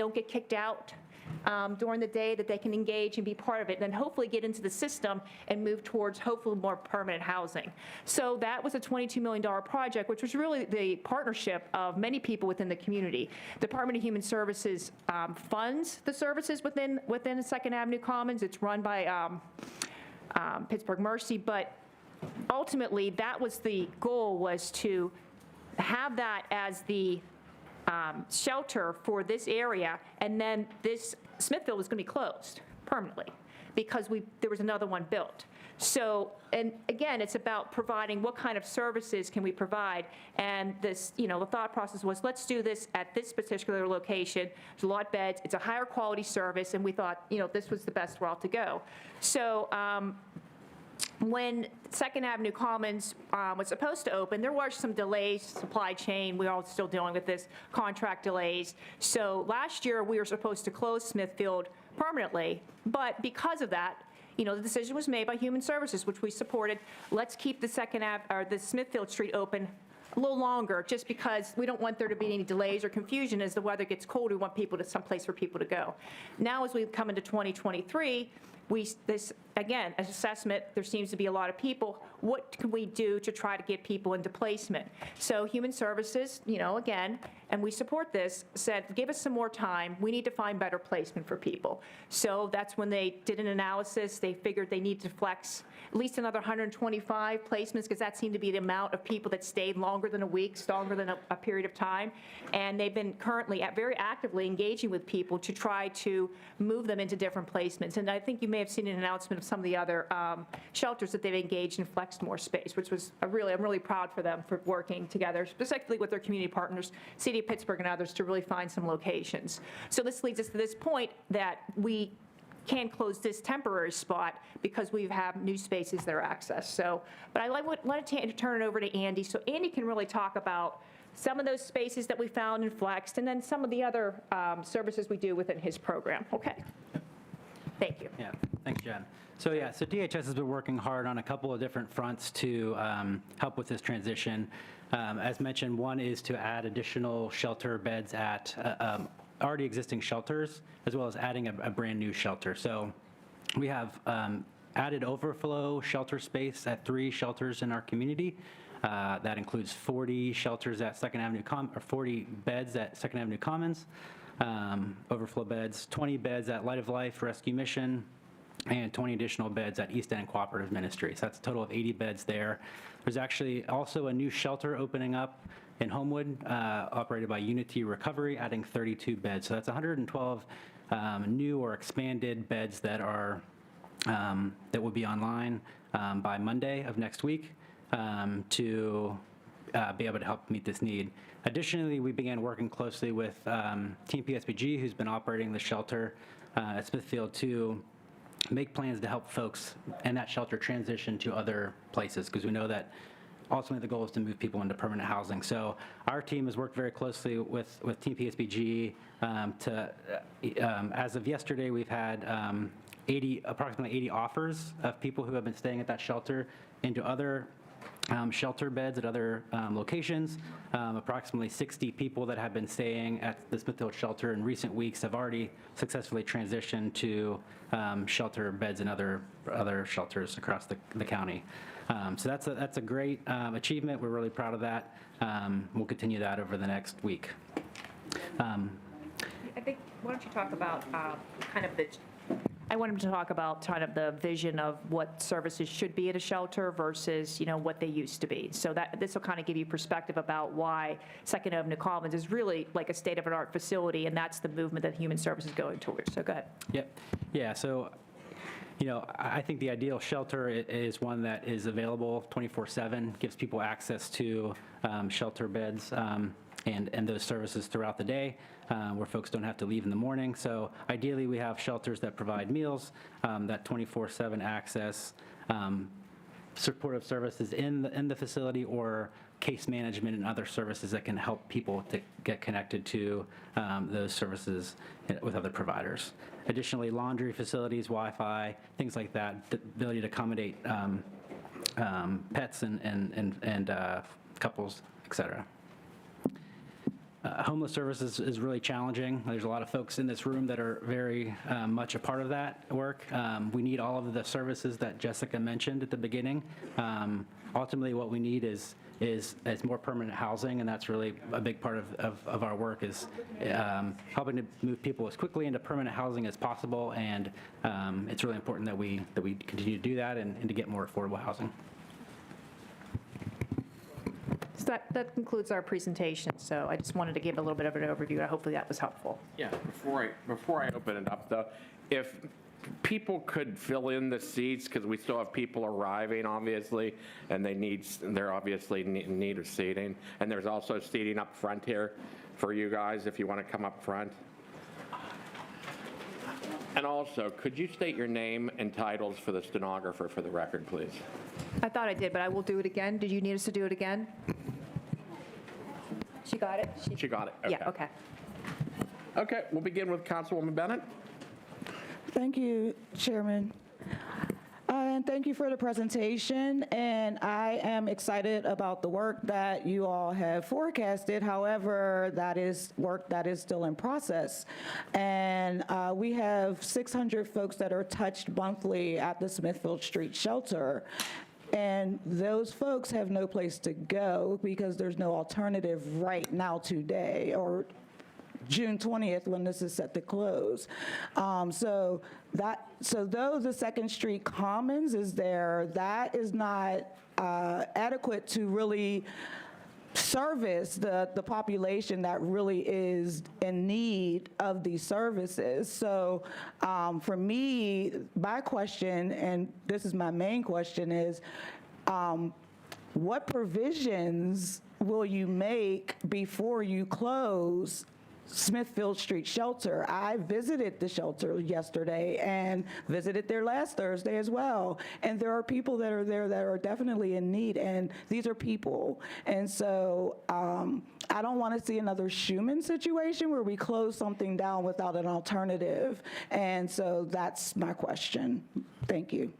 don't get kicked out during the day, that they can engage and be part of it, and then hopefully get into the system and move towards hopefully more permanent housing. So that was a $22 million project, which was really the partnership of many people within the community. The Department of Human Services funds the services within Second Avenue Commons. It's run by Pittsburgh Mercy, but ultimately that was the goal, was to have that as the shelter for this area, and then this Smithfield was going to be closed permanently because there was another one built. So, and again, it's about providing what kind of services can we provide, and this, the thought process was, let's do this at this particular location. There's a lot of beds, it's a higher quality service, and we thought, this was the best route to go. So, when Second Avenue Commons was supposed to open, there were some delays, supply chain. We're all still dealing with this, contract delays. So last year, we were supposed to close Smithfield permanently, but because of that, the decision was made by Human Services, which we supported. Let's keep the Smithfield Street open a little longer, just because we don't want there to be any delays or confusion as the weather gets cold. We want people to someplace for people to go. Now, as we come into 2023, this again, as assessment, there seems to be a lot of people. What can we do to try to get people into placement? So Human Services, again, and we support this, said, give us some more time. We need to find better placement for people. So that's when they did an analysis. They figured they need to flex at least another 125 placements, because that seemed to be the amount of people that stayed longer than a week, longer than a period of time. And they've been currently very actively engaging with people to try to move them into different placements. And I think you may have seen an announcement of some of the other shelters that they've engaged and flexed more space, which was I'm really proud for them for working together, specifically with their community partners, City of Pittsburgh and others, to really find some locations. So this leads us to this point that we can close this temporary spot because we have new spaces that are accessed. So, but I wanted to turn it over to Andy, so Andy can really talk about some of those spaces that we found and flexed, and then some of the other services we do within his program. Okay. Thank you. Yeah, thanks, Jen. So DHS has been working hard on a couple of different fronts to help with this transition. As mentioned, one is to add additional shelter beds at already existing shelters, as well as adding a brand new shelter. So we have added overflow shelter space at 3 shelters in our community. That includes 40 shelters at 2nd Avenue, or 40 beds at 2nd Avenue Commons, overflow beds, 20 beds at Light of Life Rescue Mission, and 20 additional beds at East End Cooperative Ministry. So that's a total of 80 beds there. There's actually also a new shelter opening up in Homewood, operated by Unity Recovery, adding 32 beds. So that's 112 new or expanded beds that are that will be online by Monday of next week to be able to help meet this need. Additionally, we began working closely with Team PSBG, who's been operating the shelter at Smithfield, to make plans to help folks in that shelter transition to other places, because we know that ultimately the goal is to move people into permanent housing. So our team has worked very closely with Team PSBG as of yesterday, we've had approximately 80 offers of people who have been staying at that shelter into other shelter beds at other locations. Approximately 60 people that have been staying at the Smithfield shelter in recent weeks have already successfully transitioned to shelter beds in other shelters across the county. So that's a great achievement. We're really proud of that. We'll continue that over the next week. I think, why don't you talk about I want him to talk about kind of the vision of what services should be at a shelter versus, what they used to be. So this will kind of give you perspective about why 2nd Avenue Commons is really like a state-of-the-art facility, and that's the movement that Human Services is going towards. So go ahead. Yep. Yeah. So, I think the ideal shelter is one that is available 24/7, gives people access to shelter beds and those services throughout the day, where folks don't have to leave in the morning. So ideally, we have shelters that provide meals, that 24/7 access, supportive services in the facility, or case management and other services that can help people to get connected to those services with other providers. Additionally, laundry facilities, Wi-Fi, things like that, the ability to accommodate pets and couples, et cetera. Homeless services is really challenging. There's a lot of folks in this room that are very much a part of that work. We need all of the services that Jessica mentioned at the beginning. Ultimately, what we need is more permanent housing, and that's really a big part of our work is helping to move people as quickly into permanent housing as possible, and it's really important that we continue to do that and to get more affordable housing. So that concludes our presentation, so I just wanted to give a little bit of an overview. Hopefully that was helpful. Yeah, before I open it up, though, if people could fill in the seats, because we still have people arriving, obviously, and they're obviously in need of seating. And there's also seating up front here for you guys if you want to come up front. And also, could you state your name and titles for the stenographer for the record, please? I thought I did, but I will do it again. Did you need us to do it again? She got it? She got it. Okay. Yeah, okay. Okay, we'll begin with Councilwoman Bennett. Thank you, Chairman. And thank you for the presentation. And I am excited about the work that you all have forecasted. However, that is work that is still in process. And we have 600 folks that are touched monthly at the Smithfield Street Shelter. And those folks have no place to go because there's no alternative right now today, or June 20th when this is set to close. So though the Second Street Commons is there, that is not adequate to really service the population that really is in need of these services. So for me, my question, and this is my main question, is what provisions will you make before you close Smithfield Street Shelter? I visited the shelter yesterday and visited there last Thursday as well. And there are people that are there that are definitely in need, and these are people. And so I don't want to see another Schumann situation where we close something down without an alternative. And so that's my question. Thank you.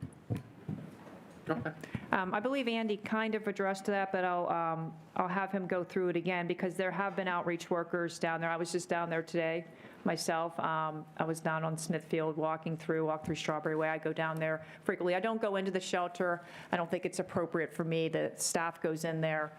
I believe Andy kind of addressed that, but I'll have him go through it again because there have been outreach workers down there. I was just down there today myself. I was down on Smithfield walk through Strawberry Way. I go down there frequently. I don't go into the shelter. I don't think it's appropriate for me. The staff goes in there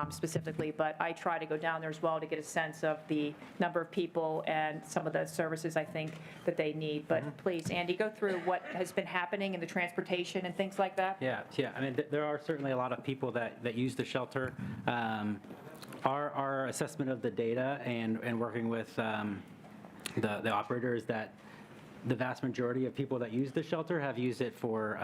specifically, but I try to go down there as well to get a sense of the number of people and some of the services I think that they need. But please, Andy, go through what has been happening in the transportation and things like that. Yeah. I mean, there are certainly a lot of people that use the shelter. Our assessment of the data and working with the operators that the vast majority of people that use the shelter have used it for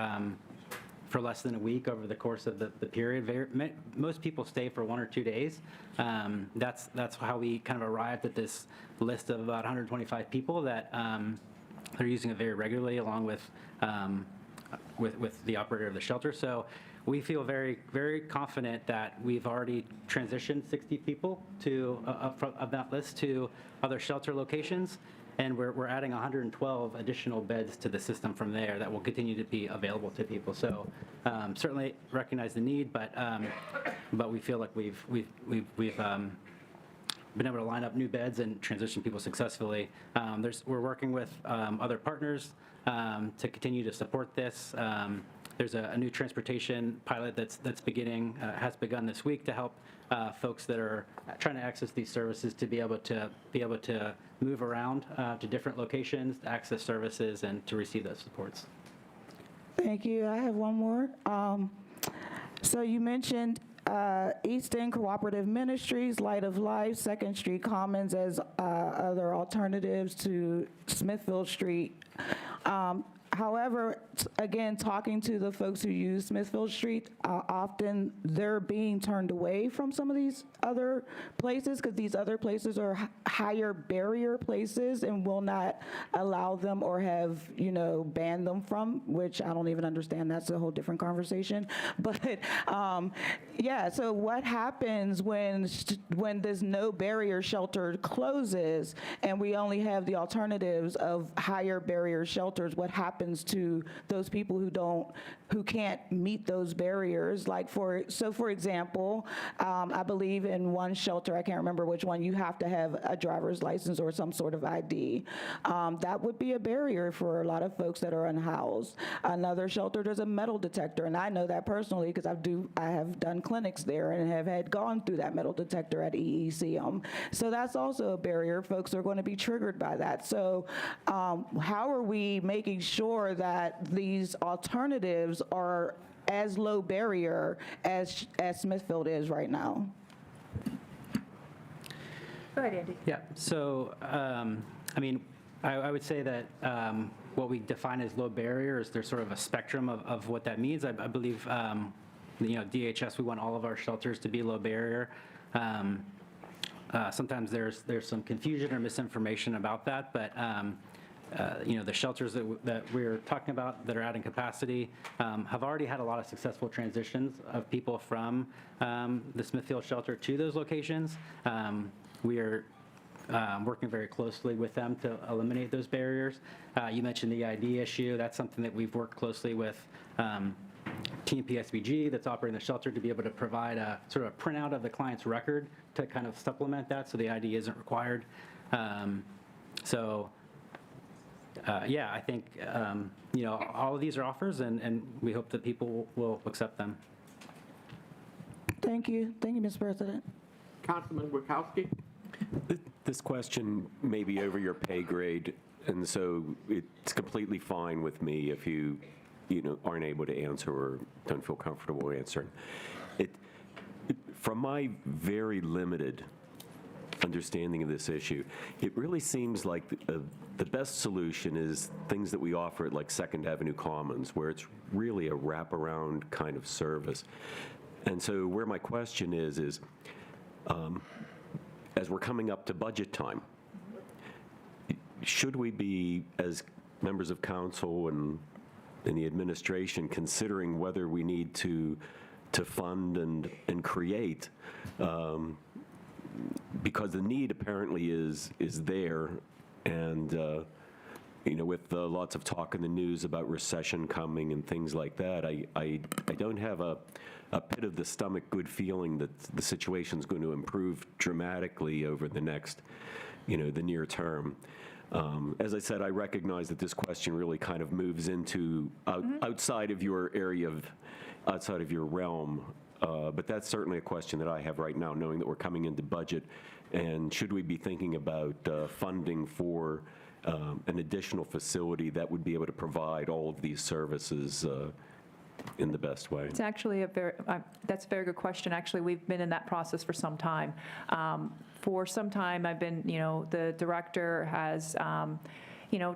less than a week over the course of the period. Most people stay for 1 or 2 days. That's how we kind of arrived at this list of about 125 people that are using it very regularly, along with the operator of the shelter. So we feel very, very confident that we've already transitioned 60 people of that list to other shelter locations. And we're adding 112 additional beds to the system from there that will continue to be available to people. So certainly recognize the need, but we feel like we've been able to line up new beds and transition people successfully. We're working with other partners to continue to support this. There's a new transportation pilot that's has begun this week to help folks that are trying to access these services to be able to move around to different locations, to access services, and to receive those supports. Thank you. I have one more. So you mentioned East End Cooperative Ministries, Light of Life, Second Street Commons as other alternatives to Smithfield Street. However, again, talking to the folks who use Smithfield Street, often they're being turned away from some of these other places because these other places are higher barrier places and will not allow them or have, banned them from, which I don't even understand. That's a whole different conversation. But yeah, so what happens when this no barrier shelter closes and we only have the alternatives of higher barrier shelters? What happens to those people who don't who can't meet those barriers. Like for example, I believe in one shelter, I can't remember which one, you have to have a driver's license or some sort of ID. That would be a barrier for a lot of folks that are unhoused. Another shelter, there's a metal detector, and I know that personally because I have done clinics there and have had gone through that metal detector at EECM. So that's also a barrier. Folks are going to be triggered by that. So how are we making sure that these alternatives are as low barrier as Smithfield is right now? Go ahead, Andy. Yeah, so, I mean, I would say that what we define as low barrier is there's sort of a spectrum of what that means. I believe, DHS, we want all of our shelters to be low barrier. Sometimes there's some confusion or misinformation about that, but the shelters that we're talking about that are adding capacity have already had a lot of successful transitions of people from the Smithfield shelter to those locations. We are working very closely with them to eliminate those barriers. You mentioned the ID issue. That's something that we've worked closely with Team PSBG that's operating the shelter to be able to provide a sort of a printout of the client's record to kind of supplement that so the ID isn't required. I think, all of these are offers and we hope that people will accept them. Thank you. Thank you, Mr. President. Councilman Wachowski? This question may be over your pay grade, and so it's completely fine with me if you aren't able to answer or don't feel comfortable answering. From my very limited understanding of this issue, it really seems like the best solution is things that we offer at like Second Avenue Commons, where it's really a wraparound kind of service. And so where my question is as we're coming up to budget time, should we be, as members of council and the administration, considering whether we need to fund and create, because the need apparently is there, and with lots of talk in the news about recession coming and things like that, I don't have a pit of the stomach good feeling that the situation's going to improve dramatically over the next, the near term. As I said, I recognize that this question really kind of moves into outside of your area outside of your realm, but that's certainly a question that I have right now, knowing that we're coming into budget, and should we be thinking about funding for an additional facility that would be able to provide all of these services in the best way? It's actually that's a very good question. Actually, we've been in that process for some time. For some time, I've been, the director has,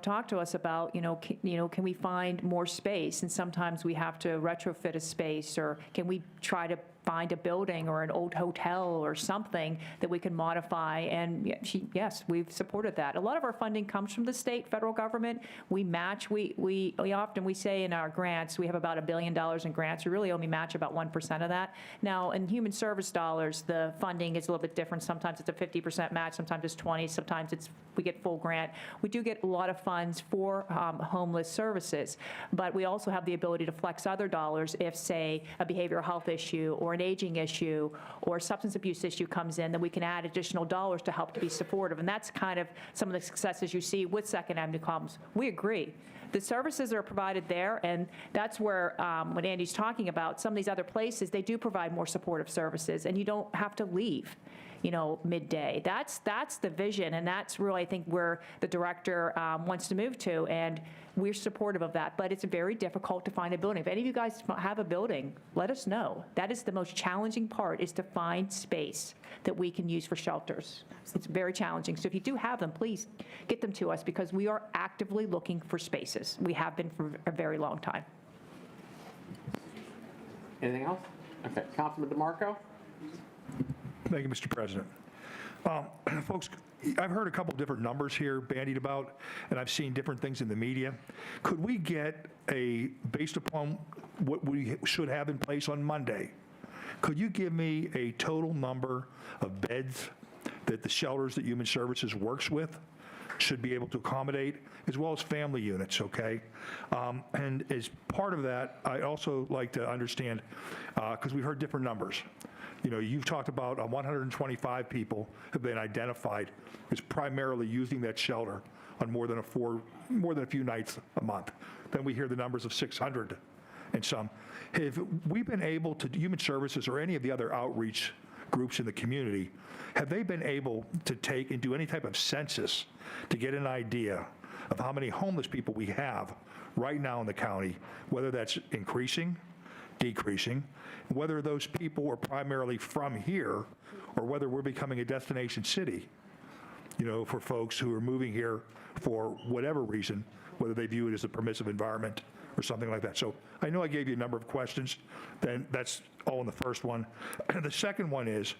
talked to us about, can we find more space? And sometimes we have to retrofit a space, or can we try to find a building or an old hotel or something that we can modify? And yes, we've supported that. A lot of our funding comes from the state, federal government. We match. We often say in our grants, we have about $1 billion in grants. We really only match about 1% of that. Now, in human service dollars, the funding is a little bit different. Sometimes it's a 50% match. Sometimes it's 20. Sometimes we get full grant. We do get a lot of funds for homeless services, but we also have the ability to flex other dollars if, say, a behavioral health issue or an aging issue or a substance abuse issue comes in, then we can add additional dollars to help to be supportive. And that's kind of some of the successes you see with Second Avenue Commons. We agree. The services are provided there, and that's where, when Andy's talking about some of these other places, they do provide more supportive services, and you don't have to leave midday. That's the vision, and that's really, I think, where the director wants to move to, and we're supportive of that. But it's very difficult to find a building. If any of you guys have a building, let us know. That is the most challenging part, is to find space that we can use for shelters. It's very challenging. So if you do have them, please get them to us, because we are actively looking for spaces. We have been for a very long time. Anything else? Okay, Councilman DeMarco? Thank you, Mr. President. Folks, I've heard a couple different numbers here bandied about, and I've seen different things in the media. Could we get based upon what we should have in place on Monday, could you give me a total number of beds that the shelters that Human Services works with, should be able to accommodate, as well as family units, okay? And as part of that, I'd also like to understand, because we've heard different numbers. You know, you've talked about 125 people have been identified as primarily using that shelter on more than a few nights a month. Then we hear the numbers of 600 and some. Have we been able to, Human Services or any of the other outreach groups in the community, have they been able to take and do any type of census to get an idea of how many homeless people we have right now in the county, whether that's increasing, decreasing, whether those people are primarily from here or whether we're becoming a destination city, you know, for folks who are moving here for whatever reason, whether they view it as a permissive environment or something like that. So I know I gave you a number of questions. Then that's all in the first one. The second one is,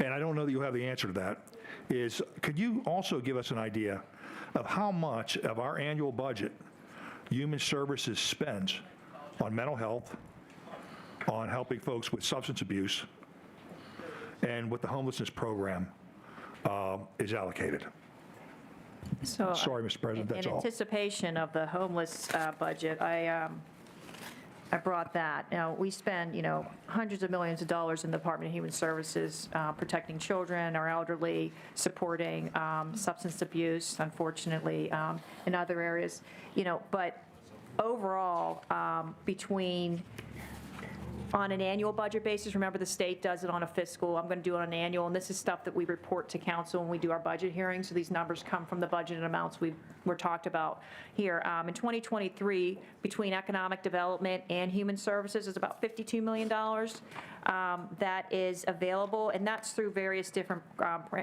and I don't know that you have the answer to that, is could you also give us an idea of how much of our annual budget Human Services spends on mental health, on helping folks with substance abuse, and what the homelessness program is allocated? So, Sorry, Mr. President, that's in all. anticipation of the homeless budget, I brought that. Now, we spend, you know, hundreds of millions of dollars in the Department of Human Services protecting children, our elderly, supporting substance abuse, unfortunately, in other areas, you know, but overall, on an annual budget basis, remember the state does it on a fiscal, I'm going to do it on an annual, and this is stuff that we report to council when we do our budget hearings, so these numbers come from the budgeted amounts we're talked about here. In 2023, between economic development and human services, is about $52 million that is available, and that's through various different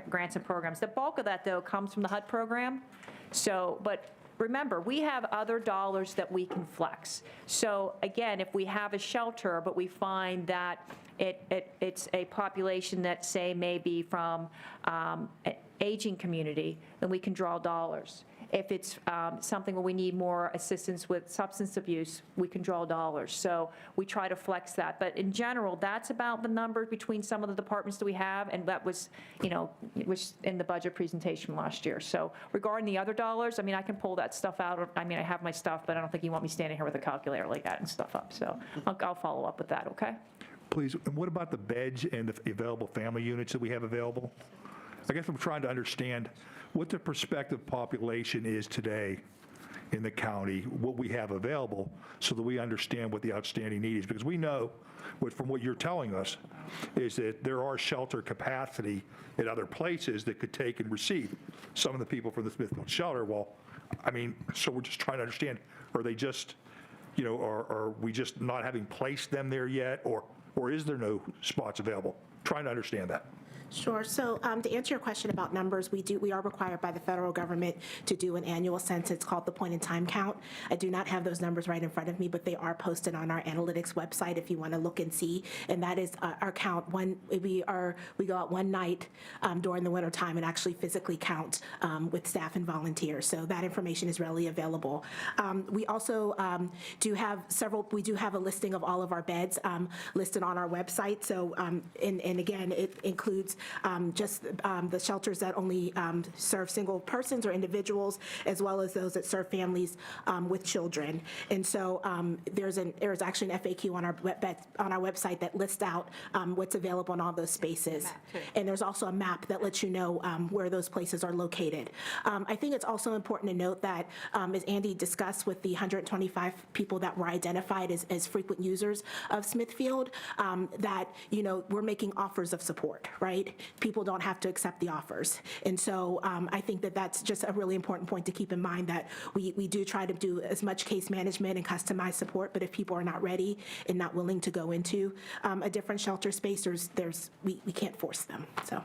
grants and programs. The bulk of that, though, comes from the HUD program. So, but remember, we have other dollars that we can flex. So again, if we have a shelter, but we find that it's a population that, say, may be from an aging community, then we can draw dollars. If it's something where we need more assistance with substance abuse, we can draw dollars. So we try to flex that. But in general, that's about the number between some of the departments that we have, and that was, you know, it was in the budget presentation last year. So regarding the other dollars, I mean, I can pull that stuff out. I mean, I have my stuff, but I don't think you want me standing here with a calculator like that and stuff up. So I'll follow up with that, okay? Please, and what about the beds and the available family units that we have available? I guess I'm trying to understand what the prospective population is today in the county, what we have available, so that we understand what the outstanding need is. Because we know, from what you're telling us, is that there are shelter capacity at other places that could take and receive some of the people from the Smithfield shelter. Well, I mean, so we're just trying to understand, are they just, you know, are we just not having placed them there yet, or is there no spots available? Trying to understand that. Sure. So to answer your question about numbers, we are required by the federal government to do an annual census. It's called the point-in-time count. I do not have those numbers right in front of me, but they are posted on our analytics website if you want to look and see. And that is our count. We go out one night during the winter time and actually physically count with staff and volunteers. So that information is readily available. We also do have a listing of all of our beds listed on our website. So and again, it includes just the shelters that only serve single persons or individuals, as well as those that serve families with children. And so there's actually an FAQ on our website that lists out what's available in all those spaces. And there's also a map that lets you know where those places are located. I think it's also important to note that, as Andy discussed, with the 125 people that were identified as frequent users of Smithfield, that, you know, we're making offers of support, right? People don't have to accept the offers. And so I think that that's just a really important point to keep in mind, that we do try to do as much case management and customized support, but if people are not ready and not willing to go into a different shelter space, we can't force them, so.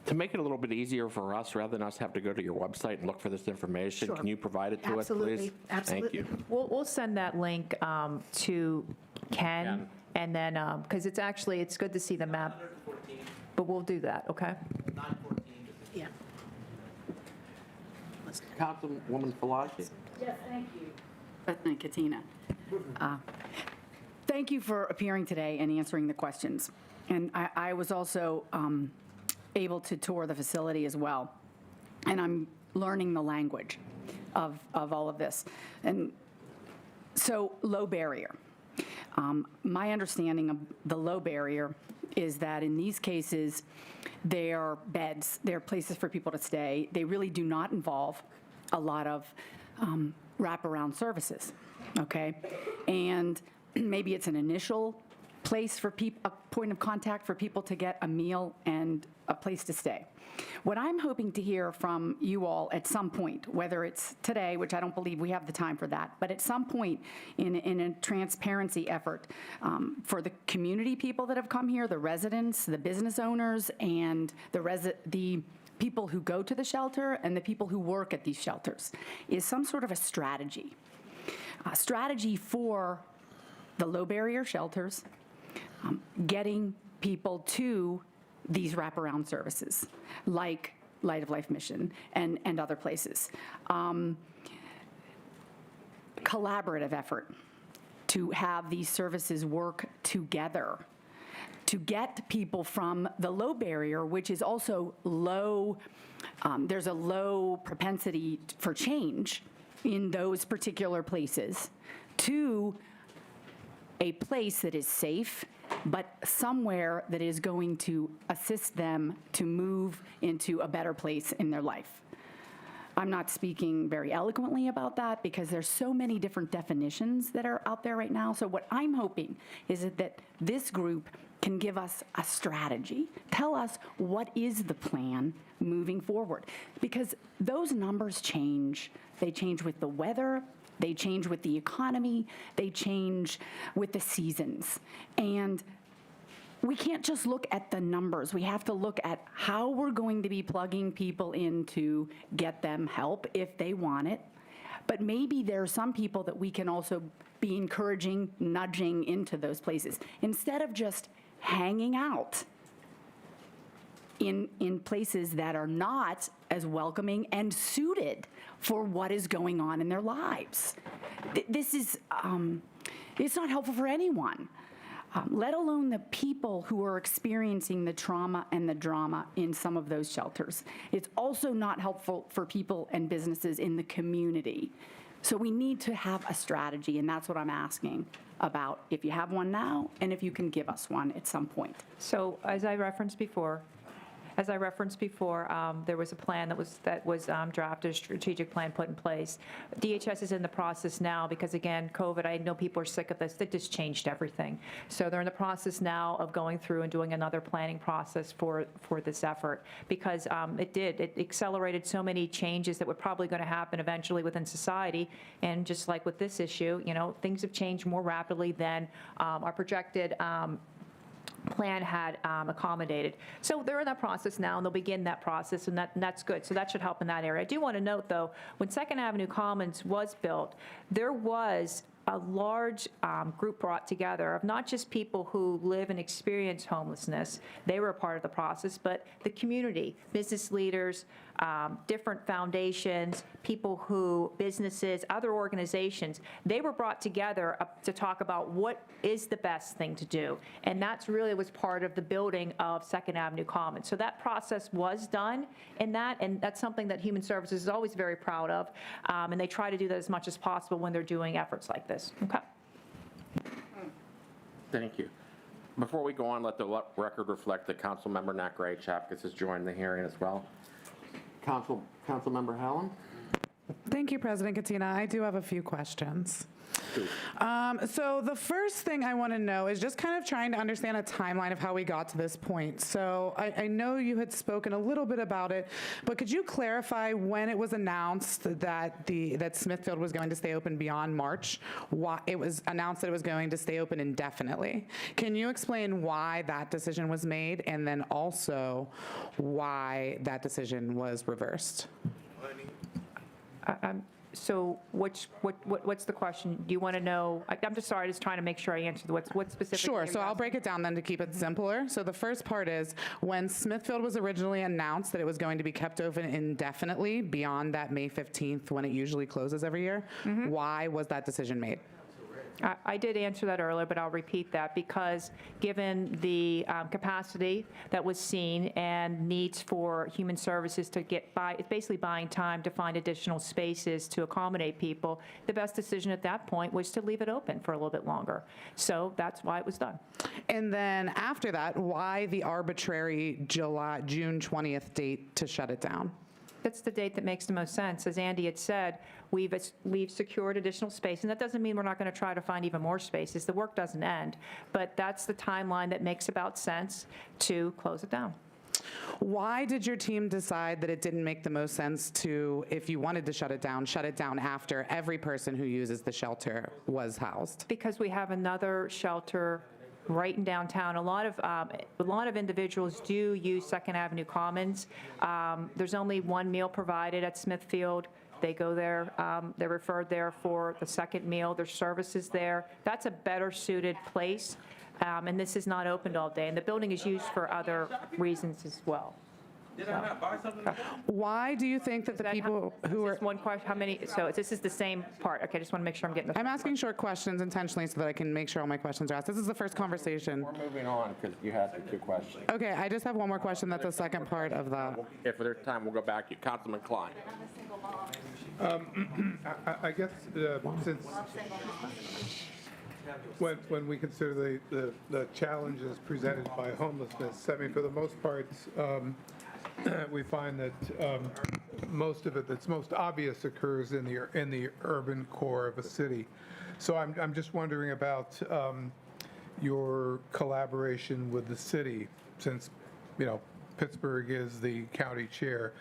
To make it a little bit easier for us, rather than us have to go to your website and look for this information, Sure. can you provide it to us, please? Absolutely. Thank you. We'll send that link to Ken, Ken. and then, because it's good to see the map, but we'll do that, okay? Yeah. Councilwoman Falaci? Yes, thank you. President Katina. Thank you for appearing today and answering the questions. And I was also able to tour the facility as well. And learning the language of all of this. And so low barrier. My understanding of the low barrier is that in these cases, they're beds, they're places for people to stay. They really do not involve a lot of wraparound services, okay? And maybe it's an initial place for people, a point of contact for people to get a meal and a place to stay. What I'm hoping to hear from you all at some point, whether it's today, which I don't believe we have the time for that, but at some point in a transparency effort for the community people that have come here, the residents, the business owners, and the people who go to the shelter and the people who work at these shelters, is some sort of a strategy for the low barrier shelters, getting people to these wraparound services, like Light of Life Mission and other places. Collaborative effort to have these services work together to get people from the low barrier, which is also low, there's a low propensity for change in those particular places, to a place that is safe, but somewhere that is going to assist them to move into a better place in their life. I'm not speaking very eloquently about that because there's so many different definitions that are out there right now. So what I'm hoping is that this group can give us a strategy, tell us what is the plan moving forward. Because those numbers change. They change with the weather, they change with the economy, they change with the seasons. And we can't just look at the numbers. We have to look at how we're going to be plugging people in to get them help if they want it. But maybe there are some people that we can also be encouraging, nudging into those places, instead of just hanging out in places that are not as welcoming and suited for what is going on in their lives. This is, it's not helpful for anyone. Let alone the people who are experiencing the trauma and the drama in some of those shelters. It's also not helpful for people and businesses in the community. So we need to have a strategy, and that's what I'm asking about, if you have one now, and if you can give us one at some point. So as I referenced before, there was a plan that was drafted, a strategic plan put in place. DHS is in the process now because, again, COVID, I know people are sick of this. It just changed everything. So they're in the process now of going through and doing another planning process for this effort, because it accelerated so many changes that were probably going to happen eventually within society. And just like with this issue, things have changed more rapidly than our projected plan had accommodated. So they're in that process now, and they'll begin that process, and that's good. So that should help in that area. I do want to note, though, when Second Avenue Commons was built, there was a large group brought together of not just people who live and experience homelessness, they were a part of the process, but the community, business leaders, different foundations, businesses, other organizations, they were brought together to talk about what is the best thing to do. And that's really was part of the building of Second Avenue Commons. So that process was done and that's something that Human Services is always very proud of. And they try to do that as much as possible when they're doing efforts like this. Okay. Thank you. Before we go on, let the record reflect that Councilmember Nat Gray Chapkus has joined the hearing as well. Councilmember Hallam? Thank you, President Katina. I do have a few questions. So the first thing I want to know is just kind of trying to understand a timeline of how we got to this point. So I know you had spoken a little bit about it, but could you clarify when it was announced that Smithfield was going to stay open beyond March? Why it was announced that it was going to stay open indefinitely? Can you explain why that decision was made, and then also why that decision was reversed? So what's the question? Do you want to know? I'm just sorry, just trying to make sure I answer what specifically. Sure, so I'll break it down then to keep it simpler. So the first part is, when Smithfield was originally announced that it was going to be kept open indefinitely beyond that May 15th when it usually closes every year, why was that decision made? I did answer that earlier, but I'll repeat that because given the capacity that was seen and needs for human services to get by, it's basically buying time to find additional spaces to accommodate people, the best decision at that point was to leave it open for a little bit longer. So that's why it was done. And then after that, why the arbitrary June 20th date to shut it down? That's the date that makes the most sense. As Andy had said, we've secured additional space, and that doesn't mean we're not going to try to find even more spaces. The work doesn't end, but that's the timeline that makes about sense to close it down. Why did your team decide that it didn't make the most sense to, if you wanted to shut it down after every person who uses the shelter was housed? Because we have another shelter right in downtown. A lot of individuals do use Second Avenue Commons. There's only one meal provided at Smithfield. They go there, they're referred there for the second meal. There's services there. That's a better suited place, and this is not opened all day. And the building is used for other reasons as well. Did I not buy something? Why do you think that the people who are... One question, how many, so this is the same part. Okay, I just want to make sure I'm getting the... I'm asking short questions intentionally so that I can make sure all my questions are asked. This is the first conversation. We're moving on because you had the two questions. Okay, I just have one more question. That's the second part of the... If there's time, we'll go back to you. Councilman Klein. I guess since when we consider the challenges presented by homelessness, I mean, for the most part, we find that most of it that's most obvious occurs in the urban core of a city. So I'm just wondering about your collaboration with the city, since Pittsburgh is the county chair.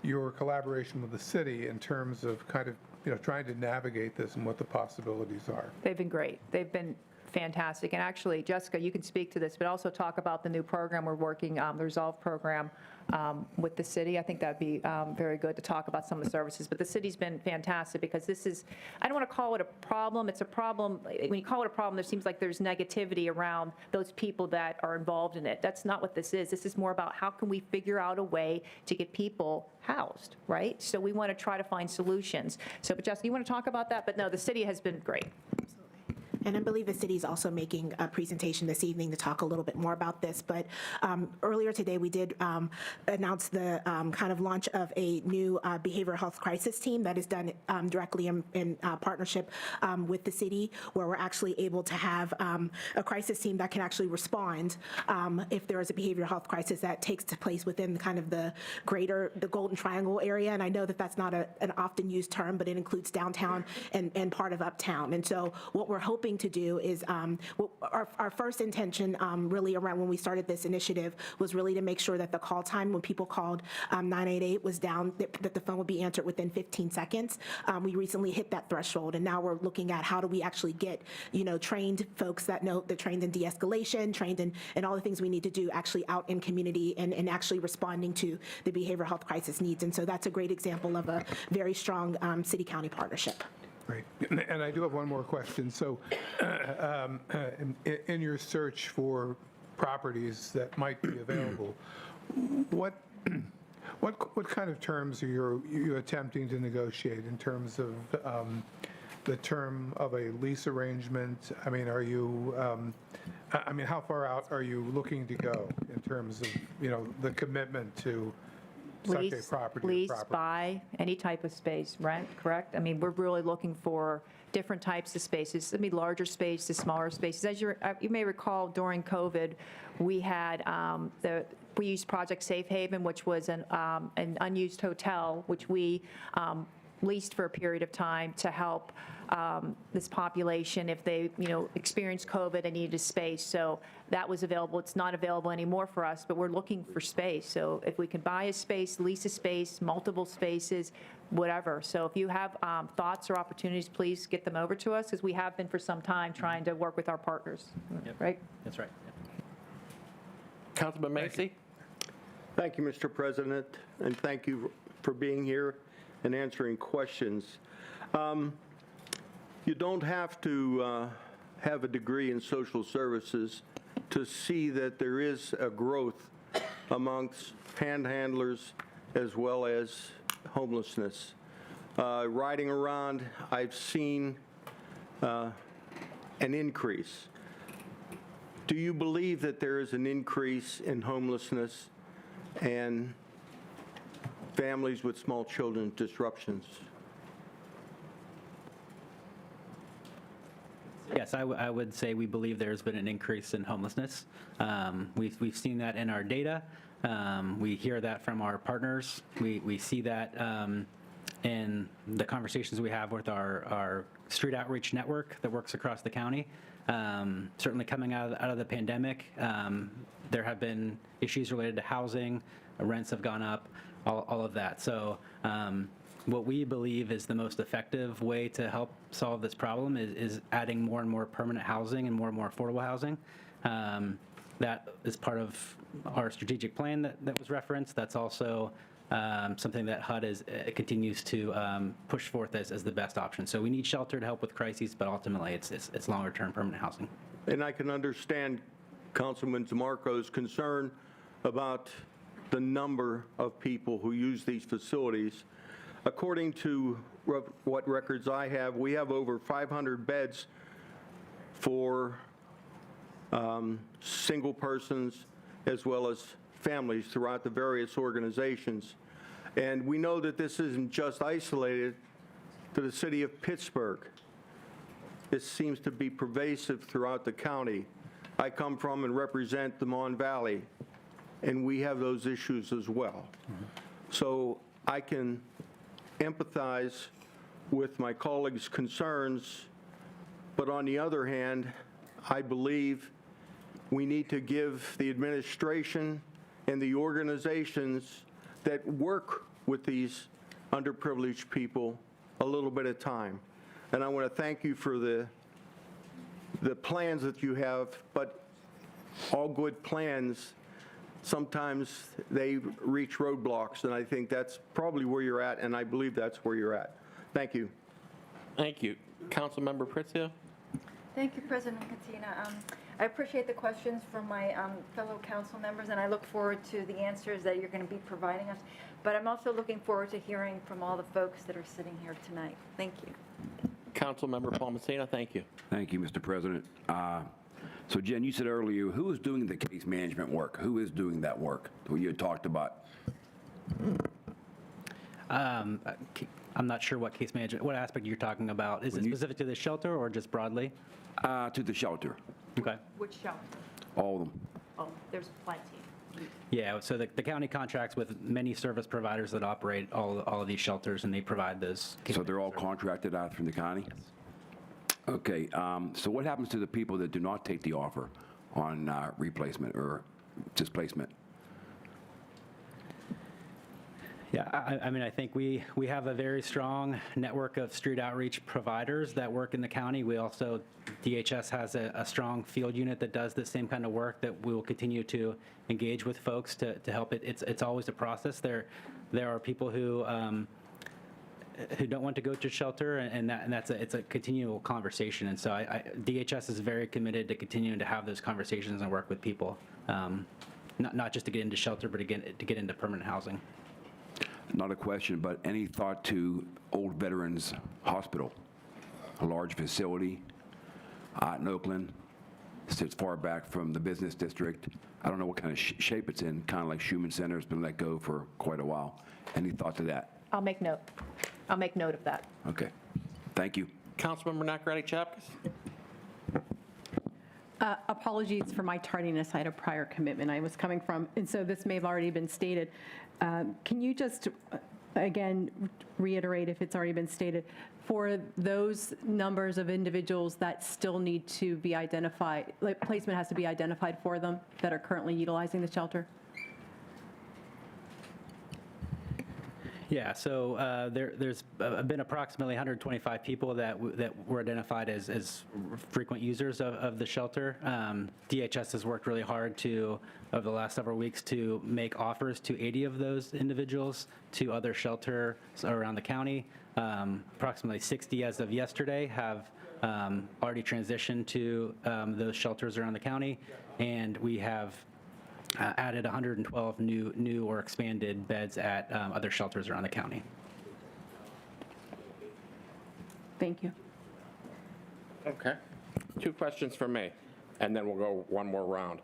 Your collaboration with the city in terms of kind of trying to navigate this and what the possibilities are. They've been great. They've been fantastic. And actually, Jessica, you can speak to this, but also talk about the new program we're working, the Resolve program with the city. I think that'd be very good to talk about some of the services. But the city's been fantastic because this is, I don't want to call it a problem. It's a problem. When you call it a problem, there seems like there's negativity around those people that are involved in it. That's not what this is. This is more about how can we figure out a way to get people housed, right? So we want to try to find solutions. So, but Jessica, you want to talk about that? But no, the city has been great. And I believe the city is also making a presentation this evening to talk a little bit more about this. But earlier today, we did announce the kind of launch of a new behavioral health crisis team that is done directly in partnership with the city, where we're actually able to have a crisis team that can actually respond if there is a behavioral health crisis that takes place within kind of the Golden Triangle area. And I know that that's not an often used term, but it includes downtown and part of uptown. And so what we're hoping to do is our first intention really around when we started this initiative was really to make sure that the call time when people called 988 was down, that the phone would be answered within 15 seconds. We recently hit that threshold, and now we're looking at how do we actually get trained folks that know, they're trained in de-escalation, trained in all the things we need to do actually out in community and actually responding to the behavioral health crisis needs. And so that's a great example of a very strong city-county partnership. Great. And I do have one more question. So in your search for properties that might be available, what kind of terms are you attempting to negotiate in terms of the term of a lease arrangement? I mean, are you, how far out are you looking to go in terms of, the commitment to such a property? Lease, buy, any type of space, rent, correct? I mean, we're really looking for different types of spaces. I mean, larger spaces, smaller spaces. As you may recall, during COVID, we had we used Project Safe Haven, which was an unused hotel, which we leased for a period of time to help this population if they, experienced COVID and needed a space. So that was available. It's not available anymore for us, but we're looking for space. So if we can buy a space, lease a space, multiple spaces, whatever. So if you have thoughts or opportunities, please get them over to us, because we have been for some time trying to work with our partners, right? That's right. Councilman Macy? Thank you, Mr. President, and thank you for being here and answering questions. You don't have to have a degree in social services to see that there is a growth amongst panhandlers as well as homelessness. Riding around, I've seen an increase. Do you believe that there is an increase in homelessness and families with small children disruptions? Yes, I would say we believe there's been an increase in homelessness. We've seen that in our data. We hear that from our partners. We see that in the conversations we have with our street outreach network that works across the county. Certainly coming out of the pandemic, there have been issues related to housing, rents have gone up, all of that. So what we believe is the most effective way to help solve this problem is adding more and more permanent housing and more affordable housing. That is part of our strategic plan that was referenced. That's also something that HUD continues to push forth as the best option. So we need shelter to help with crises, but ultimately it's longer-term permanent housing. And I can understand Councilman DeMarco's concern about the number of people who use these facilities. According to what records I have, we have over 500 beds for single persons as well as families throughout the various organizations. And we know that this isn't just isolated to the city of Pittsburgh. This seems to be pervasive throughout the county. I come from and represent the Mon Valley, and we have those issues as well. So I can empathize with my colleagues' concerns, but on the other hand, I believe we need to give the administration and the organizations that work with these underprivileged people a little bit of time. And I want to thank you for the plans that you have, but all good plans, sometimes they reach roadblocks, and I think that's probably where you're at, and I believe that's where you're at. Thank you. Thank you. Councilmember Pritzia? Thank you, President Katina. I appreciate the questions from my fellow council members, and I look forward to the answers that you're going to be providing us. But I'm also looking forward to hearing from all the folks that are sitting here tonight. Thank you. Councilmember Palmasino, thank you. Thank you, Mr. President. So Jen, you said earlier, who is doing the case management work? Who is doing that work that you had talked about? I'm not sure what case management, what aspect you're talking about. Is it specific to the shelter or just broadly? To the shelter, Okay. Which shelter? all of them. Oh, there's plenty. Yeah, so the county contracts with many service providers that operate all of these shelters, and they provide those. So they're all contracted out from the county? Okay, so what happens to the people that do not take the offer on replacement or displacement? Yeah, I mean, I think we have a very strong network of street outreach providers that work in the county. We also, DHS has a strong field unit that does the same kind of work that we will continue to engage with folks to help it. It's always a process. There are people who don't want to go to shelter, and it's a continual conversation. And so DHS is very committed to continuing to have those conversations and work with people, not just to get into shelter, but again to get into permanent housing. Not a question, but any thought to Old Veterans Hospital, a large facility in Oakland, sits far back from the business district. I don't know what kind of shape it's in, kind of like Schumann Center has been let go for quite a while. Any thought to that? I'll make note. I'll make note of that. Okay, thank you. Councilmember Nakaradi Chapkus? Apologies for my tardiness. I had a prior commitment I was coming from, and so this may have already been stated. Can you just, again, reiterate if it's already been stated, for those numbers of individuals that still need to be identified, like placement has to be identified for them that are currently utilizing the shelter? Yeah, so there's been approximately 125 people that were identified as frequent users of the shelter. DHS has worked really hard over the last several weeks to make offers to 80 of those individuals to other shelters around the county. Approximately 60 as of yesterday have already transitioned to those shelters around the county, and we have added 112 new or expanded beds at other shelters around the county. Thank you. Okay. two questions for me, and then we'll go one more round.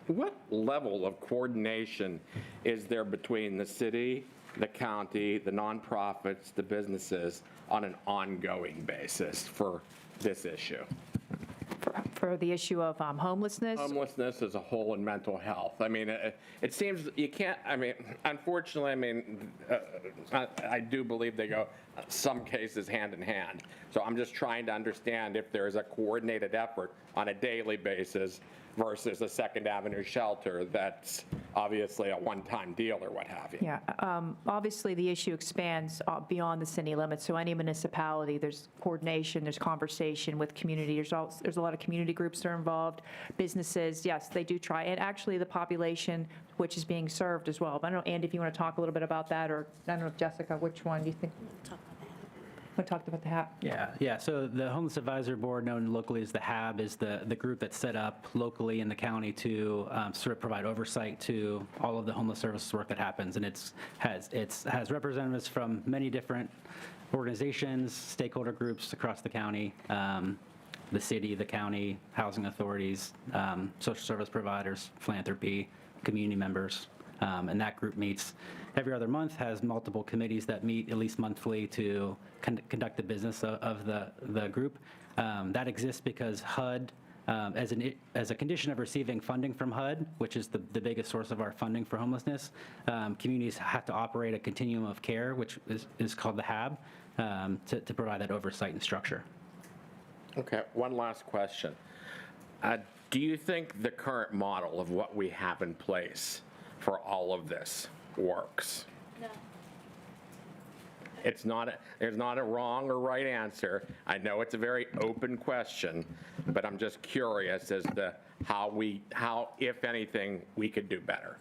What level of coordination is there between the city, the county, the nonprofits, the businesses on an ongoing basis for this issue? For the issue of homelessness? Homelessness as a whole and mental health. I mean, it seems you can't, I mean, unfortunately, I mean, I do believe they go, some cases, hand in hand. So I'm just trying to understand if there is a coordinated effort on a daily basis versus a Second Avenue shelter that's obviously a one-time deal or what have you. Yeah, obviously, the issue expands beyond the city limits, so any municipality, there's coordination, there's conversation with community, there's a lot of community groups that are involved, businesses, yes, they do try, and actually the population which is being served as well. But I don't know, Andy, if you want to talk a little bit about that, or I don't know, Jessica, which one do you think? We talked about the HAB. Yeah. So the Homeless Advisory Board, known locally as the HAB, is the group that's set up locally in the county to sort of provide oversight to all of the homeless services work that happens. And it has representatives from many different organizations, stakeholder groups across the county, the city, the county, housing authorities, social service providers, philanthropy, community members. And that group meets every other month, has multiple committees that meet at least monthly to conduct the business of the group. That exists because HUD, as a condition of receiving funding from HUD, which is the biggest source of our funding for homelessness, communities have to operate a continuum of care, which is called the HAB, to provide that oversight and structure. Okay, one last question. Do you think the current model of what we have in place for all of this works? No. There's not a wrong or right answer. I know it's a very open question, but I'm just curious as to how, if anything, we could do better.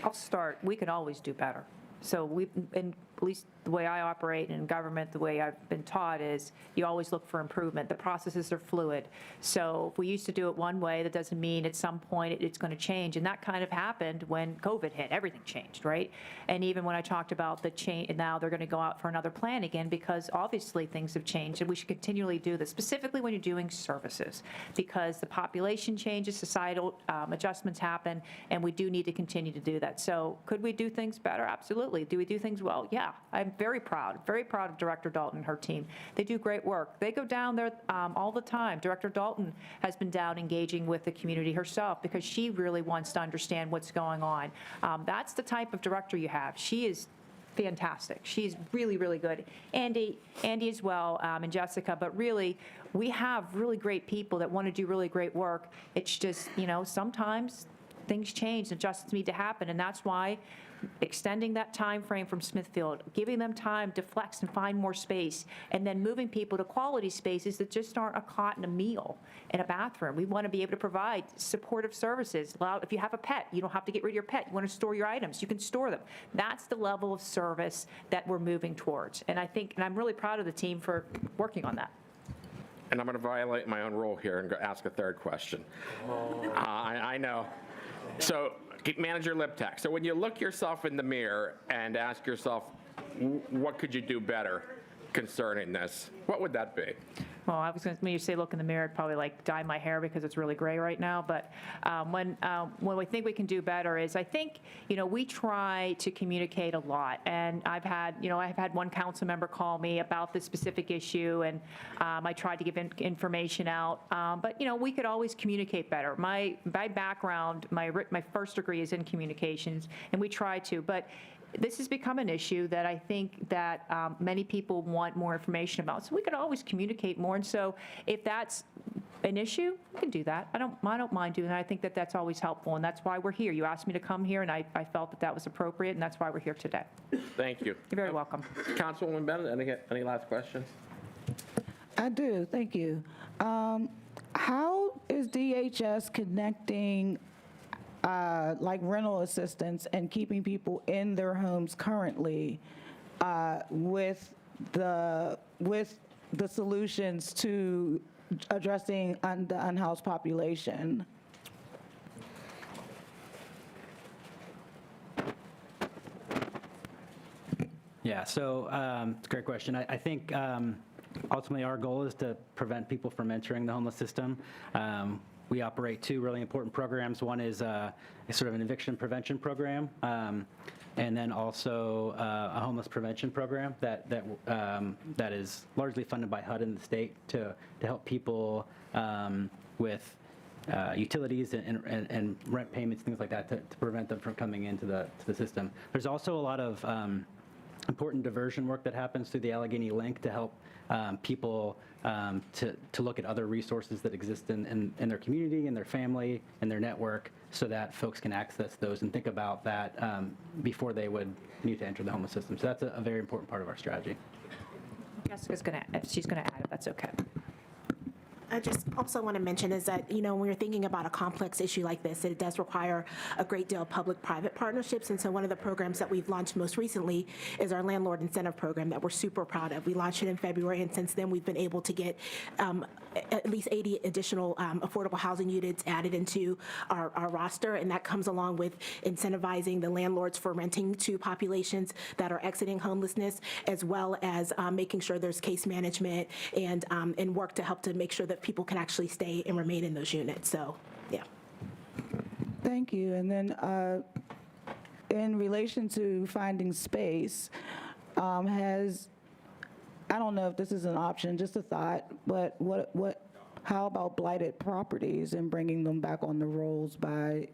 I'll start. We can always do better. So and at least the way I operate in government, the way I've been taught is you always look for improvement. The processes are fluid. So if we used to do it one way, that doesn't mean at some point it's going to change. And that kind of happened when COVID hit. Everything changed, right? And even when I talked about the change, now they're going to go out for another plan again because obviously things have changed and we should continually do this, specifically when you're doing services, because the population changes, societal adjustments happen, and we do need to continue to do that. So could we do things better? Absolutely. Do we do things well? Yeah. I'm very proud of Director Dalton and her team. They do great work. They go down there all the time. Director Dalton has been down engaging with the community herself because she really wants to understand what's going on. That's the type of director you have. She is fantastic. She's really, really good. Andy as well, and Jessica, but really, we have really great people that want to do really great work. It's just, sometimes things change, adjustments need to happen, and that's why extending that time frame from Smithfield, giving them time to flex and find more space, and then moving people to quality spaces that just aren't a cot and a meal and a bathroom. We want to be able to provide supportive services. If you have a pet, you don't have to get rid of your pet. You want to store your items, you can store them. That's the level of service that we're moving towards. And I'm really proud of the team for working on that. And I'm going to violate my own rule here and ask a third question. I know. So, Manager Liptak, so when you look yourself in the mirror and ask yourself, what could you do better concerning this, what would that be? Well, when you say look in the mirror, I'd probably dye my hair because it's really gray right now. But when we think we can do better is, I think, we try to communicate a lot. And I've had one council member call me about this specific issue, and I tried to give information out. But, we could always communicate better. My background, my first degree is in communications, and we try to. But this has become an issue that I think that many people want more information about. So we could always communicate more. And so if that's an issue, we can do that. I don't mind doing that. I think that that's always helpful, and that's why we're here. You asked me to come here, and I felt that was appropriate, and that's why we're here today. Thank you. You're very welcome. Councilwoman Bennett, any last questions? I do, thank you. How is DHS connecting rental assistance and keeping people in their homes currently with the solutions to addressing the unhoused population? Yeah, so it's a great question. I think Ultimately, our goal is to prevent people from entering the homeless system. We operate two really important programs. One is a sort of an eviction prevention program, and then also a homeless prevention program that is largely funded by HUD in the state to help people with utilities and rent payments, things like that, to prevent them from coming into the system. There's also a lot of important diversion work that happens through the Allegheny link to help people to look at other resources that exist in their community, in their family, in their network, so that folks can access those and think about that before they would need to enter the homeless system. So that's a very important part of our strategy. Jessica's going to, she's going to add it, that's okay. I just also want to mention is that, when we're thinking about a complex issue like this, it does require a great deal of public-private partnerships. And so one of the programs that we've launched most recently is our landlord incentive program that we're super proud of. We launched it in February, and since then we've been able to get at least 80 additional affordable housing units added into our roster, and that comes along with incentivizing the landlords for renting to populations that are exiting homelessness, as well as making sure there's case management and work to help to make sure that people can actually stay and remain in those units. So, yeah. Thank you. And then in relation to finding space, I don't know if this is an option, just a thought, but how about blighted properties and bringing them back on the rolls by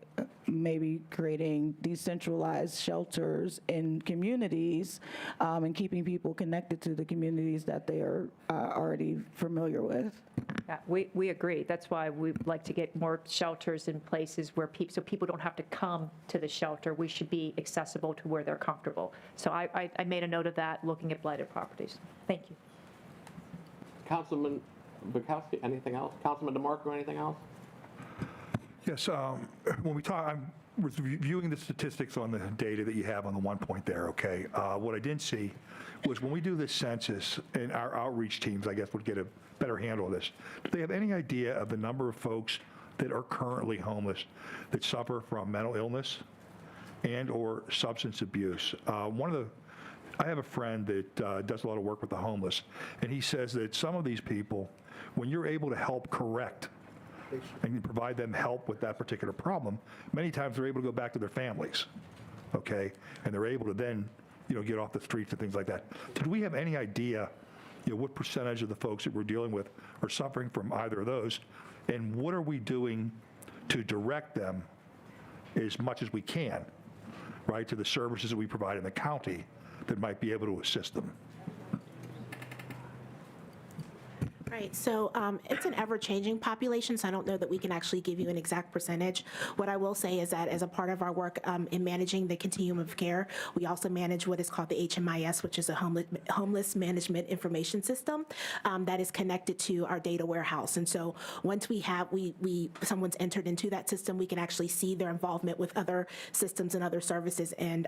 maybe creating decentralized shelters in communities and keeping people connected to the communities that they are already familiar with? Yeah, we agree. That's why we'd like to get more shelters in places where so people don't have to come to the shelter. We should be accessible to where they're comfortable. So I made a note of that, looking at blighted properties. Thank you. Councilman Bukowski, anything else? Councilman DeMarco, anything else? Yes, when we talk, I was reviewing the statistics on the data that you have on the 1 point there, okay? What I didn't see was when we do this census, and our outreach teams, I guess, would get a better handle of this. Do they have any idea of the number of folks that are currently homeless that suffer from mental illness and or substance abuse? I have a friend that does a lot of work with the homeless, and he says that some of these people, when you're able to help correct and provide them help with that particular problem, many times they're able to go back to their families, okay? And they're able to then, get off the streets and things like that. Did we have any idea, what percentage of the folks that we're dealing with are suffering from either of those? And what are we doing to direct them as much as we can, right, to the services that we provide in the county that might be able to assist them? Right, so it's an ever-changing population, so I don't know that we can actually give you an exact percentage. What I will say is that as a part of our work in managing the continuum of care, we also manage what is called the HMIS, which is a homeless management information system that is connected to our data warehouse. And so once someone's entered into that system, we can actually see their involvement with other systems and other services and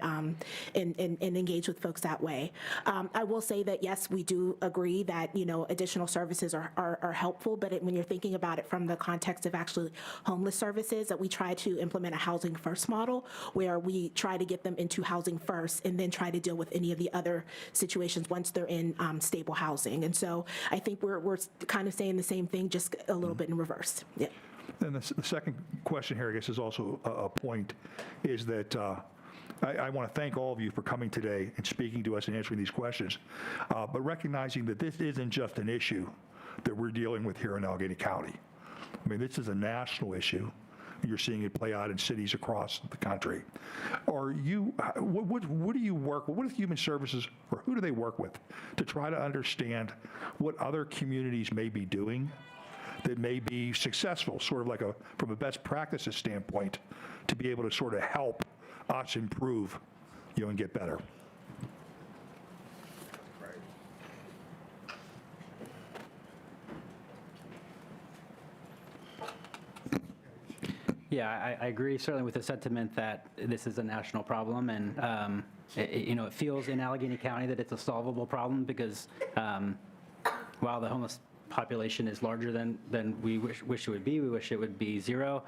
engage with folks that way. I will say that, yes, we do agree that, additional services are helpful, but when you're thinking about it from the context of actually homeless services, that we try to implement a housing first model where we try to get them into housing first and then try to deal with any of the other situations once they're in stable housing. And so I think we're kind of saying the same thing, just a little bit in reverse. Yeah. And the second question here, I guess, is also a point, is that I want to thank all of you for coming today and speaking to us and answering these questions, but recognizing that this isn't just an issue that we're dealing with here in Allegheny County. I mean, this is a national issue. You're seeing it play out in cities across the country. What do you work with? What is Human Services, or who do they work with to try to understand what other communities may be doing that may be successful, sort of like from a best practices standpoint, to be able to sort of help us improve, and get better? Yeah, I agree certainly with the sentiment that this is a national problem, and it feels in Allegheny County that it's a solvable problem because while the population is larger than we wish it would be. We wish it would be zero.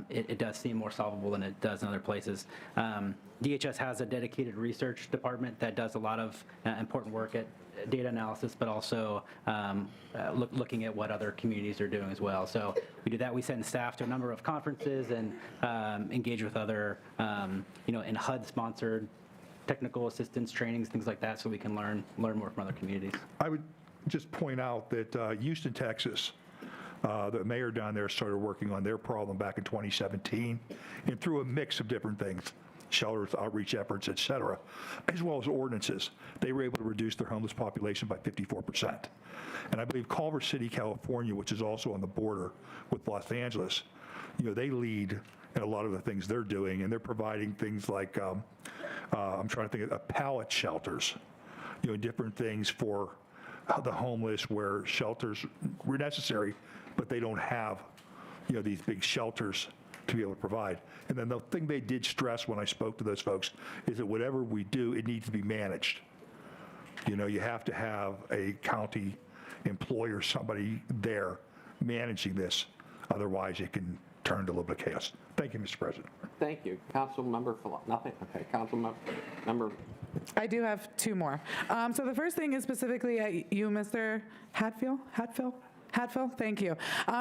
It does seem more solvable than it does in other places. DHS has a dedicated research department that does a lot of important work at data analysis, but also looking at what other communities are doing as well. So we do that. We send staff to a number of conferences and engage with other, in HUD-sponsored technical assistance trainings, things like that, so we can learn more from other communities. I would just point out that Houston, Texas, the mayor down there started working on their problem back in 2017, and through a mix of different things, shelters, outreach efforts, et cetera, as well as ordinances, they were able to reduce their homeless population by 54%. And I believe Culver City, California, which is also on the border with Los Angeles, they lead in a lot of the things they're doing, and they're providing things like, I'm trying to think of pallet shelters, different things for the homeless where shelters were necessary, but they don't have, these big shelters to be able to provide. And then the thing they did stress when I spoke to those folks is that whatever we do, it needs to be managed. You have to have a county employee or somebody there managing this. Otherwise, it can turn to a little bit of chaos. Thank you, Mr. President. Thank you. Council member, nothing? Okay, council member. I do have two more. So the first thing is specifically at you, Mr. Hatfield, thank you.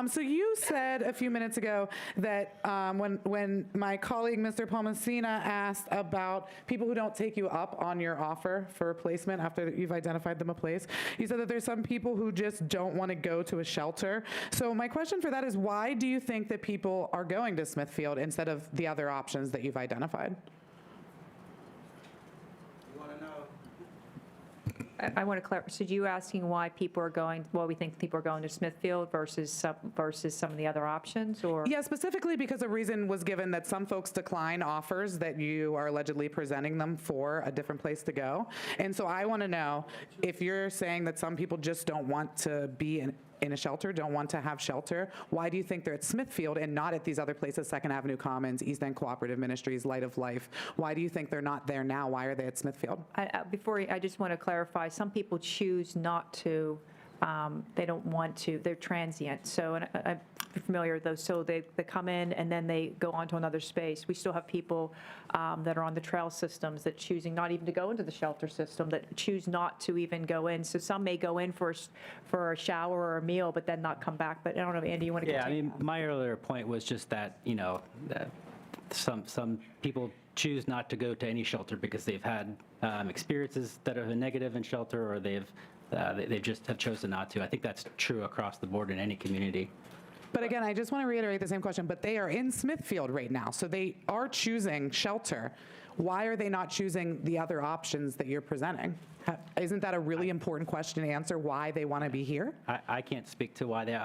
So you said a few minutes ago that when my colleague, Mr. Palmasina, asked about people who don't take you up on your offer for a placement after you've identified them a place, you said that there's some people who just don't want to go to a shelter. So my question for that is, why do you think that people are going to Smithfield instead of the other options that you've identified? I want to clarify, so you asking why we think people are going to Smithfield versus some of the other options, or? Yeah, specifically because a reason was given that some folks decline offers that you are allegedly presenting them for a different place to go. And so I want to know if you're saying that some people just don't want to be in a shelter, don't want to have shelter, why do you think they're at Smithfield and not at these other places, Second Avenue Commons, East End Cooperative Ministries, Light of Life? Why do you think they're not there now? Why are they at Smithfield? I just want to clarify, some people choose not to, they don't want to, they're transient. So, and I'm familiar with those, so they come in and then they go on to another space. We still have people that are on the trail systems that choosing not even to go into the shelter system, that choose not to even go in. So some may go in for a shower or a meal, but then not come back. But I don't know, Andy, you want to continue? Yeah, I mean, my earlier point was just that, that some people choose not to go to any shelter because they've had experiences that have been negative in shelter, or they just have chosen not to. I think that's true across the board in any community. But again, I just want to reiterate the same question, but they are in Smithfield right now, so they are choosing shelter. Why are they not choosing the other options that you're presenting? Isn't that a really important question to answer, why they want to be here? I can't speak to why they,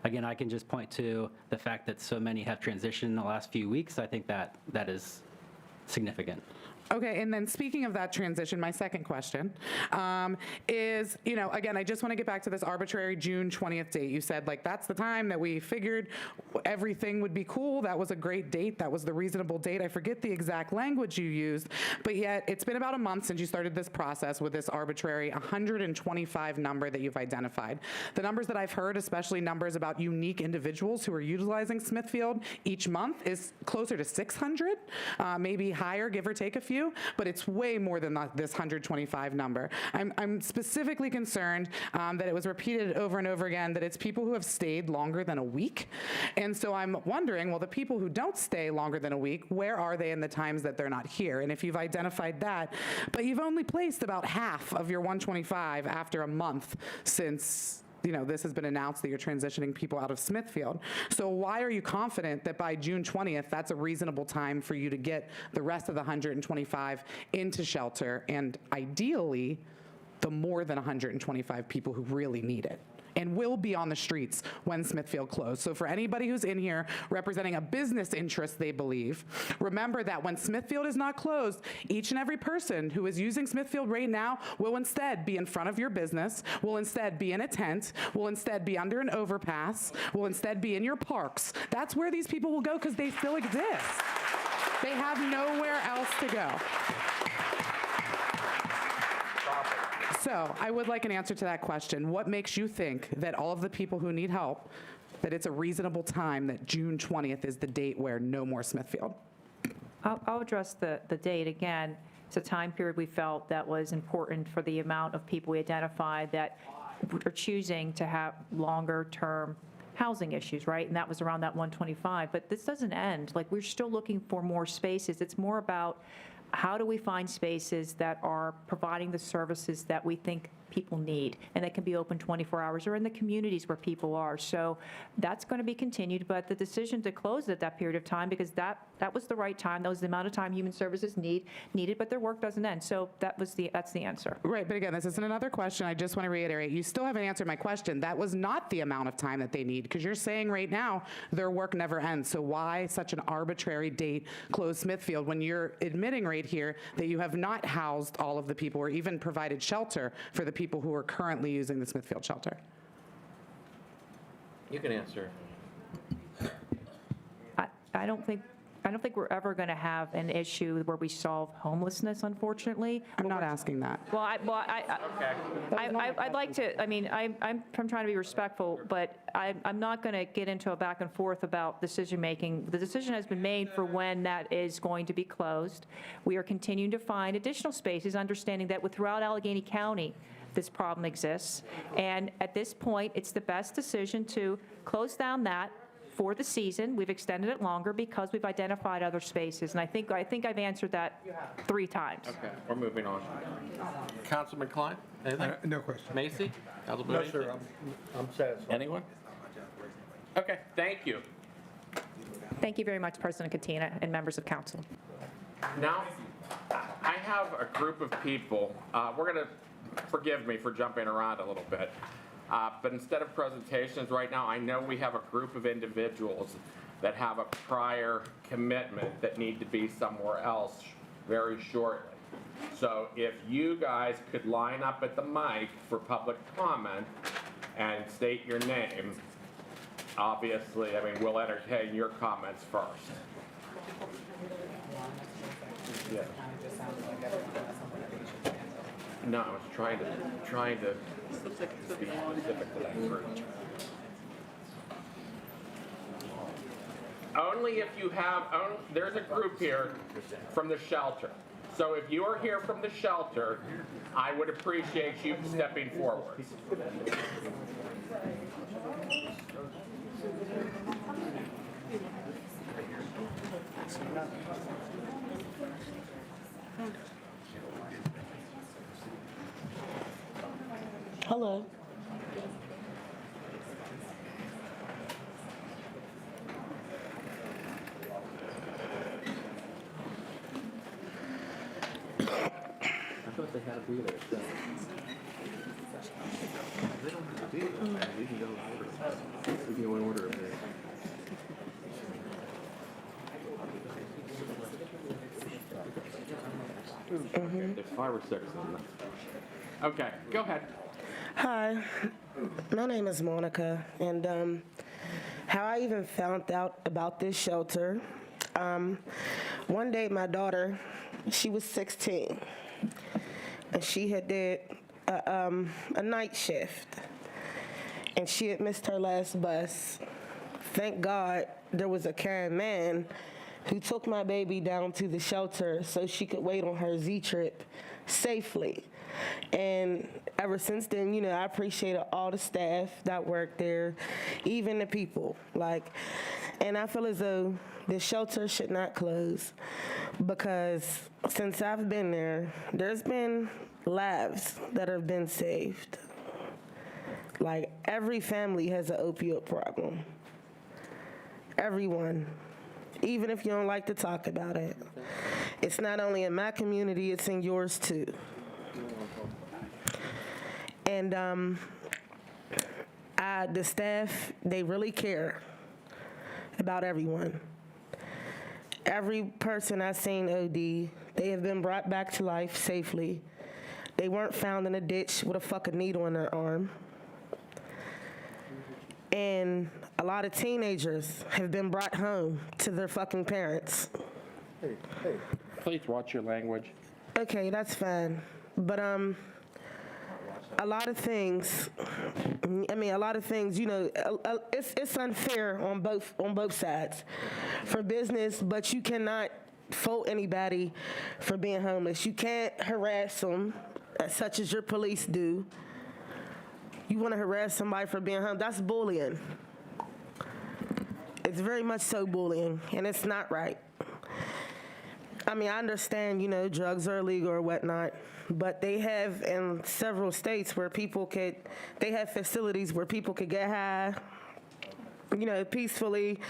again, I can just point to the fact that so many have transitioned in the last few weeks. I think that is significant. Okay, and then speaking of that transition, my second question is, again, I just want to get back to this arbitrary June 20th date. You said, that's the time that we figured everything would be cool. That was a great date. That was the reasonable date. I forget the exact language you used, but yet it's been about a month since you started this process with this arbitrary 125 number that you've identified. The numbers that I've heard, especially numbers about unique individuals who are utilizing Smithfield each month, is closer to 600, maybe higher, give or take a few. But it's way more than this 125 number. I'm specifically concerned that it was repeated over and over again that it's people who have stayed longer than a week. And so I'm wondering, well, the people who don't stay longer than a week, where are they in the times that they're not here? And if you've identified that, but you've only placed about half of your 125 after a month since this has been announced that you're transitioning people out of Smithfield. So why are you confident that by June 20th, that's a reasonable time for you to get the rest of the 125 into shelter, and ideally, the more than 125 people who really need it and will be on the streets when Smithfield closed? So for anybody who's in here representing a business interest they believe, remember that when Smithfield is not closed, each and every person who is using Smithfield right now will instead be in front of your business, will instead be in a tent, will instead be under an overpass, will instead be in your parks. That's where these people will go because they still exist. They have nowhere else to go. So I would like an answer to that question. What makes you think that all of the people who need help, that it's a reasonable time that June 20th is the date where no more Smithfield? I'll address the date again. It's a time period we felt that was important for the amount of people we identified that are choosing to have longer-term housing issues, right? And that was around that 125. But this doesn't end. Like, we're still looking for more spaces. It's more about how do we find spaces that are providing the services that we think people need, and that can be open 24 hours or in the communities where people are. So that's going to be continued, but the decision to close at that period of time, because that was the right time, that was the amount of time Human Services needed, but their work doesn't end. So that's the answer. Right, but again, this isn't another question. I just want to reiterate, you still haven't answered my question. That was not the amount of time that they need, because you're saying right now their work never ends. So why such an arbitrary date, close Smithfield, when you're admitting right here that you have not housed all of the people or even provided shelter for the people who are currently using the Smithfield shelter? You can answer. I don't think we're ever going to have an issue where we solve homelessness, unfortunately. I'm not asking that. Well, I'd like to, I mean, I'm trying to be respectful, but I'm not going to get into a back and forth about decision-making. The decision has been made for when that is going to be closed. We are continuing to find additional spaces, understanding that throughout Allegheny County, this problem exists. And at this point, it's the best decision to close down that for the season. We've extended it longer because we've identified other spaces. And I think I've answered that 3 times. Okay, we're moving on. Councilman Klein, anything? No question. Macy? Councilman No, Macy? sir, I'm satisfied. Anyone? Okay, thank you. Thank you very much, President Katina and members of council. Now, I have a group of people, we're going to, forgive me for jumping around a little bit, but instead of presentations right now, I know we have a group of individuals that have a prior commitment that need to be somewhere else very shortly. So if you guys could line up at the mic for public comment and state your name, obviously, I mean, we'll entertain your comments first. Yeah. No, I was trying to be specific to that group. Only if you have, there's a group here from the shelter. So if you are here from the shelter, I would appreciate you stepping forward. Hello. I thought they had a relay. They don't have to be there. We can go in order. We can go in order. There's 5 or 6 of them. Okay, go ahead. Hi, my name is Monica, and how I even found out about this shelter, one day my daughter, she was 16, and she had did a night shift, and she had missed her last bus. Thank God there was a caring man who took my baby down to the shelter so she could wait on her Z-trip safely. And ever since then, you know, I appreciated all the staff that worked there, even the people. And I feel as though the shelter should not close, because since I've been there, there's been lives that have been saved. Like, every family has an opioid problem. Everyone. Even if you don't like to talk about it. It's not only in my community, it's in yours too. And the staff, they really care about everyone. Every person I've seen OD, they have been brought back to life safely. They weren't found in a ditch with a fucking needle in their arm. And a lot of teenagers have been brought home to their fucking parents. Hey, please watch your language. Okay, that's fine. But a lot of things, you know, it's unfair on both sides for business, but you cannot fault anybody for being homeless. You can't harass them, such as your police do. You want to harass somebody for being homeless, that's bullying. It's very much so bullying, and it's not right. I mean, I understand, you know, drugs are illegal or whatnot, but they have in several states where they have facilities where people could get high, you know, peacefully.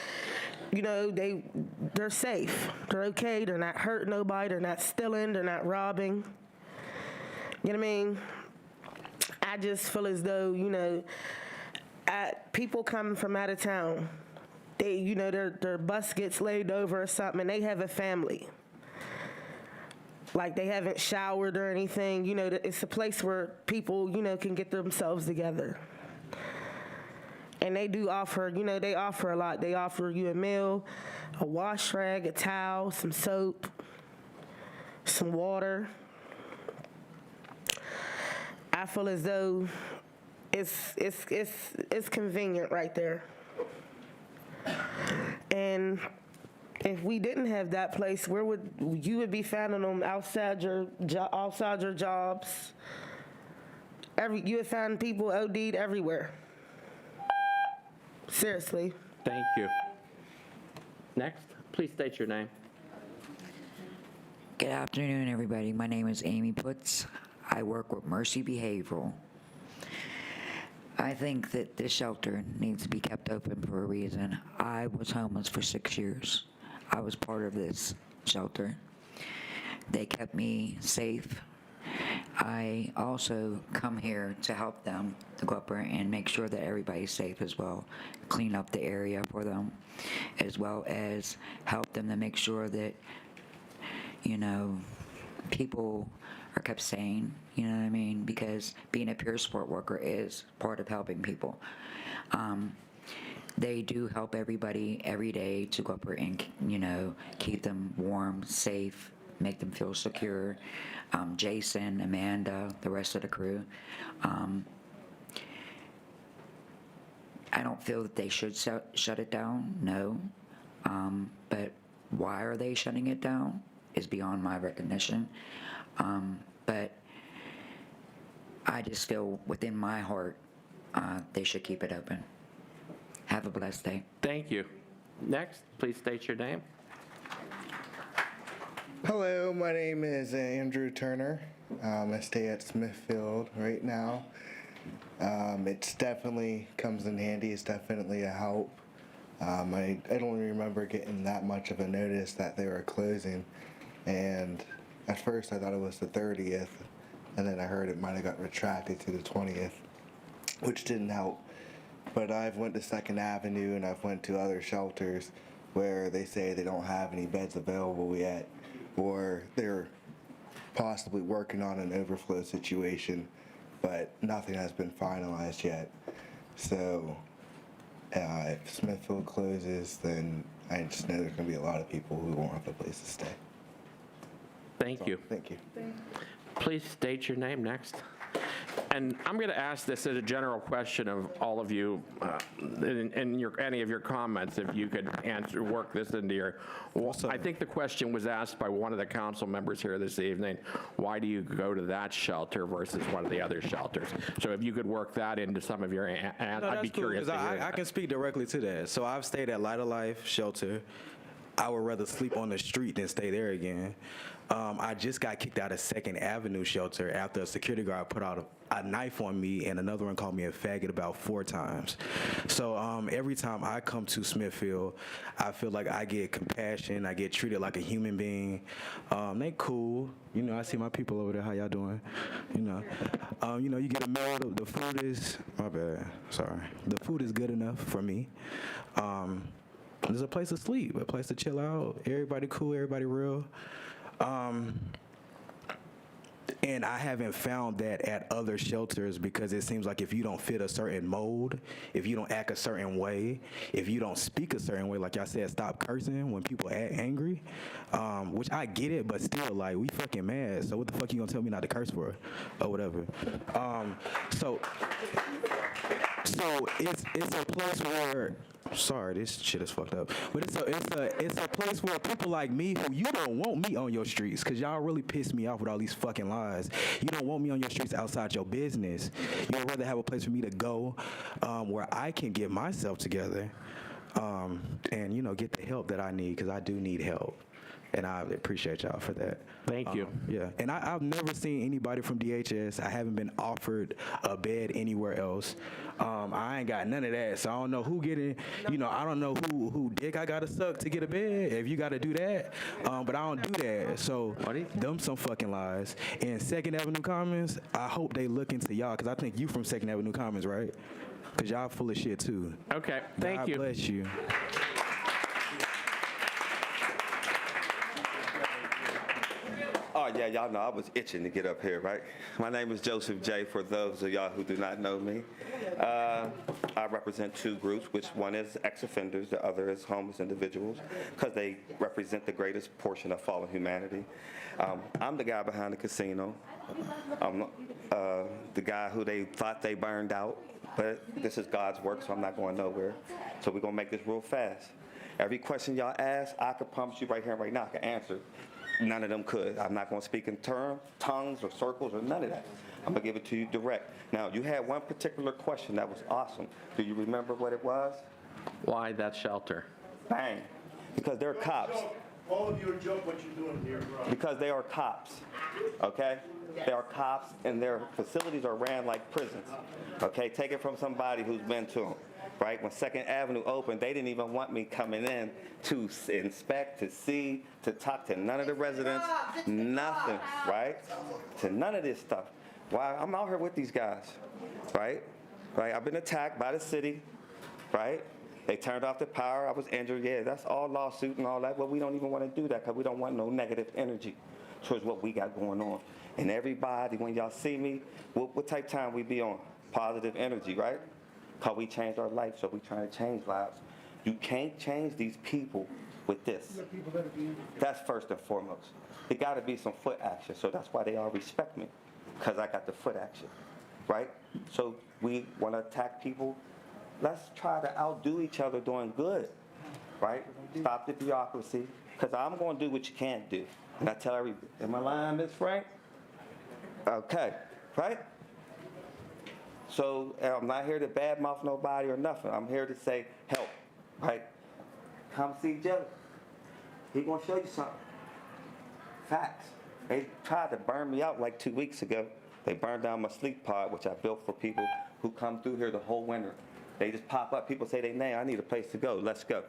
You know, they're safe. They're okay. They're not hurting nobody. They're not stealing. They're not robbing. You know what I mean? I just feel as though, you know, people coming from out of town, they, you know, their bus gets laid over or something, and they have a family. Like, they haven't showered or anything. You know, it's a place where people, you know, can get themselves together. And they do offer, you know, they offer a lot. They offer you a meal, a wash rag, a towel, some soap, some water. I feel as though it's convenient right there. And if we didn't have that place, where would you be finding them outside your jobs? You would find people OD'd everywhere. Seriously. Thank you. Next, please state your name. Good afternoon, everybody. My name is Amy Putz. I work with Mercy Behavioral. I think that this shelter needs to be kept open for a reason. I was homeless for 6 years. I was part of this shelter. They kept me safe. I also come here to help them to go up there and make sure that everybody's safe as well, clean up the area for them, as well as help them to make sure that, you know, people are kept sane, you know what I mean? Because being a peer support worker is part of helping people. They do help everybody every day to go up there and, you know, keep them warm, safe, make them feel secure. Jason, Amanda, the rest of the crew. I don't feel that they should shut it down, no. But why are they shutting it down is beyond my recognition. But I just feel within my heart they should keep it open. Have a blessed day. Thank you. Next, please state your name. Hello, my name is Andrew Turner. I stay at Smithfield right now. It's definitely comes in handy. It's definitely a help. I don't remember getting that much of a notice that they were closing. And at first I thought it was the 30th, and then I heard it might have got retracted to the 20th, which didn't help. But I've went to 2nd Avenue and I've went to other shelters where they say they don't have any beds available yet, or they're possibly working on an overflow situation, but nothing has been finalized yet. So if Smithfield closes, then I just know there's going to be a lot of people who won't have a place to stay. Thank you. Thank you. Please state your name next. And I'm going to ask this as a general question of all of you, in any of your comments, if you could work this into your, I think the question was asked by one of the council members here this evening, why do you go to that shelter versus one of the other shelters? So if you could work that into some of your, I'd be curious to hear I can speak directly to that. So I've stayed at Light of Life shelter. I would rather sleep on the street than stay there again. I just got kicked out of 2nd Avenue shelter after a security guard put out a knife on me, and another one called me a faggot about 4 times. So every time I come to Smithfield, I feel like I get compassion. I get treated like a human being. They cool. You know, I see my people over there. How y'all doing? You know, you get a meal. The food is, my bad, sorry. The food is good enough for me. There's a place to sleep, a place to chill out. Everybody cool, everybody real. And I haven't found that at other shelters because it seems like if you don't fit a certain mold, if you don't act a certain way, if you don't speak a certain way, like I said, stop cursing when people act angry, which I get it, but still, like, we fucking mad. So what the fuck you gonna tell me not to curse for or whatever? So it's a place where. Sorry, this shit is fucked up. But it's a place where people like me, who you don't want me on your streets, because y'all really piss me off with all these fucking lies. You don't want me on your streets outside your business. You'd rather have a place for me to go where I can get myself together and, you know, get the help that I need, because I do need help. And I appreciate y'all for that. Thank you. Yeah, and I've never seen anybody from DHS. I haven't been offered a bed anywhere else. I ain't got none of that, so I don't know who getting, you know, I don't know who dick I gotta suck to get a bed, if you gotta do that. But I don't do that, so them some fucking lies. And 2nd Avenue Commons, I hope they look into y'all, because I think you from 2nd Avenue Commons, right? Because y'all full of shit, too. Okay, thank you. God bless you. Oh, yeah, y'all know I was itching to get up here, right? My name is Joseph J., for those of y'all who do not know me. I represent 2 groups, which one is ex-offenders, the other is homeless individuals, because they represent the greatest portion of fallen humanity. I'm the guy behind the casino. I'm the guy who they thought they burned out, but this is God's work, so I'm not going nowhere. So we're going to make this real fast. Every question y'all ask, I can promise you right here and right now, I can answer. None of them could. I'm not going to speak in tongues or circles or none of that. I'm going to give it to you direct. Now, you had one particular question that was awesome. Do you remember what it was? Why that shelter? Bang. Because they're cops. All of you are joking what you're doing here, bro. Because they are cops, okay? They are cops, and their facilities are ran like prisons, okay? Take it from somebody who's been to them. Right? When 2nd Avenue opened, they didn't even want me coming in to inspect, to see, to talk to none of the residents, nothing, right? To none of this stuff. Why? I'm out here with these guys, right? Right? I've been attacked by the city, right? They turned off the power. I was injured. Yeah, that's all lawsuit and all that, but we don't even want to do that because we don't want no negative energy towards what we got going on. And everybody, when y'all see me, what type of time we be on? Positive energy, right? Because we changed our life, so we trying to change lives. You can't change these people with this. That's first and foremost. There got to be some foot action, so that's why they all respect me, because I got the foot action, right? So we want to attack people. Let's try to outdo each other doing good, right? Stop the bureaucracy, because I'm going to do what you can't do. And I tell everybody, am I lying, Ms. Frank? Okay, right? So I'm not here to badmouth nobody or nothing. I'm here to say help, right? Come see Joe. He gonna show you something. Facts. They tried to burn me out like 2 weeks ago. They burned down my sleep pod, which I built for people who come through here the whole winter. They just pop up. People say their name. I need a place to go. Let's go.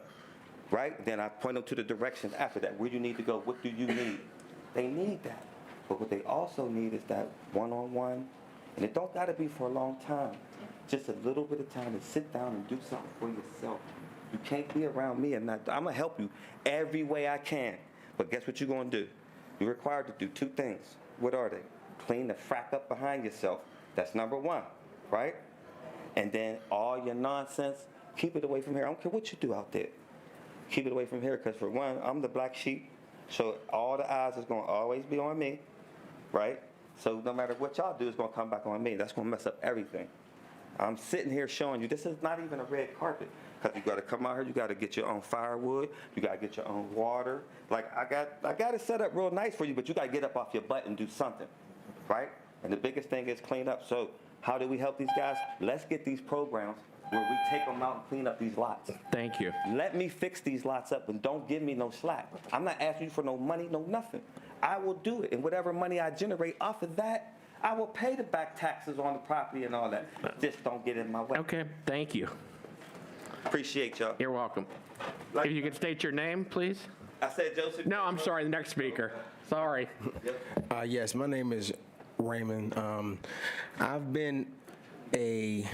Right? Then I point them to the directions after that. Where you need to go. What do you need? They need that. But what they also need is that one-on-one. And it don't got to be for a long time. Just a little bit of time to sit down and do something for yourself. You can't be around me and not. I'm going to help you every way I can. But guess what you're going to do? You're required to do 2 things. What are they? Clean the frack up behind yourself. That's number 1, right? And then all your nonsense, keep it away from here. I don't care what you do out there. Keep it away from here because, for one, I'm the black sheep. So all the eyes is going to always be on me, right? So no matter what y'all do, it's going to come back on me. That's going to mess up everything. I'm sitting here showing you this is not even a red carpet because you got to come out here. You got to get your own firewood. You got to get your own water. Like I got it set up real nice for you, but you got to get up off your butt and do something, right? And the biggest thing is clean up. So how do we help these guys? Let's get these programs where we take them out and clean up these lots. Thank you. Let me fix these lots up and don't give me no slack. I'm not asking you for no money, no nothing. I will do it. And whatever money I generate off of that, I will pay the back taxes on the property and all that. Just don't get in my way. Okay, thank you. Appreciate y'all. You're welcome. If you could state your name, please. I said Joseph. No, I'm sorry, the next speaker. Sorry. Yes, my name is Raymond. I've been a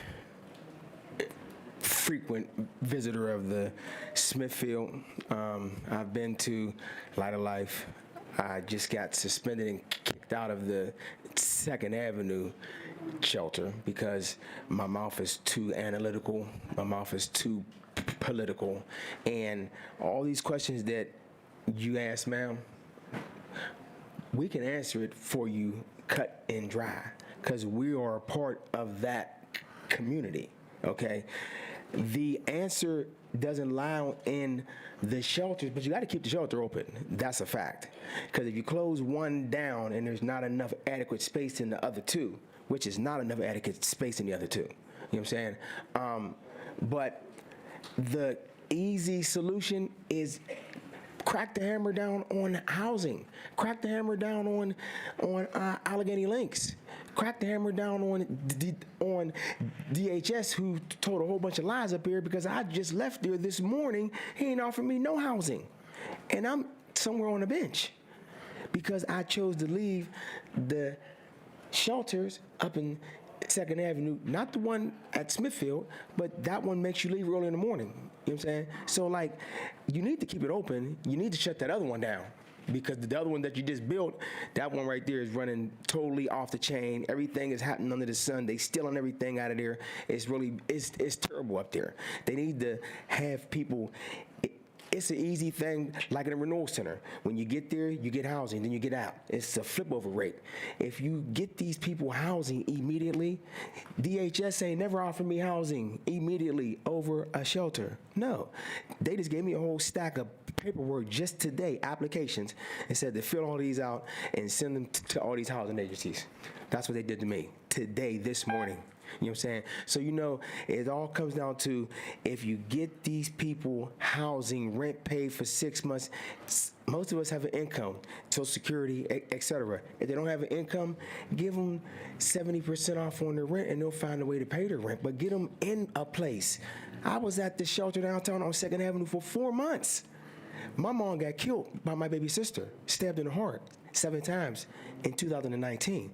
frequent visitor of the Smithfield. I've been to Light of Life. I just got suspended and kicked out of the Second Avenue shelter because my mouth is too analytical, my mouth is too political, and all these questions that you ask, ma'am, we can answer it for you cut and dry because we are a part of that community, okay? The answer doesn't lie in the shelters, but you got to keep the shelter open. That's a fact. Because if you close one down and there's not enough adequate space in the other two, which is not enough adequate space in the other two, you know what I'm saying? But the easy solution is crack the hammer down on housing. Crack the hammer down on Allegheny Links. Crack the hammer down on DHS, who told a whole bunch of lies up here because I just left there this morning. He ain't offered me no housing. And I'm somewhere on a bench because I chose to leave the shelters up in Second Avenue, not the one at Smithfield, but that one makes you leave early in the morning. You know what I'm saying? So, like, you need to keep it open. You need to shut that other one down because the other one that you just built, that one right there is running totally off the chain. Everything is happening under the sun. They stealing everything out of there. It's really, it's terrible up there. They need to have people. It's an easy thing, like in a renewal center. When you get there, you get housing, then you get out. It's a flip over rate. If you get these people housing immediately, DHS ain't never offered me housing immediately over a shelter. No. They just gave me a whole stack of paperwork just today, applications, and said to fill all these out and send them to all these housing agencies. That's what they did to me today, this morning. You know what I'm saying? So, you know, it all comes down to if you get these people housing, rent paid for 6 months, most of us have an income, Social Security, et cetera. If they don't have an income, give them 70% off on their rent and they'll find a way to pay their rent, but get them in a place. I was at the shelter downtown on 2nd Avenue for 4 months. My mom got killed by my baby sister, stabbed in the heart 7 times in 2019.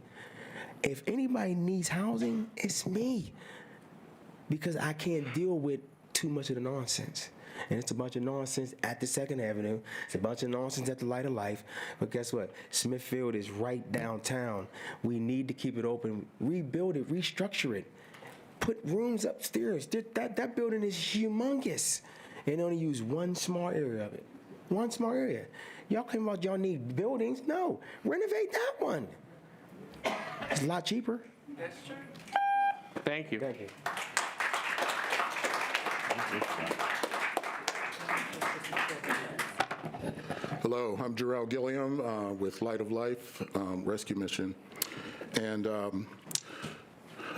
If anybody needs housing, it's me. Because I can't deal with too much of the nonsense. And it's a bunch of nonsense at the 2nd Avenue. It's a bunch of nonsense at the Light of Life. But guess what? Smithfield is right downtown. We need to keep it open, rebuild it, restructure it. Put rooms upstairs. That building is humongous. And only use one small area of it. One small area. Y'all claim about y'all need buildings. No, renovate that one. It's a lot cheaper. That's true. Thank you. Thank you. Hello, I'm Jarrell Gilliam with Light of Life Rescue Mission. And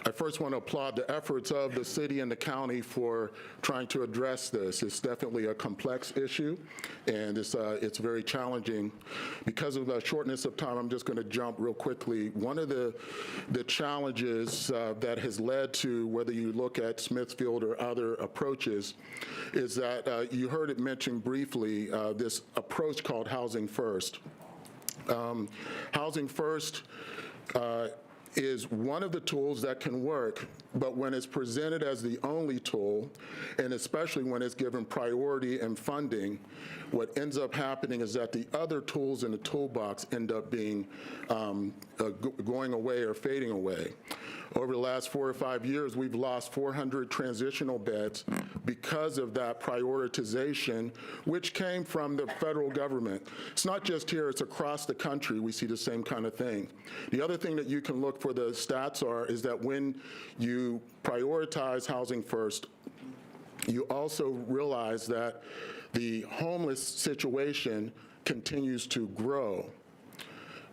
I first want to applaud the efforts of the city and the county for trying to address this. It's definitely a complex issue, and it's very challenging. Because of the shortness of time, I'm just going to jump real quickly. One of the challenges that has led to, whether you look at Smithfield or other approaches, is that you heard it mentioned briefly, this approach called Housing First. Housing First is one of the tools that can work, but when it's presented as the only tool, and especially when it's given priority and funding, what ends up happening is that the other tools in the toolbox end up being going away or fading away. Over the last 4 or 5 years, we've lost 400 transitional beds because of that prioritization, which came from the federal government. It's not just here, it's across the country. We see the same kind of thing. The other thing that you can look for the stats is that when you prioritize housing first, you also realize that the homeless situation continues to grow.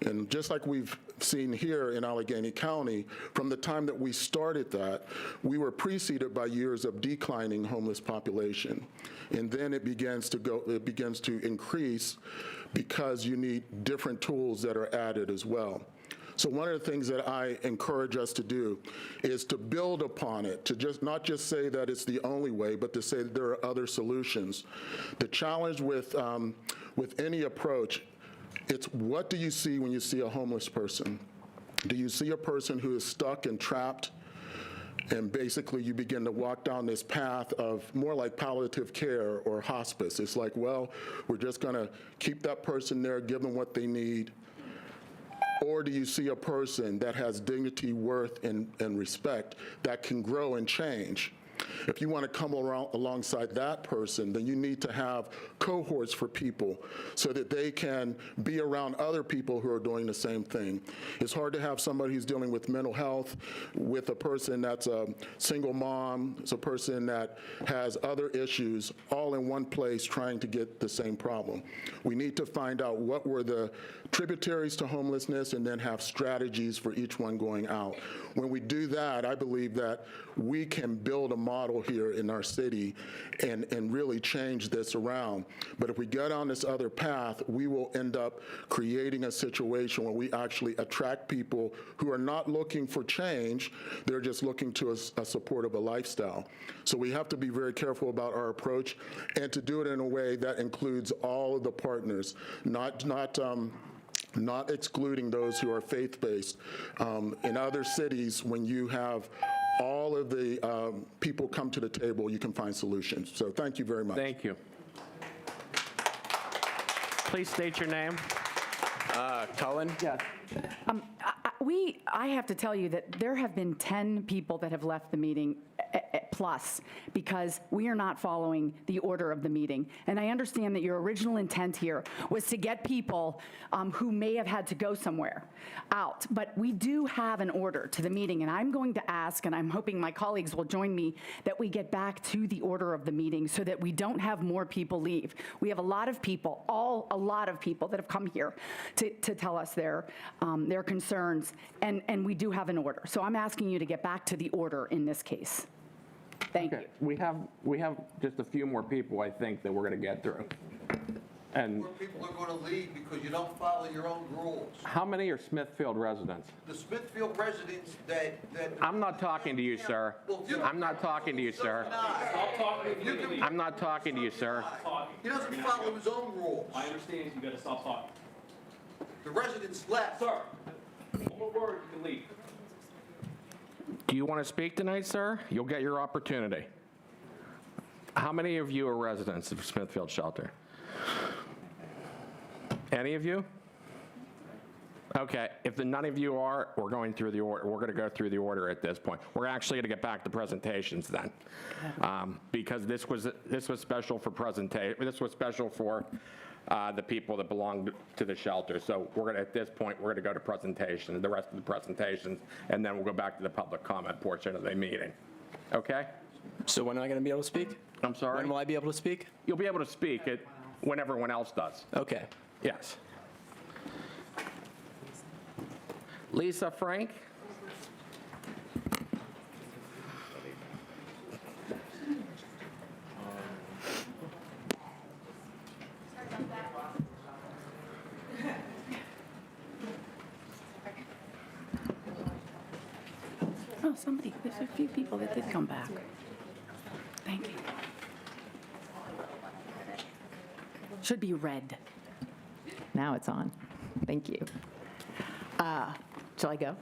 And just like we've seen here in Allegheny County, from the time that we started that, we were preceded by years of declining homeless population. And then it begins to increase because you need different tools that are added as well. So one of the things that I encourage us to do is to build upon it, to not just say that it's the only way, but to say that there are other solutions. The challenge with any approach, it's what do you see when you see a homeless person? Do you see a person who is stuck and trapped? And basically you begin to walk down this path of more like palliative care or hospice. It's like, well, we're just gonna keep that person there, give them what they need, Or do you see a person that has dignity, worth, and respect that can grow and change? If you want to come alongside that person, then you need to have cohorts for people so that they can be around other people who are doing the same thing. It's hard to have somebody who's dealing with mental health with a person that's a single mom, it's a person that has other issues, all in one place trying to get the same problem. We need to find out what were the tributaries to homelessness and then have strategies for each one going out. When we do that, I believe that we can build a model here in our city and really change this around. But if we go down this other path, we will end up creating a situation where we actually attract people who are not looking for change, they're just looking to a support of a lifestyle. So we have to be very careful about our approach and to do it in a way that includes all of the partners, not excluding those who are faith-based. In other cities, when you have all of the people come to the table, you can find solutions. So thank you very much. Thank you. Please state your name. Cullen? Yes. I have to tell you that there have been 10 people that have left the meeting plus because we are not following the order of the meeting. And I understand that your original intent here was to get people who may have had to go somewhere out. But we do have an order to the meeting, and I'm going to ask, and I'm hoping my colleagues will join me, that we get back to the order of the meeting so that we don't have more people leave. We have a lot of people, a lot of people that have come here to tell us their concerns, and we do have an order. So I'm asking you to get back to the order in this case. Thank you. We have just a few more people, I think, that we're going to get through. And More people are going to leave because you don't follow your own rules. how many are Smithfield residents? The Smithfield residents that I'm not talking to you, sir. I'm not talking to you, sir. I'm not talking to you, sir. He doesn't follow his own rules. I understand. You got to stop talking. The residents left. Sir, one more word, you can leave. Do you want to speak tonight, sir? You'll get your opportunity. How many of you are residents of Smithfield Shelter? Any of you? Okay, if none of you are, we're going through the order. We're going to go through the order at this point. We're actually going to get back to presentations then, because this was special for presentation. This was special for the people that belong to the shelter. So we're going to, at this point, we're going to go to presentation, the rest of the presentations, and then we'll go back to the public comment portion of the meeting. Okay? So when am I going to be able to speak? I'm sorry? When will I be able to speak? You'll be able to speak when everyone else does. Okay. Yes. Lisa Frank? Oh, there's a few people that did come back. Thank you. Should be red. Now it's on. Thank you. Shall I go?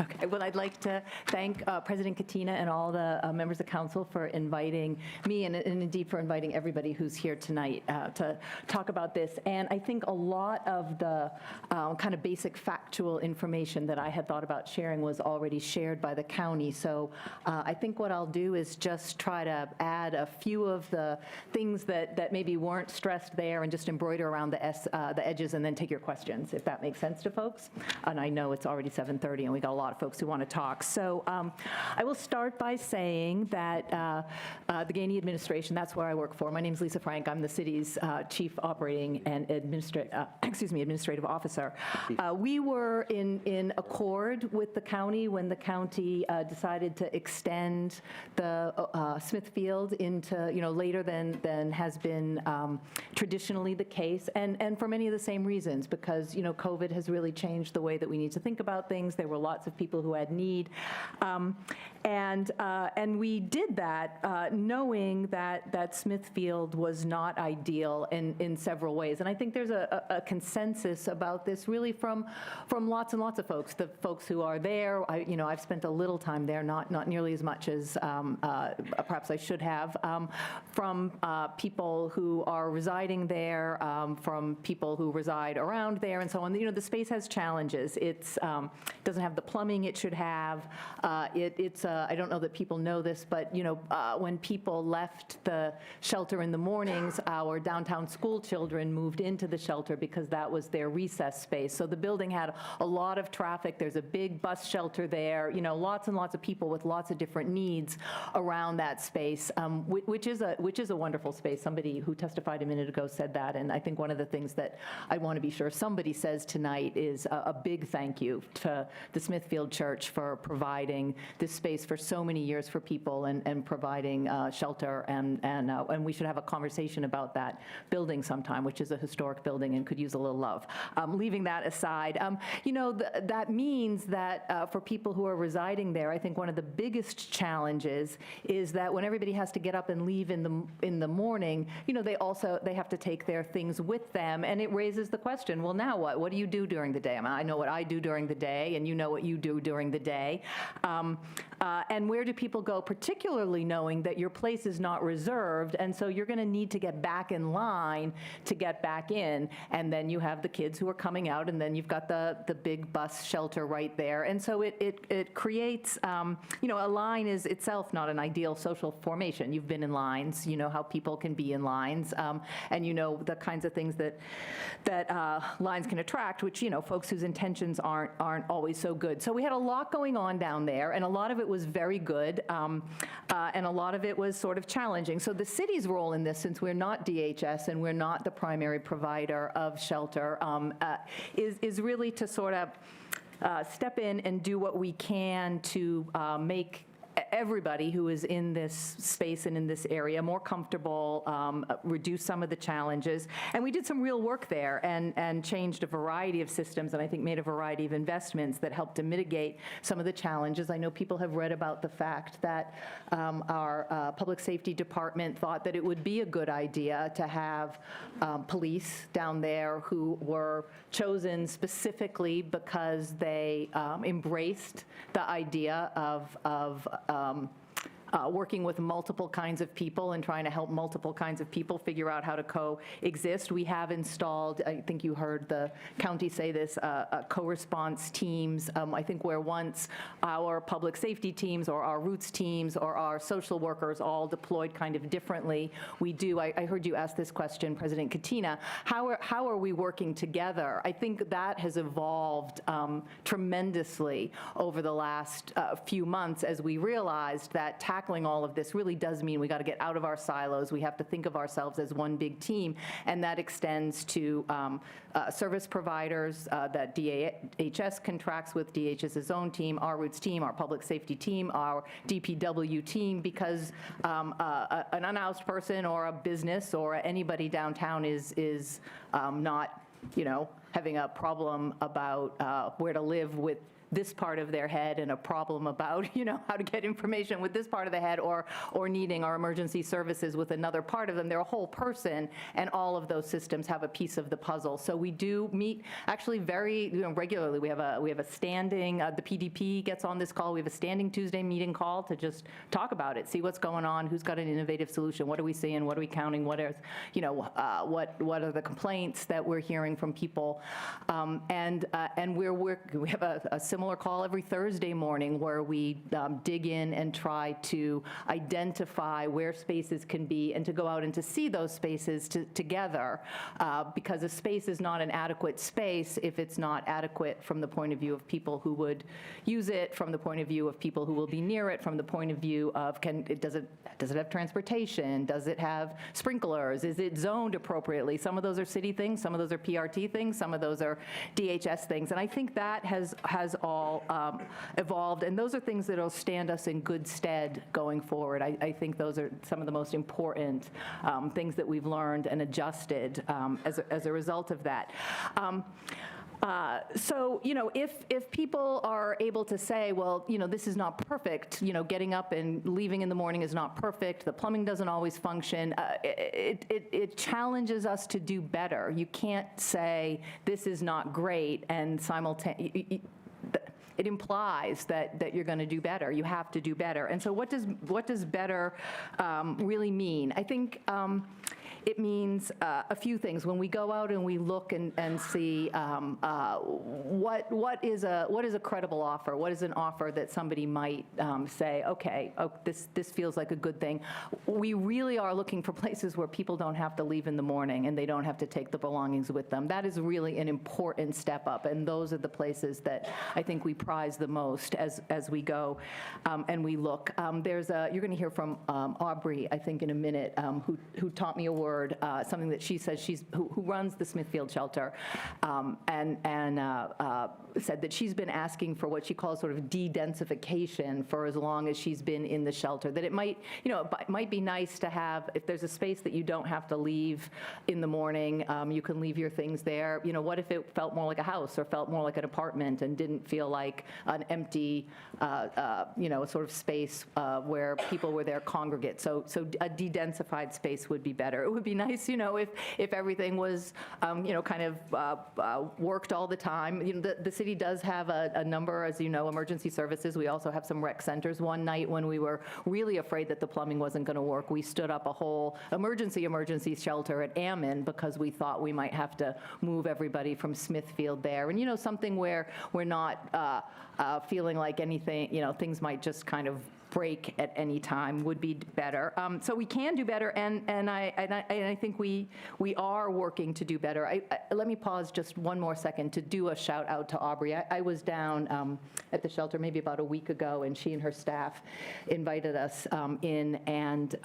Okay. Well, I'd like to thank President Katina and all the members of council for inviting me and indeed for inviting everybody who's here tonight to talk about this. And I think a lot of the kind of basic factual information that I had thought about sharing was already shared by the county. So I think what I'll do is just try to add a few of the things that maybe weren't stressed there and just embroider around the edges and then take your questions, if that makes sense to folks. And I know it's already 7:30 and we got a lot of folks who want to talk. So I will start by saying that the Gainey administration, that's where I work for. My name is Lisa Frank. I'm the city's chief operating and administrative officer. We were in accord with the county when the county decided to extend the Smithfield into later than has been traditionally the case, and for many of the same reasons, because COVID has really changed the way that we need to think about things. There were lots of people people who had need. And we did that knowing that Smithfield was not ideal in several ways. And I think there's a consensus about this really from lots and lots of folks. The folks who are there, I've spent a little time there, not nearly as much as perhaps I should have, from people who are residing there, from people who reside around there and so on. The space has challenges. It doesn't have the plumbing it should have. I don't know that people know this, but when people left the shelter in the mornings, our downtown school children moved into the shelter because that was their recess space. So the building had a lot of traffic. There's a big bus shelter there. Lots and lots of people with lots of different needs around that space, which is a wonderful space. Somebody who testified a minute ago said that, and I think one of the things that I want to be sure somebody says tonight is a big thank you to the Smithfield Church for providing this space for so many years for people and providing shelter, and we should have a conversation about that building sometime, which is a historic building and could use a little love. Leaving that aside, that means that for people who are residing there, I think one of the biggest challenges is that when everybody has to get up and leave in the morning, they have to take their things with them, and it raises the question, well, now what? What do you do during the day? I know what I do during the day, and you know what you do during the day. And where do people go, particularly knowing that your place is not reserved, and so you're going to need to get back in line to get back in, and then you have the kids who are coming out, and then you've got the big bus shelter right there. And so it creates, a line is itself not an ideal social formation. You've been in lines, you know how people can be in lines, and you know the kinds of things that lines can attract, which, folks whose intentions aren't always so good. So we had a lot going on down there, and a lot of it was very good, and a lot of it was sort of challenging. So the city's role in this, since we're not DHS and we're not the primary provider of shelter, is really to sort of step in and do what we can to make everybody who is in this space and in this area more comfortable, reduce some of the challenges. And we did some real work there and changed a variety of systems, and I think made a variety of investments that helped to mitigate some of the challenges. I know people have read about the fact that our public safety department thought that it would be a good idea to have police down there who were chosen specifically because they embraced the idea of working with multiple kinds of people and trying to help multiple kinds of people figure out how to coexist. We have installed, I think you heard the county say this, co-response teams. I think where once our public safety teams or our roots teams or our social workers all deployed kind of differently, we do. I heard you ask this question, President Katina, how are we working together? I think that has evolved tremendously over the last few months as we realized that tackling all of this really does mean we got to get out of our silos. We have to think of ourselves as one big team, and that extends to service providers that DHS contracts with, DHS's own team, our roots team, our public safety team, our DPW team, because an unhoused person or a business or anybody downtown is not, having a problem about where to live with this part of their head and a problem about, how to get information with this part of the head or needing our emergency services with another part of them. They're a whole person, and all of those systems have a piece of the puzzle. So we do meet actually very regularly. We have a standing, the PDP gets on this call. We have a standing Tuesday meeting call to just talk about it, see what's going on, who's got an innovative solution, what are we seeing, what are we counting, what are the complaints that we're hearing from people, and we have a similar call every Thursday morning where we dig in and try to identify where spaces can be and to go out and to see those spaces together, because a space is not an adequate space if it's not adequate from the point of view of people who would use it, from the point of view of people who will be near it, from the point of view of does it have transportation, does it have sprinklers, is it zoned appropriately? Some of those are city things, some of those are PRT things, some of those are DHS things, and I think that has all evolved, and those are things that will stand us in good stead going forward. I think those are some of the most important things that we've learned and adjusted as a result of that. So, if people are able to say, well, this is not perfect, getting up and leaving in the morning is not perfect, the plumbing doesn't always function, it challenges us to do better. You can't say this is not great and simultaneously. It implies that you're going to do better. You have to do better. And so what does better really mean? I think it means a few things. When we go out and we look and see what is a credible offer, what is an offer that somebody might say, okay, this feels like a good thing. We really are looking for places where people don't have to leave in the morning and they don't have to take the belongings with them. That is really an important step up, and those are the places that I think we prize the most as we go and we look. You're going to hear from Aubrey, I think, in a minute, who taught me a word. Something that she says who runs the Smithfield shelter, and said that she's been asking for what she calls sort of de-densification for as long as she's been in the shelter. That it might, it might be nice to have, if there's a space that you don't have to leave in the morning, you can leave your things there. What if it felt more like a house or felt more like an apartment and didn't feel like an empty, sort of space where people were there congregate. So a de-densified space would be better. It would be nice, if everything was, kind of worked all the time. The city does have a number, as you know, emergency services. We also have some rec centers. One night when we were really afraid that the plumbing wasn't going to work, we stood up a whole emergency shelter at Ammon because we thought we might have to move everybody from Smithfield there. And, something where we're not feeling like anything, things might just kind of break at any time would be better. So we can do better, and I think we are working to do better. Let me pause just one more second to do a shout out to Aubrey. I was down at the shelter maybe about a week ago, and she and her staff invited us in, and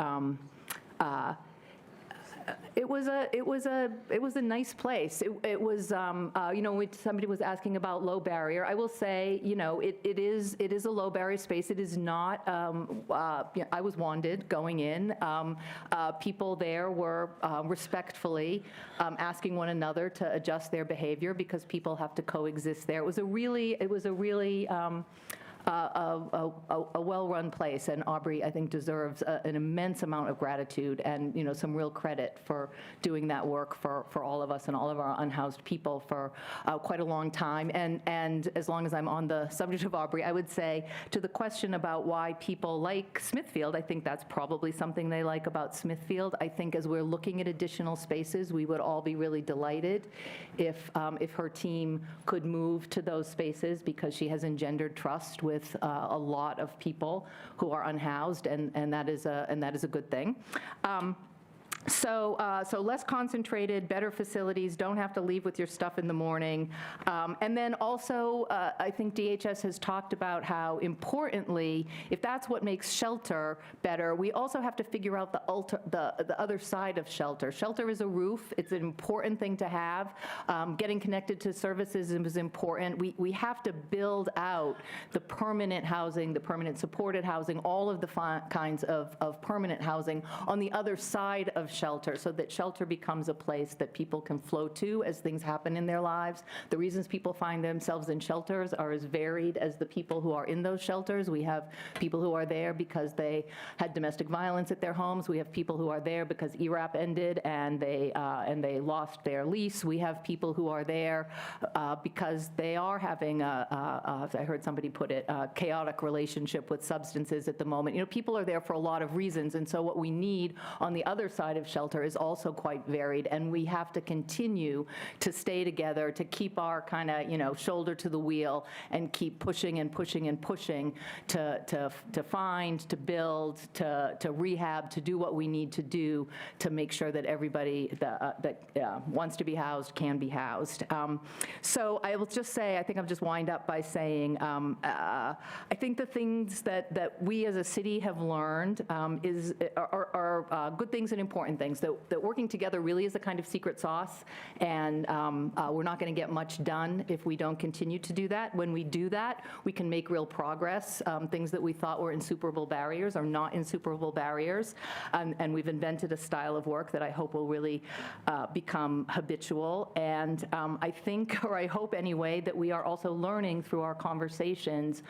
it was a nice place. It was, when somebody was asking about low barrier, I will say, it is a low barrier space. It is not, I was wanded going in. People there were respectfully asking one another to adjust their behavior because people have to coexist there. It was a really a well-run place, and Aubrey, I think, deserves an immense amount of gratitude and, some real credit for doing that work for all of us and all of our unhoused people for quite a long time. And as long as I'm on the subject of Aubrey, I would say to the question about why people like Smithfield, I think that's probably something they like about Smithfield. I think as we're looking at additional spaces, we would all be really delighted if her team could move to those spaces, because she has engendered trust with a lot of people who are unhoused, and that is a good thing. So less concentrated, better facilities, don't have to leave with your stuff in the morning. And then also, I think DHS has talked about how importantly, if that's what makes shelter better, we also have to figure out the other side of shelter. Shelter is a roof. It's an important thing to have. Getting connected to services is important. We have to build out the permanent housing, the permanent supported housing, all of the kinds of permanent housing on the other side of shelter, so that shelter becomes a place that people can flow to as things happen in their lives. The reasons people find themselves in shelters are as varied as the people who are in those shelters. We have people who are there because they had domestic violence at their homes. We have people who are there because ERAP ended and they lost their lease. We have people who are there because they are having as I heard somebody put it, a chaotic relationship with substances at the moment. People are there for a lot of reasons, and so what we need on the other side of shelter is also quite varied, and we have to continue to stay together, to keep our kind of, shoulder to the wheel and keep pushing and pushing and pushing to find, to build, to rehab, to do what we need to do to make sure that everybody that wants to be housed can be housed. So I will just say, I think I'll just wind up by saying, I think the things that we as a city have learned are good things and important important things, that working together really is a kind of secret sauce, and we're not going to get much done if we don't continue to do that. When we do that, we can make real progress. Things that we thought were insuperable barriers are not insuperable barriers, and we've invented a style of work that I hope will really become habitual. And I think, or I hope anyway, that we are also learning through our conversations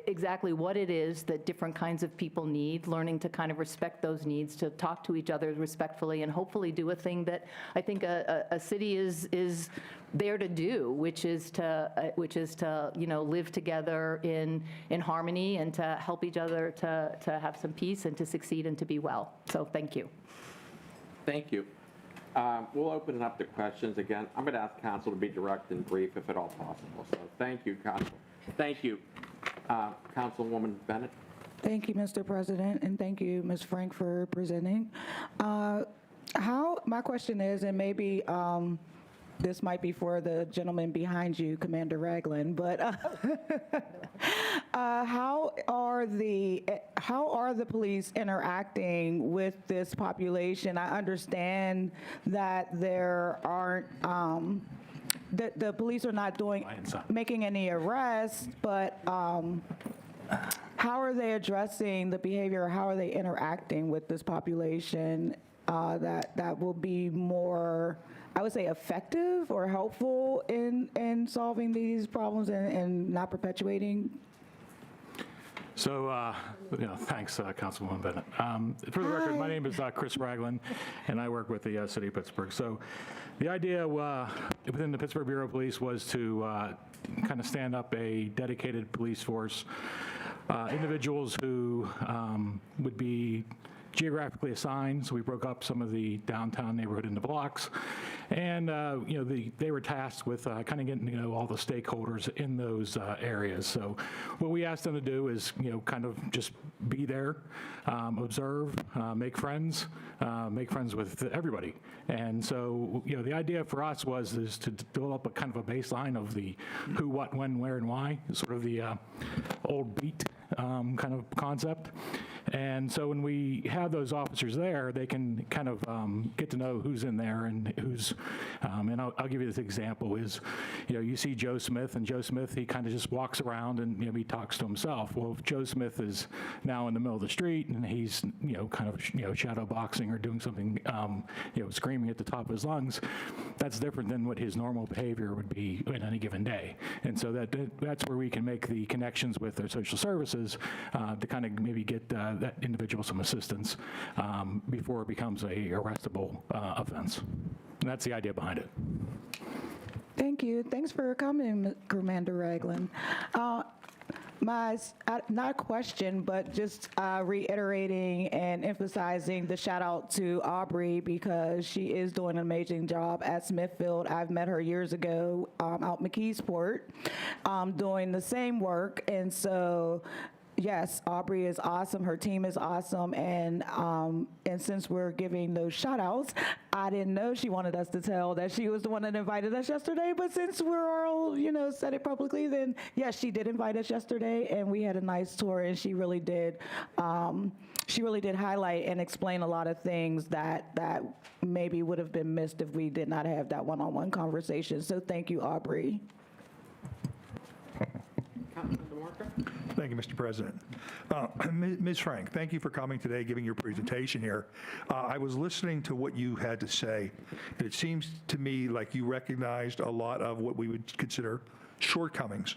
exactly what it is that different kinds of people need, learning to kind of respect those needs, to talk to each other respectfully, and hopefully do a thing that I think a city is there to do, which is to live together in harmony and to help each other to have some peace and to succeed and to be well. So thank you. Thank you. We'll open it up to questions again. I'm going to ask council to be direct and brief if at all possible. So thank you, council. Thank you, Councilwoman Bennett. Thank you, Mr. President, and thank you, Ms. Frank, for presenting. My question is, and maybe this might be for the gentleman behind you, Commander Ragland, but how are the police interacting with this population? I understand that there aren't the police are not making any arrests, but how are they addressing the behavior? How are they interacting with this population that will be more, I would say, effective or helpful in solving these problems and not perpetuating? So, thanks, Councilwoman Bennett. For the record, my name is Chris Ragland, and I work with the City of Pittsburgh. So the idea within the Pittsburgh Bureau of Police was to kind of stand up a dedicated police force, individuals who would be geographically assigned, so we broke up some of the downtown neighborhood into blocks, and they were tasked with kind of getting to know all the stakeholders in those areas. So what we asked them to do is kind of just be there, observe, make friends with everybody. And so the idea for us is to develop a kind of a baseline of the who, what, when, where, and why, sort of the old beat kind of concept. And so when we have those officers there, they can kind of get to know who's in there and who's, and I'll give you this example is, you see Joe Smith, and Joe Smith, he kind of just walks around and he talks to himself. Well, if Joe Smith is now in the middle of the street and he's, kind of, shadow boxing or doing something, screaming at the top of his lungs, that's different than what his normal behavior would be in any given day. And so that's where we can make the connections with their social services to kind of maybe get that individual some assistance before it becomes a arrestable offense. And that's the idea behind it. Thank you. Thanks for coming, Commander Ragland. Not a question, but just reiterating and emphasizing the shout out to Aubrey, because she is doing an amazing job at Smithfield. I've met her years ago out McKeesport doing the same work. And so, yes, Aubrey is awesome. Her team is awesome. And since we're giving those shout outs, I didn't know she wanted us to tell that she was the one that invited us yesterday. But since we're all, said it publicly, then yes, she did invite us yesterday, and we had a nice tour, and she really did highlight and explain a lot of things that maybe would have been missed if we did not have that one-on-one conversation. So thank you, Aubrey. Thank you, Mr. President. Ms. Frank, thank you for coming today, giving your presentation here. I was listening to what you had to say, and it seems to me like you recognized a lot of what we would consider shortcomings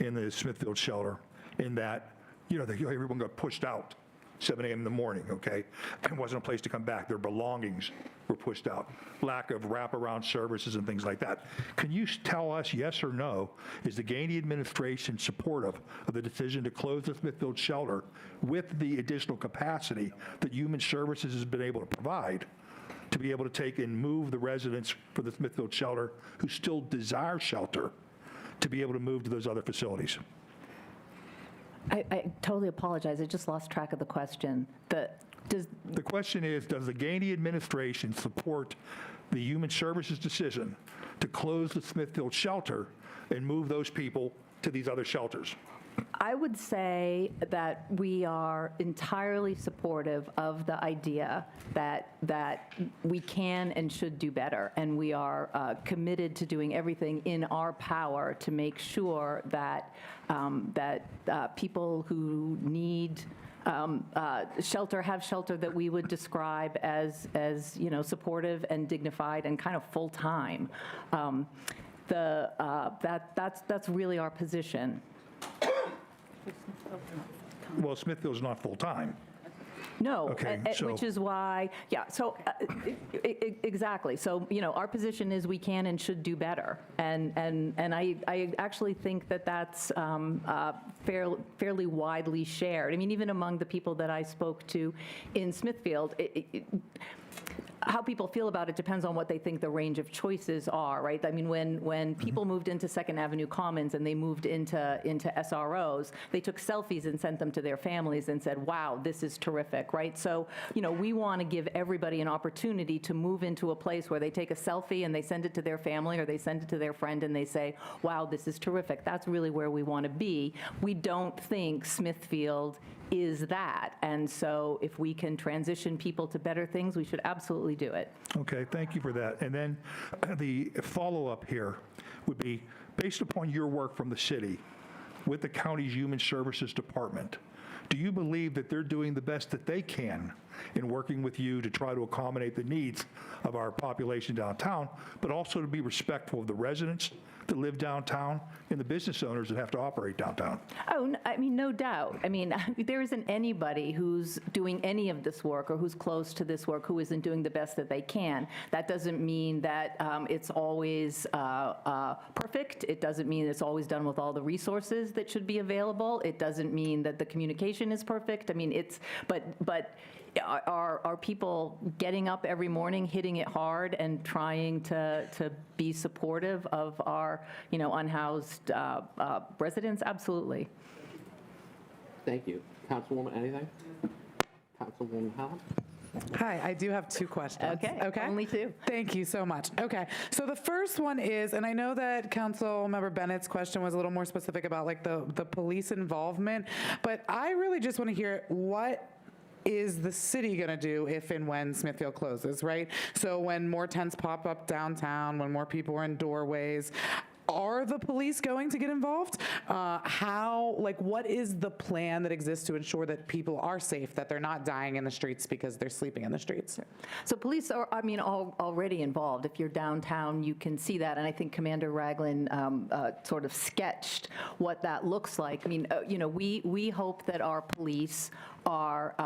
in the Smithfield shelter, in that, everyone got pushed out 7 a.m. in the morning, okay? And wasn't a place to come back. Their belongings were pushed out. Lack of wraparound services and things like that. Can you tell us, yes or no, is the Gainey administration supportive of the decision to close the Smithfield shelter with the additional capacity that Human Services has been able to provide to be able to take and move the residents for the Smithfield shelter who still desire shelter to be able to move to those other facilities? I totally apologize. I just lost track of the question. The question is, does the Gainey administration support the Human Services decision to close the Smithfield shelter and move those people to these other shelters? I would say that we are entirely supportive of the idea that we can and should do better, and we are committed to doing everything in our power to make sure that people who need shelter have shelter that we would describe as supportive and dignified and kind of full-time. That's really our position. Well, Smithfield's not full-time. No, Okay, which so- is why, yeah, so exactly. So, our position is we can and should do better. And I actually think that that's fairly widely shared. I mean, even among the people that I spoke to in Smithfield, how people feel about it depends on what they think the range of choices are, right? I mean, when people moved into Second Avenue Commons and they moved into SROs, they took selfies and sent them to their families and said, wow, this is terrific, right? So, we want to give everybody an opportunity to move into a place where they take a selfie and they send it to their family or they send it to their friend and they say, wow, this is terrific. That's really where we want to be. We don't think Smithfield is that. And so if we can transition people to better things, we should absolutely do it. Okay, thank you for that. And then the follow-up here would be, based upon your work from the city with the county's Human Services Department, do you believe that they're doing the best that they can in working with you to try to accommodate the needs of our population downtown, but also to be respectful of the residents that live downtown and the business owners that have to operate downtown? Oh, I mean, no doubt. I mean, there isn't anybody who's doing any of this work or who's close to this work who isn't doing the best that they can. That doesn't mean that it's always perfect. It doesn't mean it's always done with all the resources that should be available. It doesn't mean that the communication is perfect. I mean, but are people getting up every morning, hitting it hard, and trying to be supportive of our, unhoused residents? Absolutely. Thank you. Councilwoman, anything? Councilwoman Holland? Hi, I do have two questions. Okay, only two. Thank you so much. Okay, so the first one is, and I know that Councilmember Bennett's question was a little more specific about like the police involvement, but I really just want to hear what is the city going to do if and when Smithfield closes, right? So when more tents pop up downtown, when more people are in doorways, are the police going to get involved? What is the plan that exists to ensure that people are safe, that they're not dying in the streets because they're sleeping in the streets? So police are, already involved. If you're downtown, you can see that. And I think Commander Ragland sort of sketched what that looks like. I mean, we hope that our police are,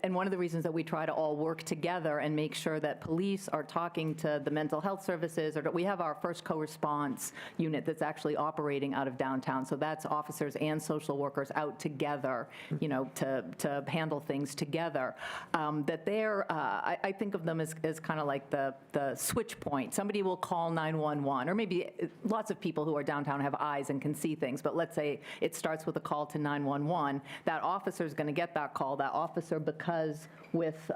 and one of the reasons that we try to all work together and make sure that police are talking to the mental health services, or that we have our first co-response unit that's actually operating out of downtown. So that's officers and social workers out together, to handle things together. That they're, I think of them as kind of like the switch point. Somebody will call 911, or maybe lots of people who are downtown have eyes and can see things, but let's say it starts with a call to 911. That officer is going to get that call. That officer, because with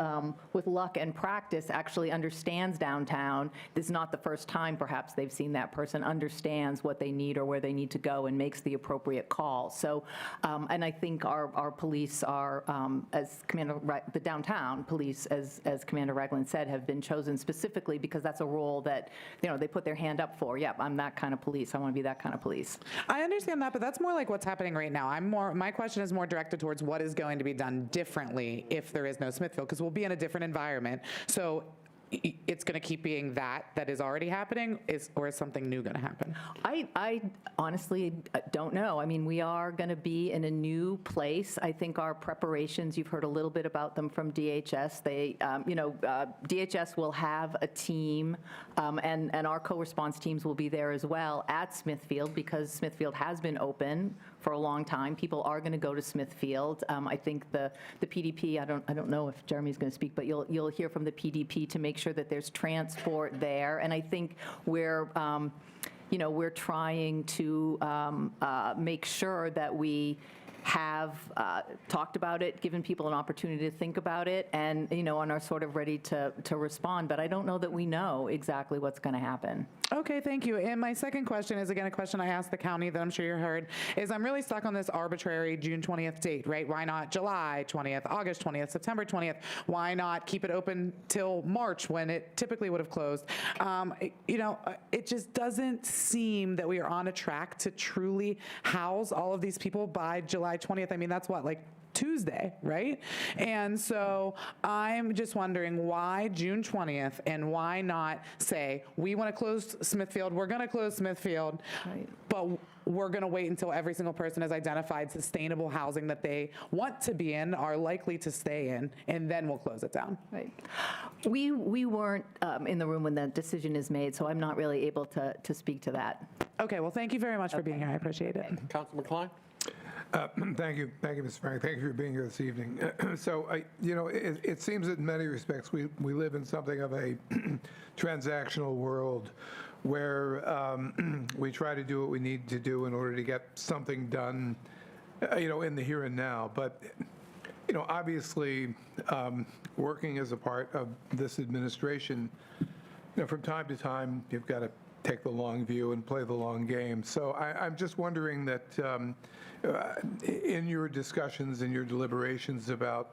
luck and practice, actually understands downtown. This is not the first time, perhaps, they've seen that person, understands what they need or where they need to go, and makes the appropriate call. So, and I think our police are, the downtown police, as Commander Ragland said, have been chosen specifically because that's a role that, they put their hand up for. Yep, I'm that kind of police. I want to be that kind of police. I understand that, but that's more like what's happening right now. My question is more directed towards what is going to be done differently if there is no Smithfield, because we'll be in a different environment. So it's going to keep being that is already happening, or is something new going to happen? I honestly don't know. I mean, we are going to be in a new place. I think our preparations, you've heard a little bit about them from DHS. They, DHS will have a team, and our co-response teams will be there as well at Smithfield, because Smithfield has been open for a long time. People are going to go to Smithfield. I think the PDP, I don't know if Jeremy's going to speak, but you'll hear from the PDP to make sure that there's transport there. And I think we're trying to make sure that we have talked about it, given people an opportunity to think about it, and, and are sort of ready to respond. But I don't know that we know exactly what's going to happen. Okay, thank you. And my second question is, again, a question I asked the county that I'm sure you heard, is I'm really stuck on this arbitrary June 20th date, right? Why not July 20th, August 20th, September 20th? Why not keep it open till March when it typically would have closed? It just doesn't seem that we are on a track to truly house all of these people by July 20th. I mean, that's what, like Tuesday, right? And so I'm just wondering why June 20th and why not say, we want to close Smithfield, we're going to close Smithfield, but we're going to wait until every single person has identified sustainable housing that they want to be in, are likely to stay in, and then we'll close it down. Right. We weren't in the room when that decision is made, so I'm not really able to speak to that. Okay, well, thank you very much for being here. I appreciate it. Councilman Klein? Thank you, Mr. Frank. Thank you for being here this evening. So, it seems that in many respects we live in something of a transactional world where we try to do what we need to do in order to get something done, in the here and now. But, obviously, working as a part of this administration, from time to time, you've got to take the long view and play the long game. So I'm just wondering that in your discussions and your deliberations about,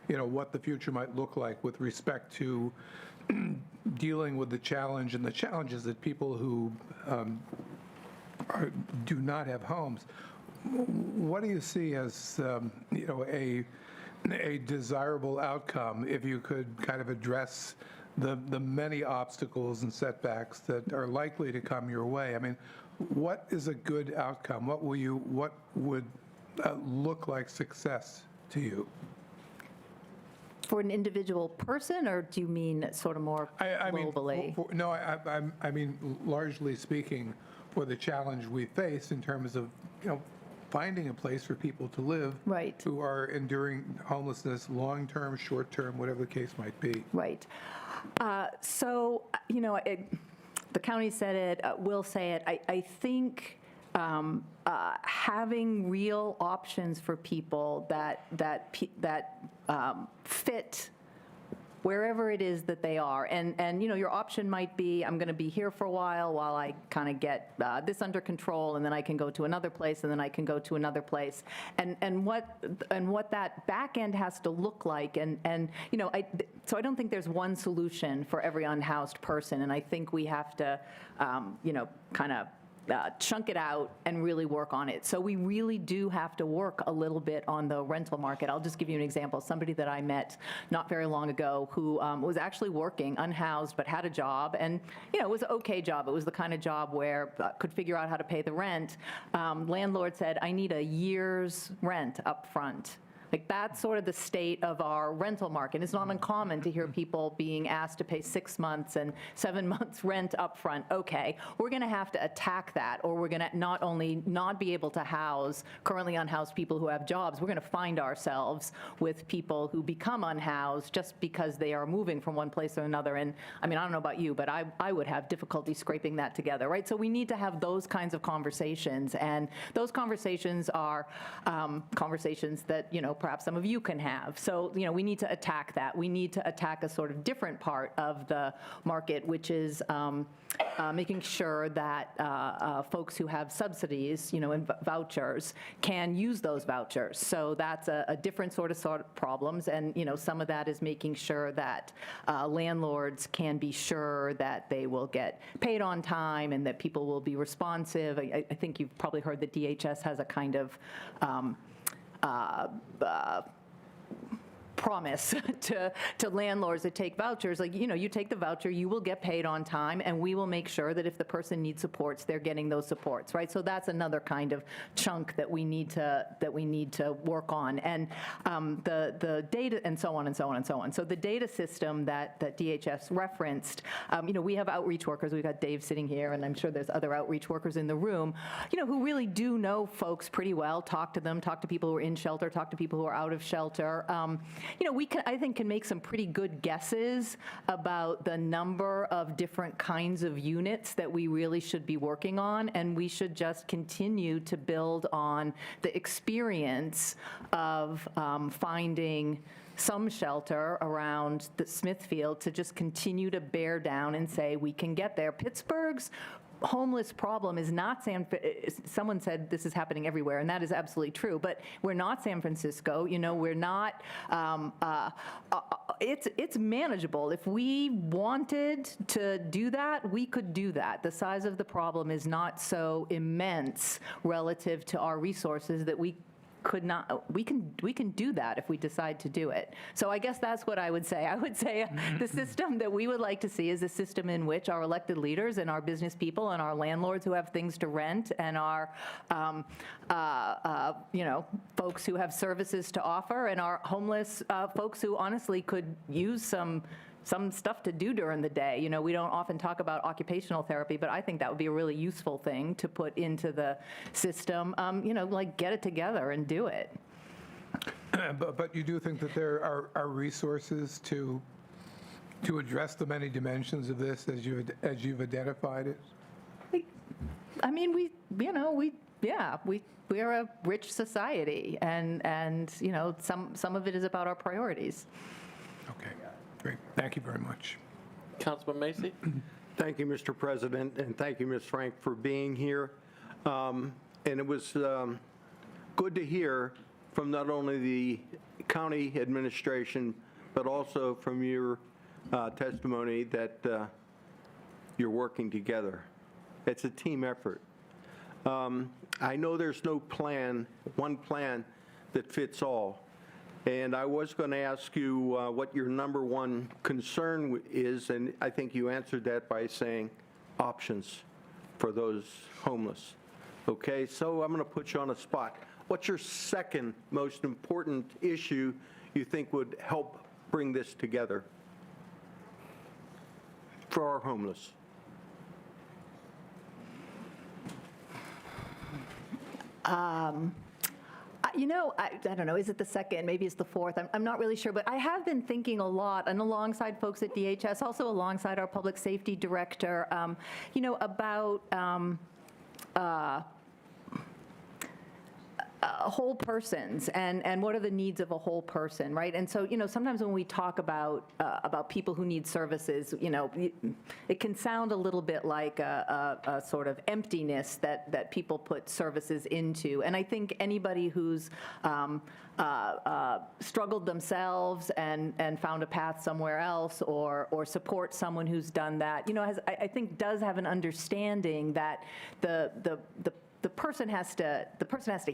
what the future might look like with respect to dealing with the challenge and the challenges that people who do not have homes, what do you see as, a desirable outcome if you could kind of address the many obstacles and setbacks that are likely to come your way? I mean, what is a good outcome? What would look like success to you? For an individual person, or do you mean sort of more globally? I mean, largely speaking, for the challenge we face in terms of, finding a place for people to live who are enduring homelessness, long-term, short-term, whatever the case might be. Right. So, the county said it, we'll say it. I think having real options for people that fit wherever it is that they are. And your option might be, I'm going to be here for a while I kind of get this under control, and then I can go to another place, and then I can go to another place. And what that back end has to look like. So I don't think there's one solution for every unhoused person. And I think we have to, kind of chunk it out and really work on it. So we really do have to work a little bit on the rental market. I'll just give you an example. Somebody that I met not very long ago who was actually working, unhoused, but had a job, and it was an okay job. It was the kind of job where could figure out how to pay the rent. Landlord said, I need a year's rent up front. Like, that's sort of the state of our rental market. It's not uncommon to hear people being asked to pay 6 months and 7 months rent up front. Okay, we're going to have to attack that, or we're going to not only not be able to house currently unhoused people who have jobs, we're going to find ourselves with people who become unhoused just because they are moving from one place or another. And I mean, I don't know about you, but I would have difficulty scraping that together, right? So we need to have those kinds of conversations, and those conversations are conversations that, perhaps some of you can have. So, we need to attack that. We need to attack a sort of different part of the market, which is making sure that folks who have subsidies, and vouchers can use those vouchers. So that's a different sort of problems. And, some of that is making sure that landlords can be sure that they will get paid on time and that people will be responsive. I think you've probably heard that DHS has a kind of promise to landlords that take vouchers, like, you take the voucher, you will get paid on time, and we will make sure that if the person needs supports, they're getting those supports, right? So that's another kind of chunk that we need to work on, and the data, and so on and so on and so on. So the data system that DHS referenced, we have outreach workers. We've got Dave sitting here, and I'm sure there's other outreach workers in the room, who really do know folks pretty well. Talk to them, talk to people who are in shelter, talk to people who are out of shelter. we can, I think, can make some pretty good guesses about the number of different kinds of units that we really should be working on, and we should just continue to build on the experience of finding some shelter around the Smithfield to just continue to bear down and say we can get there. Pittsburgh's homeless problem is not someone said this is happening everywhere, and that is absolutely true, but we're not San Francisco, we're not, it's manageable. If we wanted to do that, we could do that. The size of the problem is not so immense relative to our resources that we can do that if we decide to do it. So I guess that's what I would say. I would say the system that we would like to see is a system in which our elected leaders and our business people and our landlords who have things to rent and our folks who have services to offer and our homeless folks who honestly could use some stuff to do during the day. We don't often talk about occupational therapy, but I think that would be a really useful thing to put into the system, like get it together and do it. But you do think that there are resources to address the many dimensions of this as you've identified it? I mean, we're a rich society, and some of it is about our priorities. Okay. Great. Thank you very much. Councilman Macy? Thank you, Mr. President, and thank you, Ms. Frank, for being here. And it was good to hear from not only the county administration, but also from your testimony that you're working together. It's a team effort. I know there's no one plan that fits all. And I was going to ask you what your number one concern is, and I think you answered that by saying options for those homeless. Okay, so I'm going to put you on a spot. What's your second most important issue you think would help bring this together for our homeless? I don't know, is it the second? Maybe it's the fourth. I'm not really sure, but I have been thinking a lot, and alongside folks at DHS, also alongside our public safety director, about whole persons and what are the needs of a whole person, right? And so, sometimes when we talk about people who need services, it can sound a little bit like a sort of emptiness that people put services into. And I think anybody who's struggled themselves and found a path somewhere else or support someone who's done that, I think does have an understanding that the person has to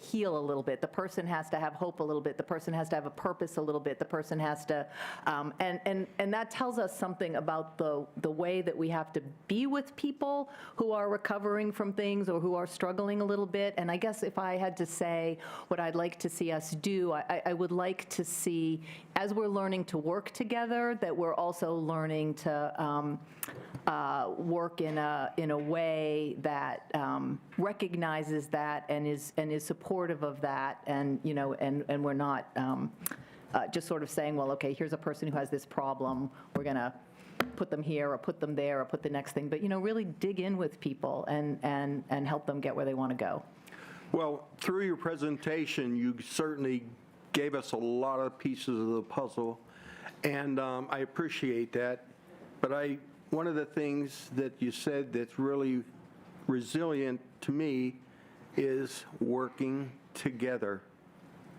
heal a little bit. The person has to have hope a little bit. The person has to have a purpose a little bit. The person has to, and that tells us something about the way that we have to be with people who are recovering from things or who are struggling a little bit. And I guess if I had to say what I'd like to see us do, I would like to see, as we're learning to work together, that we're also learning to work in a way that recognizes that and is supportive of that, and we're not just sort of saying, well, okay, here's a person who has this problem, we're going to put them here or put them there or put the next thing, but really dig in with people and help them get where they want to go. Well, through your presentation, you certainly gave us a lot of pieces of the puzzle, and I appreciate that. But one of the things that you said that's really resilient to me is working together.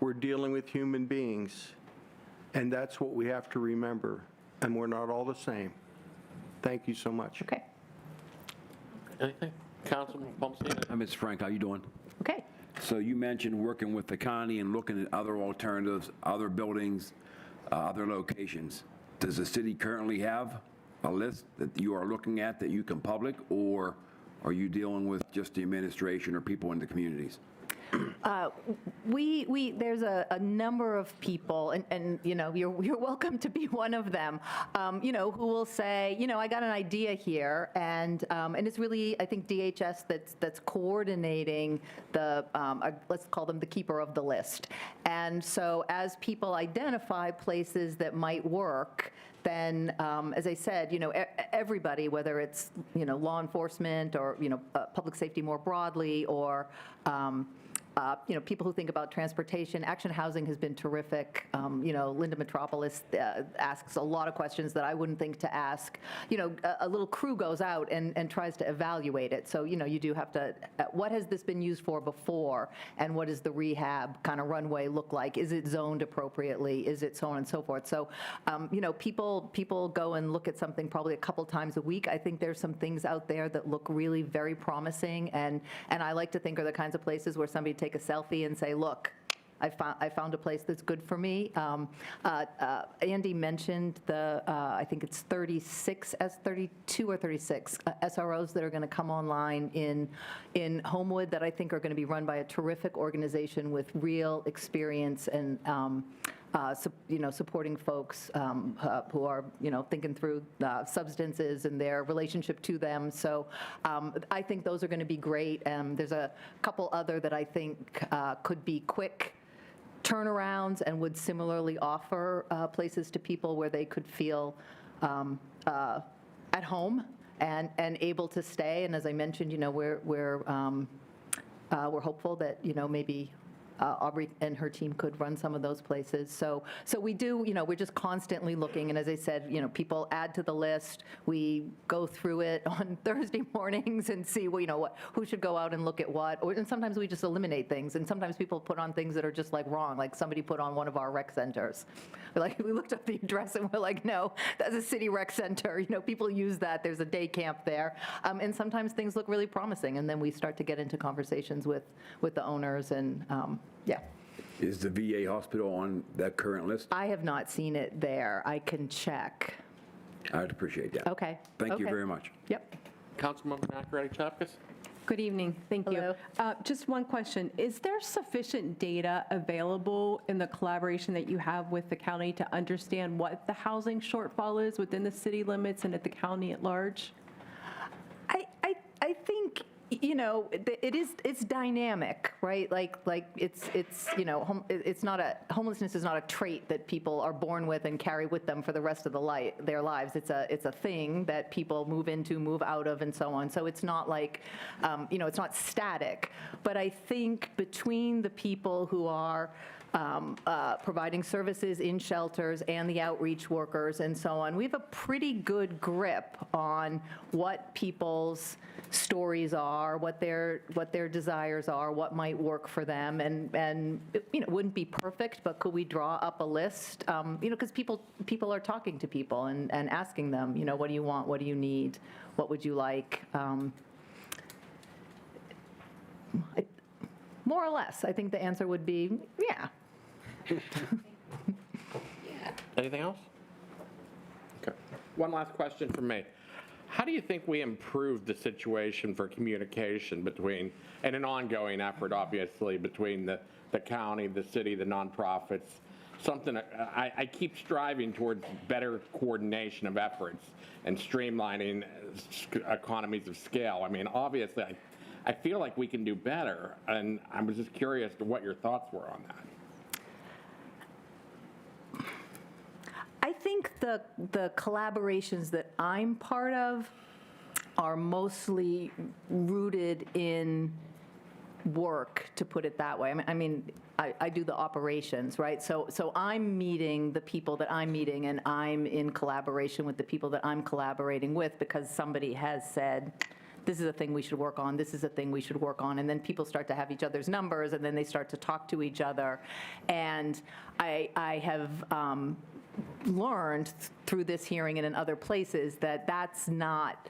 We're dealing with human beings, and that's what we have to remember, and we're not all the same. Thank you so much. Okay. Anything? Councilman Bumstein? Ms. Frank, how you doing? Okay. So you mentioned working with the county and looking at other alternatives, other buildings, other locations. Does the city currently have a list that you are looking at that you can public, or are you dealing with just the administration or people in the communities? There's a number of people, and you know, you're welcome to be one of them, you know, who will say, you know, I got an idea here, and it's really, I think, DHS that's coordinating the, let's call them the keeper of the list. And so as people identify places that might work, then, as I said, you know, everybody, whether it's, you know, law enforcement or, you know, public safety more broadly, or, you know, people who think about transportation. Action Housing has been terrific. You know, Linda Metropolis asks a lot of questions that I wouldn't think to ask. You know, a little crew goes out and tries to evaluate it. So, you know, you do have to, what has this been used for before, and what does the rehab kind of runway look like? Is it zoned appropriately? Is it so on and so forth? So, you know, people go and look at something probably a couple times a week. I think there's some things out there that look really very promising, and I like to think are the kinds of places where somebody take a selfie and say, look, I found a place that's good for me. Andy mentioned the, I think it's 32 or 36 SROs that are going to come online in Homewood that I think are going to be run by a terrific organization with real experience and you know, supporting folks who are, you know, thinking through substances and their relationship to them. So I think those are going to be great. There's a couple other that I think could be quick turnarounds and would similarly offer places to people where they could feel at home and able to stay. And as I mentioned, you know, we're hopeful that, you know, maybe Aubrey and her team could run some of those places. So we do, you know, we're just constantly looking. And as I said, you know, people add to the list. We go through it on Thursday mornings and see, well, you know, who should go out and look at what. And sometimes we just eliminate things. And sometimes people put on things that are just like wrong. Like somebody put on one of our rec centers. We looked up the address and we're like, no, that's a city rec center. You know, people use that. There's a day camp there. And sometimes things look really promising. And then we start to get into conversations with the owners and, yeah. Is the VA hospital on that current list? I have not seen it there. I can check. I'd appreciate that. Okay. Thank you very much. Yep. Councilmember Nakaradi-Chapkus? Good evening. Thank you. Just one question. Is there sufficient data available in the collaboration that you have with the county to understand what the housing shortfall is within the city limits and at the county at large? I think, you know, it's dynamic, right? Like it's you know, homelessness is not a trait that people are born with and carry with them for the rest of their lives. It's a thing that people move into, move out of, and so on. So it's not like, you know, it's not static. But I think between the people who are providing services in shelters and the outreach workers and so on, we have a pretty good grip on what people's stories are, what their desires are, what might work for them, and you know, it wouldn't be perfect, but could we draw up a list? You know, because people are talking to people and asking them, you know, what do you want, what do you need, what would you like? More or less, I think the answer would be, yeah. Anything else? Okay. One last question from me. How do you think we improve the situation for communication between, and an ongoing effort, obviously, between the county, the city, the nonprofits? Something I keep striving towards better coordination of efforts and streamlining economies of scale. I mean, obviously, I feel like we can do better, and I was just curious to what your thoughts were on that. I think the collaborations that I'm part of are mostly rooted in work, to put it that way. I mean, I do the operations, right? So I'm meeting the people that I'm meeting, and I'm in collaboration with the people that I'm collaborating with because somebody has said, this is a thing we should work on, this is a thing we should work on, and then people start to have each other's numbers, and then they start to talk to each other. And I have learned through this hearing and in other places that that's not,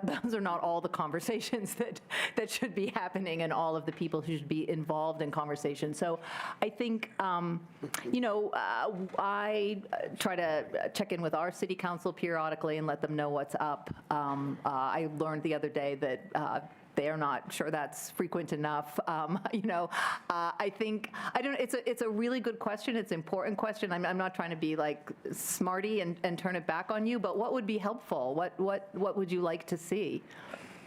those are not all the conversations that should be happening and all of the people who should be involved in conversation. So I think, you know, I try to check in with our city council periodically and let them know what's up. I learned the other day that they're not sure that's frequent enough. I think, it's a really good question. It's an important question. I'm not trying to be like smarty and turn it back on you, but what would be helpful? What would you like to see?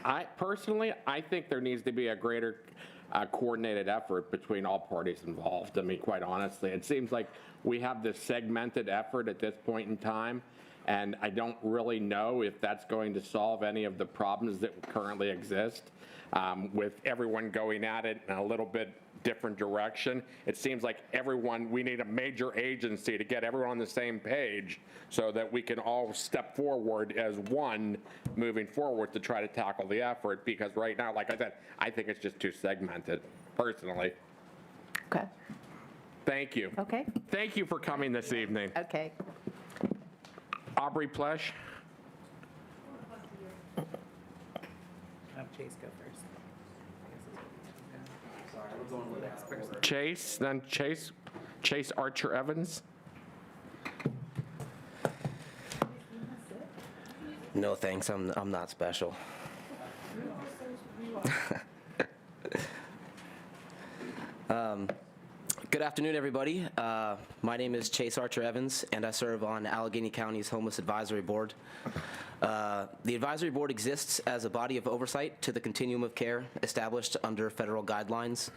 I think there needs to be a greater coordinated effort between all parties involved. I mean, quite honestly, it seems like we have this segmented effort at this point in time, and I don't really know if that's going to solve any of the problems that currently exist. With everyone going at it in a little bit different direction, it seems like we need a major agency to get everyone on the same page so that we can all step forward as one moving forward to try to tackle the effort, because right now, like I said, I think it's just too segmented, personally. Okay. Thank you. Okay. Thank you for coming this evening. Okay. Aubrey Plesh. Chase go first. Sorry, we're going with the next person. Chase, then Chase Archer Evans. No thanks, I'm not special. Good afternoon, everybody. My name is Chase Archer Evans, and I serve on Allegheny County's Homeless Advisory Board. The Advisory Board exists as a body of oversight to the continuum of care established under federal guidelines.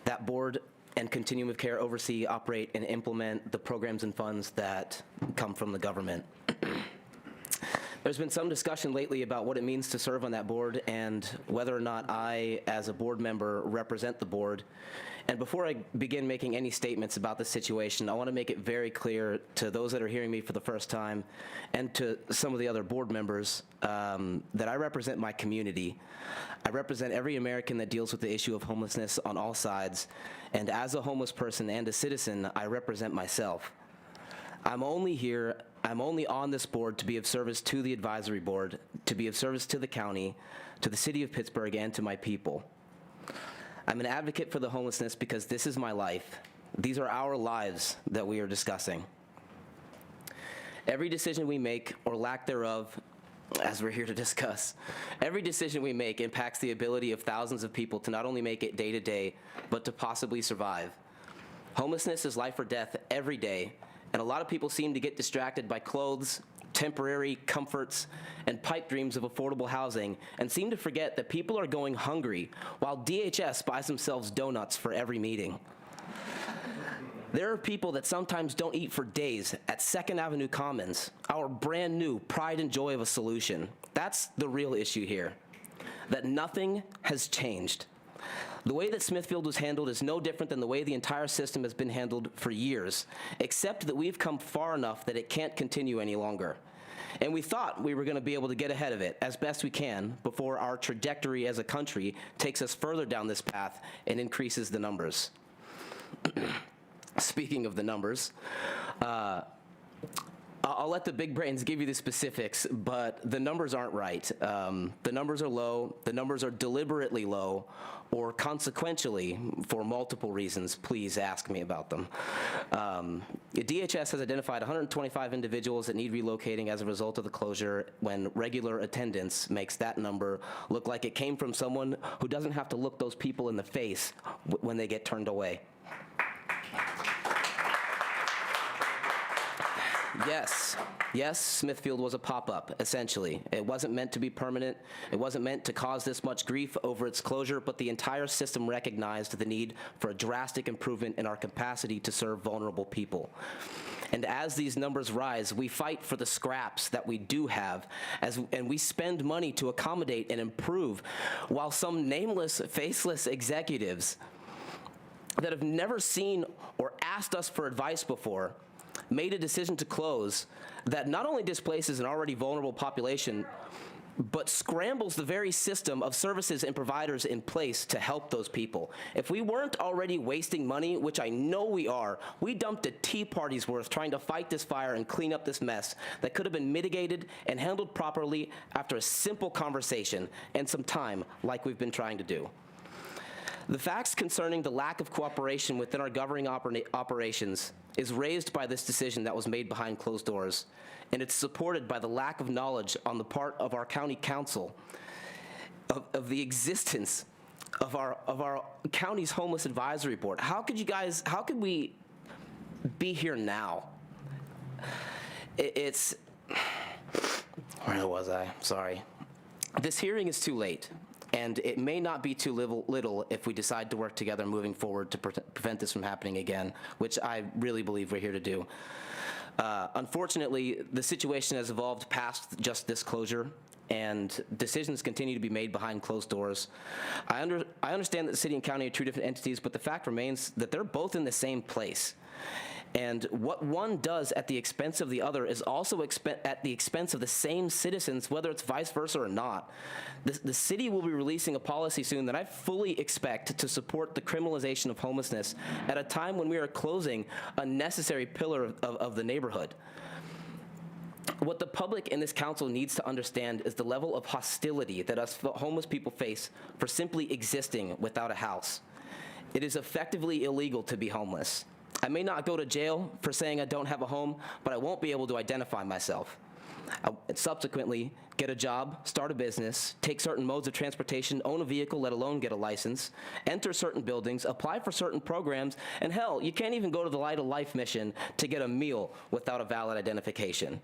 That board and continuum of care oversee, operate, and implement the programs and funds that come from the government. There's been some discussion lately about what it means to serve on that board and whether or not I, as a board member, represent the board. And before I begin making any statements about the situation, I want to make it very clear to those that are hearing me for the first time and to some of the other board members that I represent my community. I represent every American that deals with the issue of homelessness on all sides. And as a homeless person and a citizen, I represent myself. I'm only on this board to be of service to the advisory board, to be of service to the county, to the city of Pittsburgh, and to my people. I'm an advocate for the homelessness because this is my life. These are our lives that we are discussing. Every decision we make, or lack thereof, as we're here to discuss, every decision we make impacts the ability of thousands of people to not only make it day to day, but to possibly survive. Homelessness is life or death every day, and a lot of people seem to get distracted by clothes, temporary comforts, and pipe dreams of affordable housing, and seem to forget that people are going hungry while DHS buys themselves donuts for every meeting. There are people that sometimes don't eat for days at 2nd Avenue Commons, our brand new pride and joy of a solution. That's the real issue here, that nothing has changed. The way that Smithfield was handled is no different than the way the entire system has been handled for years, except that we've come far enough that it can't continue any longer. And we thought we were going to be able to get ahead of it as best we can before our trajectory as a country takes us further down this path and increases the numbers. Speaking of the numbers, I'll let the big brains give you the specifics, but the numbers aren't right. The numbers are low. The numbers are deliberately low, or consequentially, for multiple reasons. Please ask me about them. DHS has identified 125 individuals that need relocating as a result of the closure, when regular attendance makes that number look like it came from someone who doesn't have to look those people in the face when they get turned away. Yes, Smithfield was a pop-up, essentially. It wasn't meant to be permanent. It wasn't meant to cause this much grief over its closure, but the entire system recognized the need for a drastic improvement in our capacity to serve vulnerable people. And as these numbers rise, we fight for the scraps that we do have, and we spend money to accommodate and improve, while some nameless, faceless executives that have never seen or asked us for advice before made a decision to close that not only displaces an already vulnerable population, but scrambles the very system of services and providers in place to help those people. If we weren't already wasting money, which I know we are, we dumped a tea party's worth trying to fight this fire and clean up this mess that could have been mitigated and handled properly after a simple conversation and some time, like we've been trying to do. The facts concerning the lack of cooperation within our governing operations is raised by this decision that was made behind closed doors, and it's supported by the lack of knowledge on the part of our county council of the existence of our county's homeless advisory board. How could we be here now? Where was I? Sorry. This hearing is too late, and it may not be too little if we decide to work together moving forward to prevent this from happening again, which I really believe we're here to do. Unfortunately, the situation has evolved past just this closure, and decisions continue to be made behind closed doors. I understand that the city and county are two different entities, but the fact remains that they're both in the same place. And what one does at the expense of the other is also at the expense of the same citizens, whether it's vice versa or not. The city will be releasing a policy soon that I fully expect to support the criminalization of homelessness at a time when we are closing a necessary pillar of the neighborhood. What the public in this council needs to understand is the level of hostility that us homeless people face for simply existing without a house. It is effectively illegal to be homeless. I may not go to jail for saying I don't have a home, but I won't be able to identify myself. I'll subsequently get a job, start a business, take certain modes of transportation, own a vehicle, let alone get a license, enter certain buildings, apply for certain programs, and hell, you can't even go to the Light of Life mission to get a meal without a valid identification.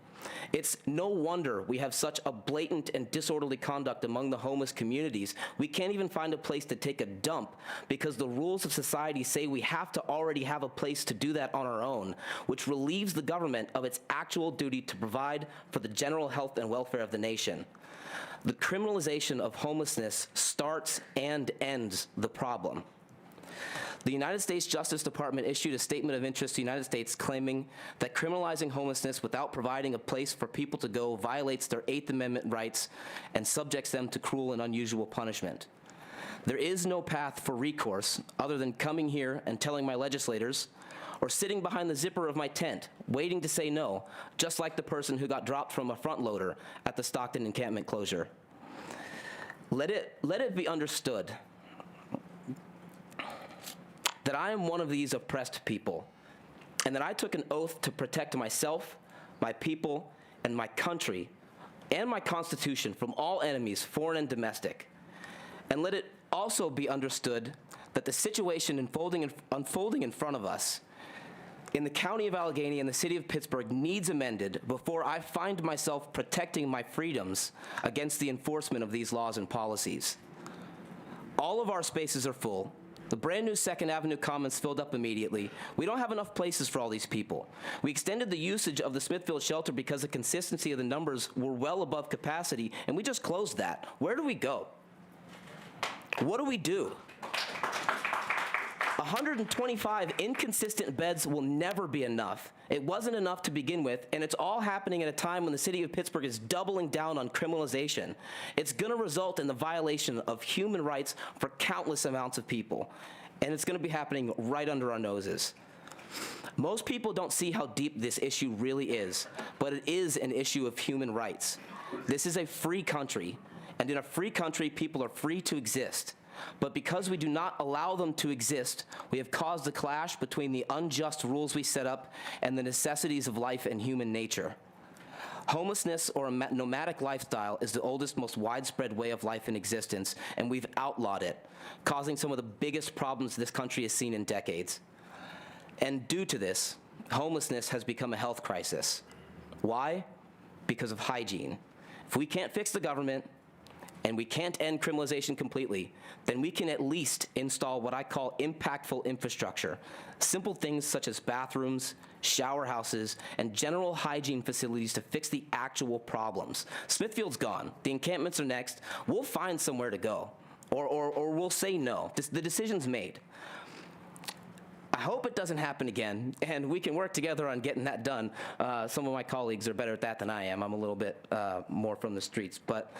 It's no wonder we have such a blatant and disorderly conduct among the homeless communities. We can't even find a place to take a dump because the rules of society say we have to already have a place to do that on our own, which relieves the government of its actual duty to provide for the general health and welfare of the nation. The criminalization of homelessness starts and ends the problem. The United States Justice Department issued a statement of interest to the United States claiming that criminalizing homelessness without providing a place for people to go violates their 8th Amendment rights and subjects them to cruel and unusual punishment. There is no path for recourse other than coming here and telling my legislators, or sitting behind the zipper of my tent, waiting to say no, just like the person who got dropped from a front loader at the Stockton encampment closure. Let it be understood that I am one of these oppressed people, and that I took an oath to protect myself, my people, and my country, and my Constitution from all enemies, foreign and domestic. And let it also be understood that the situation unfolding in front of us in the county of Allegheny and the city of Pittsburgh needs amended before I find myself protecting my freedoms against the enforcement of these laws and policies. All of our spaces are full. The brand new 2nd Avenue Commons filled up immediately. We don't have enough places for all these people. We extended the usage of the Smithfield shelter because the consistency of the numbers were well above capacity, and we just closed that. Where do we go? What do we do? 125 inconsistent beds will never be enough. It wasn't enough to begin with, and it's all happening at a time when the city of Pittsburgh is doubling down on criminalization. It's going to result in the violation of human rights for countless amounts of people, and it's going to be happening right under our noses. Most people don't see how deep this issue really is, but it is an issue of human rights. This is a free country, and in a free country, people are free to exist. But because we do not allow them to exist, we have caused a clash between the unjust rules we set up and the necessities of life and human nature. Homelessness or a nomadic lifestyle is the oldest, most widespread way of life in existence, and we've outlawed it, causing some of the biggest problems this country has seen in decades. And due to this, homelessness has become a health crisis. Why? Because of hygiene. If we can't fix the government, and we can't end criminalization completely, then we can at least install what I call impactful infrastructure. Simple things such as bathrooms, shower houses, and general hygiene facilities to fix the actual problems. Smithfield's gone. The encampments are next. We'll find somewhere to go, or we'll say no. The decision's made. I hope it doesn't happen again, and we can work together on getting that done. Some of my colleagues are better at that than I am. I'm a little bit more from the streets, but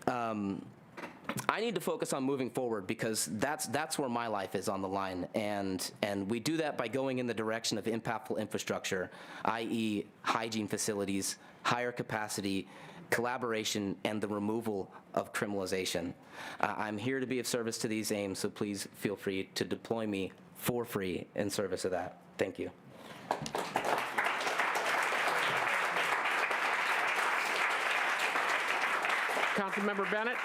I need to focus on moving forward because that's where my life is on the line, and we do that by going in the direction of impactful infrastructure, i.e. hygiene facilities, higher capacity, collaboration, and the removal of criminalization. I'm here to be of service to these aims, so please feel free to deploy me for free in service of that. Thank you. Councilmember Bennett?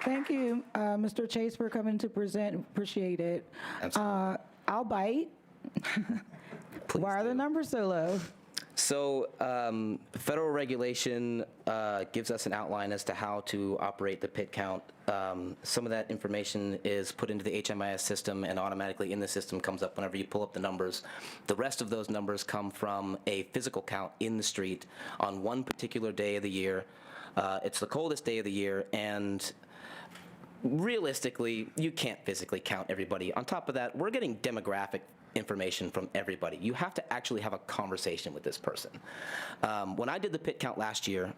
Thank you, Mr. Chase, for coming to present. Appreciate it. I'll bite. Why are the numbers so low? So federal regulation gives us an outline as to how to operate the pit count. Some of that information is put into the HMIS system and automatically in the system comes up whenever you pull up the numbers. The rest of those numbers come from a physical count in the street on one particular day of the year. It's the coldest day of the year, and realistically, you can't physically count everybody. On top of that, we're getting demographic information from everybody. You have to actually have a conversation with this person. When I did the pit count last year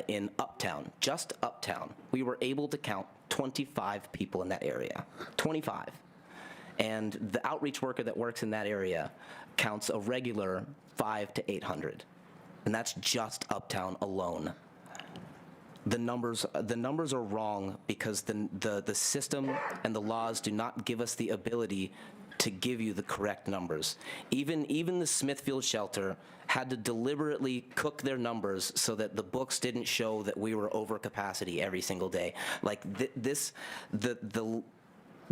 in Uptown, just Uptown, we were able to count 25 people in that area, 25. And the outreach worker that works in that area counts a regular 500 to 800. And that's just Uptown alone. The numbers are wrong because the system and the laws do not give us the ability to give you the correct numbers. Even the Smithfield shelter had to deliberately cook their numbers so that the books didn't show that we were over capacity every single day. Like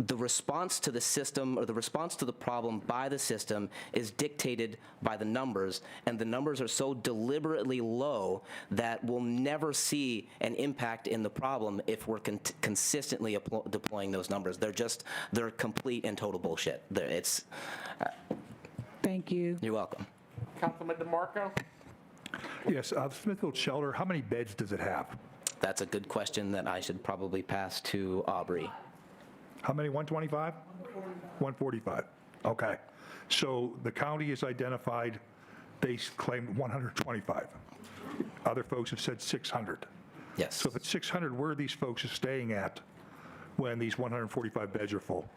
the response to the system, or the response to the problem by the system, is dictated by the numbers, and the numbers are so deliberately low that we'll never see an impact in the problem if we're consistently deploying those numbers. They're complete and total bullshit. Thank you. You're welcome. Councilman DeMarco? Yes, Smithfield shelter, how many beds does it have? That's a good question that I should probably pass to Aubrey. How many, 125? 145. Okay. So the county has identified, they claimed 125. Other folks have said 600. Yes. So if it's 600, where are these folks staying at when these 145 beds are full?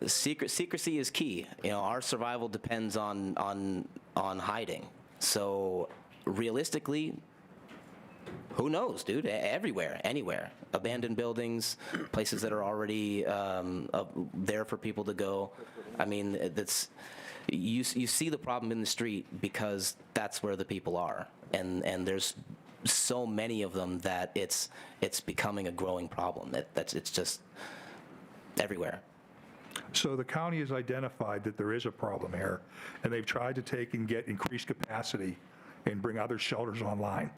Secrecy is key. Our survival depends on hiding. So realistically, who knows, dude? Everywhere, anywhere. Abandoned buildings, places that are already there for people to go. I mean, you see the problem in the street because that's where the people are, and there's so many of them that it's becoming a growing problem. It's just everywhere. So the county has identified that there is a problem here, and they've tried to take and get increased capacity and bring other shelters online.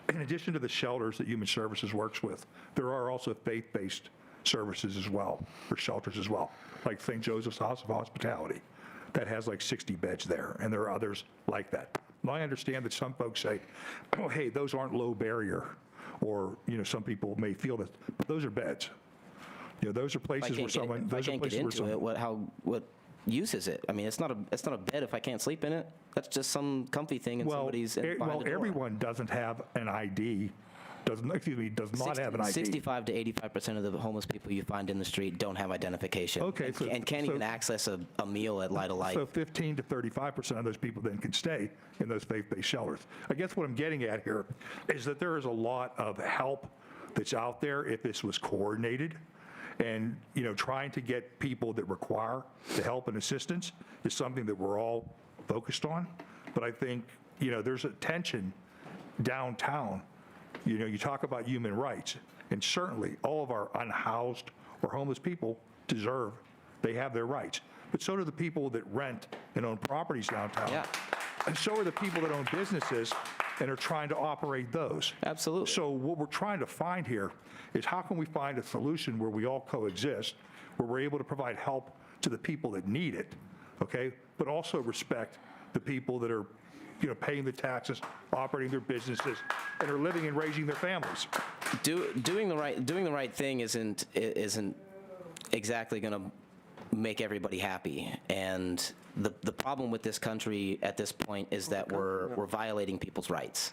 In addition to the shelters that Human Services works with, there are also faith-based services as well, or shelters as well, like St. Joseph's House of Hospitality, that has like 60 beds there, and there are others like that. Now, I understand that some folks say, oh, hey, those aren't low barrier, or some people may feel that, but those are beds. Those are places where someone. If I can't get into it, what use is it? I mean, it's not a bed if I can't sleep in it. That's just some comfy thing in somebody's behind the door. Everyone doesn't have an ID. Does not have an ID. 65 to 85% of the homeless people you find in the street don't have identification. Okay, and can't even access a meal at Light of Life. So 15 to 35% of those people then can stay in those faith-based shelters. I guess what I'm getting at here is that there is a lot of help that's out there if this was coordinated. And, trying to get people that require the help and assistance is something that we're all focused on. But I think, there's a tension downtown. You talk about human rights, and certainly all of our unhoused or homeless people they have their rights. But so do the people that rent and own properties downtown. Yeah. And so are the people that own businesses and are trying to operate those. Absolutely. So what we're trying to find here is how can we find a solution where we all coexist, where we're able to provide help to the people that need it, okay? But also respect the people that are, paying the taxes, operating their businesses, and are living and raising their families. Doing the right thing isn't exactly going to make everybody happy. And the problem with this country at this point is that we're violating people's rights.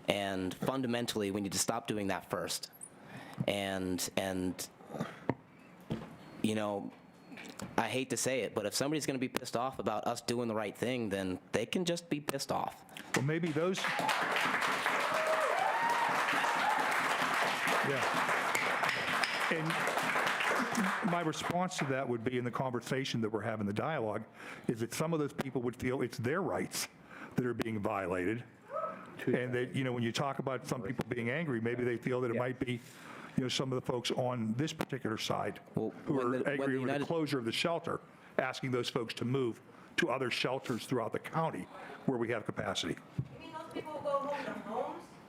And fundamentally, we need to stop doing that first. And I hate to say it, but if somebody's going to be pissed off about us doing the right thing, then they can just be pissed off. Well, maybe those. Yeah. And my response to that would be, in the conversation that we're having, the dialogue, is that some of those people would feel it's their rights that are being violated, And that, when you talk about some people being angry, maybe they feel that it might be, some of the folks on this particular side who are angry with the closure of the shelter, asking those folks to move to other shelters throughout the county where we have capacity.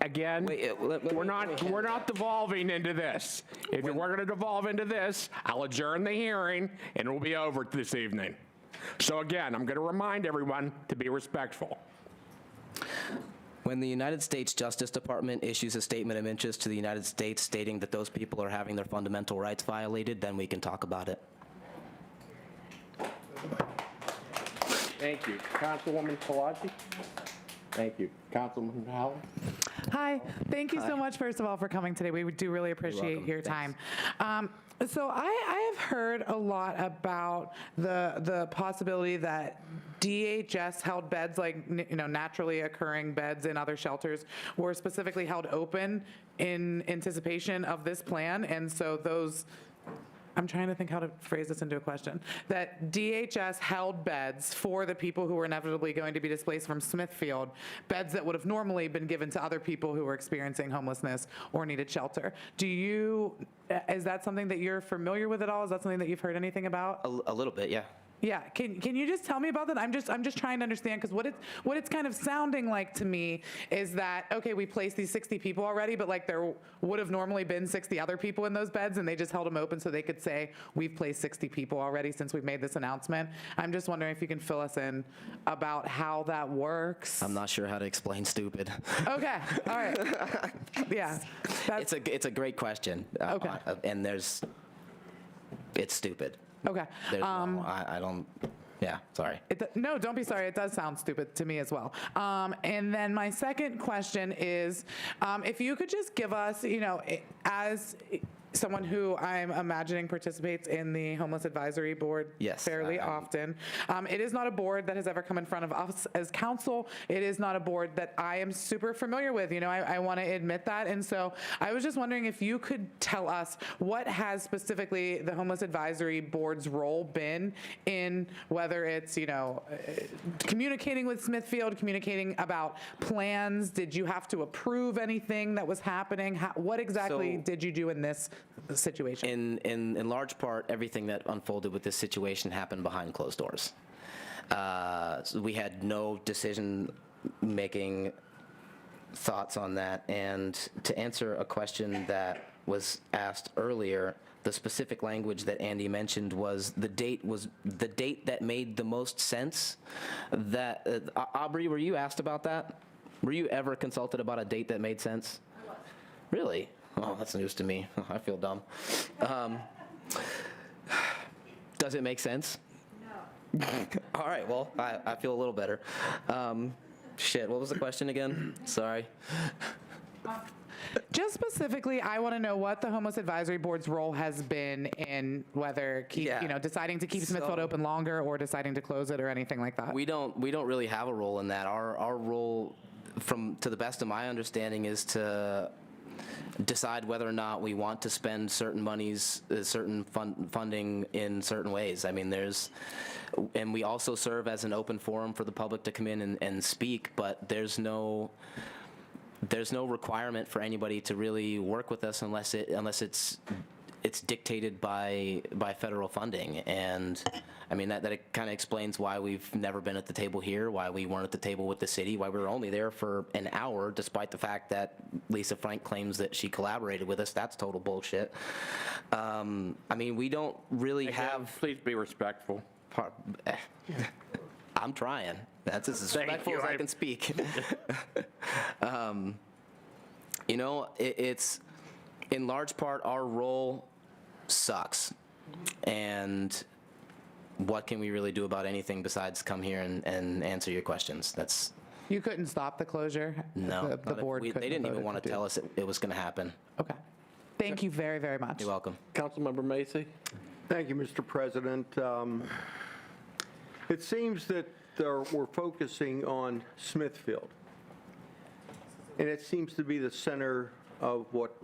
Again, we're not devolving into this. If we're going to devolve into this, I'll adjourn the hearing and it will be over this evening. So again, I'm going to remind everyone to be respectful. When the United States Justice Department issues a statement of interest to the United States stating that those people are having their fundamental rights violated, then we can talk about it. Thank you. Councilwoman Palaci? Thank you. Councilman Howell? Hi, thank you so much, first of all, for coming today. We do really appreciate your time. So I have heard a lot about the possibility that DHS held beds, like naturally occurring beds in other shelters, were specifically held open in anticipation of this plan, and so those. I'm trying to think how to phrase this into a question. That DHS held beds for the people who were inevitably going to be displaced from Smithfield, beds that would have normally been given to other people who were experiencing homelessness or needed shelter. Is that something that you're familiar with at all? Is that something that you've heard anything about? A little bit, yeah. Yeah, can you just tell me about that? I'm just trying to understand, because what it's kind of sounding like to me is that, okay, we placed these 60 people already, but like there would have normally been 60 other people in those beds, and they just held them open so they could say, we've placed 60 people already since we've made this announcement. I'm just wondering if you can fill us in about how that works. I'm not sure how to explain stupid. Okay, all right. Yeah. It's a great question. Okay. And it's stupid. Okay. I don't, yeah, sorry. No, don't be sorry. It does sound stupid to me as well. And then my second question is, if you could just give us, as someone who I'm imagining participates in the Homeless Advisory Board fairly often. It is not a board that has ever come in front of us as council. It is not a board that I am super familiar with. I want to admit that. And so I was just wondering if you could tell us what has specifically the Homeless Advisory Board's role been in whether it's, communicating with Smithfield, communicating about plans. Did you have to approve anything that was happening? What exactly did you do in this situation? In large part, everything that unfolded with this situation happened behind closed doors. So we had no decision-making thoughts on that. And to answer a question that was asked earlier, the specific language that Andy mentioned was the date that made the most sense. That Aubrey, were you asked about that? Were you ever consulted about a date that made sense? I was. Really? Oh, that's news to me. I feel dumb. Does it make sense? No. All right, well, I feel a little better. Shit, what was the question again? Sorry. Just specifically, I want to know what the Homeless Advisory Board's role has been in whether deciding to keep Smithfield open longer or deciding to close it or anything like that. We don't really have a role in that. Our role, to the best of my understanding, is to decide whether or not we want to spend certain monies, certain funding in certain ways. I mean, and we also serve as an open forum for the public to come in and speak, but there's no requirement for anybody to really work with us unless it's dictated by federal funding. And I mean, that kind of explains why we've never been at the table here, why we weren't at the table with the city, why we were only there for an hour, despite the fact that Lisa Frank claims that she collaborated with us. That's total bullshit. I mean, we don't really have... Please be respectful. I'm trying. That's as respectful as I can speak. It's in large part our role sucks, and what can we really do about anything besides come here and answer your questions? You couldn't stop the closure? No, the board couldn't. They didn't even want to tell us it was going to happen. Okay. Thank you very, very much. You're welcome. Councilmember Macy. Thank you, Mr. President. It seems that we're focusing on Smithfield, and it seems to be the center of what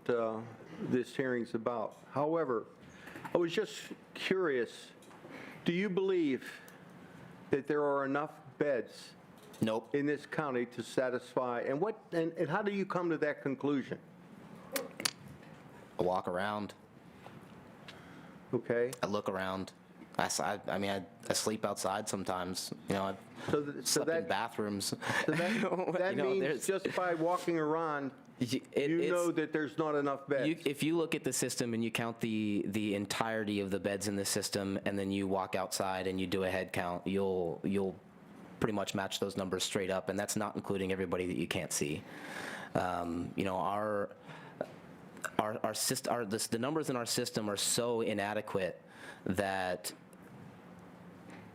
this hearing's about. However, I was just curious, do you believe that there are enough beds Nope. in this county to satisfy, and how do you come to that conclusion? I walk around. Okay? I look around. I sleep outside sometimes. You know, I've slept in bathrooms. So that You know, means there's- just by walking around, you know that there's not enough beds. If you look at the system and you count the entirety of the beds in the system, and then you walk outside and you do a head count, you'll pretty much match those numbers straight up, and that's not including everybody that you can't see. You know, the numbers in our system are so inadequate that,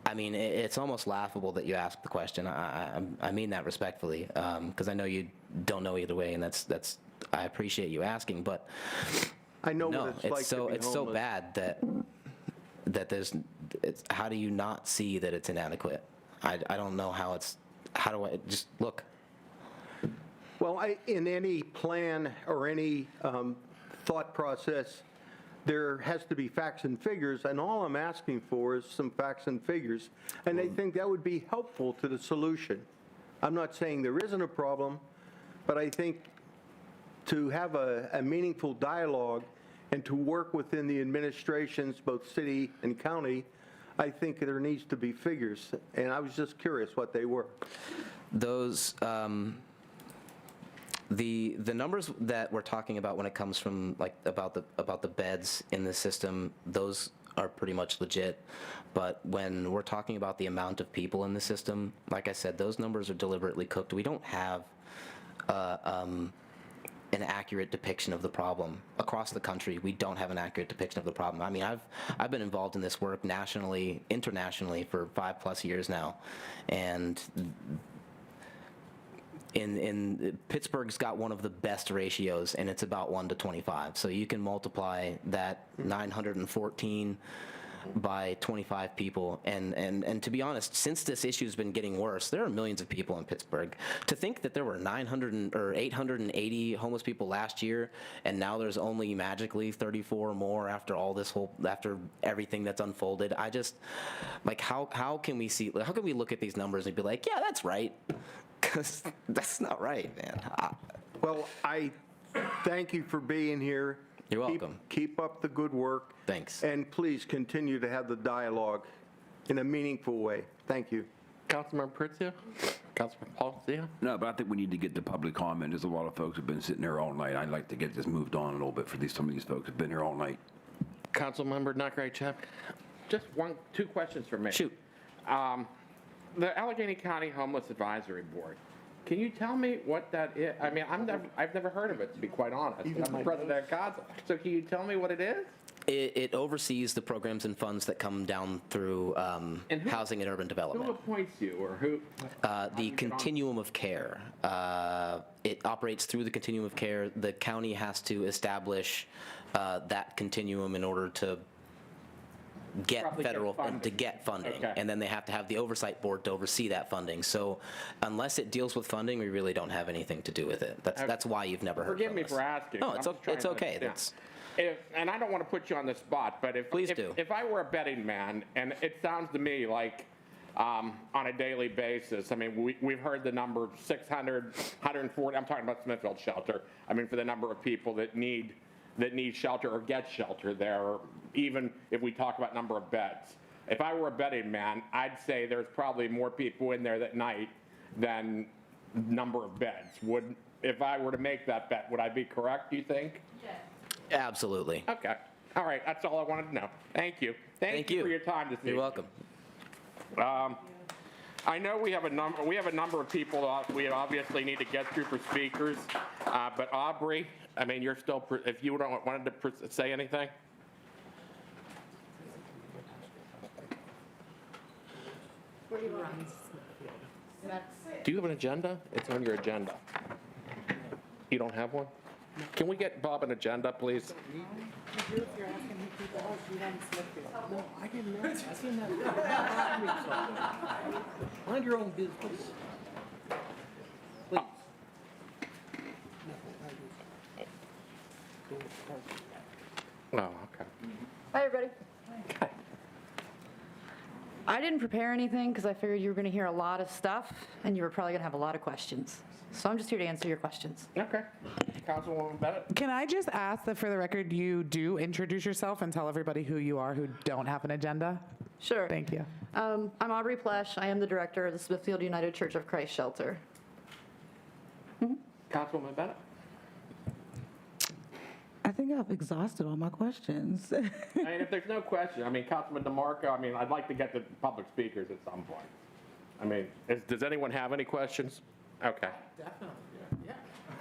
I mean, it's almost laughable that you ask the question. I mean that respectfully, because I know you don't know either way, and that's I appreciate you asking, but I know no, what it's like to be it's so homeless. bad that how do you not see that it's inadequate? I don't know how do I just look? Well, in any plan or any thought process, there has to be facts and figures, and all I'm asking for is some facts and figures, and I think that would be helpful to the solution. I'm not saying there isn't a problem, but I think to have a meaningful dialogue and to work within the administrations, both city and county, I think there needs to be figures, and I was just curious what they were. Those, the numbers that we're talking about when it comes from, like, about the beds in the system, those are pretty much legit. But when we're talking about the amount of people in the system, like I said, those numbers are deliberately cooked. We don't have an accurate depiction of the problem. Across the country, we don't have an accurate depiction of the problem. I mean, I've been involved in this work nationally, internationally for 5+ years now, and in Pittsburgh's got one of the best ratios, and it's about 1 to 25. So you can multiply that 914 by 25 people, and to be honest, since this issue's been getting worse, there are millions of people in Pittsburgh. To think that there were 880 homeless people last year, and now there's only magically 34 more after after everything that's unfolded, I just, like, how can we look at these numbers and be like, yeah, that's right? Because that's not right, man. Well, I thank you for being here. You're welcome. Keep up the good work. Thanks. And please continue to have the dialogue in a meaningful way. Thank you. Councilmember Pritzia? Councilman Paulson? No, but I think we need to get the public comment. There's a lot of folks who've been sitting there all night. I'd like to get this moved on a little bit for some of these folks who've been here all night. Councilmember Nakarajchuk? Just two questions for me. Shoot. The Allegheny County Homeless Advisory Board. Can you tell me what that is? I mean, I've never heard of it, to be quite honest. I'm the president of council. So can you tell me what it is? It oversees the programs and funds that come down through housing and urban Who development. appoints you, or who? The continuum of care. It operates through the continuum of care. The county has to establish that continuum in order to get Probably get federal funding. to get funding, Okay. and then they have to have the oversight board to oversee that funding. So unless it deals with funding, we really don't have anything to do with it. That's why you've never heard Forgive from me us. for asking. No, I'm it's just trying to okay. understand. And I don't want to put you on the spot, but Please do. If I were a betting man, and it sounds to me like on a daily basis, I mean, we've heard the number of 600, 140, I'm talking about Smithfield shelter, I mean, for the number of people that need shelter or get shelter there, or even if we talk about number of beds. If I were a betting man, I'd say there's probably more people in there that night than number of beds. If I were to make that bet, would I be correct, do you think? Absolutely. Okay. All right. That's all I wanted to know. Thank you. Thank you for your time this evening. You're welcome. I know we have a number of people that we obviously need to get through for speakers, but Aubrey, I mean, you're still, if you wanted to say anything? Do you have an agenda? It's on your agenda. You don't have one? Can we get Bob an agenda, please? No, I didn't know. I seen that. Mind your own business. Please. Oh, okay. Hi, everybody. Okay. I didn't prepare anything because I figured you were going to hear a lot of stuff and you were probably going to have a lot of questions. So I'm just here to answer your questions. Okay. Councilwoman Bennett? Can I just ask that for the record you do introduce yourself and tell everybody who you are who don't have an agenda? Sure. Thank you. I'm Aubrey Plesh. I am the director of the Smithfield United Church of Christ Shelter. Councilwoman Bennett? I think I've exhausted all my questions. I mean, if there's no question, I mean, Councilman DeMarco, I mean, I'd like to get to public speakers at some point. I mean, does anyone have any questions? Okay. Definitely. Yeah.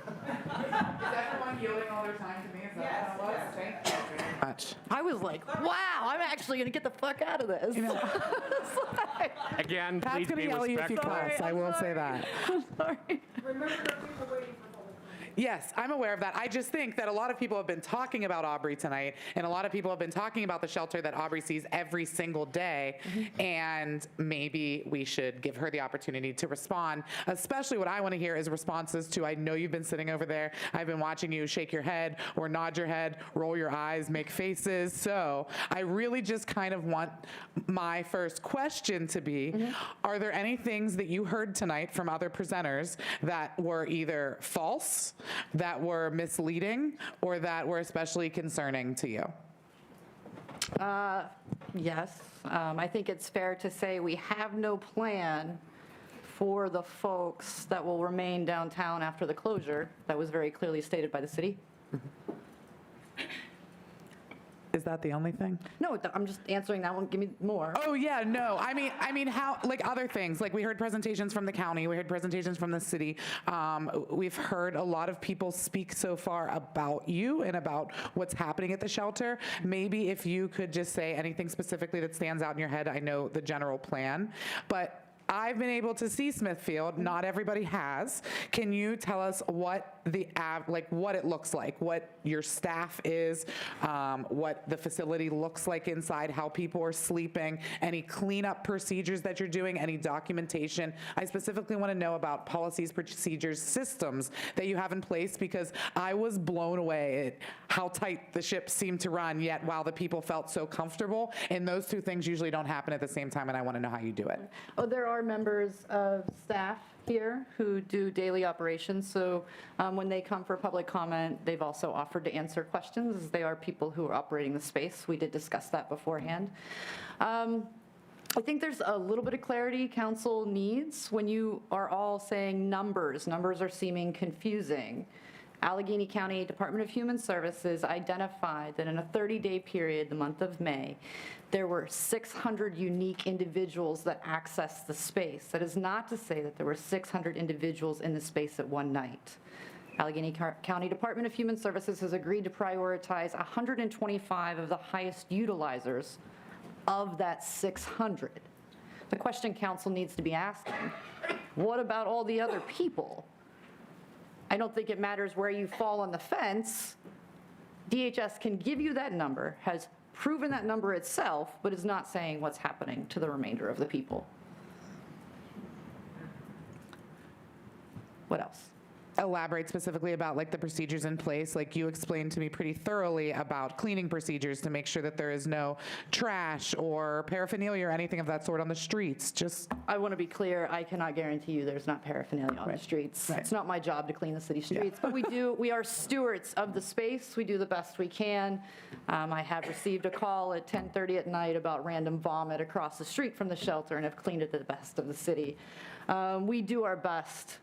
Is everyone yielding all their time to me? Is that what it was? Thank you very much. I was like, wow, I'm actually going to get the fuck out of this. Again, Pat's please going be to yell at you if you respectful. cuss. I will say that. Sorry. Yes, I'm aware of that. I just think that a lot of people have been talking about Aubrey tonight, and a lot of people have been talking about the shelter that Aubrey sees every single day, and maybe we should give her the opportunity to respond. Especially what I want to hear is responses to, I know you've been sitting over there, I've been watching you shake your head or nod your head, roll your eyes, make faces. So I really just kind of want my first question to be, are there any things that you heard tonight from other presenters that were either false, that were misleading, or that were especially concerning to you? Yes. I think it's fair to say we have no plan for the folks that will remain downtown after the closure. That was very clearly stated by the city. Is that the only thing? No, I'm just answering that one. Give me more. Oh yeah, no. I mean, how, like other things, like we heard presentations from the county, we heard presentations from the city. We've heard a lot of people speak so far about you and about what's happening at the shelter. Maybe if you could just say anything specifically that stands out in your head. I know the general plan, but I've been able to see Smithfield. Not everybody has. Can you tell us what what it looks like, what your staff is, what the facility looks like inside, how people are sleeping, any cleanup procedures that you're doing, any documentation? I specifically want to know about policies, procedures, systems that you have in place, because I was blown away at how tight the ship seemed to run, yet while the people felt so comfortable. And those two things usually don't happen at the same time, and I want to know how you do it. Oh, there are members of staff here who do daily operations. So when they come for public comment, they've also offered to answer questions, as they are people who are operating the space. We did discuss that beforehand. I think there's a little bit of clarity council needs when you are all saying numbers. Numbers are seeming confusing. Allegheny County Department of Human Services identified that in a 30-day period, the month of May, there were 600 unique individuals that accessed the space. That is not to say that there were 600 individuals in the space at one night. Allegheny County Department of Human Services has agreed to prioritize 125 of the highest utilizers of that 600. The question council needs to be asking, what about all the other people? I don't think it matters where you fall on the fence. DHS can give you that number, has proven that number itself, but is not saying what's happening to the remainder of the people. What else? Elaborate specifically about like the procedures in place. Like you explained to me pretty thoroughly about cleaning procedures to make sure that there is no trash or paraphernalia or anything of that sort on the streets. Just, I want to be clear, I cannot guarantee you there's not paraphernalia on the streets. It's not my job to clean the city streets, but we are stewards of the space. We do the best we can. I have received a call at 10:30 at night about random vomit across the street from the shelter and have cleaned it to the best of the city. We do our best.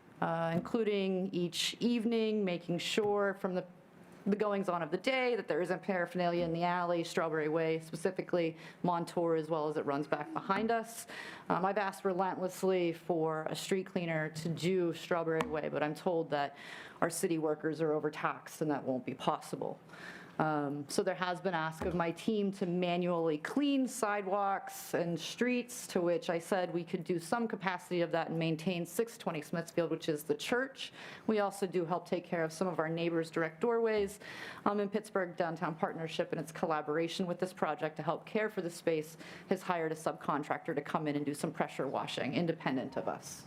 Including each evening, making sure from the goings-on of the day that there isn't paraphernalia in the alley, Strawberry Way specifically, Montour as well as it runs back behind us. I've asked relentlessly for a street cleaner to do Strawberry Way, but I'm told that our city workers are overtaxed and that won't be possible. So there has been ask of my team to manually clean sidewalks and streets, to which I said we could do some capacity of that and maintain 620 Smithfield, which is the church. We also do help take care of some of our neighbors' direct doorways. In Pittsburgh, Downtown Partnership and its collaboration with this project to help care for the space has hired a subcontractor to come in and do some pressure washing independent of us.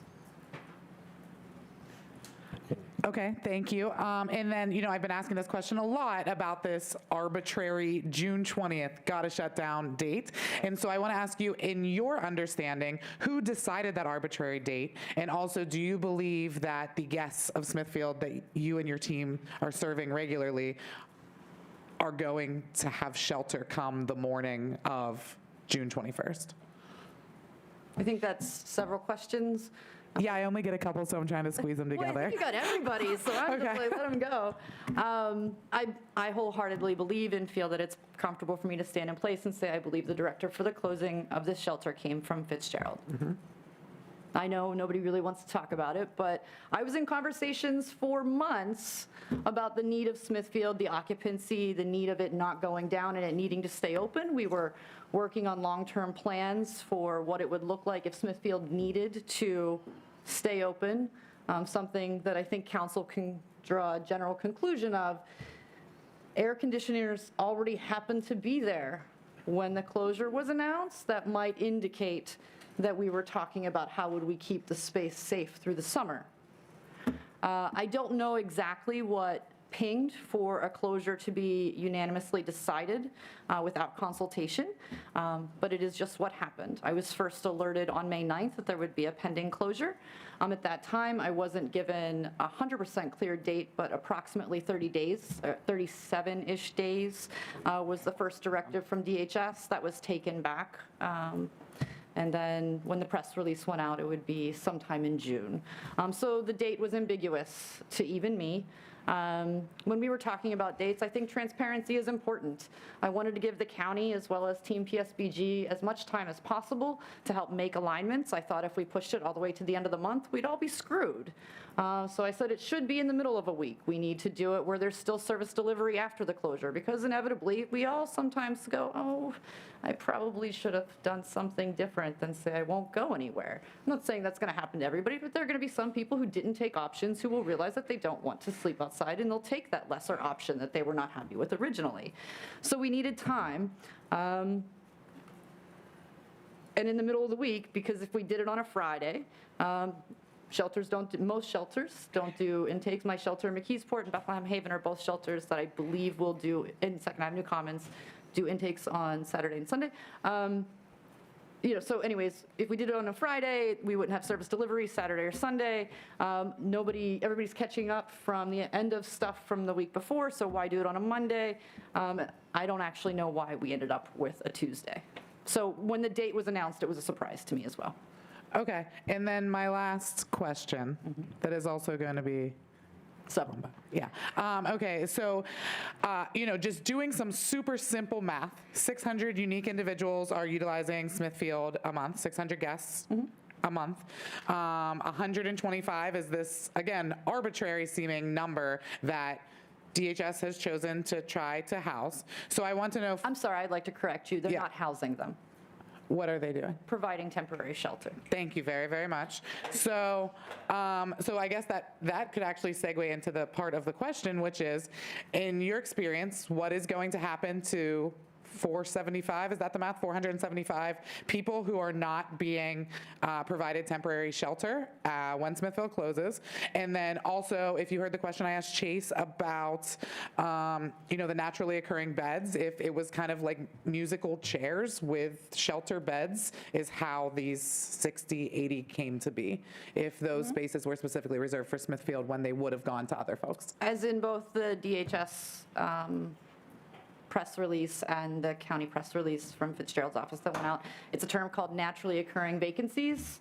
Okay, thank you. And then, I've been asking this question a lot about this arbitrary June 20th gotta shut down date. And so I want to ask you, in your understanding, who decided that arbitrary date? And also, do you believe that the guests of Smithfield that you and your team are serving regularly are going to have shelter come the morning of June 21st? I think that's several questions. Yeah, I only get a couple, so I'm trying to squeeze them Well, I together. think you got everybody, so I'm just like, let them go. I wholeheartedly believe and feel that it's comfortable for me to stand in place and say I believe the director for the closing of this shelter came from Fitzgerald. I know nobody really wants to talk about it, but I was in conversations for months about the need of Smithfield, the occupancy, the need of it not going down and it needing to stay open. We were working on long-term plans for what it would look like if Smithfield needed to stay open, something that I think council can draw a general conclusion of. Air conditioners already happened to be there when the closure was announced. That might indicate that we were talking about how would we keep the space safe through the summer. I don't know exactly what pinged for a closure to be unanimously decided without consultation, but it is just what happened. I was first alerted on May 9th that there would be a pending closure. At that time, I wasn't given a 100% clear date, but approximately 30 days, 37-ish days was the first directive from DHS that was taken back. And then when the press release went out, it would be sometime in June. So the date was ambiguous to even me. When we were talking about dates, I think transparency is important. I wanted to give the county as well as Team PSBG as much time as possible to help make alignments. I thought if we pushed it all the way to the end of the month, we'd all be screwed. So I said it should be in the middle of a week. We need to do it where there's still service delivery after the closure, because inevitably we all sometimes go, oh, I probably should have done something different than say I won't go anywhere. I'm not saying that's going to happen to everybody, but there are going to be some people who didn't take options who will realize that they don't want to sleep outside, and they'll take that lesser option that they were not happy with originally. So we needed time. And in the middle of the week, because if we did it on a Friday, most shelters don't do intakes. My shelter in McKeesport and Bethlehem Haven are both shelters that I believe will do, in Second Avenue Commons, do intakes on Saturday and Sunday. So anyways, if we did it on a Friday, we wouldn't have service delivery Saturday or Sunday. Everybody's catching up from the end of stuff from the week before, so why do it on a Monday? I don't actually know why we ended up with a Tuesday. So when the date was announced, it was a surprise to me as well. Okay, and then my last question that is also going to be several. Yeah. Okay, so, just doing some super simple math, 600 unique individuals are utilizing Smithfield a month, 600 guests a month. 125 is this, again, arbitrary seeming number that DHS has chosen to try to house. So I want to know if... I'm sorry, I'd like to correct you. They're not housing them. What are they doing? Providing temporary shelter. Thank you very, very much. So, so I guess that could actually segue into the part of the question, which is, in your experience, what is going to happen to 475, is that the math? 475 people who are not being provided temporary shelter when Smithfield closes. And then also, if you heard the question I asked Chase about, the naturally occurring beds, if it was kind of like musical chairs with shelter beds is how these 60, 80 came to be, if those spaces were specifically reserved for Smithfield when they would have gone to other folks. As in both the DHS press release and the county press release from Fitzgerald's office that went out. It's a term called naturally occurring vacancies.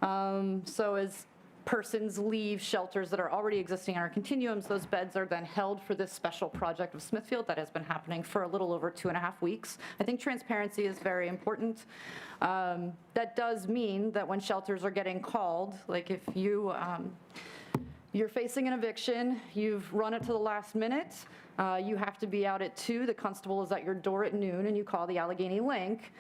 So as persons leave shelters that are already existing in our continuums, those beds are then held for this special project of Smithfield that has been happening for a little over 2.5 weeks. I think transparency is very important. That does mean that when shelters are getting called, like if you're facing an eviction, you've run it to the last minute, you have to be out at 2, the constable is at your door at noon, and you call the Allegheny link.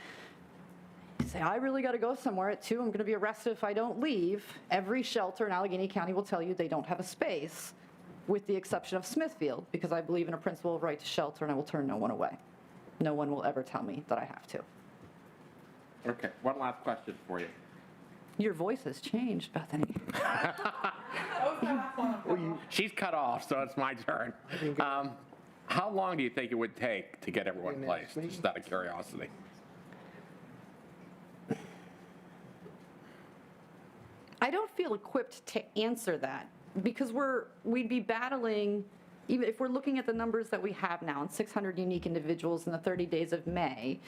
You say, I really got to go somewhere at 2, I'm going to be arrested if I don't leave. Every shelter in Allegheny County will tell you they don't have a space, with the exception of Smithfield, because I believe in a principle of right to shelter, and I will turn no one away. No one will ever tell me that I have to. Okay, one last question for you. Your voice has changed, Bethany. That was She's cut off, so it's my turn. How long do you think it would take to get everyone placed, just out of curiosity? I don't feel equipped to answer that because we'd be battling, even if we're looking at the numbers that we have now, and 600 unique individuals in the 30 days of May,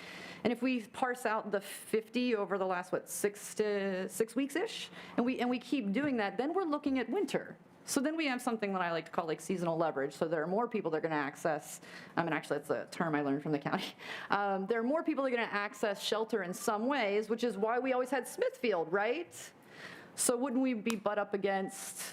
and if we parse out the 50 over the last, 6 weeks-ish, and we keep doing that, then we're looking at winter. So then we have something that I like to call like seasonal leverage. So there are more people that are going to access, and actually that's a term I learned from the county. There are more people that are going to access shelter in some ways, which is why we always had Smithfield, right? So wouldn't we be butt up against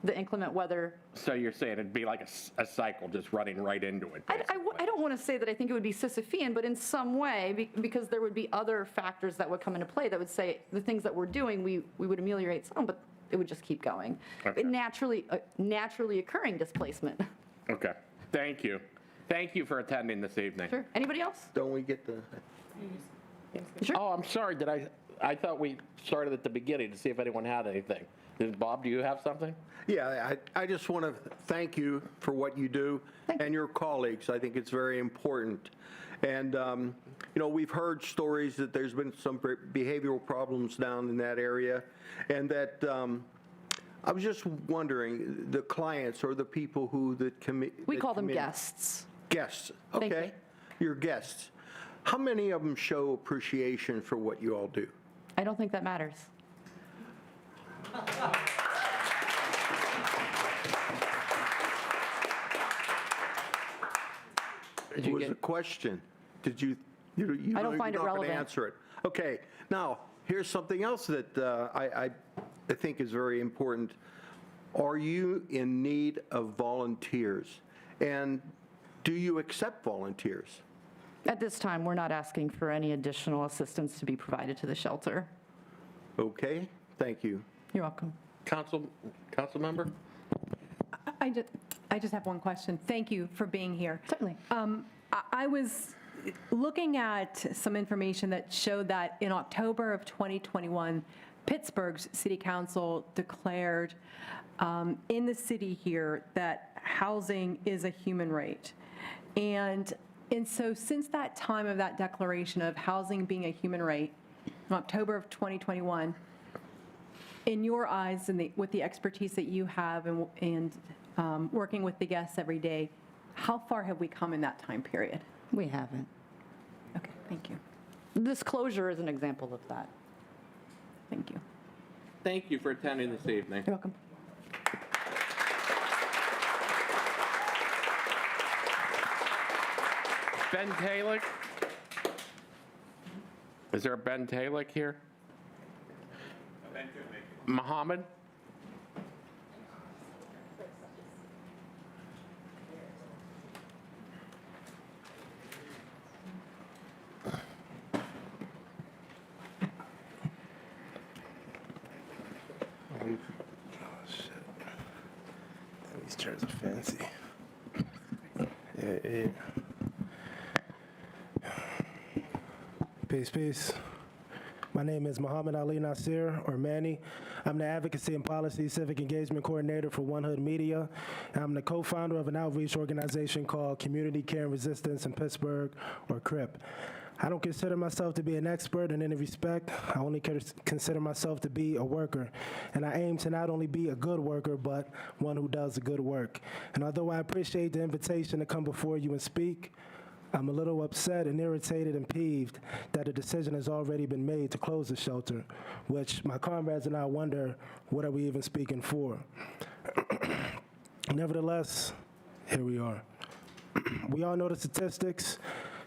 the inclement weather? So you're saying it'd be like a cycle just running right into it? I don't want to say that I think it would be Sisyphean, but in some way, because there would be other factors that would come into play that would say the things that we're doing, we would ameliorate some, but it would just keep going. Okay. Naturally occurring displacement. Okay, thank you. Thank you for attending this evening. Sure. Anybody else? Don't we get the... Oh, I'm sorry, I thought we started at the beginning to see if anyone had anything. Bob, do you have something? Yeah, I just want to thank you for what you do and your colleagues. I think it's very important. And, we've heard stories that there's been some behavioral problems down in that area, and that I was just wondering, the clients or the people who we call them guests. Guests, Thank okay. Your guests. How many of them show appreciation for what you all do? I don't think that matters. It was a question. Did you I don't find it you're not relevant. going to answer it. Okay. Now, here's something else that I think is very important. Are you in need of volunteers? And do you accept volunteers? At this time, we're not asking for any additional assistance to be provided to the shelter. Okay. Thank you. You're welcome. Council member? I just have one question. Thank you for being here. Certainly. I was looking at some information that showed that in October of 2021, Pittsburgh's city council declared in the city here that housing is a human right. And so since that time of that declaration of housing being a human right, in October of 2021, in your eyes and with the expertise that you have and working with the guests every day, how far have we come in that time period? We haven't. Okay, thank you. This closure is an example of that. Thank you. Thank you for attending this evening. You're welcome. Ben Talick? Is there a Ben Talick here? Mohammed? These chairs are fancy. Yeah. Peace. My name is Muhammad Ali Nasir, or Manny. I'm the Advocacy and Policy Civic Engagement Coordinator for One Hood Media. I'm the co-founder of an outreach organization called Community Care and Resistance in Pittsburgh, or CRIP. I don't consider myself to be an expert in any respect. I only consider myself to be a worker. And I aim to not only be a good worker, but one who does good work. And although I appreciate the invitation to come before you and speak, I'm a little upset and irritated and peeved that a decision has already been made to close the shelter, which my comrades and I wonder, what are we even speaking for? Nevertheless, here we are. We all know the statistics.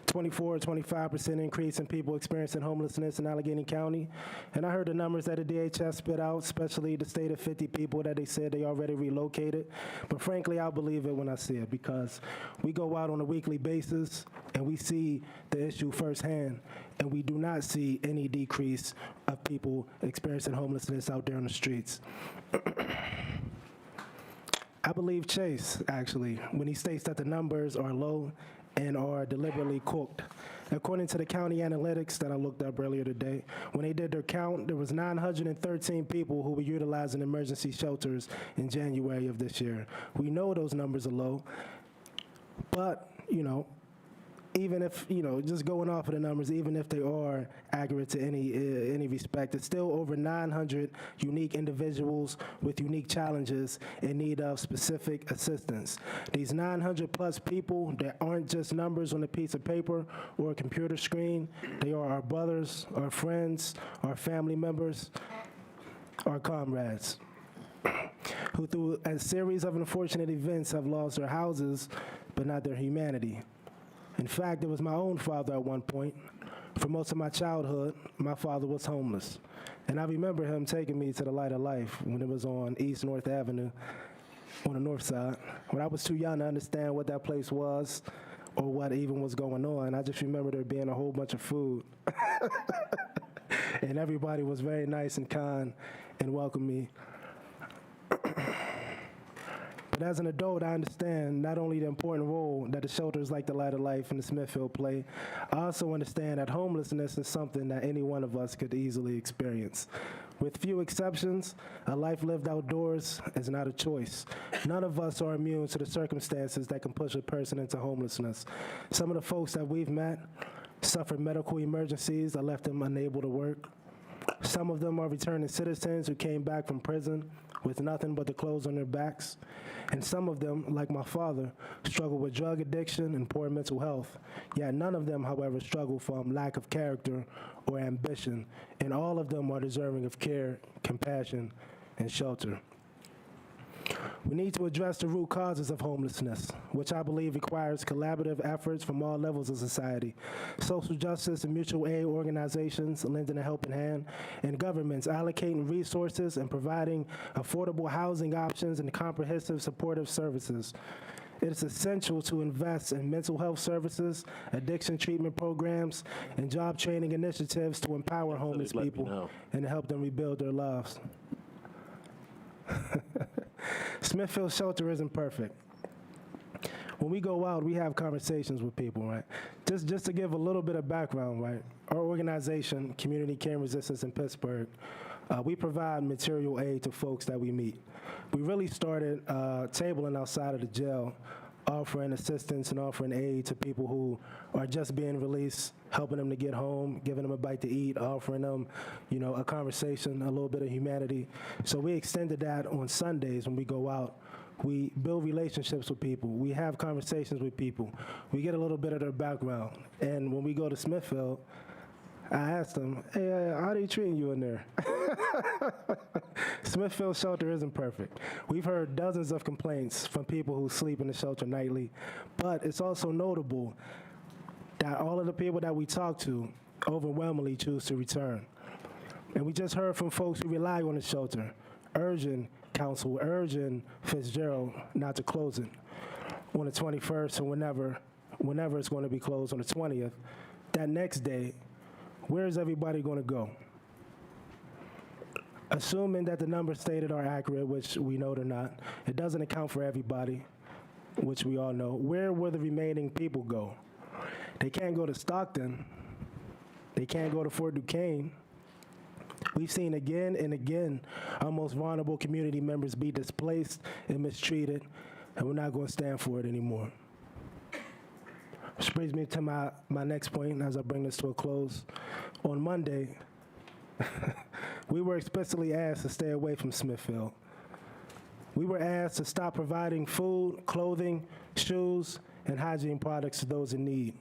24 or 25% increase in people experiencing homelessness in Allegheny County. And I heard the numbers that the DHS spit out, especially the state of 50 people that they said they already relocated. But frankly, I'll believe it when I see it, because we go out on a weekly basis and we see the issue firsthand, and we do not see any decrease of people experiencing homelessness out there on the streets. I believe Chase, actually, when he states that the numbers are low and are deliberately cooked. According to the county analytics that I looked up earlier today, when they did their count, there was 913 people who were utilizing emergency shelters in January of this year. We know those numbers are low, but, even if, just going off of the numbers, even if they are accurate to any respect, it's still over 900 unique individuals with unique challenges in need of specific assistance. These 900 plus people that aren't just numbers on a piece of paper or a computer screen, they are our brothers, our friends, our family members, our comrades, who through a series of unfortunate events have lost their houses, but not their humanity. In fact, it was my own father at one point. For most of my childhood, my father was homeless. And I remember him taking me to the Light of Life when it was on East North Avenue on the north side. When I was too young to understand what that place was or what even was going on, I just remember there being a whole bunch of food. And everybody was very nice and kind and welcomed me. But as an adult, I understand not only the important role that the shelters like the Light of Life and the Smithfield play, I also understand that homelessness is something that any one of us could easily experience. With few exceptions, a life lived outdoors is not a choice. None of us are immune to the circumstances that can push a person into homelessness. Some of the folks that we've met suffered medical emergencies that left them unable to work. Some of them are returning citizens who came back from prison with nothing but the clothes on their backs. And some of them, like my father, struggle with drug addiction and poor mental health. Yet none of them, however, struggle from lack of character or ambition. And all of them are deserving of care, compassion, and shelter. We need to address the root causes of homelessness, which I believe requires collaborative efforts from all levels of society. Social justice and mutual aid organizations lending a helping hand, and governments allocating resources and providing affordable housing options and comprehensive supportive services. It is essential to invest in mental health services, addiction treatment programs, and job training initiatives to empower homeless people and to help them rebuild their lives. Smithfield Shelter isn't perfect. When we go out, we have conversations with people, right? Just to give a little bit of background, right? Our organization, Community Care and Resistance in Pittsburgh, we provide material aid to folks that we meet. We really started tabling outside of the jail, offering assistance and offering aid to people who are just being released, helping them to get home, giving them a bite to eat, offering them, a conversation, a little bit of humanity. So we extended that on Sundays when we go out. We build relationships with people. We have conversations with people. We get a little bit of their background. And when we go to Smithfield, I asked them, hey, how are they treating you in there? Smithfield Shelter isn't perfect. We've heard dozens of complaints from people who sleep in the shelter nightly, but it's also notable that all of the people that we talk to overwhelmingly choose to return. And we just heard from folks who rely on the shelter, urging council, urging Fitzgerald not to close it on the 21st or whenever it's going to be closed on the 20th. That next day, where is everybody going to go? Assuming that the numbers stated are accurate, which we know they're not, it doesn't account for everybody, which we all know. Where will the remaining people go? They can't go to Stockton. They can't go to Fort Duquesne. We've seen again and again our most vulnerable community members be displaced and mistreated, and we're not going to stand for it anymore. Which brings me to my next point as I bring this to a close. On Monday, we were explicitly asked to stay away from Smithfield. We were asked to stop providing food, clothing, shoes, and hygiene products to those in need.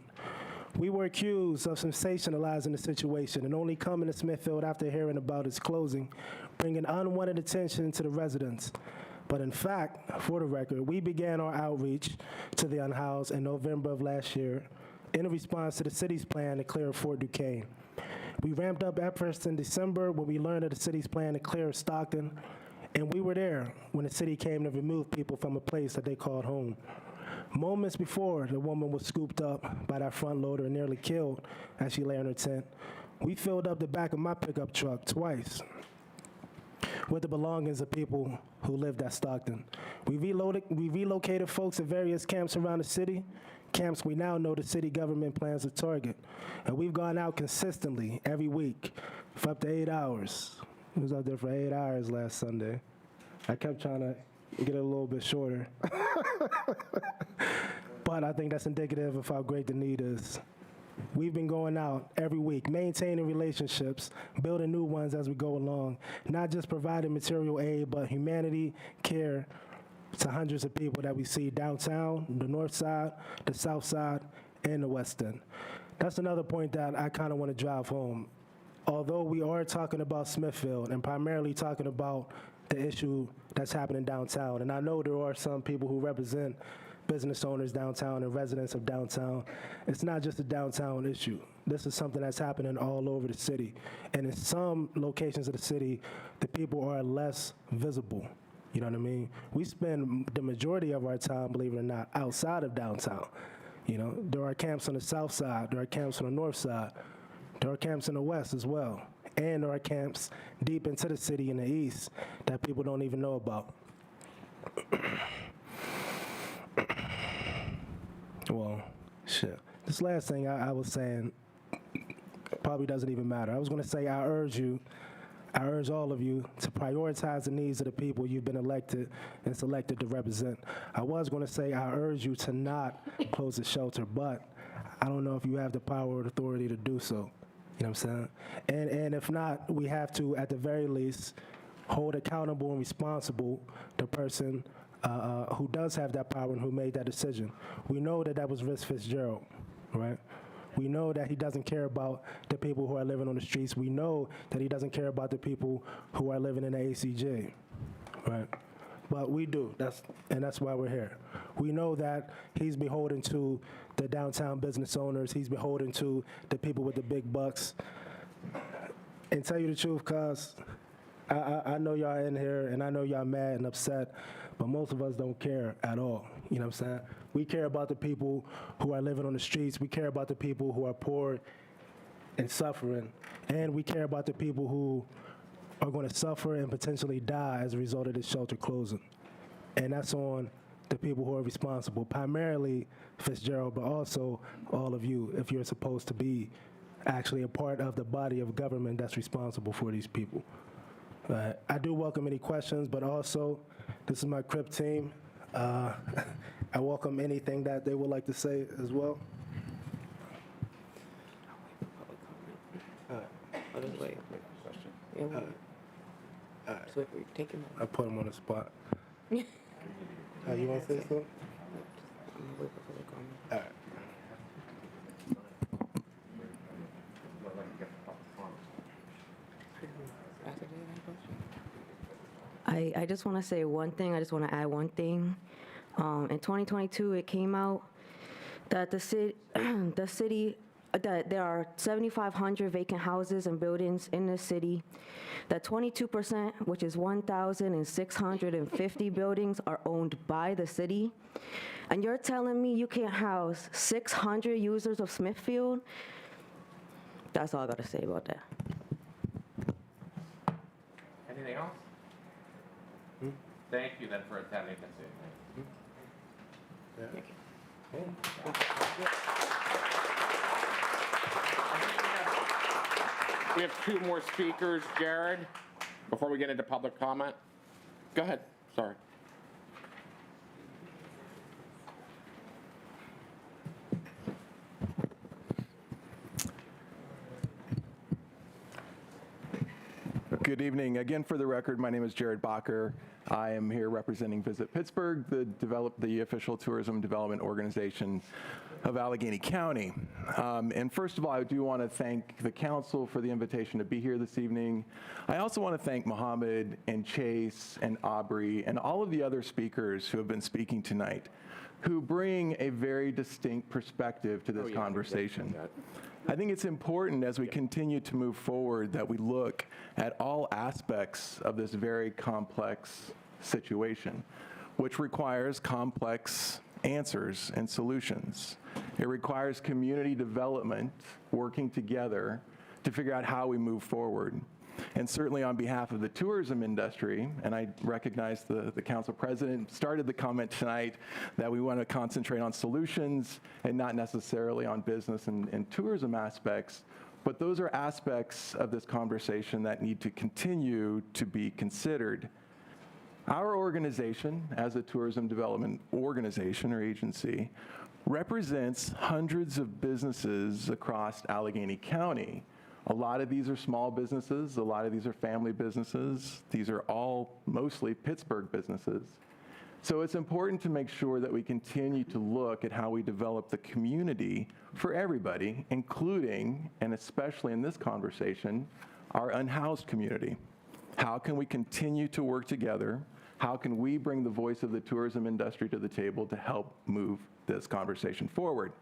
We were accused of sensationalizing the situation and only coming to Smithfield after hearing about its closing, bringing unwanted attention to the residents. But in fact, for the record, we began our outreach to the unhoused in November of last year in response to the city's plan to clear Fort Duquesne. We ramped up efforts in December when we learned of the city's plan to clear Stockton, and we were there when the city came to remove people from a place that they called home. Moments before the woman was scooped up by that front loader and nearly killed as she lay in her tent, we filled up the back of my pickup truck twice with the belongings of people who lived at Stockton. We relocated folks at various camps around the city, camps we now know the city government plans to target. And we've gone out consistently every week for up to 8 hours. I was out there for 8 hours last Sunday. I kept trying to get it a little bit shorter. But I think that's indicative of how great the need is. We've been going out every week, maintaining relationships, building new ones as we go along, not just providing material aid, but humanity, care to hundreds of people that we see downtown, the north side, the south side, and the west end. That's another point that I kind of want to drive home. Although we are talking about Smithfield and primarily talking about the issue that's happening downtown, and I know there are some people who represent business owners downtown and residents of downtown, it's not just a downtown issue. This is something that's happening all over the city. And in some locations of the city, the people are less visible. You know what I mean? We spend the majority of our time, believe it or not, outside of downtown. You know, there are camps on the south side, there are camps on the north side, there are camps in the west as well. And there are camps deep into the city in the east that people don't even know about. Well, shit. This last thing I was saying probably doesn't even matter. I was going to say I urge all of you to prioritize the needs of the people you've been elected and selected to represent. I was going to say I urge you to not close the shelter, but I don't know if you have the power or authority to do so. You know what I'm saying? And if not, we have to, at the very least, hold accountable and responsible the person who does have that power and who made that decision. We know that was Rich Fitzgerald, right? We know that he doesn't care about the people who are living on the streets. We know that he doesn't care about the people who are living in the ACJ, right? But we do, and that's why we're here. We know that he's beholden to the downtown business owners. He's beholden to the people with the big bucks. And tell you the truth, cuz I know y'all in here, and I know y'all mad and upset, but most of us don't care at all. You know what I'm saying? We care about the people who are living on the streets. We care about the people who are poor and suffering. And we care about the people who are going to suffer and potentially die as a result of this shelter closing. And that's on the people who are responsible, primarily Fitzgerald, but also all of you, if you're supposed to be actually a part of the body of government that's responsible for these people. I do welcome any questions, but also, this is my CRIP team. I welcome anything that they would like to say as well. So if we're taking I put him on the spot. You want to say something? All right. I just want to say one thing. I just want to add one thing. In 2022, it came out that the city, that there are 7,500 vacant houses and buildings in the city, that 22%, which is 1,650 buildings, are owned by the city. And you're telling me you can't house 600 users of Smithfield? That's all I got to say about that. Anything else? Thank you then for attending this evening. We have two more speakers, Jared, before we get into public comment. Go ahead, sorry. Good evening. Again, for the record, my name is Jared Bacher. I am here representing Visit Pittsburgh, the official tourism development organization of Allegheny County. And first of all, I do want to thank the council for the invitation to be here this evening. I also want to thank Mohammed and Chase and Aubrey and all of the other speakers who have been speaking tonight, who bring a very distinct perspective to this conversation. I think it's important as we continue to move forward that we look at all aspects of this very complex situation, which requires complex answers and solutions. It requires community development, working together to figure out how we move forward. And certainly on behalf of the tourism industry, and I recognize the council president started the comment tonight that we want to concentrate on solutions and not necessarily on business and tourism aspects, but those are aspects of this conversation that need to continue to be considered. Our organization, as a tourism development organization or agency, represents hundreds of businesses across Allegheny County. A lot of these are small businesses, a lot of these are family businesses. These are all mostly Pittsburgh businesses. So it's important to make sure that we continue to look at how we develop the community for everybody, including, and especially in this conversation, our unhoused community. How can we continue to work together? How can we bring the voice of the tourism industry to the table to help move this conversation forward?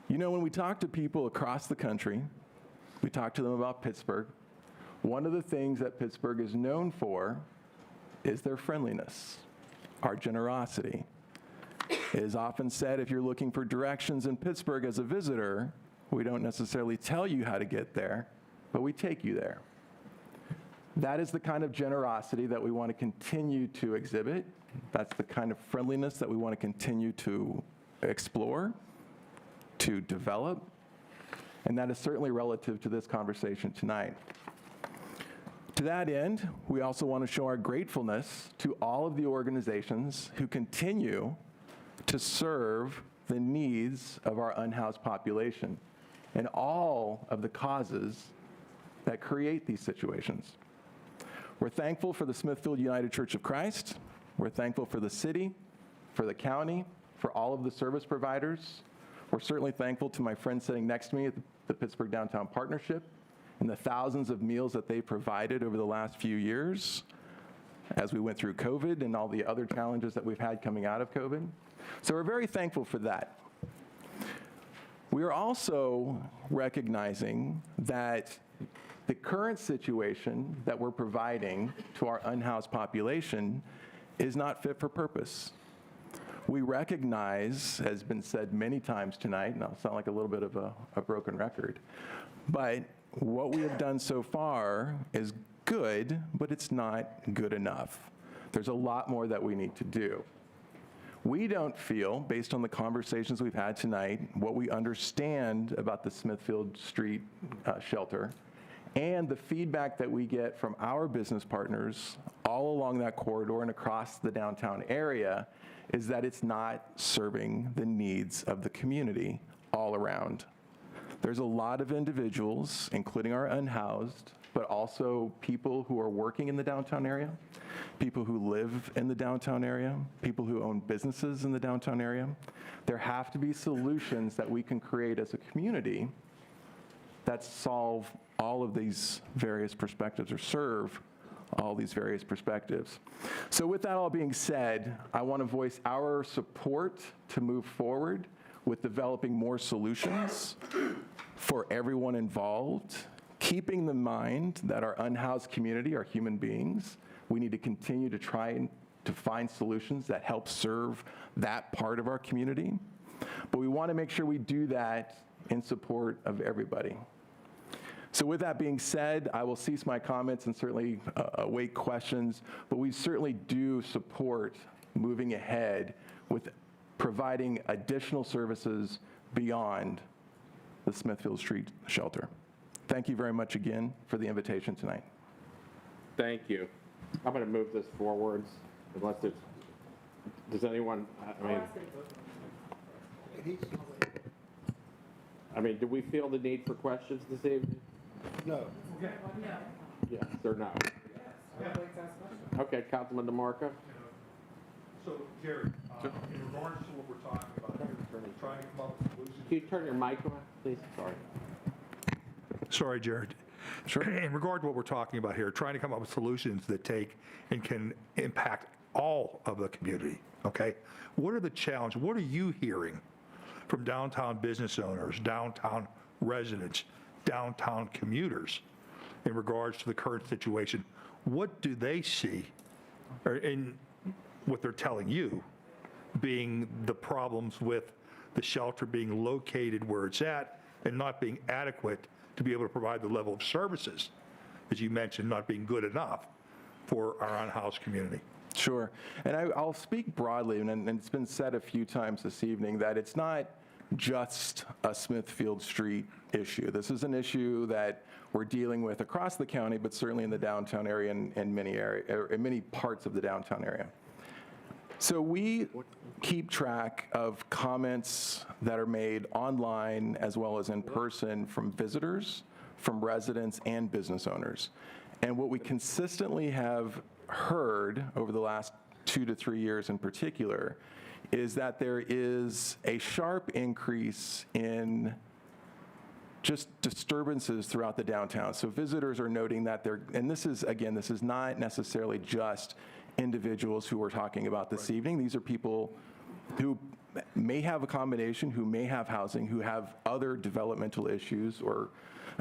You know, when we talk to people across the country, we talk to them about Pittsburgh. One of the things that Pittsburgh is known for is their friendliness, our generosity. It is often said if you're looking for directions in Pittsburgh as a visitor, we don't necessarily tell you how to get there, but we take you there. That is the kind of generosity that we want to continue to exhibit. That's the kind of friendliness that we want to continue to explore, to develop, and that is certainly relative to this conversation tonight. To that end, we also want to show our gratefulness to all of the organizations who continue to serve the needs of our unhoused population and all of the causes that create these situations. We're thankful for the Smithfield United Church of Christ. We're thankful for the city, for the county, for all of the service providers. We're certainly thankful to my friend sitting next to me at the Pittsburgh Downtown Partnership and the thousands of meals that they provided over the last few years as we went through COVID and all the other challenges that we've had coming out of COVID. So we're very thankful for that. We are also recognizing that the current situation that we're providing to our unhoused population is not fit for purpose. We recognize, as has been said many times tonight, and I'll sound like a little bit of a broken record, but what we have done so far is good, but it's not good enough. There's a lot more that we need to do. We don't feel, based on the conversations we've had tonight, what we understand about the Smithfield Street shelter, and the feedback that we get from our business partners all along that corridor and across the downtown area, is that it's not serving the needs of the community all around. There's a lot of individuals, including our unhoused, but also people who are working in the downtown area, people who live in the downtown area, people who own businesses in the downtown area. There have to be solutions that we can create as a community that solve all of these various perspectives or serve all these various perspectives. So with that all being said, I want to voice our support to move forward with developing more solutions for everyone involved, keeping in mind that our unhoused community are human beings. We need to continue to try to find solutions that help serve that part of our community. But we want to make sure we do that in support of everybody. So with that being said, I will cease my comments and certainly await questions, but we certainly do support moving ahead with providing additional services beyond the Smithfield Street shelter. Thank you very much again for the invitation tonight. Thank you. I'm going to move this forwards unless there's, does anyone, do we feel the need for questions this evening? No. Yes or no? Okay, Councilman DeMarco. So, Jared, in regards to what we're talking about here, trying to come up with solutions. Can you turn your mic on, please? Sorry. Sorry, Jared. Sure. In regard to what we're talking about here, trying to come up with solutions that take and can impact all of the community, okay? What are the challenges? What are you hearing from downtown business owners, downtown residents, downtown commuters in regards to the current situation? What do they see in what they're telling you being the problems with the shelter being located where it's at and not being adequate to be able to provide the level of services as you mentioned, not being good enough for our unhoused community. Sure. And I'll speak broadly, and it's been said a few times this evening, that it's not just a Smithfield Street issue. This is an issue that we're dealing with across the county, but certainly in the downtown area and in many parts of the downtown area. So we keep track of comments that are made online as well as in person from visitors, from residents, and business owners. And what we consistently have heard over the last 2 to 3 years in particular is that there is a sharp increase in just disturbances throughout the downtown. So visitors are noting that and this is not necessarily just individuals who we're talking about this evening. These are people who may have accommodation, who may have housing, who have other developmental issues or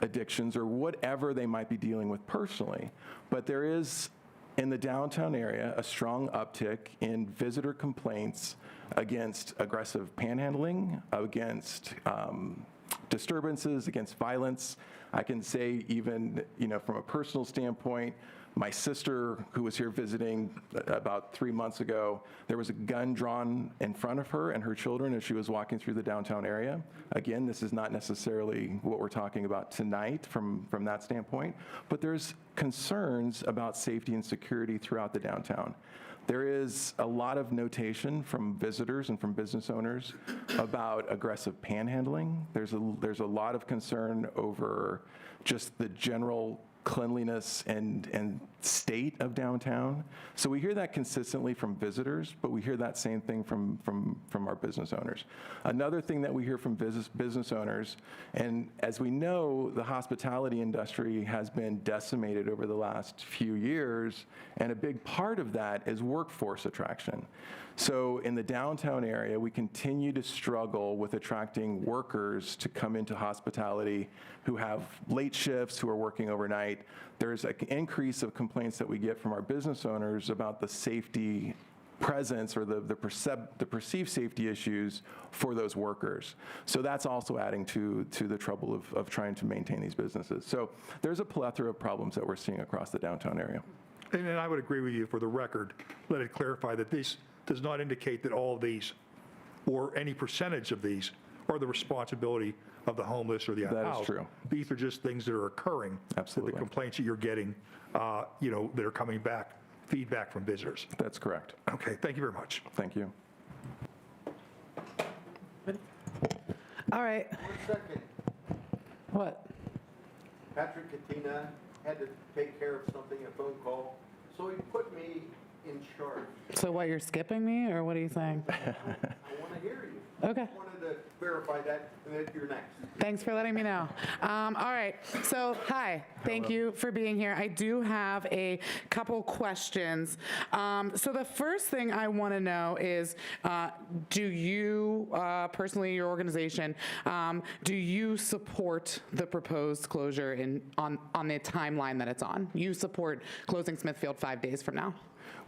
addictions or whatever they might be dealing with personally. But there is, in the downtown area, a strong uptick in visitor complaints against aggressive panhandling, against disturbances, against violence. I can say even, from a personal standpoint, my sister, who was here visiting about 3 months ago, there was a gun drawn in front of her and her children as she was walking through the downtown area. Again, this is not necessarily what we're talking about tonight from that standpoint, but there's concerns about safety and security throughout the downtown. There is a lot of notation from visitors and from business owners about aggressive panhandling. There's a lot of concern over just the general cleanliness and state of downtown. So we hear that consistently from visitors, but we hear that same thing from our business owners. Another thing that we hear from business owners, and as we know, the hospitality industry has been decimated over the last few years, and a big part of that is workforce attraction. So in the downtown area, we continue to struggle with attracting workers to come into hospitality who have late shifts, who are working overnight. There's an increase of complaints that we get from our business owners about the safety presence or the perceived safety issues for those workers. So that's also adding to the trouble of trying to maintain these businesses. So there's a plethora of problems that we're seeing across the downtown area. And I would agree with you. For the record, let it clarify that this does not indicate that all of these or any percentage of these are the responsibility of the homeless or the unhoused. That is true. These are just things that are occurring. Absolutely. The complaints that you're getting, that are coming back, feedback from visitors. That's correct. Okay, thank you very much. Thank you. All right. 1 second. What? Patrick Katina had to take care of something, a phone call, so he put me in charge. So what, you're skipping me, or what are you saying? I want to hear you. Okay. I wanted to verify that, and then you're next. Thanks for letting me know. All right, so hi, thank you for being here. I do have a couple questions. So the first thing I want to know is, do you, personally, your organization, do you support the proposed closure on the timeline that it's on? You support closing Smithfield 5 days from now?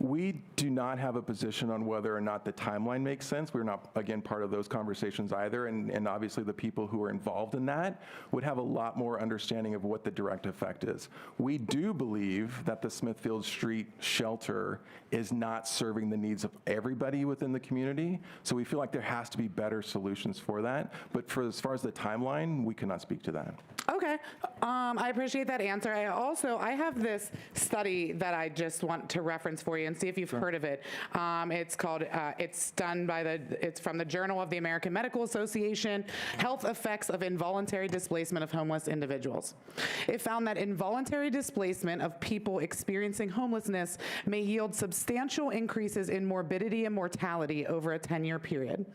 We do not have a position on whether or not the timeline makes sense. We're not, again, part of those conversations either, and obviously the people who are involved in that would have a lot more understanding of what the direct effect is. We do believe that the Smithfield Street shelter is not serving the needs of everybody within the community, so we feel like there has to be better solutions for that. But as far as the timeline, we cannot speak to that. Okay, I appreciate that answer. I have this study that I just want to reference for you and see if you've heard of it. It's called, it's from the Journal of the American Medical Association, Health Effects of Involuntary Displacement of Homeless Individuals. It found that involuntary displacement of people experiencing homelessness may yield substantial increases in morbidity and mortality over a 10-year period.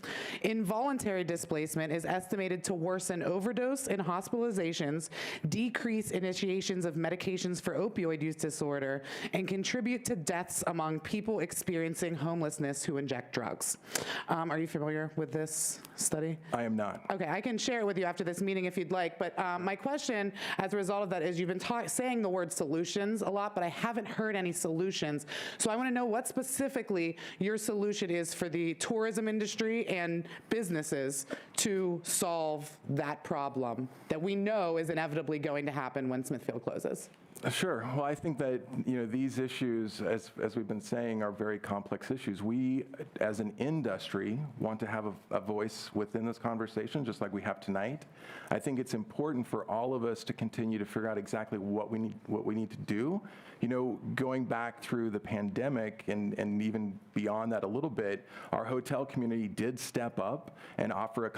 Involuntary displacement is estimated to worsen overdose and hospitalizations, decrease initiations of medications for opioid use disorder, and contribute to deaths among people experiencing homelessness who inject drugs. Are you familiar with this study? I am not. Okay, I can share it with you after this meeting if you'd like, but my question as a result of that is you've been saying the word solutions a lot, but I haven't heard any solutions. So I want to know what specifically your solution is for the tourism industry and businesses to solve that problem that we know is inevitably going to happen when Smithfield closes. Sure. Well, I think that, these issues, as we've been saying, are very complex issues. We, as an industry, want to have a voice within this conversation, just like we have tonight. I think it's important for all of us to continue to figure out exactly what we need to do. Going back through the pandemic and even beyond that a little bit, our hotel community did step up and offer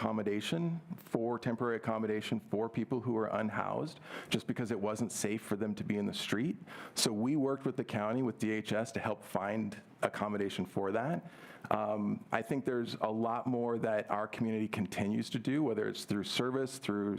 temporary accommodation for people who are unhoused, just because it wasn't safe for them to be in the street. So we worked with the county, with DHS, to help find accommodation for that. I think there's a lot more that our community continues to do, whether it's through service, through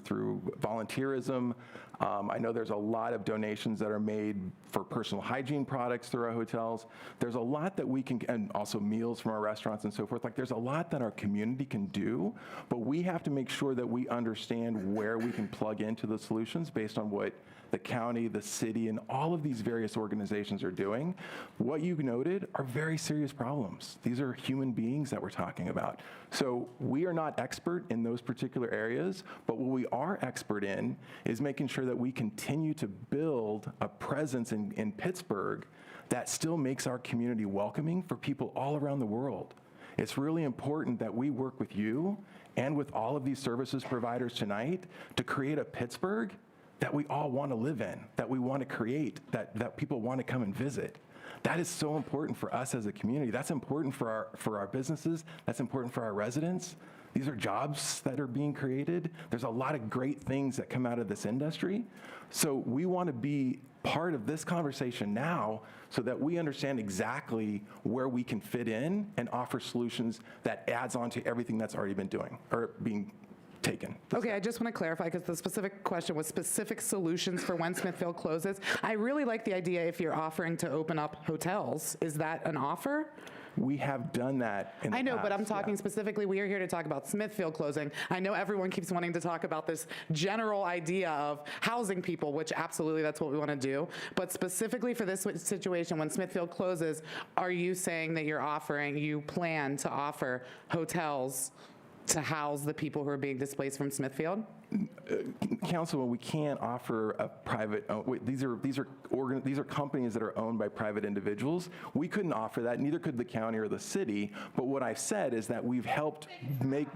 volunteerism. I know there's a lot of donations that are made for personal hygiene products through our hotels. There's a lot that we can, and also meals from our restaurants and so forth. Like, there's a lot that our community can do, but we have to make sure that we understand where we can plug into the solutions based on what the county, the city, and all of these various organizations are doing. What you noted are very serious problems. These are human beings that we're talking about. So we are not expert in those particular areas, but what we are expert in is making sure that we continue to build a presence in Pittsburgh that still makes our community welcoming for people all around the world. It's really important that we work with you and with all of these services providers tonight to create a Pittsburgh that we all want to live in, that we want to create, that people want to come and visit. That is so important for us as a community. That's important for our businesses. That's important for our residents. These are jobs that are being created. There's a lot of great things that come out of this industry. So we want to be part of this conversation now so that we understand exactly where we can fit in and offer solutions that adds on to everything that's already been doing or being taken. Okay, I just want to clarify, because the specific question was specific solutions for when Smithfield closes. I really like the idea if you're offering to open up hotels. Is that an offer? We have done that in the I know, past, but I'm talking specifically, we are here to talk about Smithfield closing. I know everyone keeps wanting to talk about this general idea of housing people, which absolutely that's what we want to do. But specifically for this situation, when Smithfield closes, are you saying that you plan to offer hotels to house the people who are being displaced from Smithfield? Councilman, we can't offer a private. These are companies that are owned by private individuals. We couldn't offer that. Neither could the county or the city. But what I've said is that we've helped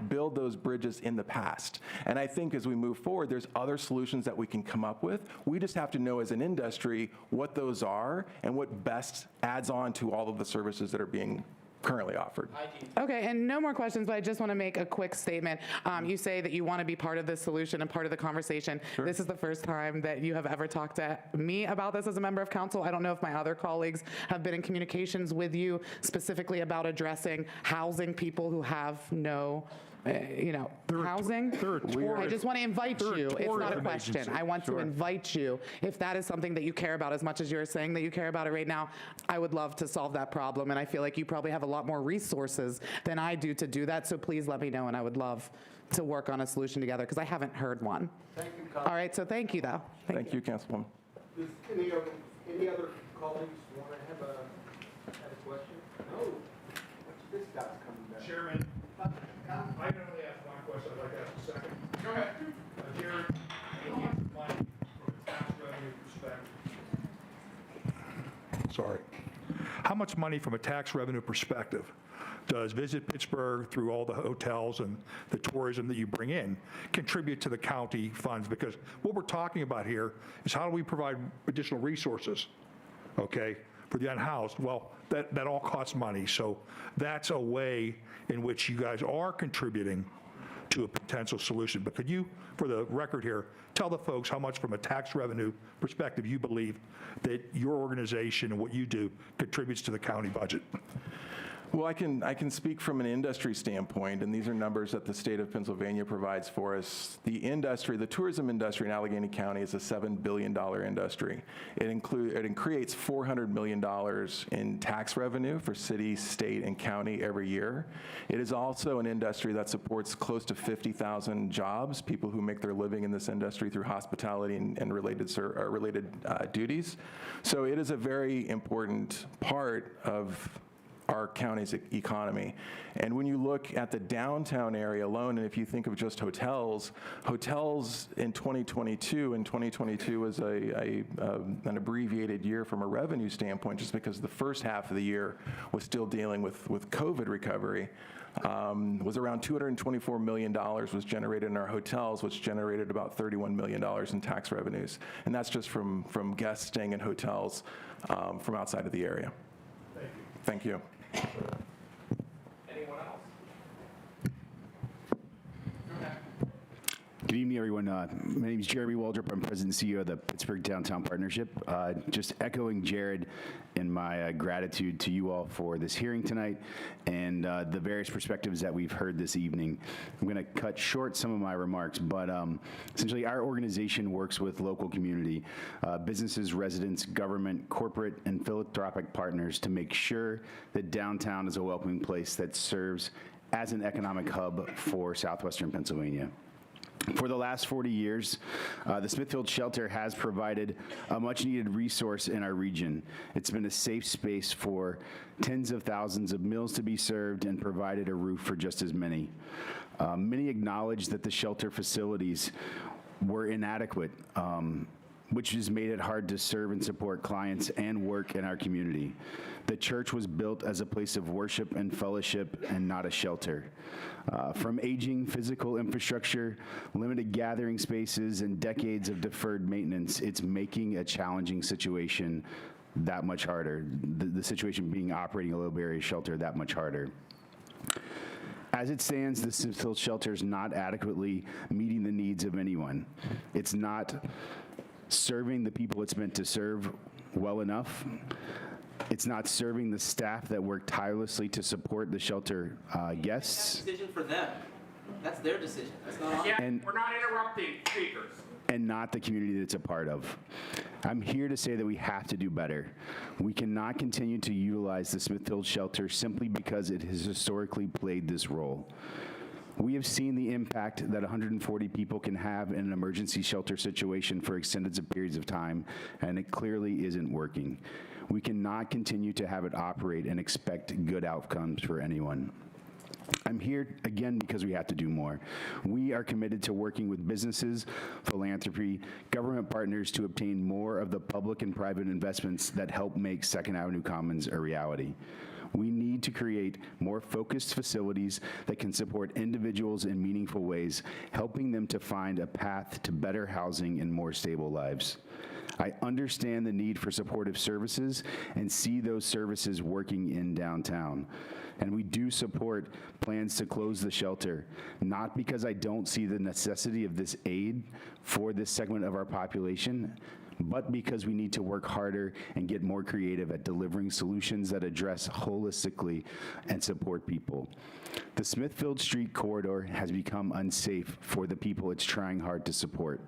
build those bridges in the past. And I think as we move forward, there's other solutions that we can come up with. We just have to know as an industry what those are and what best adds on to all of the services that are being currently offered. Okay, and no more questions, but I just want to make a quick statement. You say that you want to be part of this solution and part of the conversation. Sure. This is the first time that you have ever talked to me about this as a member of council. I don't know if my other colleagues have been in communications with you specifically about addressing housing people who have no housing. I just want to invite you. It's not a question. Agency. I want to invite you. If that is something that you care about as much as you're saying that you care about it right now, I would love to solve that problem. And I feel like you probably have a lot more resources than I do to do that. So please let me know, and I would love to work on a solution together, because I haven't heard one. Thank you, All right, so thank you, though. Thank you, Councilwoman. Does any other colleagues want to have a question? No. This guy's coming back. Chairman, I can only ask one question. I'd like to ask a second. Go ahead. Jared, money from a tax revenue perspective. Sorry. How much money from a tax revenue perspective does Visit Pittsburgh, through all the hotels and the tourism that you bring in, contribute to the county funds? Because what we're talking about here is how do we provide additional resources, okay, for the unhoused? Well, that all costs money. So that's a way in which you guys are contributing to a potential solution. But could you, for the record here, tell the folks how much from a tax revenue perspective you believe that your organization and what you do contributes to the county budget? Well, I can speak from an industry standpoint, and these are numbers that the state of Pennsylvania provides for us. The tourism industry in Allegheny County is a $7 billion industry. It creates $400 million in tax revenue for city, state, and county every year. It is also an industry that supports close to 50,000 jobs, people who make their living in this industry through hospitality and related duties. So it is a very important part of our county's economy. And when you look at the downtown area alone, and if you think of just hotels in 2022 was an abbreviated year from a revenue standpoint, just because the first half of the year was still dealing with COVID recovery. Was around $224 million was generated in our hotels, which generated about $31 million in tax revenues. And that's just from guests staying in hotels from outside of the area. Thank you. Anyone else? Good evening, everyone. My name is Jeremy Waldrop. I'm President and CEO of the Pittsburgh Downtown Partnership. Just echoing Jared in my gratitude to you all for this hearing tonight and the various perspectives that we've heard this evening. I'm going to cut short some of my remarks, but essentially our organization works with local community, businesses, residents, government, corporate, and philanthropic partners to make sure that downtown is a welcoming place that serves as an economic hub for southwestern Pennsylvania. For the last 40 years, the Smithfield Shelter has provided a much-needed resource in our region. It's been a safe space for tens of thousands of meals to be served and provided a roof for just as many. Many acknowledge that the shelter facilities were inadequate, which has made it hard to serve and support clients and work in our community. The church was built as a place of worship and fellowship and not a shelter. From aging physical infrastructure, limited gathering spaces, and decades of deferred maintenance, it's making a challenging situation that much harder. The situation being operating a low barrier shelter that much harder. As it stands, the Smithfield Shelter is not adequately meeting the needs of anyone. It's not serving the people it's meant to serve well enough. It's not serving the staff that work tirelessly to support the shelter guests. That's a decision for them. That's their decision. That's not ours. Yeah, we're not interrupting speakers. And not the community that it's a part of. I'm here to say that we have to do better. We cannot continue to utilize the Smithfield Shelter simply because it has historically played this role. We have seen the impact that 140 people can have in an emergency shelter situation for extended periods of time, and it clearly isn't working. We cannot continue to have it operate and expect good outcomes for anyone. I'm here again because we have to do more. We are committed to working with businesses, philanthropy, government partners to obtain more of the public and private investments that help make Second Avenue Commons a reality. We need to create more focused facilities that can support individuals in meaningful ways, helping them to find a path to better housing and more stable lives. I understand the need for supportive services and see those services working in downtown. And we do support plans to close the shelter, not because I don't see the necessity of this aid for this segment of our population, but because we need to work harder and get more creative at delivering solutions that address holistically and support people. The Smithfield Street corridor has become unsafe for the people it's trying hard to support,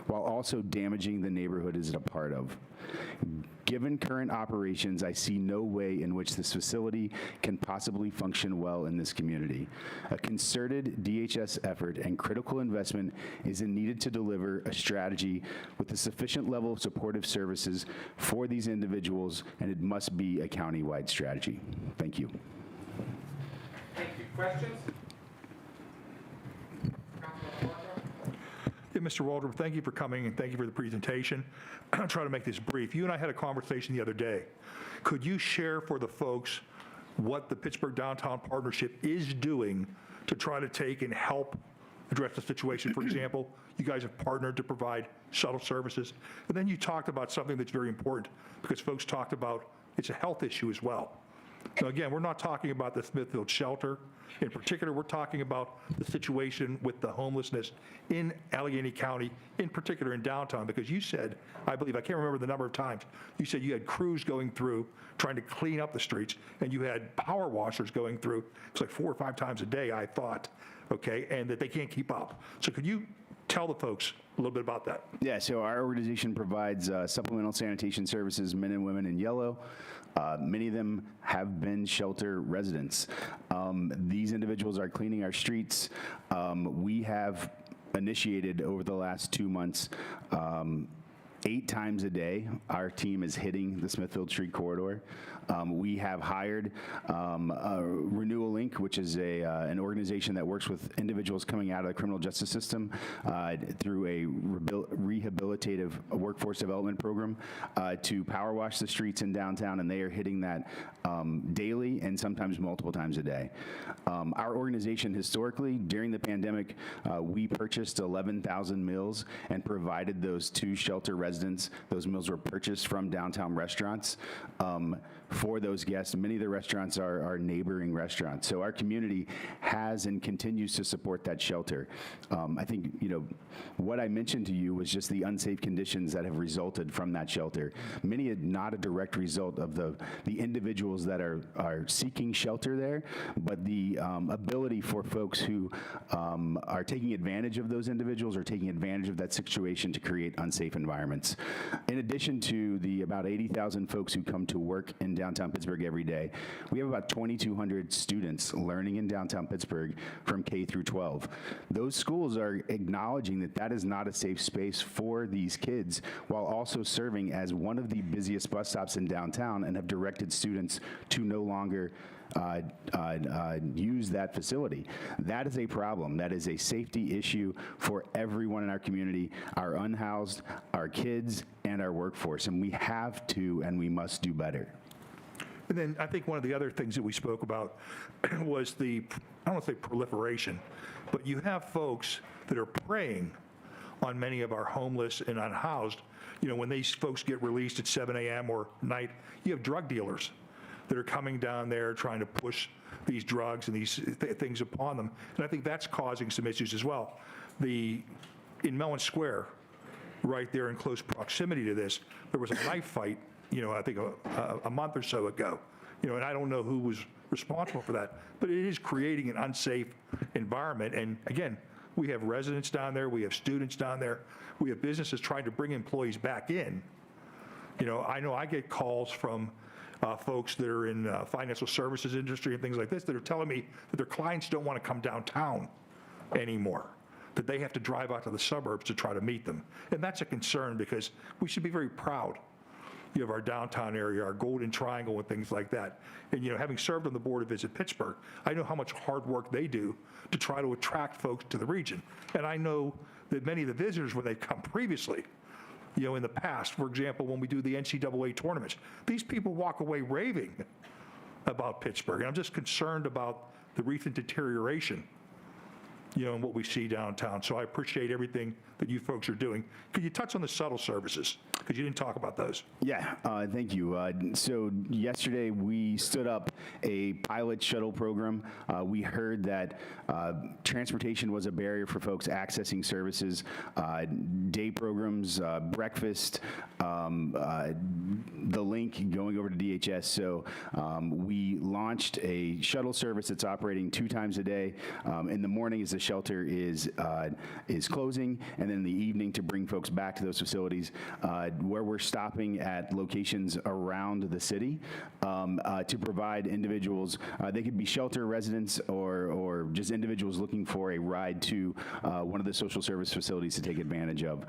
while also damaging the neighborhood it's a part of. Given current operations, I see no way in which this facility can possibly function well in this community. A concerted DHS effort and critical investment is needed to deliver a strategy with a sufficient level of supportive services for these individuals, and it must be a county-wide strategy. Thank you. Thank you. Questions? Yeah, Mr. Waldrop, thank you for coming and thank you for the presentation. I'll try to make this brief. You and I had a conversation the other day. Could you share for the folks what the Pittsburgh Downtown Partnership is doing to try to take and help address the situation? For example, you guys have partnered to provide shuttle services. And then you talked about something that's very important because folks talked about it's a health issue as well. Now, again, we're not talking about the Smithfield Shelter. In particular, we're talking about the situation with the homelessness in Allegheny County, in particular in downtown, because you said, I believe, I can't remember the number of times, you said you had crews going through trying to clean up the streets, and you had power washers going through, it's like 4 or 5 times a day, I thought, okay, and that they can't keep up. So could you tell the folks a little bit about that? Yeah, so our organization provides supplemental sanitation services, men and women in yellow. Many of them have been shelter residents. These individuals are cleaning our streets. We have initiated over the last 2 months 8 times a day, our team is hitting the Smithfield Street corridor. We have hired Renewal Inc., which is an organization that works with individuals coming out of the criminal justice system through a rehabilitative workforce development program to power wash the streets in downtown, and they are hitting that daily and sometimes multiple times a day. Our organization historically, during the pandemic, we purchased 11,000 meals and provided those to shelter residents. Those meals were purchased from downtown restaurants for those guests. Many of the restaurants are neighboring restaurants. So our community has and continues to support that shelter. I think, what I mentioned to you was just the unsafe conditions that have resulted from that shelter. Many are not a direct result of the individuals that are seeking shelter there, but the ability for folks who are taking advantage of those individuals or taking advantage of that situation to create unsafe environments. In addition to the about 80,000 folks who come to work in downtown Pittsburgh every day, we have about 2,200 students learning in downtown Pittsburgh from K through 12. Those schools are acknowledging that that is not a safe space for these kids, while also serving as one of the busiest bus stops in downtown, and have directed students to no longer use that facility. That is a problem. That is a safety issue for everyone in our community, our unhoused, our kids, and our workforce. And we have to and we must do better. And then I think one of the other things that we spoke about was the, I don't want to say proliferation, but you have folks that are preying on many of our homeless and unhoused. When these folks get released at 7 a.m. or night, you have drug dealers that are coming down there trying to push these drugs and these things upon them. And I think that's causing some issues as well. In Mellon Square, right there in close proximity to this, there was a knife fight, I think a month or so ago. And I don't know who was responsible for that, but it is creating an unsafe environment. And again, we have residents down there, we have students down there, we have businesses trying to bring employees back in. I know I get calls from folks that are in financial services industry and things like this that are telling me that their clients don't want to come downtown anymore, that they have to drive out to the suburbs to try to meet them. And that's a concern, because we should be very proud of our downtown area, our Golden Triangle and things like that. And having served on the board of Visit Pittsburgh, I know how much hard work they do to try to attract folks to the region. And I know that many of the visitors, when they come previously, in the past, for example, when we do the NCAA tournaments, these people walk away raving about Pittsburgh. And I'm just concerned about the recent deterioration, and what we see downtown. So I appreciate everything that you folks are doing. Could you touch on the shuttle services? Because you didn't talk about those. Yeah, thank you. So yesterday we stood up a pilot shuttle program. We heard that transportation was a barrier for folks accessing services, day programs, breakfast, the link going over to DHS. So we launched a shuttle service that's operating 2 times a day. In the morning as the shelter is closing, and then in the evening to bring folks back to those facilities, where we're stopping at locations around the city to provide individuals. They could be shelter residents or just individuals looking for a ride to one of the social service facilities to take advantage of.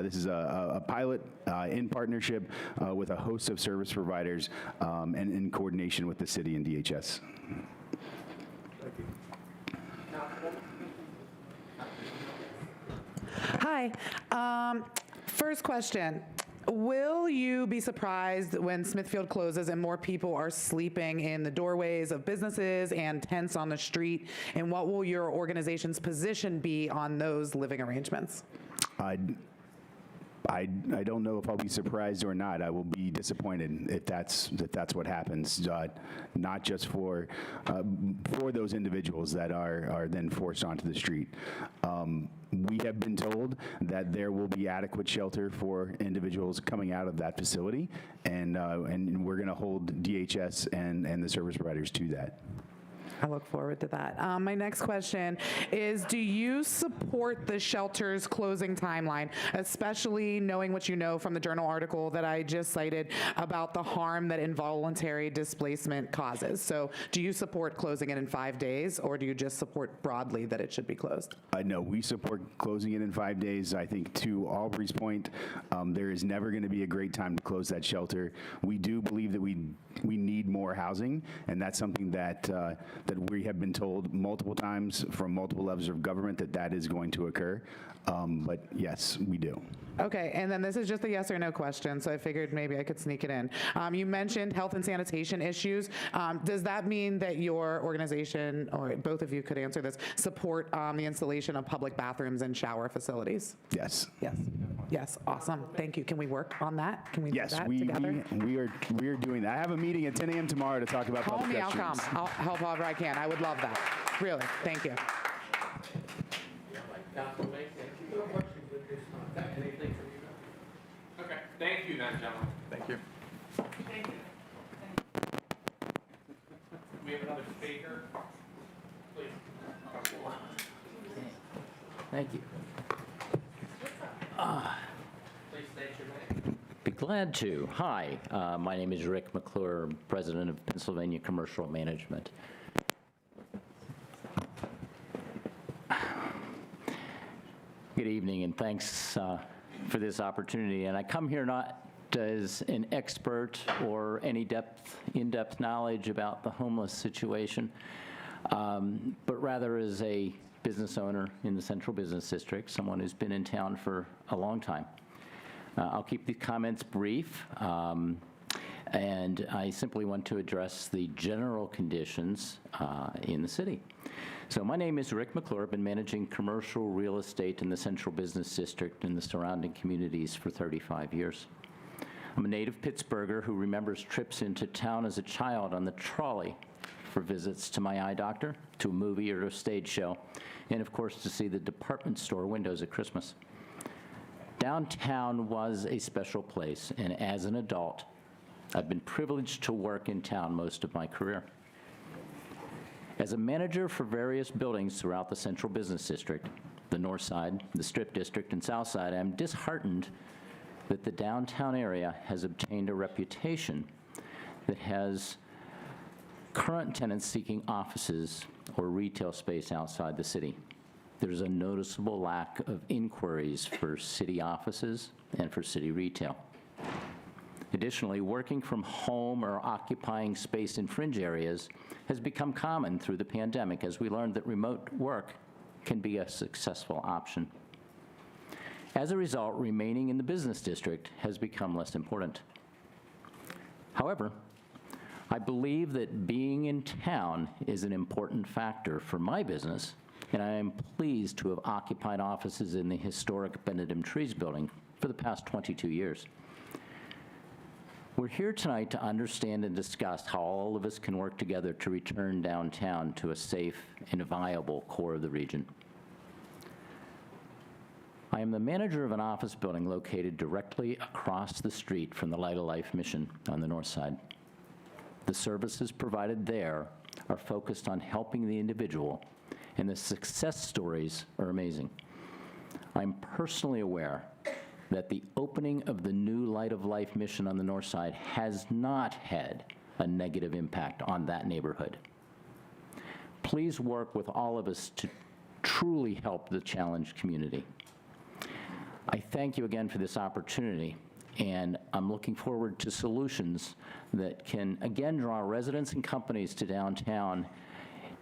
This is a pilot in partnership with a host of service providers and in coordination with the city and DHS. Hi. First question. Will you be surprised when Smithfield closes and more people are sleeping in the doorways of businesses and tents on the street? And what will your organization's position be on those living arrangements? I don't know if I'll be surprised or not. I will be disappointed if that's what happens. Not just for those individuals that are then forced onto the street. We have been told that there will be adequate shelter for individuals coming out of that facility, and we're going to hold DHS and the service providers to that. I look forward to that. My next question is, do you support the shelter's closing timeline, especially knowing what you know from the Journal article that I just cited about the harm that involuntary displacement causes? So do you support closing it in 5 days, or do you just support broadly that it should be closed? No, we support closing it in 5 days. I think to Aubrey's point, there is never going to be a great time to close that shelter. We do believe that we need more housing, and that's something that we have been told multiple times from multiple levels of government that is going to occur. But yes, we do. Okay, and then this is just a yes or no question, so I figured maybe I could sneak it in. You mentioned health and sanitation issues. Does that mean that your organization, or both of you could answer this, support the installation of public bathrooms and shower facilities? Yes. Yes. Yes, awesome. Thank you. Can we work on that? Can we do that together? We are doing that. I have a meeting at 10 a.m. tomorrow to talk about Call public me, I'll restrooms. come. I'll help however I can. I would love that. Really, thank you. Okay, thank you then, gentlemen. Thank you. We have another speaker. Please. Thank you. Please state your name. Be glad to. Hi, my name is Rick McClure, President of Pennsylvania Commercial Management. Good evening, and thanks for this opportunity. And I come here not as an expert or any in-depth knowledge about the homeless situation, but rather as a business owner in the Central Business District, someone who's been in town for a long time. I'll keep the comments brief, and I simply want to address the general conditions in the city. So my name is Rick McClure. I've been managing commercial real estate in the Central Business District and the surrounding communities for 35 years. I'm a native Pittsburgher who remembers trips into town as a child on the trolley for visits to my eye doctor, to a movie or a stage show, and of course to see the department store windows at Christmas. Downtown was a special place, and as an adult, I've been privileged to work in town most of my career. As a manager for various buildings throughout the Central Business District, the North Side, the Strip District, and South Side, I'm disheartened that the downtown area has obtained a reputation that has current tenants seeking offices or retail space outside the city. There's a noticeable lack of inquiries for city offices and for city retail. Additionally, working from home or occupying space in fringe areas has become common through the pandemic, as we learned that remote work can be a successful option. As a result, remaining in the business district has become less important. However, I believe that being in town is an important factor for my business, and I am pleased to have occupied offices in the historic Benedum Trees building for the past 22 years. We're here tonight to understand and discuss how all of us can work together to return downtown to a safe and viable core of the region. I am the manager of an office building located directly across the street from the Light of Life mission on the north side. The services provided there are focused on helping the individual, and the success stories are amazing. I'm personally aware that the opening of the new Light of Life mission on the north side has not had a negative impact on that neighborhood. Please work with all of us to truly help the challenged community. I thank you again for this opportunity, and I'm looking forward to solutions that can again draw residents and companies to downtown,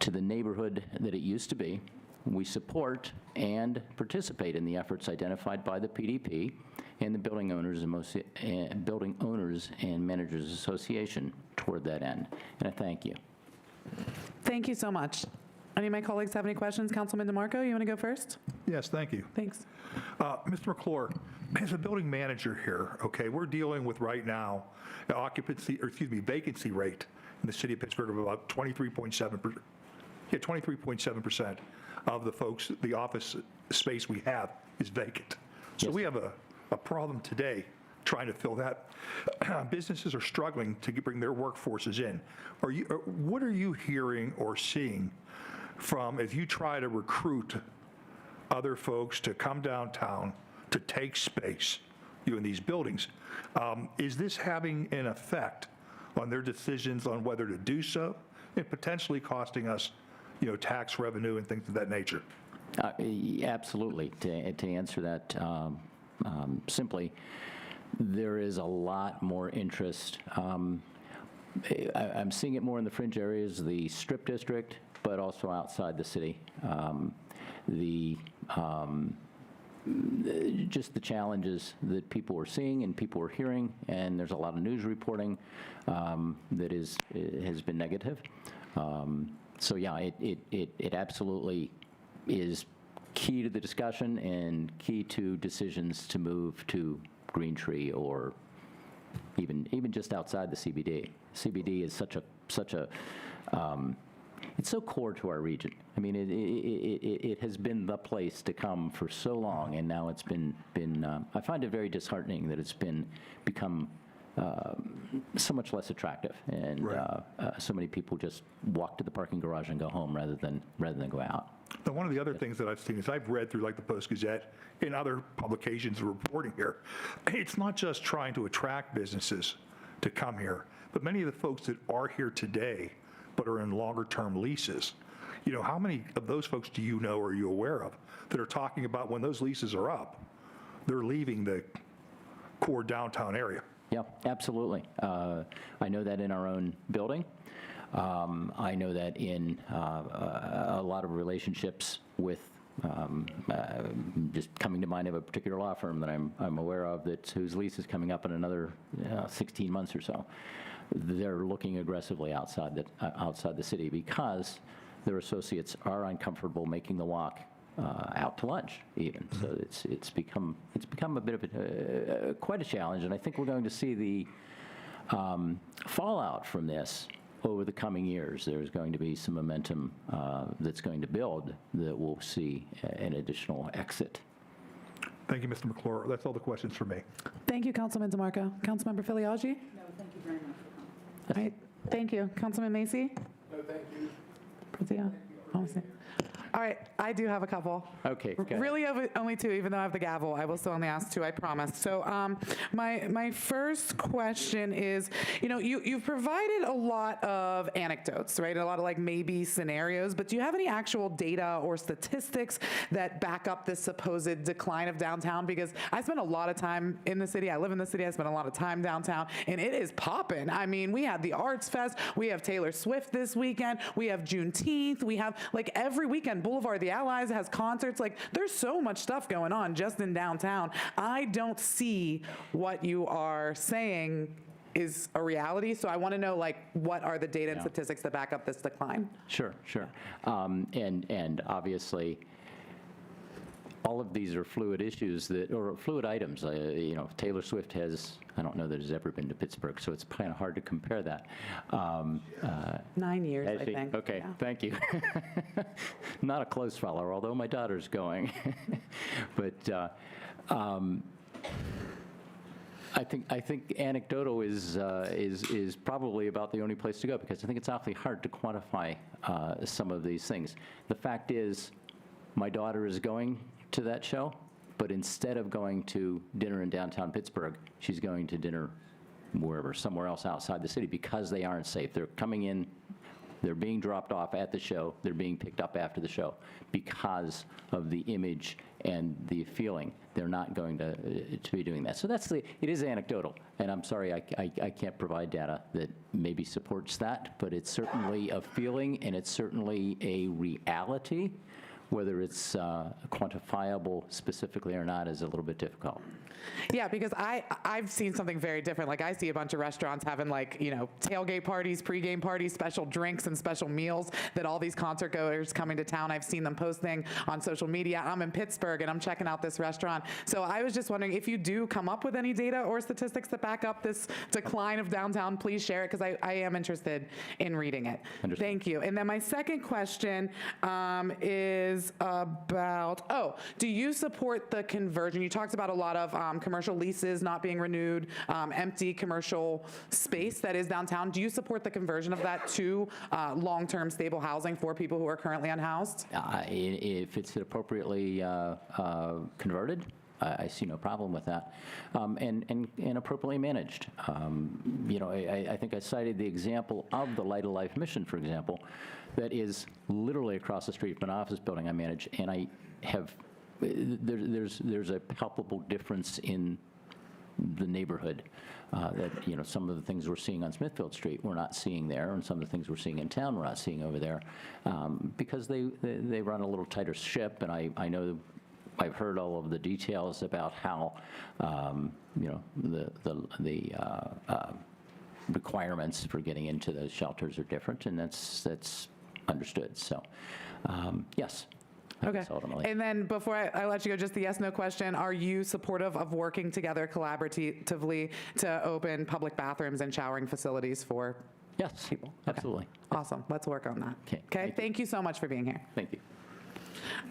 to the neighborhood that it used to be. We support and participate in the efforts identified by the PDP and the Building Owners and Managers Association toward that end. And I thank you. Thank you so much. Any of my colleagues have any questions? Councilman DeMarco, you want to go first? Yes, thank you. Thanks. Mr. McClure, as a building manager here, okay, we're dealing with right now vacancy rate in the city of Pittsburgh of about 23.7%. Yeah, 23.7% of the office space we have is vacant. So we have a problem today trying to fill that. Businesses are struggling to bring their workforces in. What are you hearing or seeing from, if you try to recruit other folks to come downtown to take space, in these buildings, is this having an effect on their decisions on whether to do so, and potentially costing us, tax revenue and things of that nature? Absolutely. To answer that simply, there is a lot more interest. I'm seeing it more in the fringe areas, the Strip District, but also outside the city. Just the challenges that people are seeing and people are hearing, and there's a lot of news reporting that has been negative. So yeah, it absolutely is key to the discussion and key to decisions to move to Green Tree or even just outside the CBD. CBD is such a it's so core to our region. I mean, it has been the place to come for so long, and now it's been I find it very disheartening that it's become so much less attractive, and so many people just walk to the parking garage and go home rather than go out. Now, one of the other things that I've seen is I've read through like the Post-Gazette and other publications reporting here. It's not just trying to attract businesses to come here, but many of the folks that are here today but are in longer-term leases. How many of those folks do you know or are you aware of that are talking about when those leases are up, they're leaving the core downtown area? Yeah, absolutely. I know that in our own building. I know that in a lot of relationships with, just coming to mind of a particular law firm that I'm aware of whose lease is coming up in another 16 months or so. They're looking aggressively outside the city because their associates are uncomfortable making the walk out to lunch even. So it's become a bit of quite a challenge, and I think we're going to see the fallout from this over the coming years. There's going to be some momentum that's going to build that will see an additional exit. Thank you, Mr. McClure. That's all the questions for me. Thank you, Councilman DeMarco. Councilmember Filiaggi? No, thank you very much. All right, thank you. Councilman Macy? No, thank you. All right, I do have a couple. Okay. Really only two, even though I have the gavel. I will still only ask two, I promise. So my first question is, you've provided a lot of anecdotes, right? A lot of like maybe scenarios, but do you have any actual data or statistics that back up this supposed decline of downtown? Because I spend a lot of time in the city. I live in the city. I spend a lot of time downtown, and it is popping. I mean, we had the Arts Fest. We have Taylor Swift this weekend. We have Juneteenth. We have like every weekend, Boulevard of the Allies has concerts. Like, there's so much stuff going on just in downtown. I don't see what you are saying is a reality. So I want to know, like, what are the data and statistics that back up this decline? Sure. And obviously, all of these are fluid issues or fluid items. Taylor Swift has, I don't know that has ever been to Pittsburgh, so it's kind of hard to compare that. 9 years, I think. Okay, yeah. Thank you. Not a close follower, although my daughter's going. But I think anecdotal is probably about the only place to go, because I think it's awfully hard to quantify some of these things. The fact is, my daughter is going to that show, but instead of going to dinner in downtown Pittsburgh, she's going to dinner somewhere else outside the city, because they aren't safe. They're coming in, they're being dropped off at the show, they're being picked up after the show because of the image and the feeling. They're not going to be doing that. So it is anecdotal, and I'm sorry I can't provide data that maybe supports that, but it's certainly a feeling, and it's certainly a reality. Whether it's quantifiable specifically or not is a little bit difficult. Yeah, because I've seen something very different. Like, I see a bunch of restaurants having, like, tailgate parties, pregame parties, special drinks and special meals that all these concert goers coming to town, I've seen them posting on social media. I'm in Pittsburgh and I'm checking out this restaurant. So I was just wondering if you do come up with any data or statistics that back up this decline of downtown, please share it, because I am interested in reading it. Understood. Thank you. And then my second question is about, do you support the conversion? You talked about a lot of commercial leases not being renewed, empty commercial space that is downtown. Do you support the conversion of that to long-term stable housing for people who are currently unhoused? If it's appropriately converted, I see no problem with that, and appropriately managed. I think I cited the example of the Light of Life mission, for example, that is literally across the street from an office building I manage, and I have, there's a palpable difference in the neighborhood that, some of the things we're seeing on Smithfield Street, we're not seeing there, and some of the things we're seeing in town, we're not seeing over there, because they run a little tighter ship, and I know I've heard all of the details about how, the requirements for getting into those shelters are different, and that's understood. So, yes. Okay. Ultimately. And then before I let you go, just the yes/no question: are you supportive of working together collaboratively to open public bathrooms and showering facilities for people? Absolutely. Awesome. Let's work on that. Okay. Thank you so much for being here. Thank you.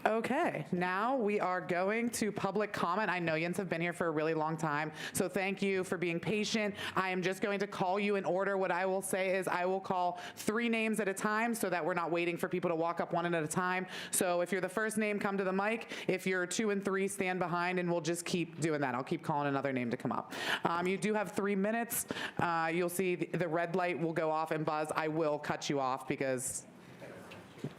Okay, now we are going to public comment. I know Jens have been here for a really long time, so thank you for being patient. I am just going to call you in order. What I will say is I will call 3 names at a time so that we're not waiting for people to walk up one at a time. So if you're the first name, come to the mic. If you're 2 and 3, stand behind, and we'll just keep doing that. I'll keep calling another name to come up. You do have 3 minutes. You'll see the red light will go off and buzz. I will cut you off because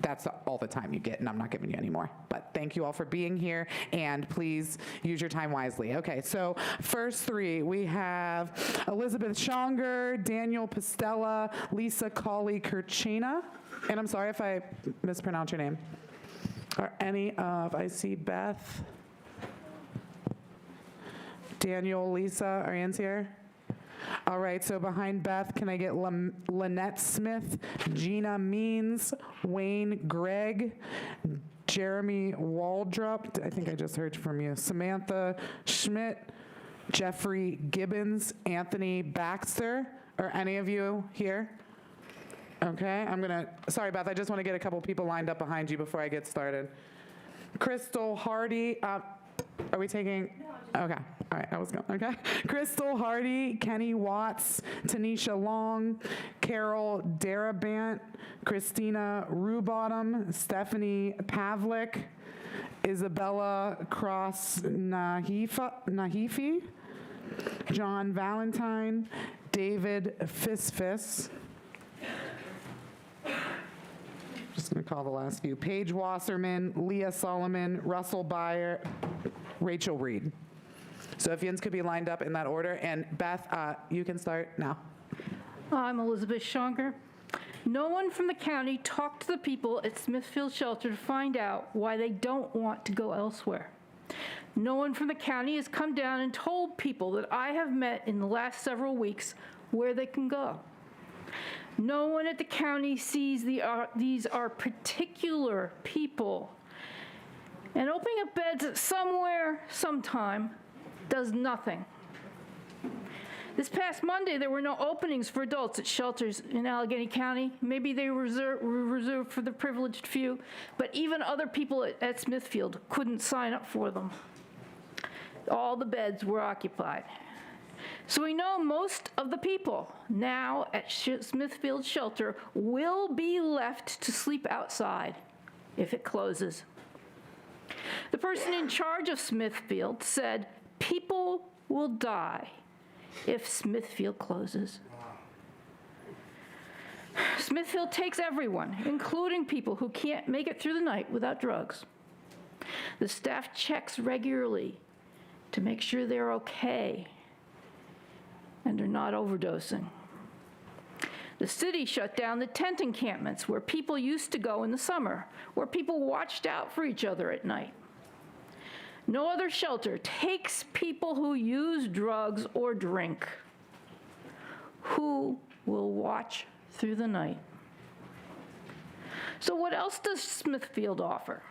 that's all the time you get, and I'm not giving you any more. But thank you all for being here, and please use your time wisely. Okay, so first 3, we have Elizabeth Schonger, Daniel Pastella, Lisa Cawley-Kirchena, and I'm sorry if I mispronounce your name. Are any of, I see Beth, Daniel, Lisa, are you here? All right, so behind Beth, can I get Lynette Smith, Gina Means, Wayne Gregg, Jeremy Waldrop, I think I just heard from you, Samantha Schmidt, Jeffrey Gibbons, Anthony Baxter. Are any of you here? Okay, sorry Beth, I just want to get a couple people lined up behind you before I get started. Crystal Hardy, are we taking? Okay, all right, I was going, okay. Crystal Hardy, Kenny Watts, Tanisha Long, Carol Darabant, Christina Rubottom, Stephanie Pavlik, Isabella Cross Nahifi, John Valentine, David Fisfis. Just gonna call the last few. Paige Wasserman, Leah Solomon, Russell Byer, Rachel Reed. So if Jens could be lined up in that order. And Beth, you can start now. I'm Elizabeth Schonger. No one from the county talked to the people at Smithfield Shelter to find out why they don't want to go elsewhere. No one from the county has come down and told people that I have met in the last several weeks where they can go. No one at the county sees these are particular people. And opening up beds somewhere, sometime, does nothing. This past Monday, there were no openings for adults at shelters in Allegheny County. Maybe they were reserved for the privileged few, but even other people at Smithfield couldn't sign up for them. All the beds were occupied. So we know most of the people now at Smithfield Shelter will be left to sleep outside if it closes. The person in charge of Smithfield said, "People will die if Smithfield closes." Smithfield takes everyone, including people who can't make it through the night without drugs. The staff checks regularly to make sure they're okay and are not overdosing. The city shut down the tent encampments where people used to go in the summer, where people watched out for each other at night. No other shelter takes people who use drugs or drink. Who will watch through the night? So what else does Smithfield offer?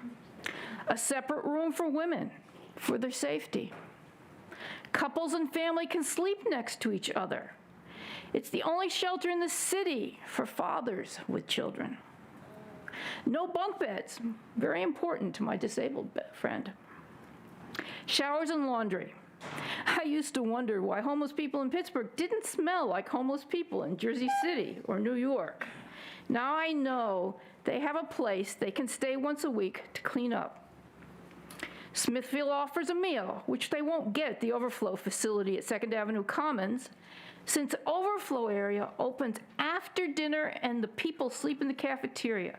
A separate room for women, for their safety. Couples and family can sleep next to each other. It's the only shelter in the city for fathers with children. No bunk beds, very important to my disabled friend. Showers and laundry. I used to wonder why homeless people in Pittsburgh didn't smell like homeless people in Jersey City or New York. Now I know they have a place they can stay once a week to clean up. Smithfield offers a meal, which they won't get at the overflow facility at 2nd Avenue Commons, since the overflow area opens after dinner and the people sleep in the cafeteria.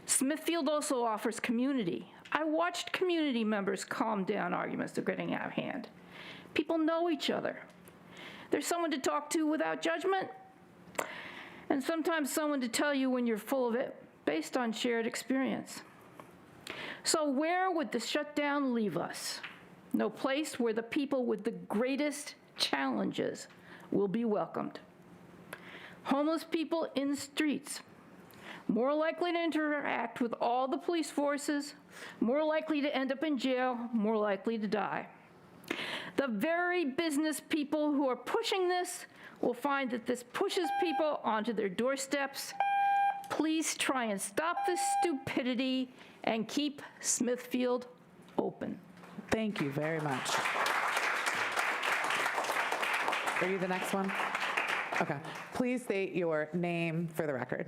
Smithfield also offers community. I watched community members calm down arguments that are getting out of hand. People know each other. There's someone to talk to without judgment, and sometimes someone to tell you when you're full of it based on shared experience. So where would the shutdown leave us? No place where the people with the greatest challenges will be welcomed. Homeless people in the streets, more likely to interact with all the police forces, more likely to end up in jail, more likely to die. The very business people who are pushing this will find that this pushes people onto their doorsteps. Please try and stop this stupidity and keep Smithfield open. Thank you very much. Are you the next one? Okay. Please state your name for the record.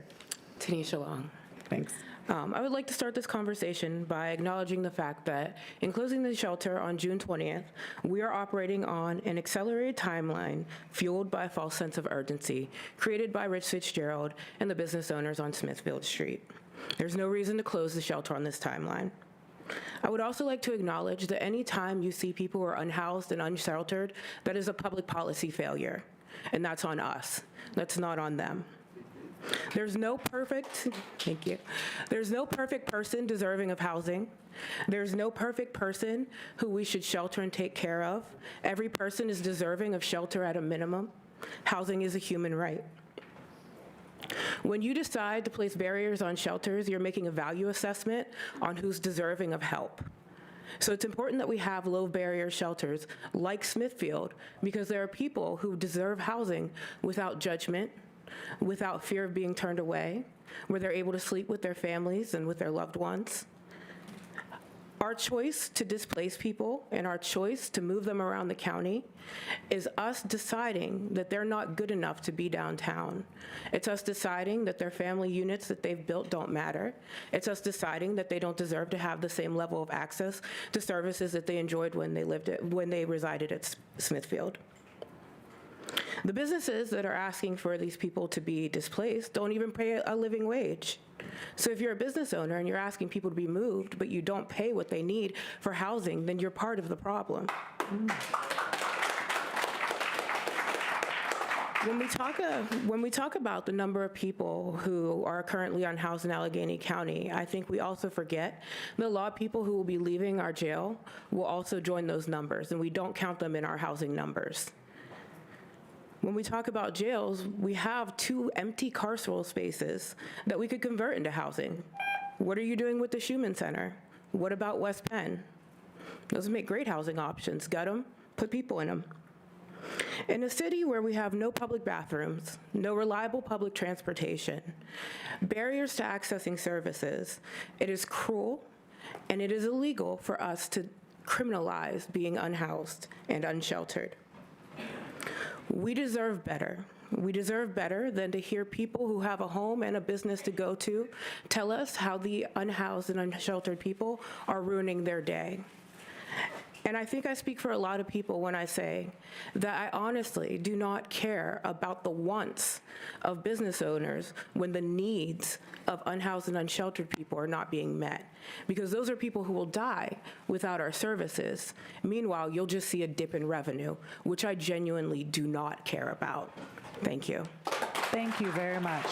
Tanisha Long. Thanks. I would like to start this conversation by acknowledging the fact that in closing the shelter on June 20th, we are operating on an accelerated timeline fueled by a false sense of urgency created by Rich Fitzgerald and the business owners on Smithfield Street. There's no reason to close the shelter on this timeline. I would also like to acknowledge that any time you see people who are unhoused and unsheltered, that is a public policy failure, and that's on us. That's not on them. There's no perfect, thank you. There's no perfect person deserving of housing. There's no perfect person who we should shelter and take care of. Every person is deserving of shelter at a minimum. Housing is a human right. When you decide to place barriers on shelters, you're making a value assessment on who's deserving of help. So it's important that we have low barrier shelters like Smithfield, because there are people who deserve housing without judgment, without fear of being turned away, where they're able to sleep with their families and with their loved ones. Our choice to displace people and our choice to move them around the county is us deciding that they're not good enough to be downtown. It's us deciding that their family units that they've built don't matter. It's us deciding that they don't deserve to have the same level of access to services that they enjoyed when they resided at Smithfield. The businesses that are asking for these people to be displaced don't even pay a living wage. So if you're a business owner and you're asking people to be moved, but you don't pay what they need for housing, then you're part of the problem. When we talk about the number of people who are currently unhoused in Allegheny County, I think we also forget that a lot of people who will be leaving our jail will also join those numbers, and we don't count them in our housing numbers. When we talk about jails, we have 2 empty carceral spaces that we could convert into housing. What are you doing with the Schumann Center? What about West Penn? Those make great housing options. Gut them, put people in them. In a city where we have no public bathrooms, no reliable public transportation, barriers to accessing services, it is cruel and it is illegal for us to criminalize being unhoused and unsheltered. We deserve better. We deserve better than to hear people who have a home and a business to go to tell us how the unhoused and unsheltered people are ruining their day. And I think I speak for a lot of people when I say that I honestly do not care about the wants of business owners when the needs of unhoused and unsheltered people are not being met, because those are people who will die without our services. Meanwhile, you'll just see a dip in revenue, which I genuinely do not care about. Thank you. Thank you very much.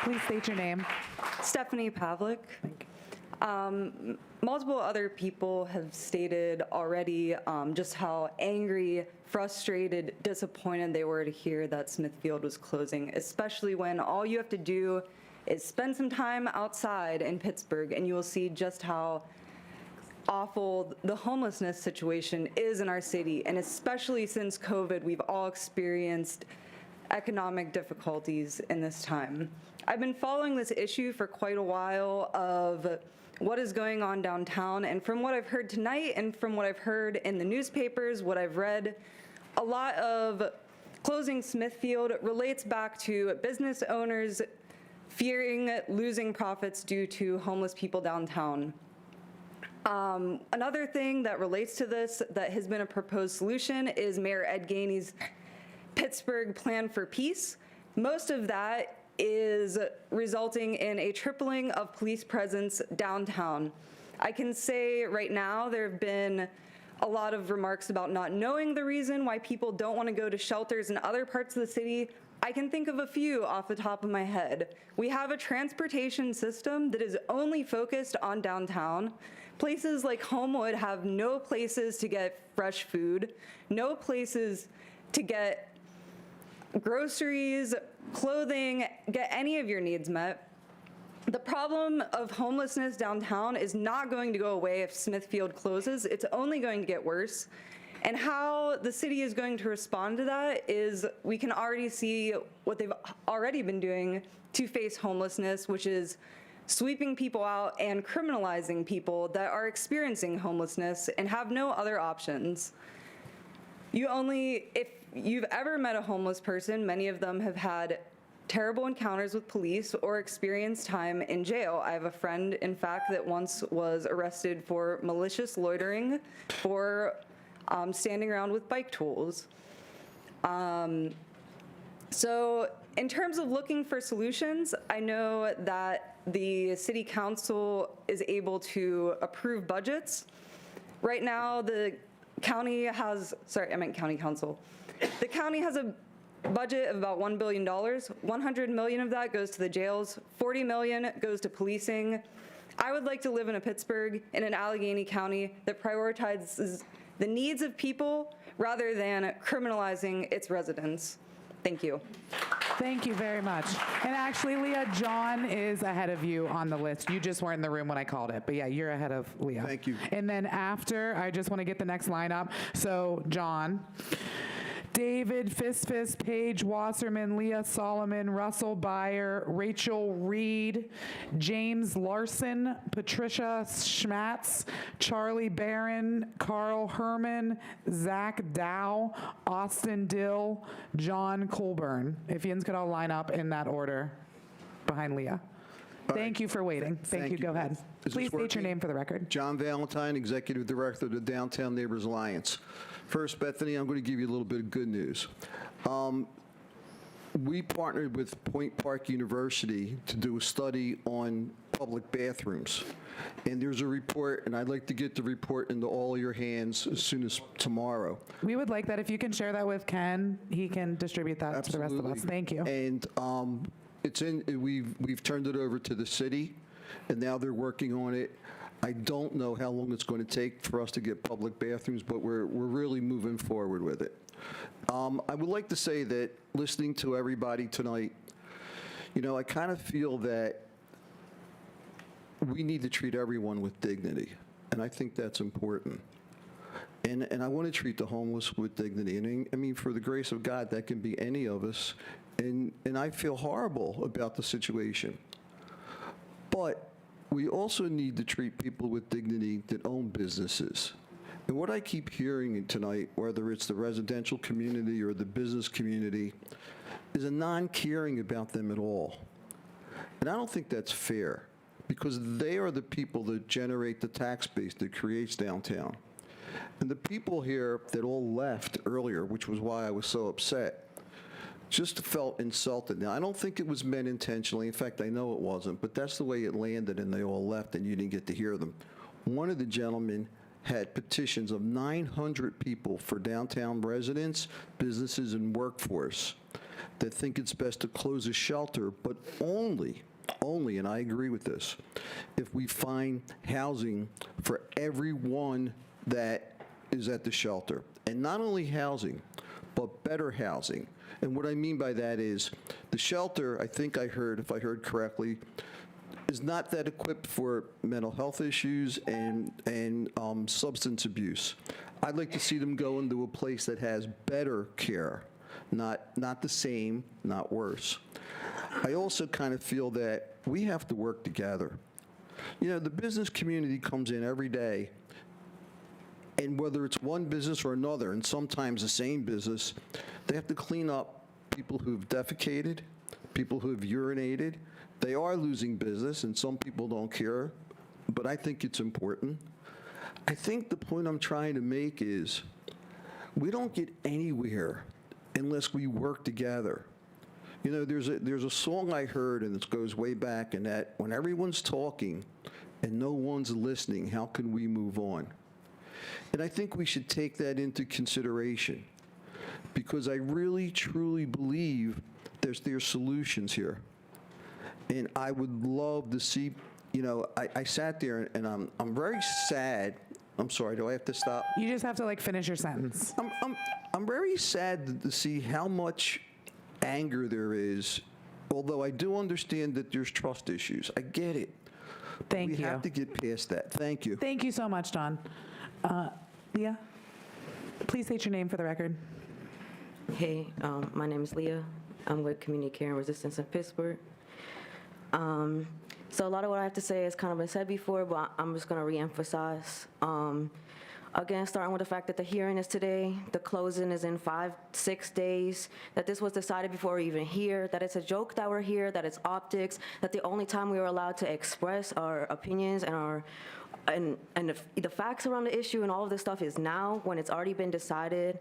Please state your name. Stephanie Pavlik. Multiple other people have stated already just how angry, frustrated, disappointed they were to hear that Smithfield was closing, especially when all you have to do is spend some time outside in Pittsburgh and you will see just how awful the homelessness situation is in our city. And especially since COVID, we've all experienced economic difficulties in this time. I've been following this issue for quite a while of what is going on downtown. And from what I've heard tonight and from what I've heard in the newspapers, what I've read, a lot of closing Smithfield relates back to business owners fearing losing profits due to homeless people downtown. Another thing that relates to this that has been a proposed solution is Mayor Adegheny's Pittsburgh Plan for Peace. Most of that is resulting in a tripling of police presence downtown. I can say right now there have been a lot of remarks about not knowing the reason why people don't want to go to shelters in other parts of the city. I can think of a few off the top of my head. We have a transportation system that is only focused on downtown. Places like Homewood have no places to get fresh food, no places to get groceries, clothing, get any of your needs met. The problem of homelessness downtown is not going to go away if Smithfield closes. It's only going to get worse. And how the city is going to respond to that is we can already see what they've already been doing to face homelessness, which is sweeping people out and criminalizing people that are experiencing homelessness and have no other options. If you've ever met a homeless person, many of them have had terrible encounters with police or experienced time in jail. I have a friend, in fact, that once was arrested for malicious loitering for standing around with bike tools. So in terms of looking for solutions, I know that the city council is able to approve budgets. Right now, the county has, sorry, I meant county council. The county has a budget of about $1 billion. 100 million of that goes to the jails, 40 million goes to policing. I would like to live in a Pittsburgh, in an Allegheny County that prioritizes the needs of people rather than criminalizing its residents. Thank you. Thank you very much. And actually, Leah, John is ahead of you on the list. You just weren't in the room when I called it, but yeah, you're ahead of Leah. Thank you. And then after, I just want to get the next lineup. So, John, David, Fist, Paige Wasserman, Leah Solomon, Russell Byer, Rachel Reed, James Larson, Patricia Schmatz, Charlie Barron, Carl Herman, Zach Dow, Austin Dill, John Colburn. If yins could all line up in that order behind Leah. Thank you for waiting. Thank you. Go ahead. Please state your name for the record. John Valentine, Executive Director of the Downtown Neighbors Alliance. First, Bethany, I'm going to give you a little bit of good news. We partnered with Point Park University to do a study on public bathrooms. And there's a report, and I'd like to get the report into all of your hands as soon as tomorrow. We would like that. If you can share that with Ken, he can distribute that to the rest of us. Thank you. And we've turned it over to the city, and now they're working on it. I don't know how long it's going to take for us to get public bathrooms, but we're really moving forward with it. I would like to say that listening to everybody tonight, I kind of feel that we need to treat everyone with dignity, and I think that's important. And I want to treat the homeless with dignity. And I mean, for the grace of God, that can be any of us. And I feel horrible about the situation. But we also need to treat people with dignity that own businesses. And what I keep hearing tonight, whether it's the residential community or the business community, is a non-caring about them at all. And I don't think that's fair, because they are the people that generate the tax base that creates downtown. And the people here that all left earlier, which was why I was so upset, just felt insulted. Now, I don't think it was meant intentionally. In fact, I know it wasn't, but that's the way it landed, and they all left, and you didn't get to hear them. One of the gentlemen had petitions of 900 people for downtown residents, businesses, and workforce that think it's best to close a shelter, but only, and I agree with this, if we find housing for everyone that is at the shelter. And not only housing, but better housing. And what I mean by that is the shelter, I think I heard, if I heard correctly, is not that equipped for mental health issues and substance abuse. I'd like to see them go into a place that has better care, not the same, not worse. I also kind of feel that we have to work together. You know, the business community comes in every day, and whether it's one business or another, and sometimes the same business, they have to clean up people who've defecated, people who've urinated. They are losing business, and some people don't care, but I think it's important. I think the point I'm trying to make is we don't get anywhere unless we work together. You know, there's a song I heard, and it goes way back, and that when everyone's talking and no one's listening, how can we move on? And I think we should take that into consideration, because I really, truly believe there's solutions here. And I would love to see, you know, I sat there, and I'm very sad. I'm sorry, do I have to stop? You just have to like finish your sentence. I'm very sad to see how much anger there is, although I do understand that there's trust issues. I get it. Thank you. We have to get past that. Thank you. Thank you so much, Don. Leah, please state your name for the record. Hey, my name is Leah. I'm with Community Care and Resistance in Pittsburgh. So a lot of what I have to say has kind of been said before, but I'm just going to reemphasize. Again, starting with the fact that the hearing is today, the closing is in 5-6 days, that this was decided before we're even here, that it's a joke that we're here, that it's optics, that the only time we were allowed to express our opinions and the facts around the issue and all of this stuff is now, when it's already been decided.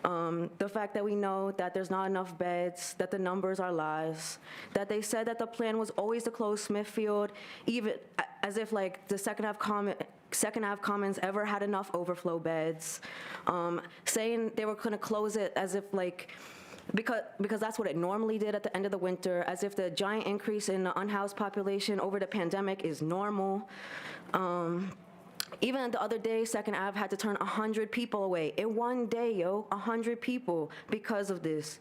The fact that we know that there's not enough beds, that the numbers are lies, that they said that the plan was always to close Smithfield, even as if like the second half Commons ever had enough overflow beds, saying they were gonna close it as if like, because that's what it normally did at the end of the winter, as if the giant increase in the unhoused population over the pandemic is normal. Even the other day, Second Ave had to turn 100 people away. In one day, 100 people because of this.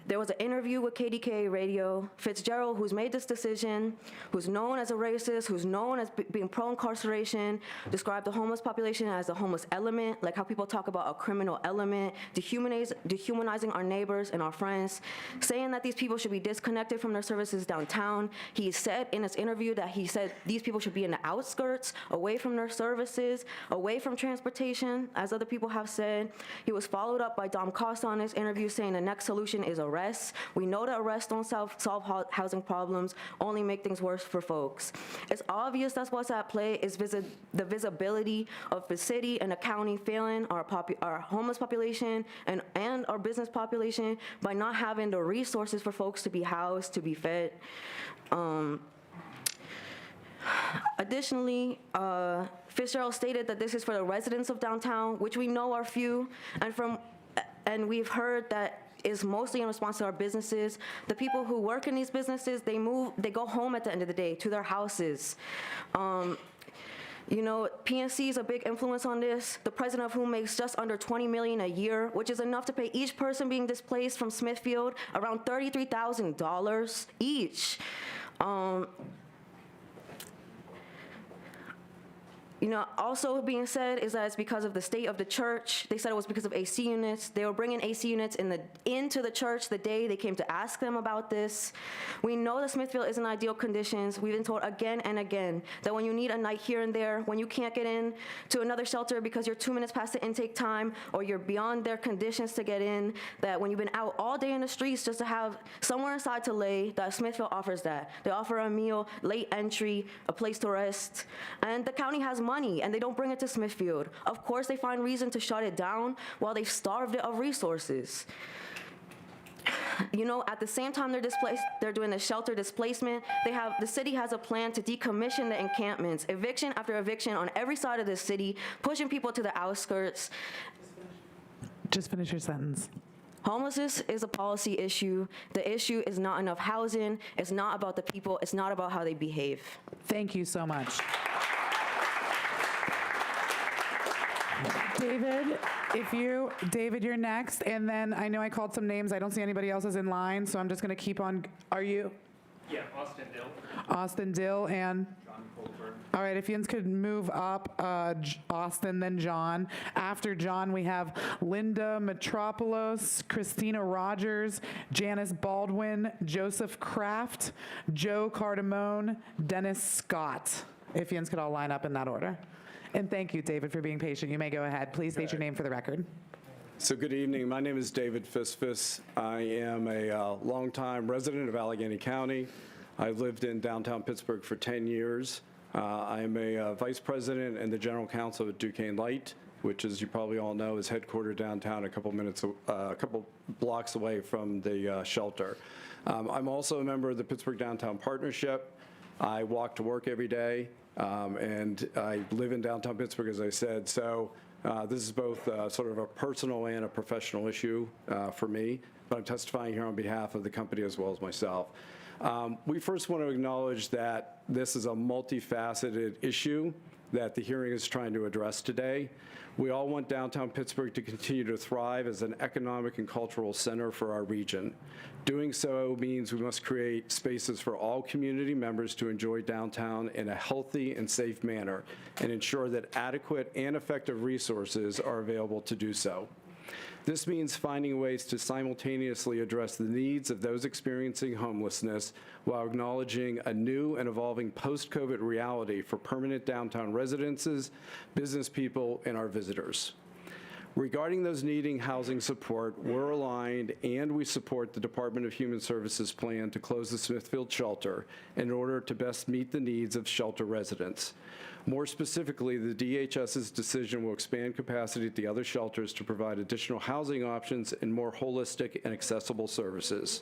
There was an interview with KDKA Radio. Fitzgerald, who's made this decision, who's known as a racist, who's known as being pro-incarceration, described the homeless population as a homeless element, like how people talk about a criminal element, dehumanizing our neighbors and our friends, saying that these people should be disconnected from their services downtown. He said in his interview that he said these people should be in the outskirts, away from their services, away from transportation, as other people have said. He was followed up by Dom Costa on his interview saying the next solution is arrests. We know that arrests don't solve housing problems, only make things worse for folks. It's obvious that's what's at play is the visibility of the city and the county failing our homeless population and our business population by not having the resources for folks to be housed, to be fed. Additionally, Fitzgerald stated that this is for the residents of downtown, which we know are few, and we've heard that is mostly in response to our businesses. The people who work in these businesses, they go home at the end of the day to their houses. You know, PNC is a big influence on this, the president of whom makes just under $20 million a year, which is enough to pay each person being displaced from Smithfield around $33,000 each. You know, also being said is that it's because of the state of the church. They said it was because of AC units. They were bringing AC units into the church the day they came to ask them about this. We know that Smithfield is in ideal conditions. We've been told again and again that when you need a night here and there, when you can't get in to another shelter because you're 2 minutes past the intake time or you're beyond their conditions to get in, that when you've been out all day in the streets just to have somewhere inside to lay, that Smithfield offers that. They offer a meal, late entry, a place to rest, and the county has money and they don't bring it to Smithfield. Of course, they find reason to shut it down while they've starved it of resources. You know, at the same time they're doing the shelter displacement, the city has a plan to decommission the encampments, eviction after eviction on every side of the city, pushing people to the outskirts. Just finish your sentence. Homelessness is a policy issue. The issue is not enough housing. It's not about the people. It's not about how they behave. Thank you so much. David, you're next, and then I know I called some names. I don't see anybody else is in line, so I'm just going to keep on. Are you? Yeah, Austin Dill. Austin Dill and? John Colbert. All right, if Jens could move up, Austin, then John. After John, we have Linda Metropoulos, Christina Rogers, Janice Baldwin, Joseph Kraft, Joe Cardamone, Dennis Scott. If Jens could all line up in that order. And thank you, David, for being patient. You may go ahead. Please state your name for the record. So good evening. My name is David Fisfis. I am a longtime resident of Allegheny County. I've lived in downtown Pittsburgh for 10 years. I am a vice president and the general counsel at Duquesne Light, which, as you probably all know, is headquartered downtown a couple blocks away from the shelter. I'm also a member of the Pittsburgh Downtown Partnership. I walk to work every day, and I live in downtown Pittsburgh, as I said. So this is both sort of a personal and a professional issue for me, but I'm testifying here on behalf of the company as well as myself. We first want to acknowledge that this is a multifaceted issue that the hearing is trying to address today. We all want downtown Pittsburgh to continue to thrive as an economic and cultural center for our region. Doing so means we must create spaces for all community members to enjoy downtown in a healthy and safe manner and ensure that adequate and effective resources are available to do so. This means finding ways to simultaneously address the needs of those experiencing homelessness while acknowledging a new and evolving post-COVID reality for permanent downtown residences, business people, and our visitors. Regarding those needing housing support, we're aligned and we support the Department of Human Services plan to close the Smithfield shelter in order to best meet the needs of shelter residents. More specifically, the DHS's decision will expand capacity at the other shelters to provide additional housing options and more holistic and accessible services.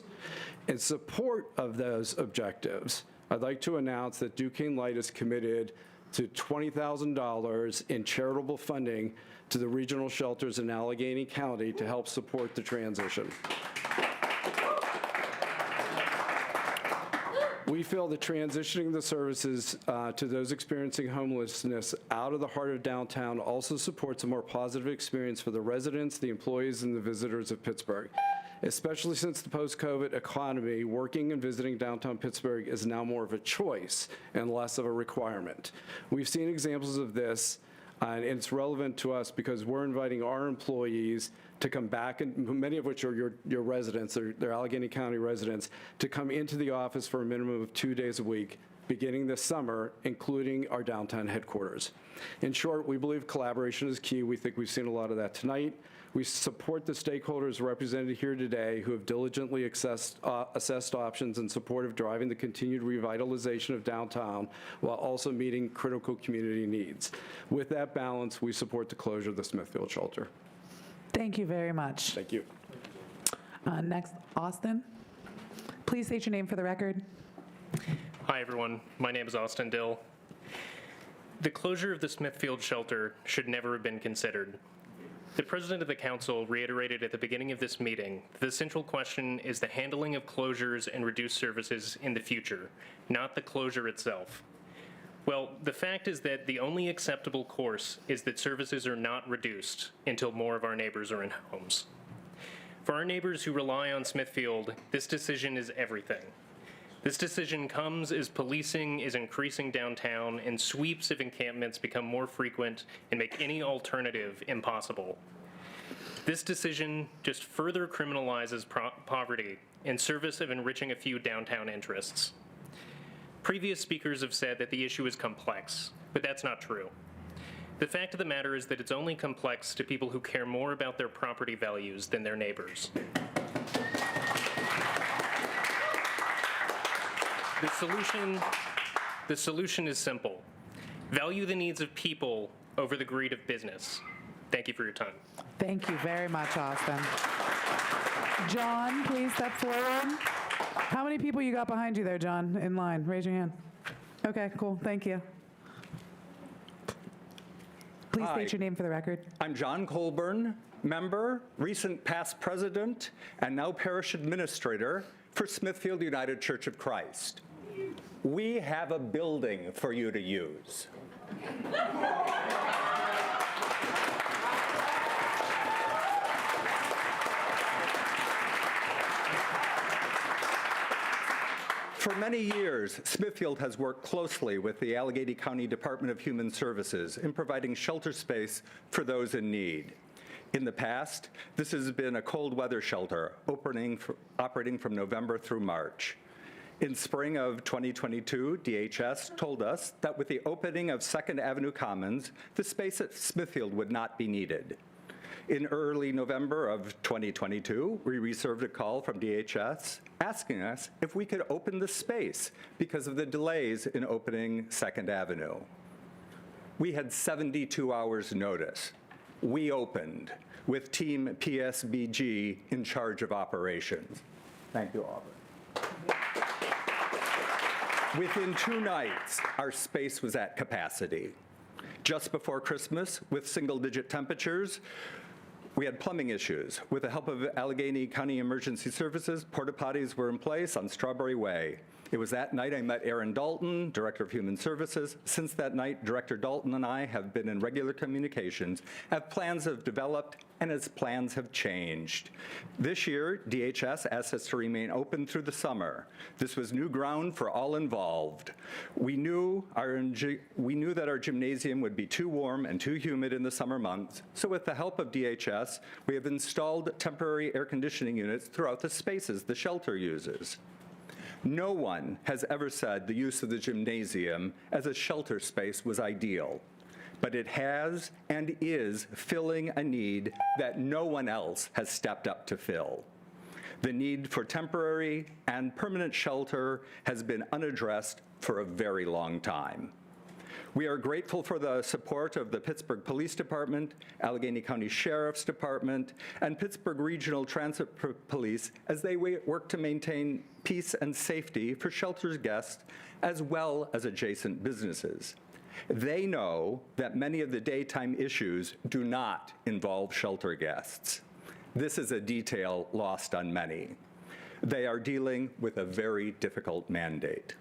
In support of those objectives, I'd like to announce that Duquesne Light is committed to $20,000 in charitable funding to the regional shelters in Allegheny County to help support the transition. We feel that transitioning the services to those experiencing homelessness out of the heart of downtown also supports a more positive experience for the residents, the employees, and the visitors of Pittsburgh. Especially since the post-COVID economy, working and visiting downtown Pittsburgh is now more of a choice and less of a requirement. We've seen examples of this, and it's relevant to us because we're inviting our employees to come back, and many of which are your residents, they're Allegheny County residents, to come into the office for a minimum of 2 days a week, beginning this summer, including our downtown headquarters. In short, we believe collaboration is key. We think we've seen a lot of that tonight. We support the stakeholders represented here today who have diligently assessed options in support of driving the continued revitalization of downtown while also meeting critical community needs. With that balance, we support the closure of the Smithfield shelter. Thank you very much. Thank you. Next, Austin. Please state your name for the record. Hi, everyone. My name is Austin Dill. The closure of the Smithfield shelter should never have been considered. The President of the Council reiterated at the beginning of this meeting that the central question is the handling of closures and reduced services in the future, not the closure itself. Well, the fact is that the only acceptable course is that services are not reduced until more of our neighbors are in homes. For our neighbors who rely on Smithfield, this decision is everything. This decision comes as policing is increasing downtown and sweeps of encampments become more frequent and make any alternative impossible. This decision just further criminalizes poverty in service of enriching a few downtown interests. Previous speakers have said that the issue is complex, but that's not true. The fact of the matter is that it's only complex to people who care more about their property values than their neighbors. The solution is simple. Value the needs of people over the greed of business. Thank you for your time. Thank you very much, Austin. John, please step forward. How many people you got behind you there, John, in line? Raise your hand. Okay, cool. Thank you. Please state your name for the record. I'm John Colburn, member, recent past president, and now parish administrator for Smithfield United Church of Christ. We have a building for you to use. For many years, Smithfield has worked closely with the Allegheny County Department of Human Services in providing shelter space for those in need. In the past, this has been a cold weather shelter operating from November through March. In spring of 2022, DHS told us that with the opening of 2nd Avenue Commons, the space at Smithfield would not be needed. In early November of 2022, we received a call from DHS asking us if we could open the space because of the delays in opening 2nd Avenue. We had 72 hours notice. We opened with Team PSBG in charge of operations. Thank you, Aubrey. Within 2 nights, our space was at capacity. Just before Christmas, with single-digit temperatures, we had plumbing issues. With the help of Allegheny County Emergency Services, porta potties were in place on Strawberry Way. It was that night I met Aaron Dalton, Director of Human Services. Since that night, Director Dalton and I have been in regular communications, as plans have developed and as plans have changed. This year, DHS asked us to remain open through the summer. This was new ground for all involved. We knew that our gymnasium would be too warm and too humid in the summer months, so with the help of DHS, we have installed temporary air conditioning units throughout the spaces the shelter uses. No one has ever said the use of the gymnasium as a shelter space was ideal, but it has and is filling a need that no one else has stepped up to fill. The need for temporary and permanent shelter has been unaddressed for a very long time. We are grateful for the support of the Pittsburgh Police Department, Allegheny County Sheriff's Department, and Pittsburgh Regional Transit Police as they work to maintain peace and safety for shelter's guests as well as adjacent businesses. They know that many of the daytime issues do not involve shelter guests. This is a detail lost on many. They are dealing with a very difficult mandate.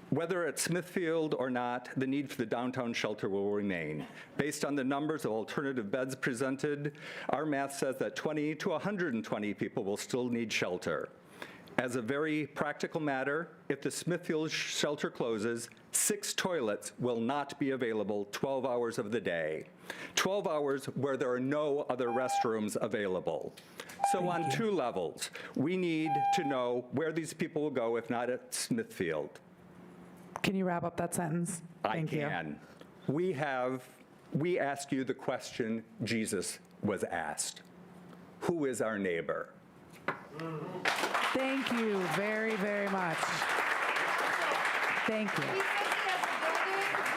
Whether at Smithfield or not, the need for the downtown shelter will remain. Based on the numbers of alternative beds presented, our math says that 20 to 120 people will still need shelter. As a very practical matter, if the Smithfield shelter closes, 6 toilets will not be available 12 hours of the day. 12 hours where there are no other restrooms available. So on 2 levels, we need to know where these people will go if not at Smithfield. Can you wrap up that sentence? Thank you. I can. We ask you the question Jesus was asked. Who is our neighbor? Thank you very, very much. Thank you.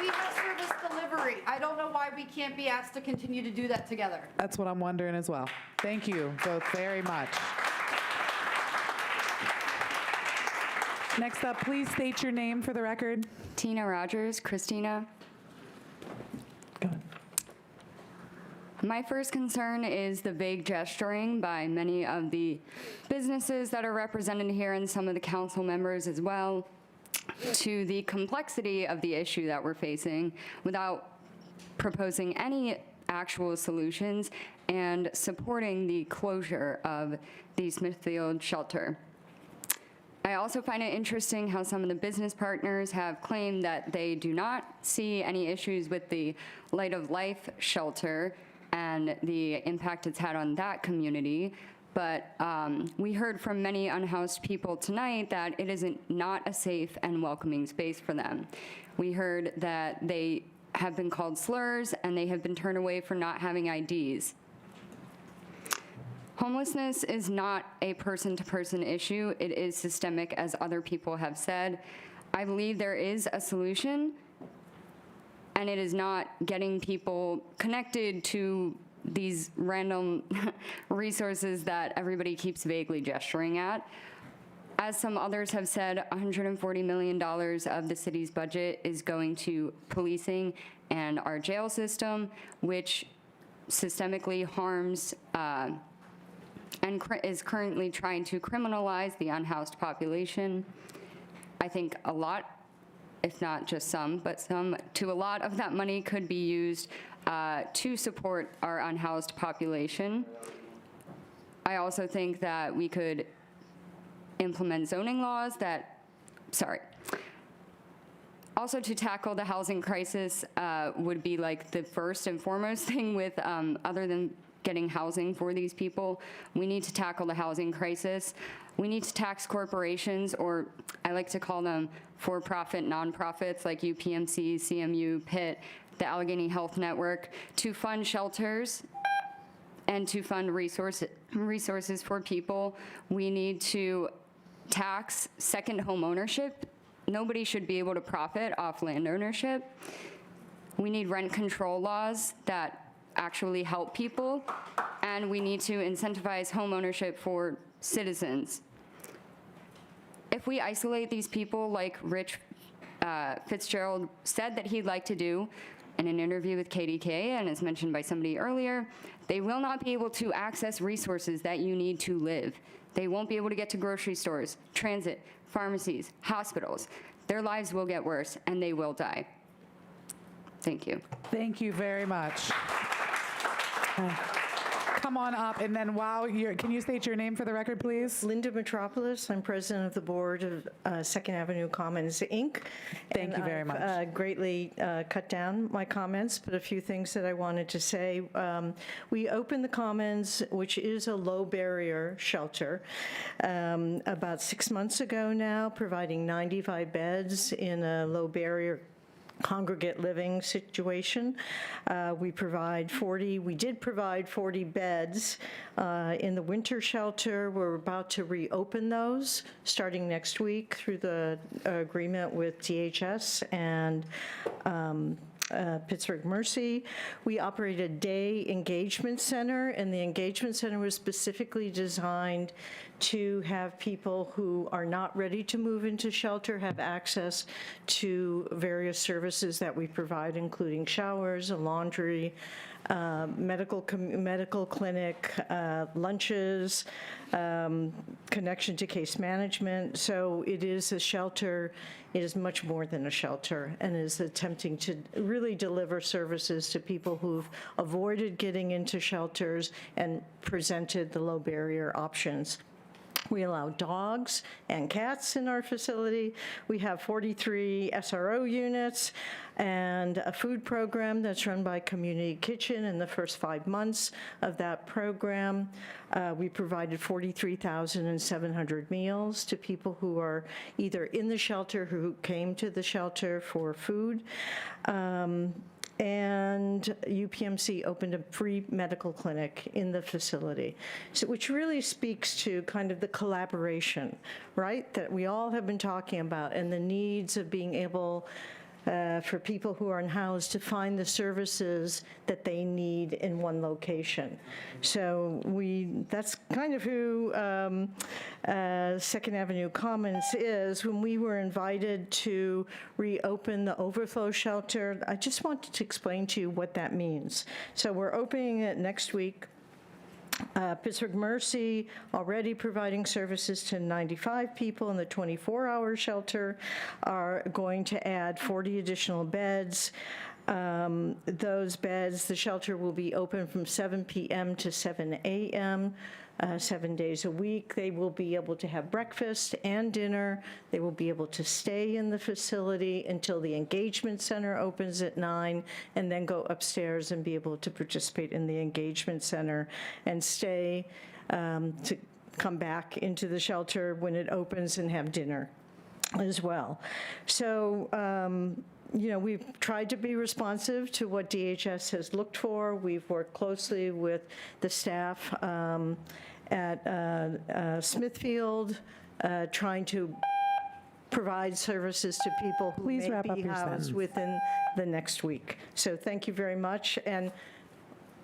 We have service delivery. I don't know why we can't be asked to continue to do that together. That's what I'm wondering as well. Thank you both very much. Next up, please state your name for the record. Tina Rogers, Christina. Go ahead. My first concern is the vague gesturing by many of the businesses that are represented here and some of the council members as well to the complexity of the issue that we're facing without proposing any actual solutions and supporting the closure of the Smithfield shelter. I also find it interesting how some of the business partners have claimed that they do not see any issues with the Light of Life shelter and the impact it's had on that community. But we heard from many unhoused people tonight that it is not a safe and welcoming space for them. We heard that they have been called slurs and they have been turned away for not having IDs. Homelessness is not a person-to-person issue. It is systemic, as other people have said. I believe there is a solution, and it is not getting people connected to these random resources that everybody keeps vaguely gesturing at. As some others have said, $140 million of the city's budget is going to policing and our jail system, which systemically harms and is currently trying to criminalize the unhoused population. I think a lot, if not just some, but a lot of that money could be used to support our unhoused population. I also think that we could implement zoning laws that Also, to tackle the housing crisis would be like the first and foremost thing with, other than getting housing for these people, we need to tackle the housing crisis. We need to tax corporations, or I like to call them for-profit nonprofits like UPMC, CMU, Pitt, the Allegheny Health Network, to fund shelters and to fund resources for people. We need to tax second home ownership. Nobody should be able to profit off land ownership. We need rent control laws that actually help people, and we need to incentivize home ownership for citizens. If we isolate these people like Rich Fitzgerald said that he'd like to do in an interview with KDK, and as mentioned by somebody earlier, they will not be able to access resources that you need to live. They won't be able to get to grocery stores, transit, pharmacies, hospitals. Their lives will get worse, and they will die. Thank you. Thank you very much. Come on up, and then while you're, can you state your name for the record, please? Linda Metropolis. I'm president of the board of Second Avenue Commons, Inc. Thank you very much. I've greatly cut down my comments, but a few things that I wanted to say. We opened the Commons, which is a low-barrier shelter, about 6 months ago now, providing 95 beds in a low-barrier congregate living situation. We did provide 40 beds in the winter shelter. We're about to reopen those starting next week through the agreement with DHS and Pittsburgh Mercy. We operate a day engagement center, and the engagement center was specifically designed to have people who are not ready to move into shelter have access to various services that we provide, including showers, a laundry, medical clinic, lunches, connection to case management. So it is a shelter. It is much more than a shelter, and is attempting to really deliver services to people who've avoided getting into shelters and presented the low barrier options. We allow dogs and cats in our facility. We have 43 SRO units and a food program that's run by Community Kitchen in the first 5 months of that program. We provided 43,700 meals to people who are either in the shelter, who came to the shelter for food. And UPMC opened a free medical clinic in the facility, so, which really speaks to kind of the collaboration, right, that we all have been talking about, and the needs of being able for people who are unhoused to find the services that they need in one location. So that's kind of who Second Avenue Commons is. When we were invited to reopen the overflow shelter, I just wanted to explain to you what that means. So we're opening it next week. Pittsburgh Mercy already providing services to 95 people in the 24-hour shelter, are going to add 40 additional beds. Those beds, the shelter will be open from 7 p.m. to 7 a.m., 7 days a week. They will be able to have breakfast and dinner. They will be able to stay in the facility until the engagement center opens at 9, and then go upstairs and be able to participate in the engagement center and stay to come back into the shelter when it opens and have dinner as well. So, you know, we've tried to be responsive to what DHS has looked for. We've worked closely with the staff at Smithfield, trying to provide services to people who Please may wrap up be your housed sentence. within the next week. So thank you very much. And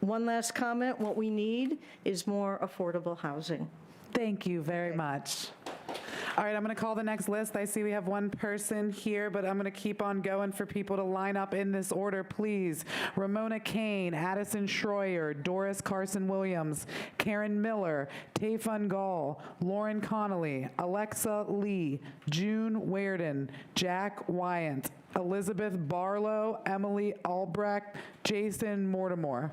one last comment, what we need is more affordable housing. Thank you very much. All right, I'm going to call the next list. I see we have one person here, but I'm going to keep on going for people to line up in this order, please. Ramona Kane, Addison Schroyer, Doris Carson-Williams, Karen Miller, Tayfun Gall, Lauren Connolly, Alexa Lee, June Weirden, Jack Wyant, Elizabeth Barlow, Emily Albrecht, Jason Mortimer.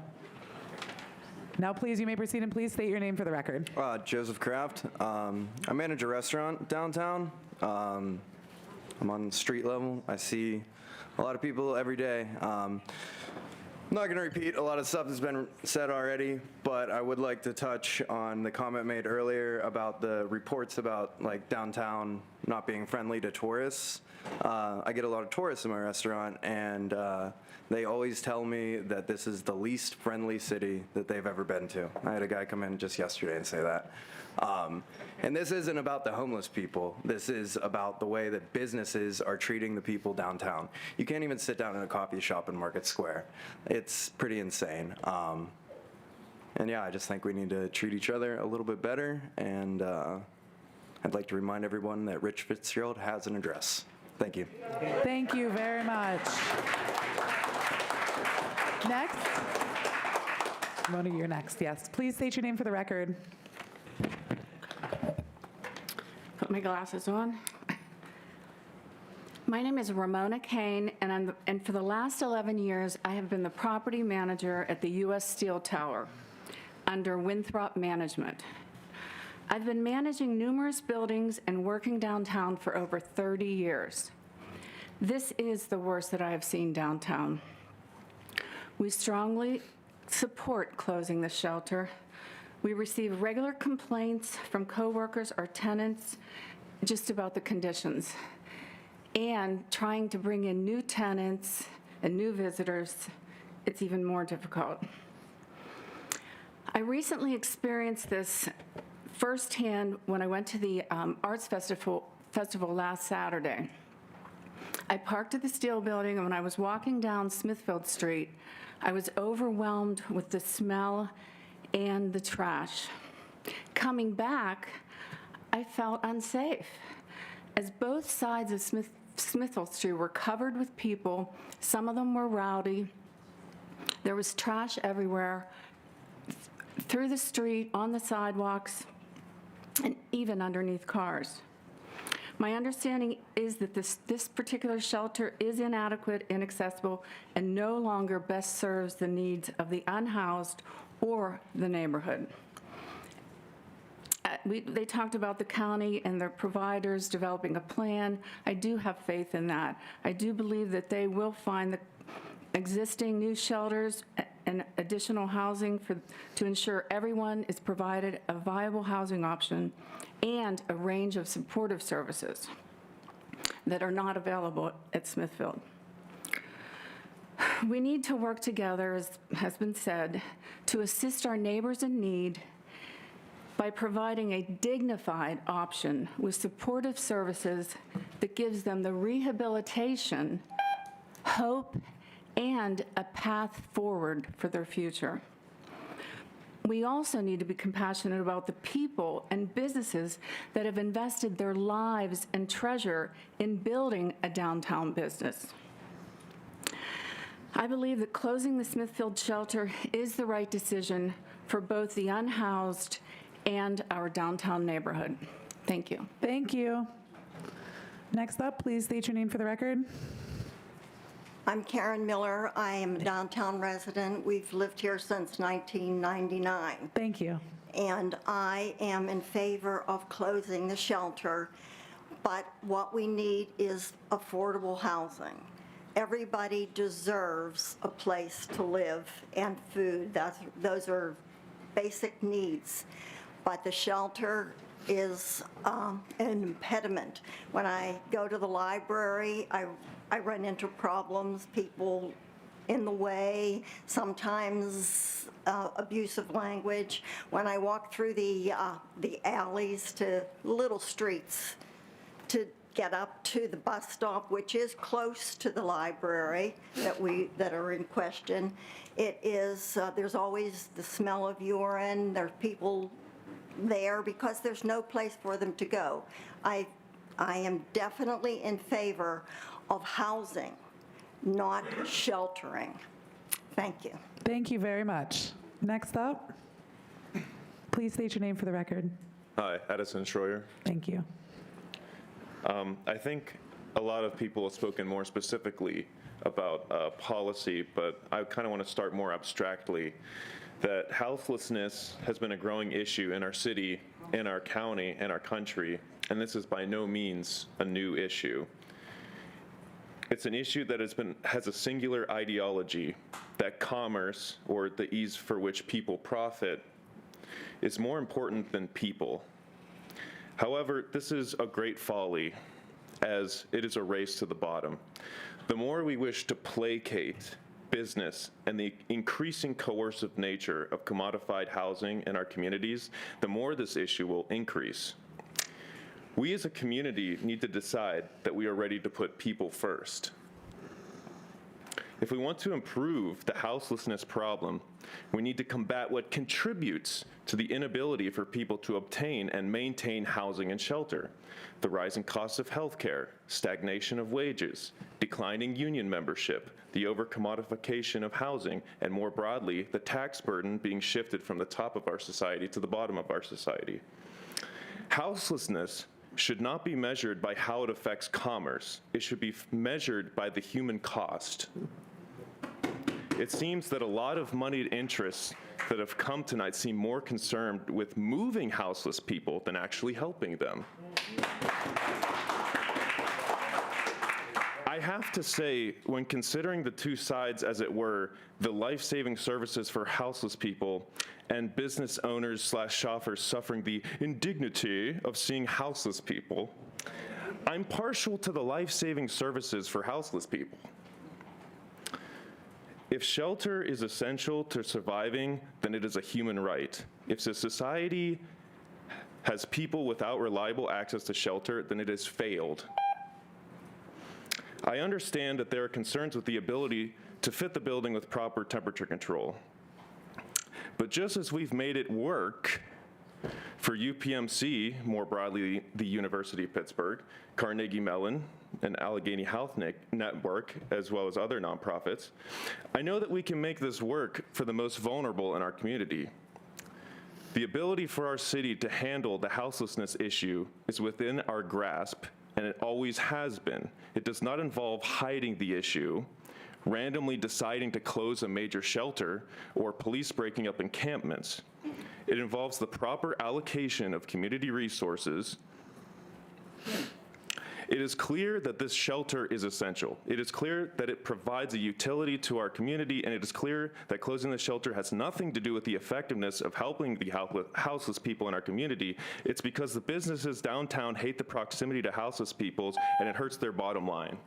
Now, please, you may proceed, and please state your name for the record. Joseph Kraft. I manage a restaurant downtown. I'm on street level. I see a lot of people every day. I'm not going to repeat a lot of stuff that's been said already, but I would like to touch on the comment made earlier about the reports about like downtown not being friendly to tourists. I get a lot of tourists in my restaurant, and they always tell me that this is the least friendly city that they've ever been to. I had a guy come in just yesterday and say that. And this isn't about the homeless people. This is about the way that businesses are treating the people downtown. You can't even sit down in a coffee shop in Market Square. It's pretty insane. And yeah, I just think we need to treat each other a little bit better. And I'd like to remind everyone that Rich Fitzgerald has an address. Thank you. Thank you very much. Next. Mona, you're next. Yes. Please state your name for the record. Put my glasses on. My name is Ramona Kane, and for the last 11 years, I have been the property manager at the U.S. Steel Tower under Winthrop Management. I've been managing numerous buildings and working downtown for over 30 years. This is the worst that I have seen downtown. We strongly support closing the shelter. We receive regular complaints from coworkers or tenants just about the conditions. And trying to bring in new tenants and new visitors, it's even more difficult. I recently experienced this firsthand when I went to the Arts Festival last Saturday. I parked at the Steel Building, and when I was walking down Smithfield Street, I was overwhelmed with the smell and the trash. Coming back, I felt unsafe, as both sides of Smithfield Street were covered with people. Some of them were rowdy. There was trash everywhere, through the street, on the sidewalks, and even underneath cars. My understanding is that this particular shelter is inadequate, inaccessible, and no longer best serves the needs of the unhoused or the neighborhood. They talked about the county and their providers developing a plan. I do have faith in that. I do believe that they will find the existing new shelters and additional housing to ensure everyone is provided a viable housing option and a range of supportive services that are not available at Smithfield. We need to work together, as has been said, to assist our neighbors in need by providing a dignified option with supportive services that gives them the rehabilitation, hope, and a path forward for their future. We also need to be compassionate about the people and businesses that have invested their lives and treasure in building a downtown business. I believe that closing the Smithfield shelter is the right decision for both the unhoused and our downtown neighborhood. Thank you. Thank you. Next up, please state your name for the record. I'm Karen Miller. I am a downtown resident. We've lived here since 1999. Thank you. And I am in favor of closing the shelter, but what we need is affordable housing. Everybody deserves a place to live and food. Those are basic needs. But the shelter is an impediment. When I go to the library, I run into problems, people in the way, sometimes abusive language. When I walk through the alleys to little streets to get up to the bus stop, which is close to the library that are in question, it is there's always the smell of urine. There's people there because there's no place for them to go. I am definitely in favor of housing, not sheltering. Thank you. Thank you very much. Next up, please state your name for the record. Hi, Addison Schroyer. Thank you. I think a lot of people have spoken more specifically about policy, but I kind of want to start more abstractly. That houselessness has been a growing issue in our city, in our county, and our country, and this is by no means a new issue. It's an issue that has a singular ideology, that commerce, or the ease for which people profit, is more important than people. However, this is a great folly, as it is a race to the bottom. The more we wish to placate business and the increasing coercive nature of commodified housing in our communities, the more this issue will increase. We as a community need to decide that we are ready to put people first. If we want to improve the houselessness problem, we need to combat what contributes to the inability for people to obtain and maintain housing and shelter: the rising costs of healthcare, stagnation of wages, declining union membership, the over-commodification of housing, and more broadly, the tax burden being shifted from the top of our society to the bottom of our society. Houselessness should not be measured by how it affects commerce. It should be measured by the human cost. It seems that a lot of moneyed interests that have come tonight seem more concerned with moving houseless people than actually helping them. I have to say, when considering the two sides, as it were, the life-saving services for houseless people and business owners / shoppers suffering the indignity of seeing houseless people, I'm partial to the life-saving services for houseless people. If shelter is essential to surviving, then it is a human right. If the society has people without reliable access to shelter, then it has failed. I understand that there are concerns with the ability to fit the building with proper temperature control. But just as we've made it work for UPMC, more broadly the University of Pittsburgh, Carnegie Mellon, and Allegheny Health Network, as well as other nonprofits, I know that we can make this work for the most vulnerable in our community. The ability for our city to handle the houselessness issue is within our grasp, and it always has been. It does not involve hiding the issue, randomly deciding to close a major shelter, or police breaking up encampments. It involves the proper allocation of community resources. It is clear that this shelter is essential. It is clear that it provides a utility to our community, and it is clear that closing the shelter has nothing to do with the effectiveness of helping the houseless people in our community. It's because the businesses downtown hate the proximity to houseless people, and it hurts their bottom line.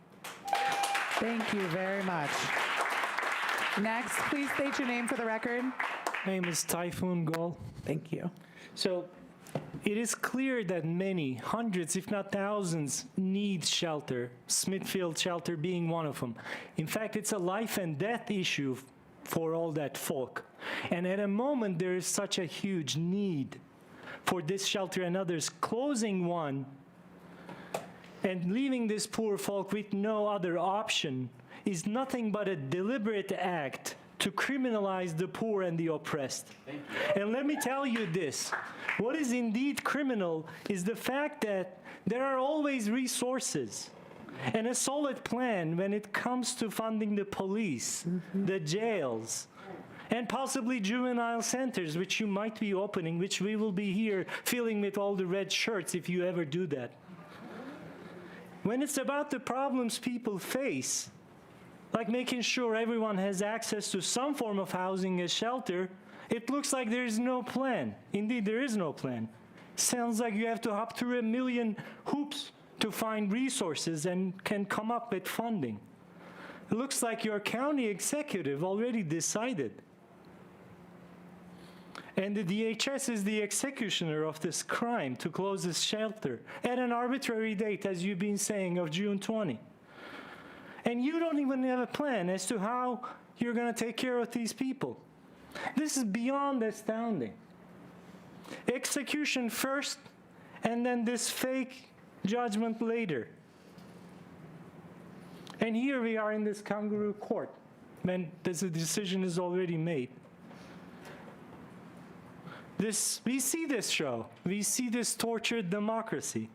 Thank you very much. Next, please state your name for the record. My name is Typhoon Gol. Thank you. So it is clear that many, hundreds, if not thousands, need shelter, Smithfield shelter being one of them. In fact, it's a life and death issue for all that folk. And at a moment, there is such a huge need for this shelter and others. Closing one and leaving this poor folk with no other option is nothing but a deliberate act to criminalize the poor and the oppressed. And let me tell you this, what is indeed criminal is the fact that there are always resources and a solid plan when it comes to funding the police, the jails, and possibly juvenile centers, which you might be opening, which we will be here filling with all the red shirts if you ever do that. When it's about the problems people face, like making sure everyone has access to some form of housing and shelter, it looks like there is no plan. Indeed, there is no plan. Sounds like you have to hop through a million hoops to find resources and can come up with funding. It looks like your county executive already decided. And the DHS is the executioner of this crime to close this shelter at an arbitrary date, as you've been saying, of June 20. And you don't even have a plan as to how you're going to take care of these people. This is beyond astounding. Execution first, and then this fake judgment later. And here we are in this kangaroo court when this decision is already made. We see this show. We see this tortured democracy,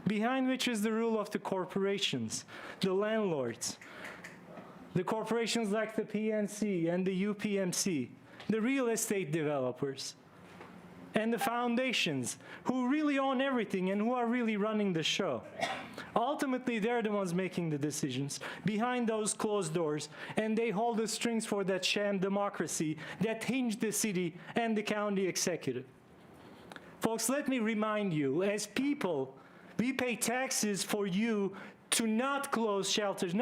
behind which is the rule of the corporations, the landlords, the corporations like the PNC and the UPMC, the real estate developers, and the foundations who really own everything and who are really running the show. Ultimately, they're the ones making the decisions behind those closed doors, and they hold the strings for that sham democracy that hinged the city and the county executive. Folks, let me remind you, as people, we pay taxes for you to not close shelters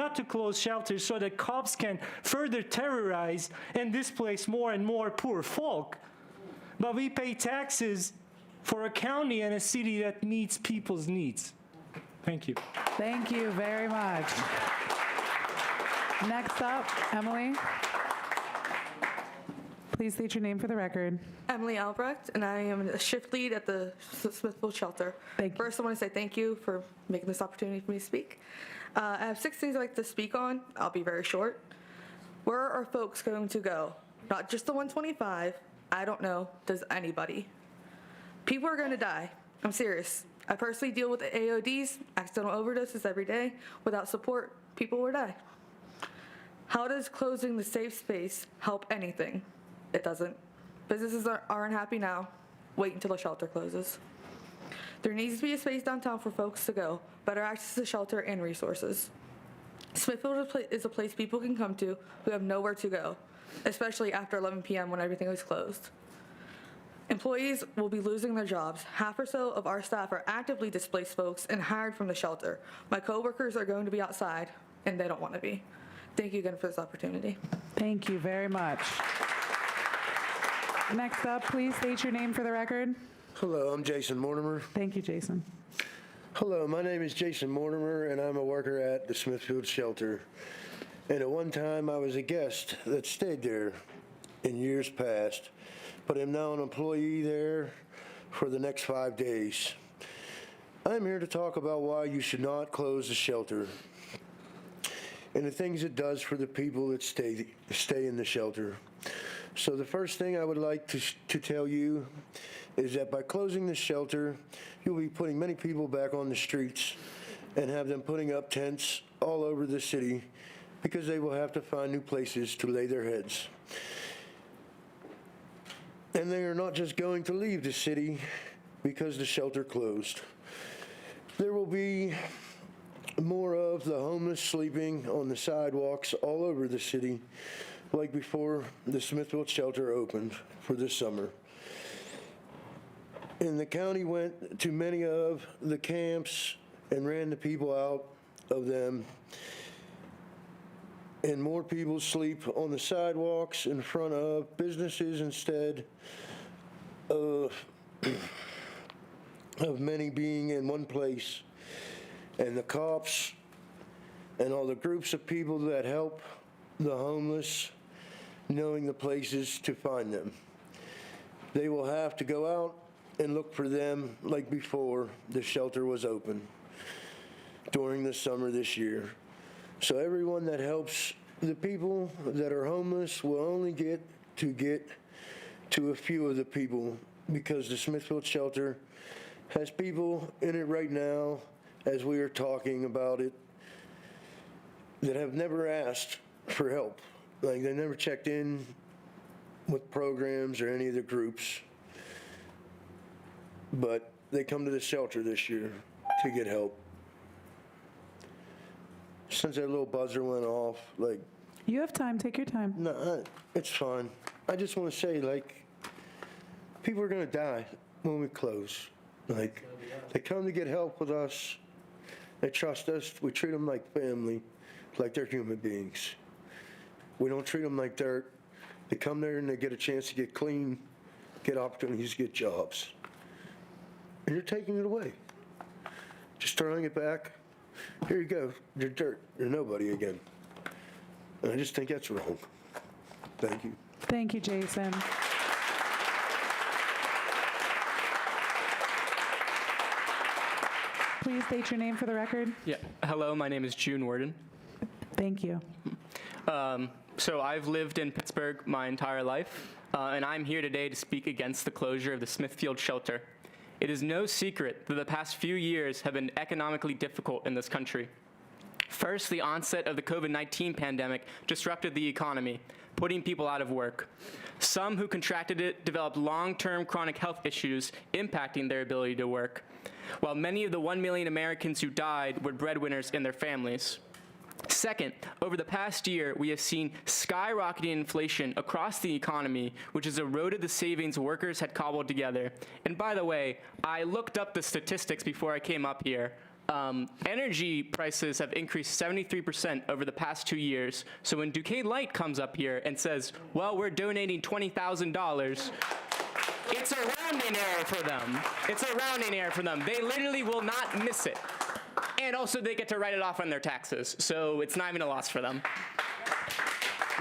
so that cops can further terrorize and displace more and more poor folk. But we pay taxes for a county and a city that meets people's needs. Thank you. Thank you very much. Next up, Emily. Please state your name for the record. Emily Albrecht, and I am a shift lead at the Smithfield shelter. First, I want to say thank you for making this opportunity for me to speak. I have 6 things I'd like to speak on. I'll be very short. Where are folks going to go? Not just the 125. I don't know. Does anybody? People are going to die. I'm serious. I personally deal with AODs, accidental overdoses every day. Without support, people will die. How does closing the safe space help anything? It doesn't. Businesses are unhappy now. Wait until the shelter closes. There needs to be a space downtown for folks to go, better access to shelter and resources. Smithfield is a place people can come to who have nowhere to go, especially after 11 p.m. when everything is closed. Employees will be losing their jobs. Half or so of our staff are actively displaced folks and hired from the shelter. My coworkers are going to be outside, and they don't want to be. Thank you again for this opportunity. Thank you very much. Next up, please state your name for the record. Hello, I'm Jason Mortimer. Thank you, Jason. Hello, my name is Jason Mortimer, and I'm a worker at the Smithfield shelter. And at one time, I was a guest that stayed there in years past, but am now an employee there for the next 5 days. I'm here to talk about why you should not close the shelter and the things it does for the people that stay in the shelter. So the first thing I would like to tell you is that by closing the shelter, you'll be putting many people back on the streets and have them putting up tents all over the city because they will have to find new places to lay their heads. And they are not just going to leave the city because the shelter closed. There will be more of the homeless sleeping on the sidewalks all over the city, like before the Smithfield shelter opened for this summer. And the county went to many of the camps and ran the people out of them. And more people sleep on the sidewalks in front of businesses instead of many being in one place. And the cops and all the groups of people that help the homeless knowing the places to find them. They will have to go out and look for them like before the shelter was open during the summer this year. So everyone that helps the people that are homeless will only get to a few of the people because the Smithfield shelter has people in it right now, as we are talking about it, that have never asked for help. Like they never checked in with programs or any of the groups, but they come to the shelter this year to get help. Since that little buzzer went off, like... You have time, take your time. No, it's fine. I just want to say, like, people are going to die when we close. Like, they come to get help with us. They trust us. We treat them like family, like they're human beings. We don't treat them like dirt. They come there and they get a chance to get clean, get opportunities to get jobs. And you're taking it away. Just throwing it back. Here you go. You're dirt. You're nobody again. And I just think that's wrong. Thank you. Thank you, Jason. Please state your name for the record. Yeah. Hello, my name is June Worden. Thank you. So I've lived in Pittsburgh my entire life, and I'm here today to speak against the closure of the Smithfield shelter. It is no secret that the past few years have been economically difficult in this country. First, the onset of the COVID-19 pandemic disrupted the economy, putting people out of work. Some who contracted it developed long-term chronic health issues impacting their ability to work, while many of the 1 million Americans who died were breadwinners in their families. Second, over the past year, we have seen skyrocketing inflation across the economy, which has eroded the savings workers had cobbled together. And by the way, I looked up the statistics before I came up here. Energy prices have increased 73% over the past 2 years. So when Duquesne Light comes up here and says, well, we're donating $20,000, it's a rounding error for them. It's a rounding error for them. They literally will not miss it. And also they get to write it off on their taxes, so it's not even a loss for them.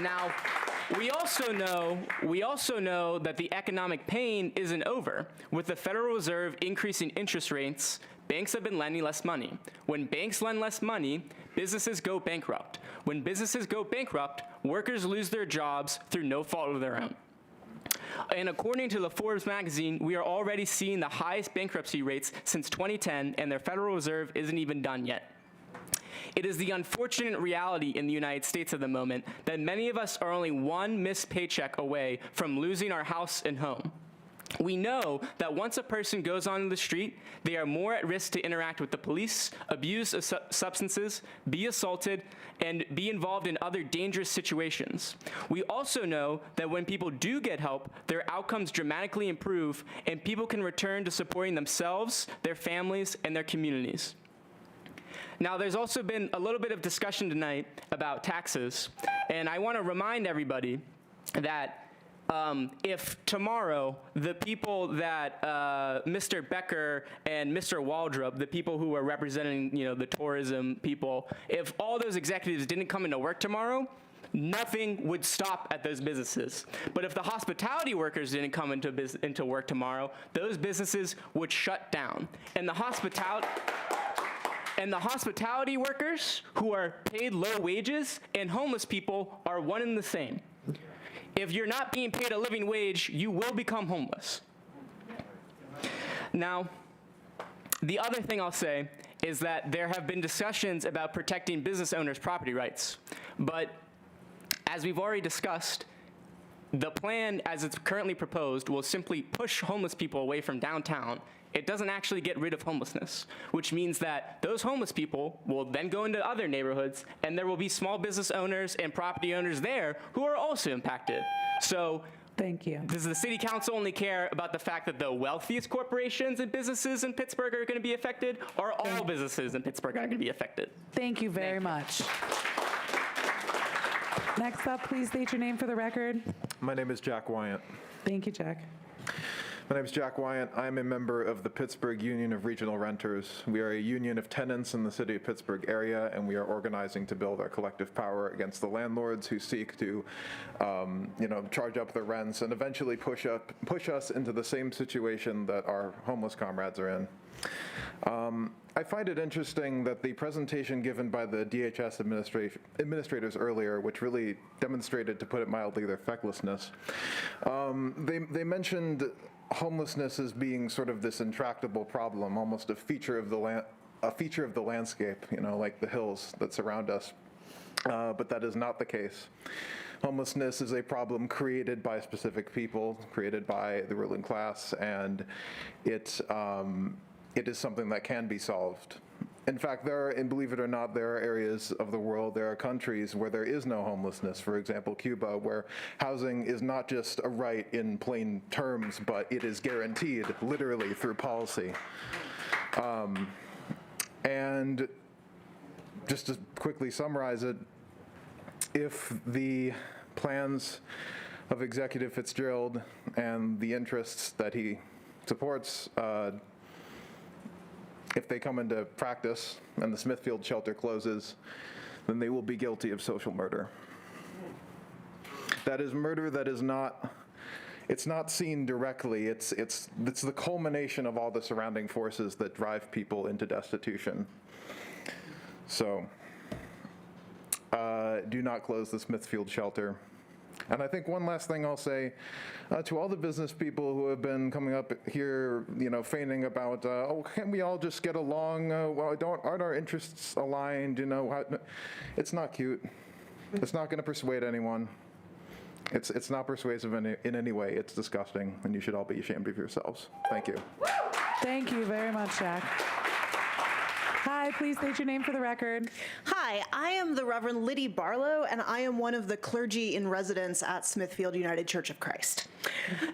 Now, we also know that the economic pain isn't over. With the Federal Reserve increasing interest rates, banks have been lending less money. When banks lend less money, businesses go bankrupt. When businesses go bankrupt, workers lose their jobs through no fault of their own. And according to the Forbes magazine, we are already seeing the highest bankruptcy rates since 2010, and their Federal Reserve isn't even done yet. It is the unfortunate reality in the United States at the moment that many of us are only one missed paycheck away from losing our house and home. We know that once a person goes on the street, they are more at risk to interact with the police, abuse substances, be assaulted, and be involved in other dangerous situations. We also know that when people do get help, their outcomes dramatically improve, and people can return to supporting themselves, their families, and their communities. Now, there's also been a little bit of discussion tonight about taxes, and I want to remind everybody that if tomorrow the people that Mr. Becker and Mr. Waldrop, the people who are representing, the tourism people, if all those executives didn't come into work tomorrow, nothing would stop at those businesses. But if the hospitality workers didn't come into work tomorrow, those businesses would shut down. And the hospitality workers who are paid low wages and homeless people are one and the same. If you're not being paid a living wage, you will become homeless. Now, the other thing I'll say is that there have been discussions about protecting business owners' property rights. But as we've already discussed, the plan as it's currently proposed will simply push homeless people away from downtown. It doesn't actually get rid of homelessness, which means that those homeless people will then go into other neighborhoods, and there will be small business owners and property owners there who are also impacted. So thank you. Does the city council only care about the fact that the wealthiest corporations and businesses in Pittsburgh are going to be affected, or all businesses in Pittsburgh are going to be affected? Thank you very much. Next up, please state your name for the record. My name is Jack Wyant. Thank you, Jack. My name is Jack Wyant. I'm a member of the Pittsburgh Union of Regional Renters. We are a union of tenants in the city of Pittsburgh area, and we are organizing to build our collective power against the landlords who seek to, charge up their rents and eventually push us into the same situation that our homeless comrades are in. I find it interesting that the presentation given by the DHS administrators earlier, which really demonstrated, to put it mildly, their fecklessness, they mentioned homelessness as being sort of this intractable problem, almost a feature of the landscape, like the hills that surround us. But that is not the case. Homelessness is a problem created by specific people, created by the ruling class, and it is something that can be solved. In fact, and believe it or not, there are areas of the world, there are countries where there is no homelessness. For example, Cuba, where housing is not just a right in plain terms, but it is guaranteed literally through policy. And just to quickly summarize it, if the plans of Executive Fitzgerald and the interests that he supports, if they come into practice and the Smithfield shelter closes, then they will be guilty of social murder. That is murder that is not, it's not seen directly. It's the culmination of all the surrounding forces that drive people into destitution. So, do not close the Smithfield shelter. And I think one last thing I'll say to all the business people who have been coming up here, feigning about, can't we all just get along? Aren't our interests aligned? It's not cute. It's not going to persuade anyone. It's not persuasive in any way. It's disgusting, and you should all be ashamed of yourselves. Thank you. Thank you very much, Jack. Hi, please state your name for the record. Hi, I am the Reverend Liddy Barlow, and I am one of the clergy in residence at Smithfield United Church of Christ.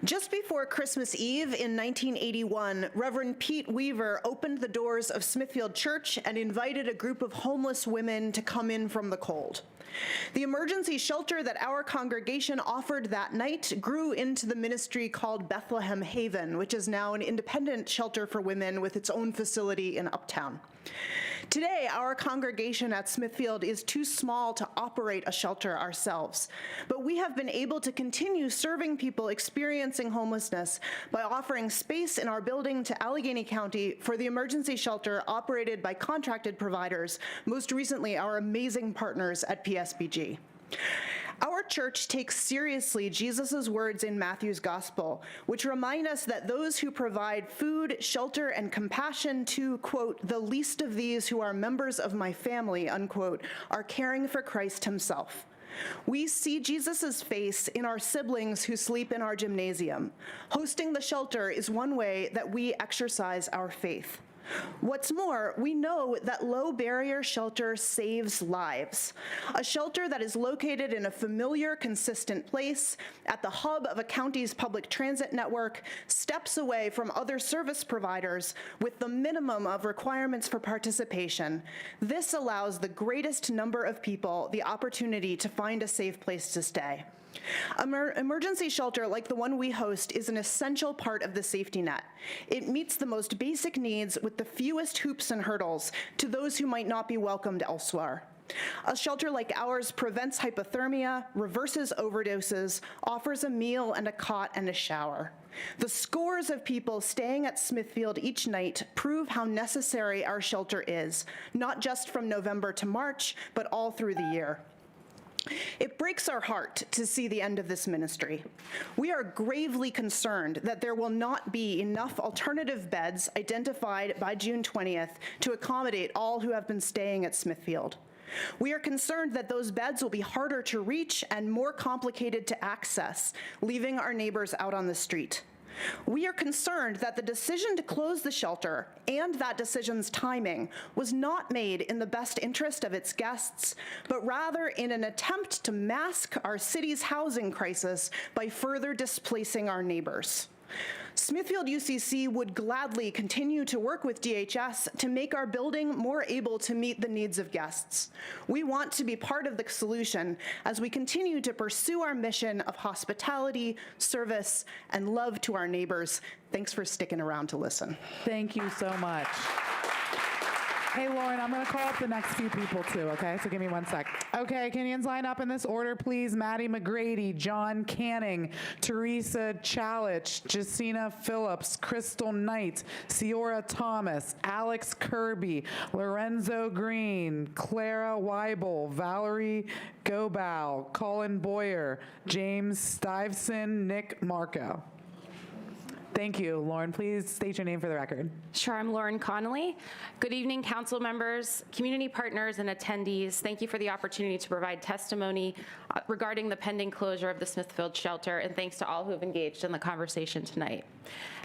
Just before Christmas Eve in 1981, Reverend Pete Weaver opened the doors of Smithfield Church and invited a group of homeless women to come in from the cold. The emergency shelter that our congregation offered that night grew into the ministry called Bethlehem Haven, which is now an independent shelter for women with its own facility in Uptown. Today, our congregation at Smithfield is too small to operate a shelter ourselves, but we have been able to continue serving people experiencing homelessness by offering space in our building to Allegheny County for the emergency shelter operated by contracted providers, most recently our amazing partners at PSBG. Our church takes seriously Jesus' words in Matthew's gospel, which remind us that those who provide food, shelter, and compassion to, quote, the least of these who are members of my family, unquote, are caring for Christ himself. We see Jesus' face in our siblings who sleep in our gymnasium. Hosting the shelter is one way that we exercise our faith. What's more, we know that low-barrier shelter saves lives. A shelter that is located in a familiar, consistent place, at the hub of a county's public transit network, steps away from other service providers with the minimum of requirements for participation. This allows the greatest number of people the opportunity to find a safe place to stay. Emergency shelter like the one we host is an essential part of the safety net. It meets the most basic needs with the fewest hoops and hurdles to those who might not be welcomed elsewhere. A shelter like ours prevents hypothermia, reverses overdoses, offers a meal and a cot and a shower. The scores of people staying at Smithfield each night prove how necessary our shelter is, not just from November to March, but all through the year. It breaks our heart to see the end of this ministry. We are gravely concerned that there will not be enough alternative beds identified by June 20th to accommodate all who have been staying at Smithfield. We are concerned that those beds will be harder to reach and more complicated to access, leaving our neighbors out on the street. We are concerned that the decision to close the shelter and that decision's timing was not made in the best interest of its guests, but rather in an attempt to mask our city's housing crisis by further displacing our neighbors. Smithfield UCC would gladly continue to work with DHS to make our building more able to meet the needs of guests. We want to be part of the solution as we continue to pursue our mission of hospitality, service, and love to our neighbors. Thanks for sticking around to listen. Thank you so much. Hey, Lauren, I'm going to call up the next few people, too, okay? So give me 1 sec. Okay, can you line up in this order, please? Maddie McGrady, John Canning, Teresa Chalich, Jacina Phillips, Crystal Knight, Ciora Thomas, Alex Kirby, Lorenzo Green, Clara Weibel, Valerie Gobal, Colin Boyer, James Stuyvesant, Nick Marco. Thank you. Lauren, please state your name for the record. Sure, I'm Lauren Connolly. Good evening, council members, community partners, and attendees. Thank you for the opportunity to provide testimony regarding the pending closure of the Smithfield shelter, and thanks to all who have engaged in the conversation tonight.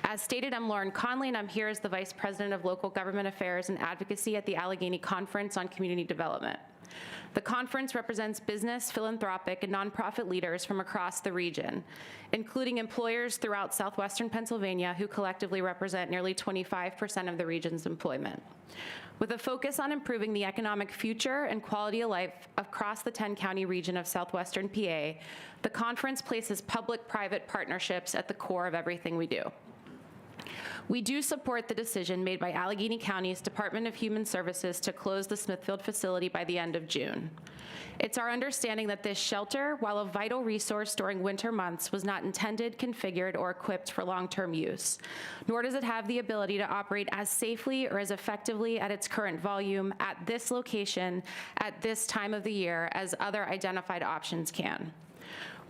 As stated, I'm Lauren Connolly, and I'm here as the Vice President of Local Government Affairs and Advocacy at the Allegheny Conference on Community Development. The conference represents business, philanthropic, and nonprofit leaders from across the region, including employers throughout southwestern Pennsylvania who collectively represent nearly 25% of the region's employment. With a focus on improving the economic future and quality of life across the 10-county region of southwestern PA, the conference places public-private partnerships at the core of everything we do. We do support the decision made by Allegheny County's Department of Human Services to close the Smithfield facility by the end of June. It's our understanding that this shelter, while a vital resource during winter months, was not intended, configured, or equipped for long-term use, nor does it have the ability to operate as safely or as effectively at its current volume at this location at this time of the year as other identified options can.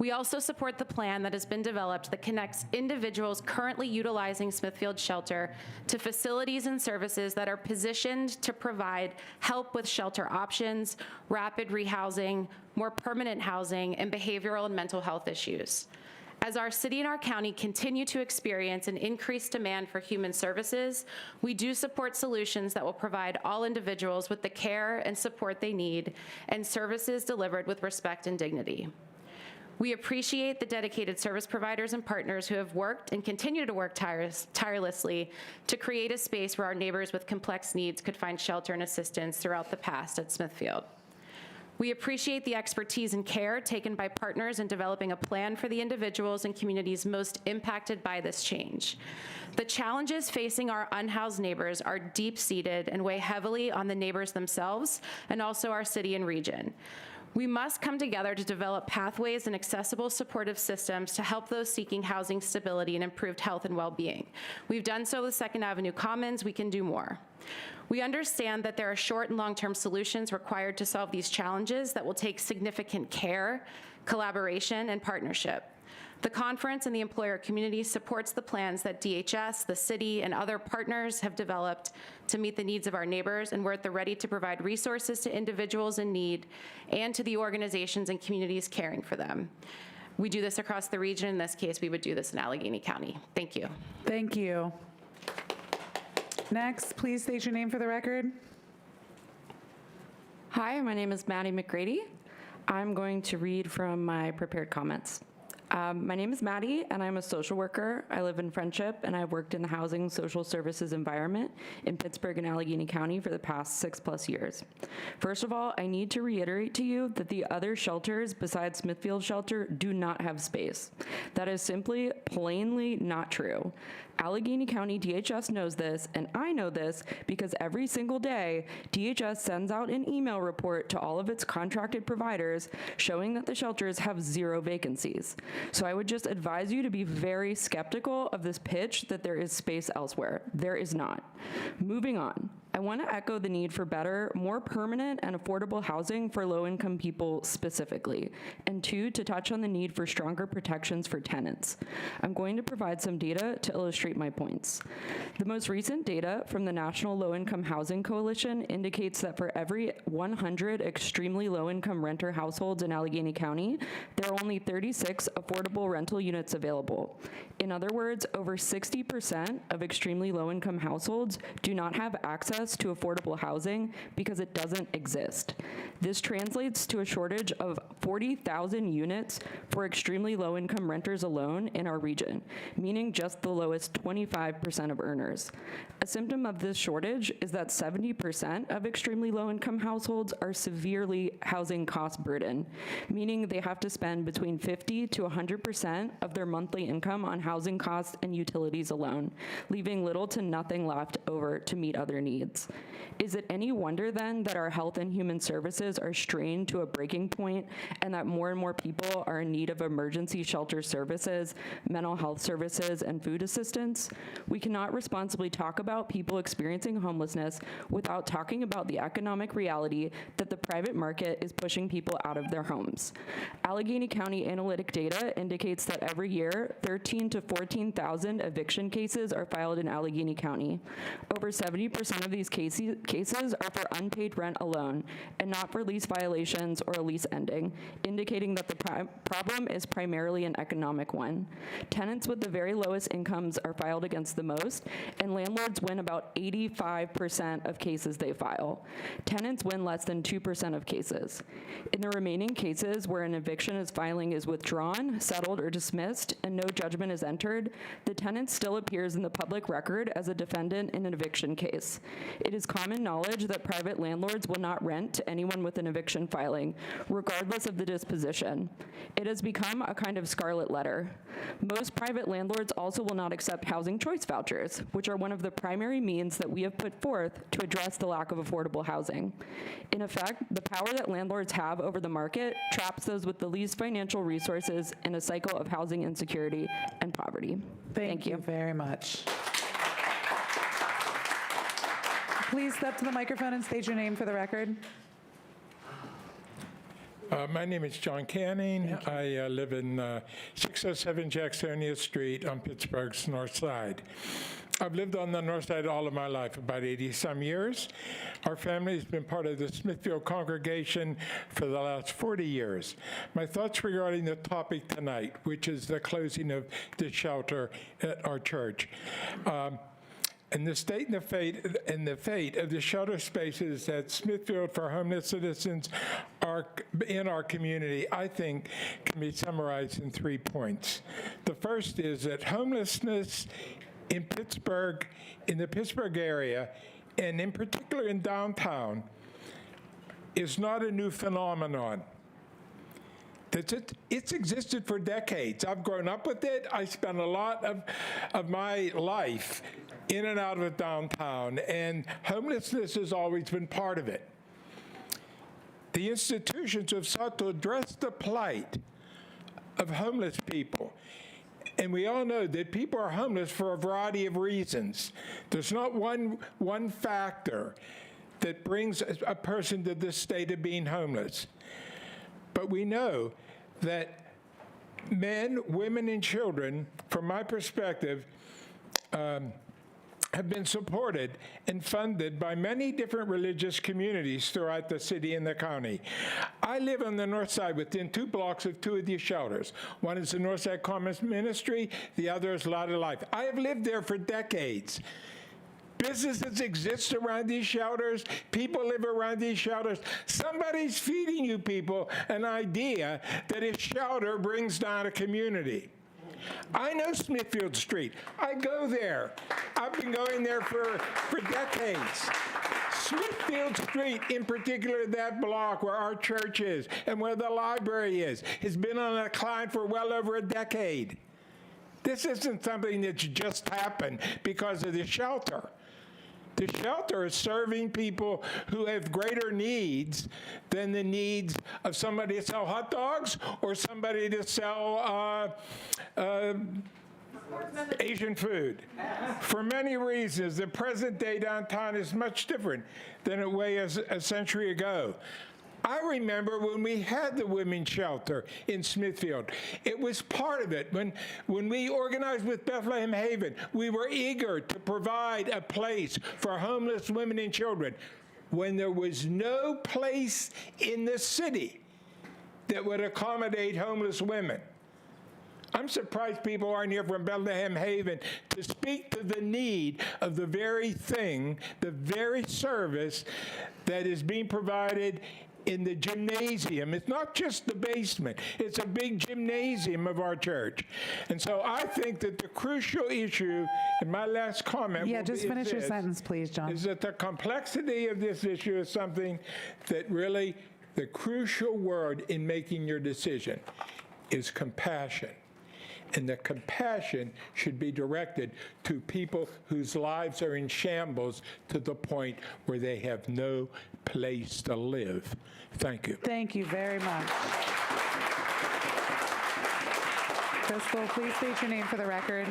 We also support the plan that has been developed that connects individuals currently utilizing Smithfield Shelter to facilities and services that are positioned to provide help with shelter options, rapid rehousing, more permanent housing, and behavioral and mental health issues. As our city and our county continue to experience an increased demand for human services, we do support solutions that will provide all individuals with the care and support they need and services delivered with respect and dignity. We appreciate the dedicated service providers and partners who have worked and continue to work tirelessly to create a space where our neighbors with complex needs could find shelter and assistance throughout the past at Smithfield. We appreciate the expertise and care taken by partners in developing a plan for the individuals and communities most impacted by this change. The challenges facing our unhoused neighbors are deep-seated and weigh heavily on the neighbors themselves and also our city and region. We must come together to develop pathways and accessible supportive systems to help those seeking housing stability and improved health and well-being. We've done so with Second Avenue Commons. We can do more. We understand that there are short and long-term solutions required to solve these challenges that will take significant care, collaboration, and partnership. The conference and the employer community supports the plans that DHS, the city, and other partners have developed to meet the needs of our neighbors, and we're at the ready to provide resources to individuals in need and to the organizations and communities caring for them. We do this across the region. In this case, we would do this in Allegheny County. Thank you. Thank you. Next, please state your name for the record. Hi, my name is Maddie McGrady. I'm going to read from my prepared comments. My name is Maddie, and I'm a social worker. I live in Friendship, and I've worked in the housing social services environment in Pittsburgh and Allegheny County for the past 6+ years. First of all, I need to reiterate to you that the other shelters besides Smithfield Shelter do not have space. That is simply plainly not true. Allegheny County DHS knows this, and I know this because every single day, DHS sends out an email report to all of its contracted providers showing that the shelters have 0 vacancies. So I would just advise you to be very skeptical of this pitch that there is space elsewhere. There is not. Moving on. I want to echo the need for better, more permanent and affordable housing for low-income people specifically, and 2, to touch on the need for stronger protections for tenants. I'm going to provide some data to illustrate my points. The most recent data from the National Low-Income Housing Coalition indicates that for every 100 extremely low-income renter households in Allegheny County, there are only 36 affordable rental units available. In other words, over 60% of extremely low-income households do not have access to affordable housing because it doesn't exist. This translates to a shortage of 40,000 units for extremely low-income renters alone in our region, meaning just the lowest 25% of earners. A symptom of this shortage is that 70% of extremely low-income households are severely housing cost burdened, meaning they have to spend between 50 to 100% of their monthly income on housing costs and utilities alone, leaving little to nothing left over to meet other needs. Is it any wonder then that our health and human services are strained to a breaking point and that more and more people are in need of emergency shelter services, mental health services, and food assistance? We cannot responsibly talk about people experiencing homelessness without talking about the economic reality that the private market is pushing people out of their homes. Allegheny County analytic data indicates that every year, 13,000 to 14,000 eviction cases are filed in Allegheny County. Over 70% of these cases are for unpaid rent alone and not for lease violations or a lease ending, indicating that the problem is primarily an economic one. Tenants with the very lowest incomes are filed against the most, and landlords win about 85% of cases they file. Tenants win less than 2% of cases. In the remaining cases where an eviction filing is withdrawn, settled, or dismissed, and no judgment is entered, the tenant still appears in the public record as a defendant in an eviction case. It is common knowledge that private landlords will not rent to anyone with an eviction filing, regardless of the disposition. It has become a kind of scarlet letter. Most private landlords also will not accept housing choice vouchers, which are one of the primary means that we have put forth to address the lack of affordable housing. In effect, the power that landlords have over the market traps those with the least financial resources in a cycle of housing insecurity and poverty. Thank you very much. Please step to the microphone and state your name for the record. My name is John Canning. I live in 607 Jacksonia Street on Pittsburgh's north side. I've lived on the north side all of my life, about 80-some years. Our family has been part of the Smithfield congregation for the last 40 years. My thoughts regarding the topic tonight, which is the closing of the shelter at our church. And the state and the fate of the shelter spaces at Smithfield for homeless citizens are in our community, I think, can be summarized in 3 points. The first is that homelessness in Pittsburgh, in the Pittsburgh area, and in particular in downtown, is not a new phenomenon. It's existed for decades. I've grown up with it. I spent a lot of my life in and out of downtown, and homelessness has always been part of it. The institutions have sought to address the plight of homeless people. And we all know that people are homeless for a variety of reasons. There's not one factor that brings a person to this state of being homeless. But we know that men, women, and children, from my perspective, have been supported and funded by many different religious communities throughout the city and the county. I live on the north side within 2 blocks of 2 of these shelters. One is the Northside Commons Ministry, the other is Light of Life. I have lived there for decades. Businesses exist around these shelters. People live around these shelters. Somebody's feeding you people an idea that a shelter brings down a community. I know Smithfield Street. I go there. I've been going there for decades. Smithfield Street, in particular, that block where our church is and where the library is, has been on a decline for well over a decade. This isn't something that's just happened because of the shelter. The shelter is serving people who have greater needs than the needs of somebody to sell hot dogs or somebody to sell Asian food. For many reasons, the present day downtown is much different than it was a century ago. I remember when we had the women's shelter in Smithfield. It was part of it. When we organized with Bethlehem Haven, we were eager to provide a place for homeless women and children when there was no place in the city that would accommodate homeless women. I'm surprised people aren't here from Bethlehem Haven to speak to the need of the very thing, the very service that is being provided in the gymnasium. It's not just the basement. It's a big gymnasium of our church. And so I think that the crucial issue, and my last comment just finish your sentence, please, John. Is that the complexity of this issue is something that really, the crucial word in making your decision is compassion. And the compassion should be directed to people whose lives are in shambles to the point where they have no place to live. Thank you. Thank you very much. Crystal, please state your name for the record.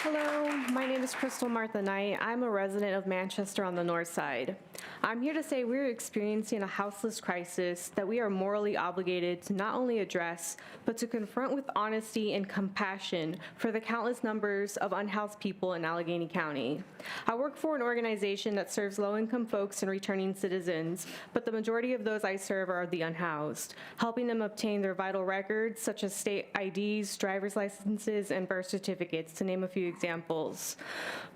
Hello, my name is Crystal Martha Knight. I'm a resident of Manchester on the north side. I'm here to say we're experiencing a houseless crisis that we are morally obligated to not only address, but to confront with honesty and compassion for the countless numbers of unhoused people in Allegheny County. I work for an organization that serves low-income folks and returning citizens, but the majority of those I serve are the unhoused, helping them obtain their vital records such as state IDs, driver's licenses, and birth certificates, to name a few examples.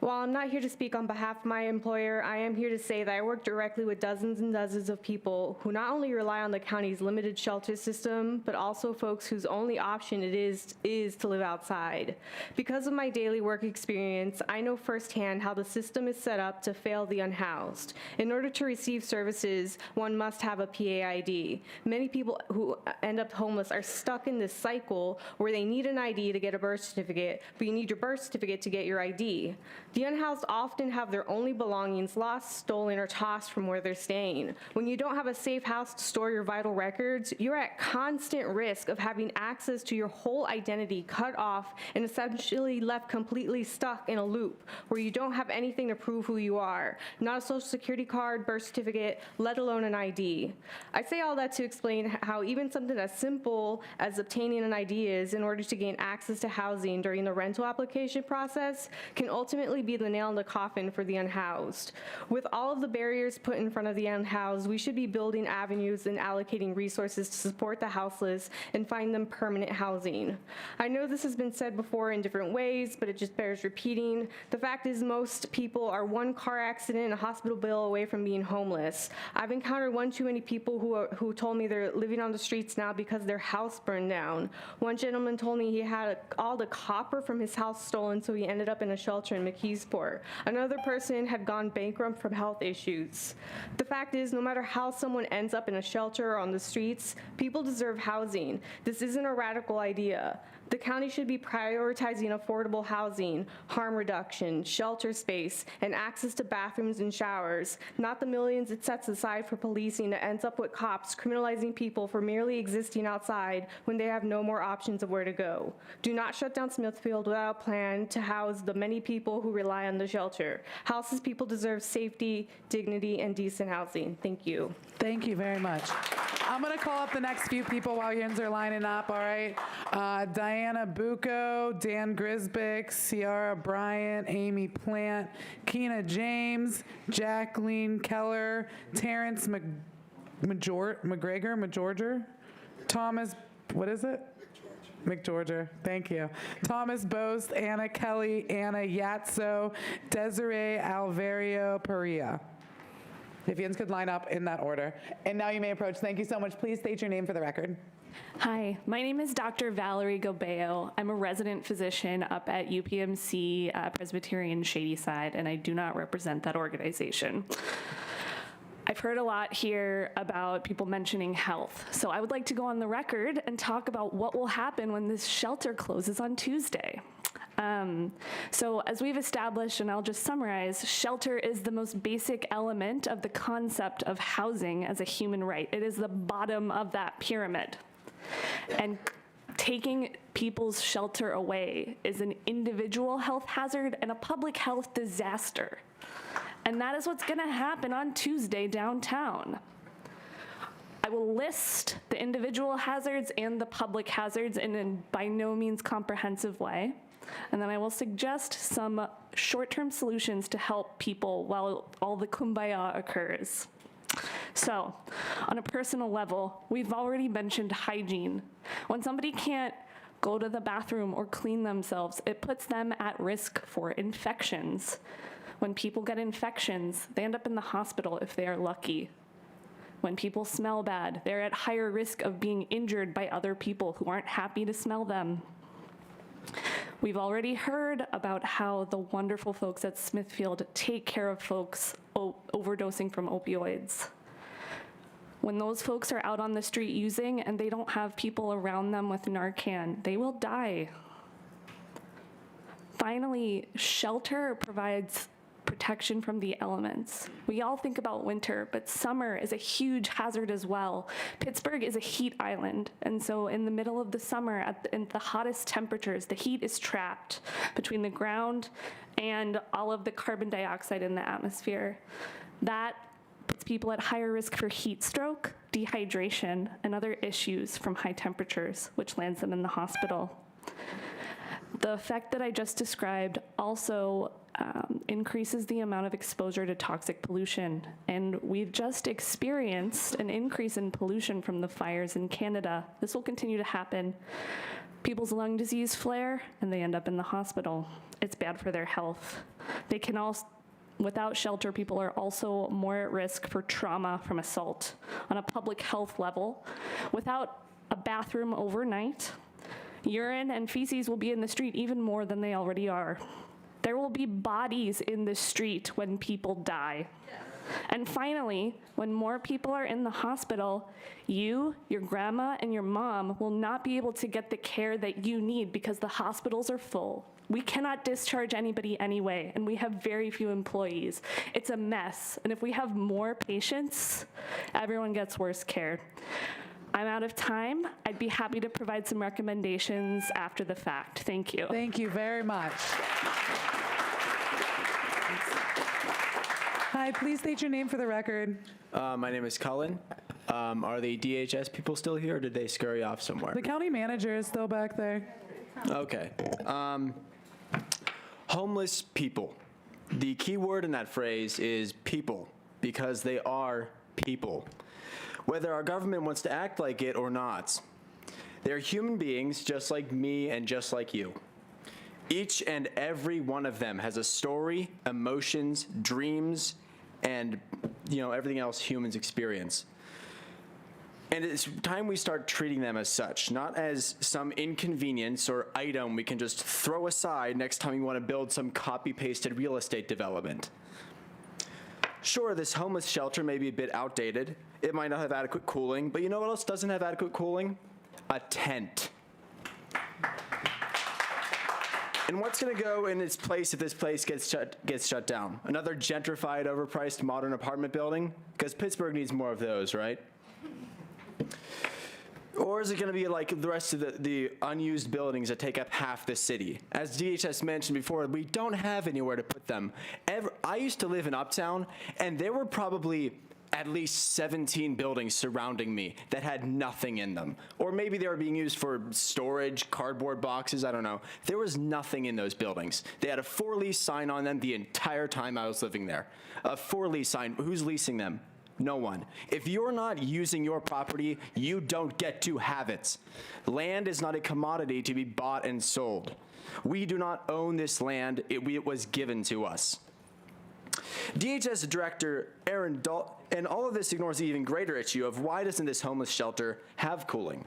While I'm not here to speak on behalf of my employer, I am here to say that I work directly with dozens and dozens of people who not only rely on the county's limited shelter system, but also folks whose only option it is to live outside. Because of my daily work experience, I know firsthand how the system is set up to fail the unhoused. In order to receive services, one must have a PAID. Many people who end up homeless are stuck in this cycle where they need an ID to get a birth certificate, but you need your birth certificate to get your ID. The unhoused often have their only belongings lost, stolen, or cost from where they're staying. When you don't have a safe house to store your vital records, you're at constant risk of having access to your whole identity cut off and essentially left completely stuck in a loop where you don't have anything to prove who you are. Not a social security card, birth certificate, let alone an ID. I say all that to explain how even something as simple as obtaining an ID is in order to gain access to housing during the rental application process can ultimately be the nail in the coffin for the unhoused. With all of the barriers put in front of the unhoused, we should be building avenues and allocating resources to support the houseless and find them permanent housing. I know this has been said before in different ways, but it just bears repeating. The fact is most people are one car accident and a hospital bill away from being homeless. I've encountered one too many people who told me they're living on the streets now because their house burned down. One gentleman told me he had all the copper from his house stolen, so he ended up in a shelter in McKeesport. Another person had gone bankrupt from health issues. The fact is, no matter how someone ends up in a shelter or on the streets, people deserve housing. This isn't a radical idea. The county should be prioritizing affordable housing, harm reduction, shelter space, and access to bathrooms and showers, not the millions it sets aside for policing that ends up with cops criminalizing people for merely existing outside when they have no more options of where to go. Do not shut down Smithfield without a plan to house the many people who rely on the shelter. Houseless people deserve safety, dignity, and decent housing. Thank you. Thank you very much. I'm going to call up the next few people while yins are lining up, all right? Diana Bucco, Dan Grisbick, Ciara Bryant, Amy Plant, Keena James, Jacqueline Keller, Terrence McGregor, Thomas, what is it? McGeorgia, thank you. Thomas Bost, Anna Kelly, Anna Yatso, Desiree Alvario Perea. If yins could line up in that order. And now you may approach. Thank you so much. Please state your name for the record. Hi, my name is Dr. Valerie Gobeo. I'm a resident physician up at UPMC Presbyterian Shadyside, and I do not represent that organization. I've heard a lot here about people mentioning health, so I would like to go on the record and talk about what will happen when this shelter closes on Tuesday. So as we've established, and I'll just summarize, shelter is the most basic element of the concept of housing as a human right. It is the bottom of that pyramid. And taking people's shelter away is an individual health hazard and a public health disaster. And that is what's gonna happen on Tuesday downtown. I will list the individual hazards and the public hazards in a by no means comprehensive way. And then I will suggest some short-term solutions to help people while all the kumbaya occurs. So, on a personal level, we've already mentioned hygiene. When somebody can't go to the bathroom or clean themselves, it puts them at risk for infections. When people get infections, they end up in the hospital if they are lucky. When people smell bad, they're at higher risk of being injured by other people who aren't happy to smell them. We've already heard about how the wonderful folks at Smithfield take care of folks overdosing from opioids. When those folks are out on the street using and they don't have people around them with Narcan, they will die. Finally, shelter provides protection from the elements. We all think about winter, but summer is a huge hazard as well. Pittsburgh is a heat island, and so in the middle of the summer, in the hottest temperatures, the heat is trapped between the ground and all of the carbon dioxide in the atmosphere. That puts people at higher risk for heat stroke, dehydration, and other issues from high temperatures, which lands them in the hospital. The effect that I just described also increases the amount of exposure to toxic pollution. And we've just experienced an increase in pollution from the fires in Canada. This will continue to happen. People's lung disease flare, and they end up in the hospital. It's bad for their health. They can also, without shelter, people are also more at risk for trauma from assault. On a public health level, without a bathroom overnight, urine and feces will be in the street even more than they already are. There will be bodies in the street when people die. And finally, when more people are in the hospital, you, your grandma, and your mom will not be able to get the care that you need because the hospitals are full. We cannot discharge anybody anyway, and we have very few employees. It's a mess, and if we have more patients, everyone gets worse care. I'm out of time. I'd be happy to provide some recommendations after the fact. Thank you. Thank you very much. Hi, please state your name for the record. My name is Cullen. Are the DHS people still here, or did they scurry off somewhere? The county manager is still back there. Okay. Homeless people. The key word in that phrase is people, because they are people. Whether our government wants to act like it or not, they're human beings just like me and just like you. Each and every one of them has a story, emotions, dreams, and everything else humans experience. And it's time we start treating them as such, not as some inconvenience or item we can just throw aside next time we want to build some copy-pasted real estate development. Sure, this homeless shelter may be a bit outdated. It might not have adequate cooling, but you know what else doesn't have adequate cooling? A tent. And what's going to go in its place if this place gets shut down? Another gentrified, overpriced modern apartment building? Because Pittsburgh needs more of those, right? Or is it going to be like the rest of the unused buildings that take up half the city? As DHS mentioned before, we don't have anywhere to put them. I used to live in Uptown, and there were probably at least 17 buildings surrounding me that had nothing in them. Or maybe they were being used for storage, cardboard boxes, I don't know. There was nothing in those buildings. They had a for lease sign on them the entire time I was living there. A for lease sign, who's leasing them? No one. If you're not using your property, you don't get to have it. Land is not a commodity to be bought and sold. We do not own this land, it was given to us. DHS Director Aaron Dalton, and all of this ignores the even greater issue of why doesn't this homeless shelter have cooling?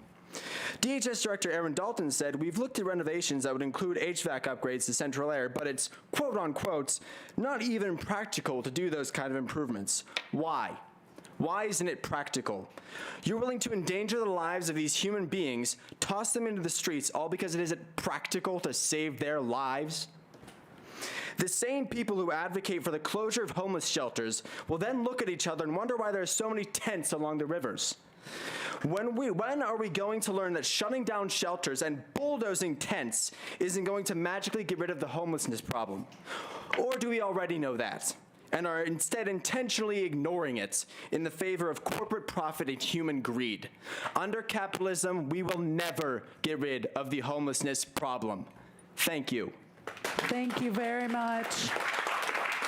DHS Director Aaron Dalton said, "We've looked at renovations that would include HVAC upgrades to central air, but it's quote unquote not even practical to do those kind of improvements. Why? Why isn't it practical? You're willing to endanger the lives of these human beings, toss them into the streets, all because it isn't practical to save their lives?" The same people who advocate for the closure of homeless shelters will then look at each other and wonder why there are so many tents along the rivers. When are we going to learn that shutting down shelters and bulldozing tents isn't going to magically get rid of the homelessness problem? Or do we already know that and are instead intentionally ignoring it in the favor of corporate profit and human greed? Under capitalism, we will never get rid of the homelessness problem. Thank you. Thank you very much.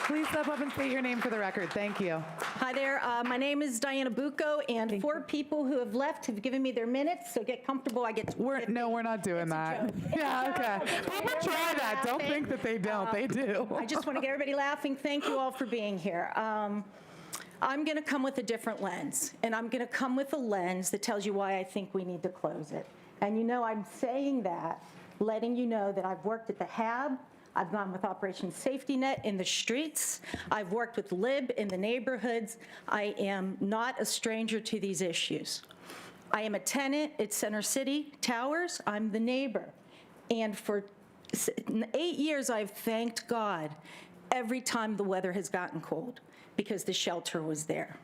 Please step up and state your name for the record. Thank you. Hi there. My name is Diana Bucco, and four people who have left have given me their minutes, so get comfortable. I get No, we're not doing that. Yeah, okay. People try that. Don't think that they don't. They do. I just want to get everybody laughing. Thank you all for being here. I'm going to come with a different lens, and I'm going to come with a lens that tells you why I think we need to close it. And I'm saying that, letting you know that I've worked at the HAB, I've gone with Operation Safety Net in the streets, I've worked with LIB in the neighborhoods. I am not a stranger to these issues. I am a tenant at Center City Towers. I'm the neighbor. And for 8 years, I've thanked God every time the weather has gotten cold because the shelter was there.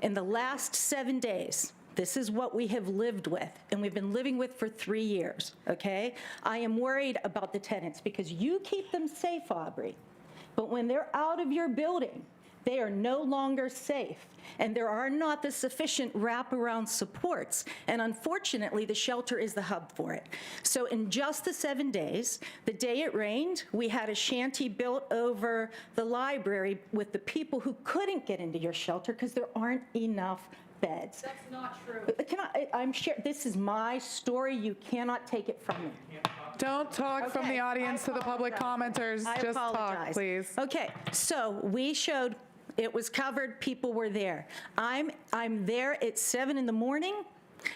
In the last 7 days, this is what we have lived with, and we've been living with for 3 years, okay? I am worried about the tenants because you keep them safe, Aubrey, but when they're out of your building, they are no longer safe, and there are not the sufficient wraparound supports, and unfortunately, the shelter is the hub for it. So in just the 7 days, the day it rained, we had a shanty built over the library with the people who couldn't get into your shelter because there aren't enough beds. That's not true. I'm sure this is my story. You cannot take it from me. Don't talk from the audience to the public commenters. Just talk, please. Okay, so we showed it was covered. People were there. I'm there at 7 in the morning,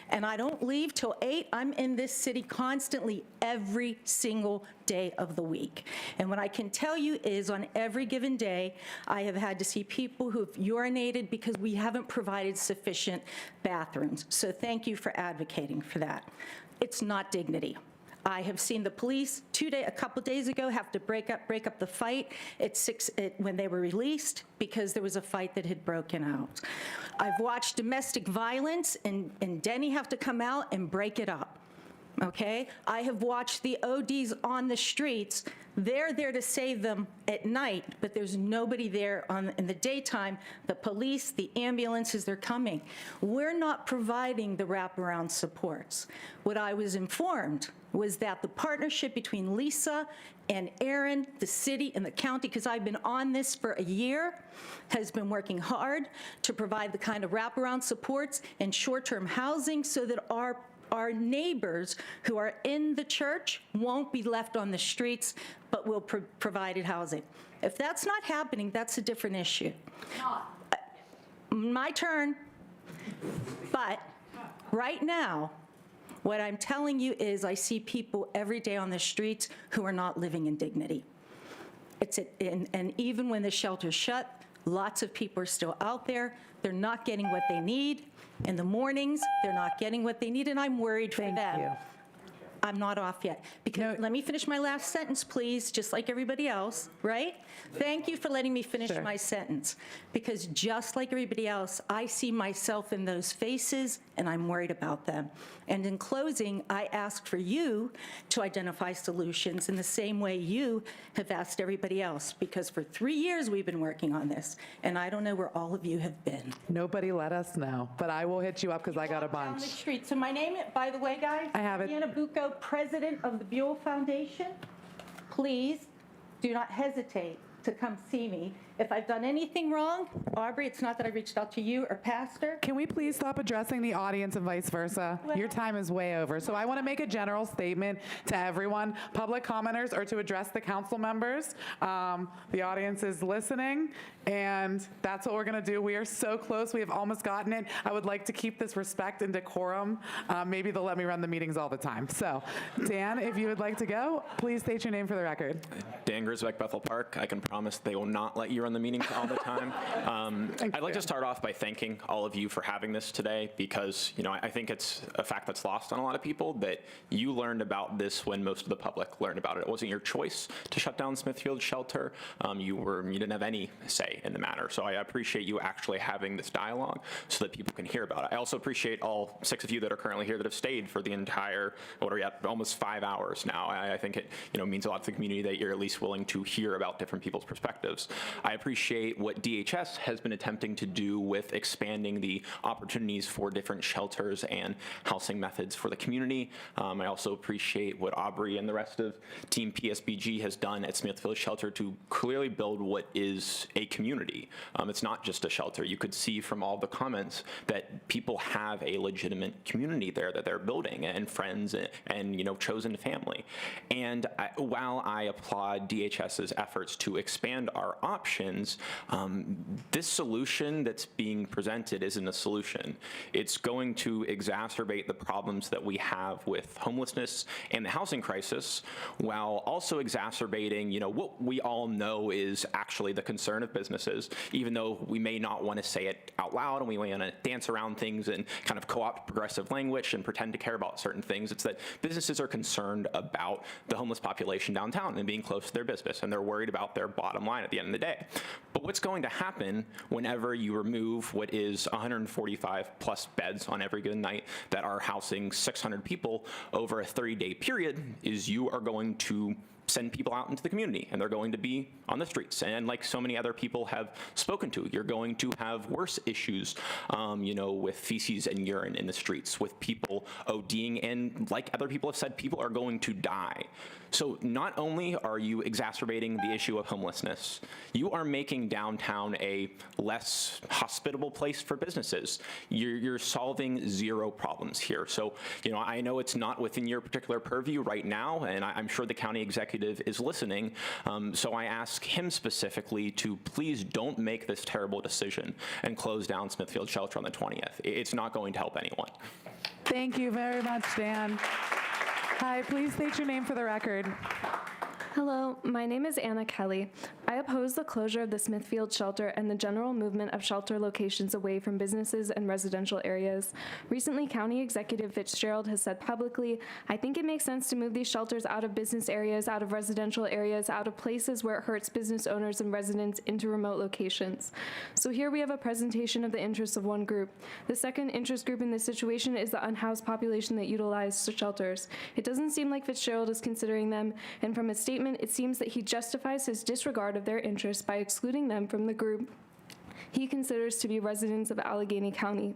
and I don't leave till 8. I'm in this city constantly every single day of the week. And what I can tell you is on every given day, I have had to see people who've urinated because we haven't provided sufficient bathrooms. So thank you for advocating for that. It's not dignity. I have seen the police a couple days ago have to break up the fight when they were released because there was a fight that had broken out. I've watched domestic violence and Denny have to come out and break it up. Okay? I have watched the ODs on the streets. They're there to save them at night, but there's nobody there in the daytime. The police, the ambulances, they're coming. We're not providing the wraparound supports. What I was informed was that the partnership between Lisa and Aaron, the city and the county, because I've been on this for a year, has been working hard to provide the kind of wraparound supports and short-term housing so that our neighbors who are in the church won't be left on the streets, but will provided housing. If that's not happening, that's a different issue. My turn. But right now, what I'm telling you is I see people every day on the streets who are not living in dignity. And even when the shelter's shut, lots of people are still out there. They're not getting what they need. In the mornings, they're not getting what they need, and I'm worried for them. Thank you. I'm not off yet. Because let me finish my last sentence, please, just like everybody else, right? Thank you for letting me finish my sentence. Because just like everybody else, I see myself in those faces, and I'm worried about them. And in closing, I ask for you to identify solutions in the same way you have asked everybody else, because for 3 years we've been working on this, and I don't know where all of you have been. Nobody let us know, but I will hit you up because I got a bunch. Down the street. So my name, by the way, guys, I have it. Deanna Bucco, president of the Buell Foundation. Please do not hesitate to come see me. If I've done anything wrong, Aubrey, it's not that I reached out to you or Pastor. Can we please stop addressing the audience and vice versa? Your time is way over. So I want to make a general statement to everyone. Public commenters are to address the council members. The audience is listening, and that's what we're going to do. We are so close. We have almost gotten it. I would like to keep this respect and decorum. Maybe they'll let me run the meetings all the time. So, Dan, if you would like to go, please state your name for the record. Dan Grisbeck, Bethel Park. I can promise they will not let you run the meetings all the time. I'd like to start off by thanking all of you for having this today because, I think it's a fact that's lost on a lot of people that you learned about this when most of the public learned about it. It wasn't your choice to shut down Smithfield Shelter. You didn't have any say in the matter. So I appreciate you actually having this dialogue so that people can hear about it. I also appreciate all 6 of you that are currently here that have stayed for the entire, what are we at, almost 5 hours now. I think it means a lot to the community that you're at least willing to hear about different people's perspectives. I appreciate what DHS has been attempting to do with expanding the opportunities for different shelters and housing methods for the community. I also appreciate what Aubrey and the rest of Team PSBG has done at Smithfield Shelter to clearly build what is a community. It's not just a shelter. You could see from all the comments that people have a legitimate community there that they're building, and friends and chosen family. And while I applaud DHS's efforts to expand our options, this solution that's being presented isn't a solution. It's going to exacerbate the problems that we have with homelessness and the housing crisis, while also exacerbating, what we all know is actually the concern of businesses, even though we may not want to say it out loud and we want to dance around things and kind of co-opt progressive language and pretend to care about certain things. It's that businesses are concerned about the homeless population downtown and being close to their business, and they're worried about their bottom line at the end of the day. But what's going to happen whenever you remove what is 145 plus beds on every given night that are housing 600 people over a 30-day period is you are going to send people out into the community, and they're going to be on the streets. And like so many other people have spoken to, you're going to have worse issues, with feces and urine in the streets, with people ODing, and like other people have said, people are going to die. So not only are you exacerbating the issue of homelessness, you are making downtown a less hospitable place for businesses. You're solving zero problems here. So, I know it's not within your particular purview right now, and I'm sure the county executive is listening. So I ask him specifically to please don't make this terrible decision and close down Smithfield Shelter on the 20th. It's not going to help anyone. Thank you very much, Dan. Hi, please state your name for the record. Hello, my name is Anna Kelly. I oppose the closure of the Smithfield shelter and the general movement of shelter locations away from businesses and residential areas. Recently, County Executive Fitzgerald has said publicly, "I think it makes sense to move these shelters out of business areas, out of residential areas, out of places where it hurts business owners and residents into remote locations." So here we have a presentation of the interests of one group. The second interest group in this situation is the unhoused population that utilized shelters. It doesn't seem like Fitzgerald is considering them, and from his statement, it seems that he justifies his disregard of their interests by excluding them from the group he considers to be residents of Allegheny County.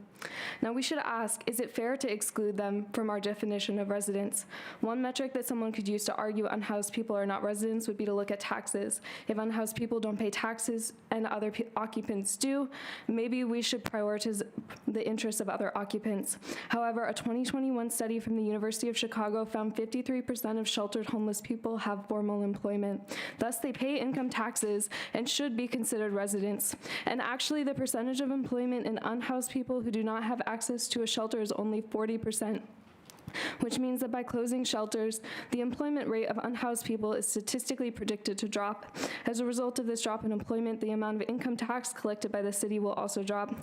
Now we should ask, is it fair to exclude them from our definition of residents? One metric that someone could use to argue unhoused people are not residents would be to look at taxes. If unhoused people don't pay taxes and other occupants do, maybe we should prioritize the interests of other occupants. However, a 2021 study from the University of Chicago found 53% of sheltered homeless people have formal employment. Thus, they pay income taxes and should be considered residents. And actually, the percentage of employment in unhoused people who do not have access to a shelter is only 40%. Which means that by closing shelters, the employment rate of unhoused people is statistically predicted to drop. As a result of this drop in employment, the amount of income tax collected by the city will also drop.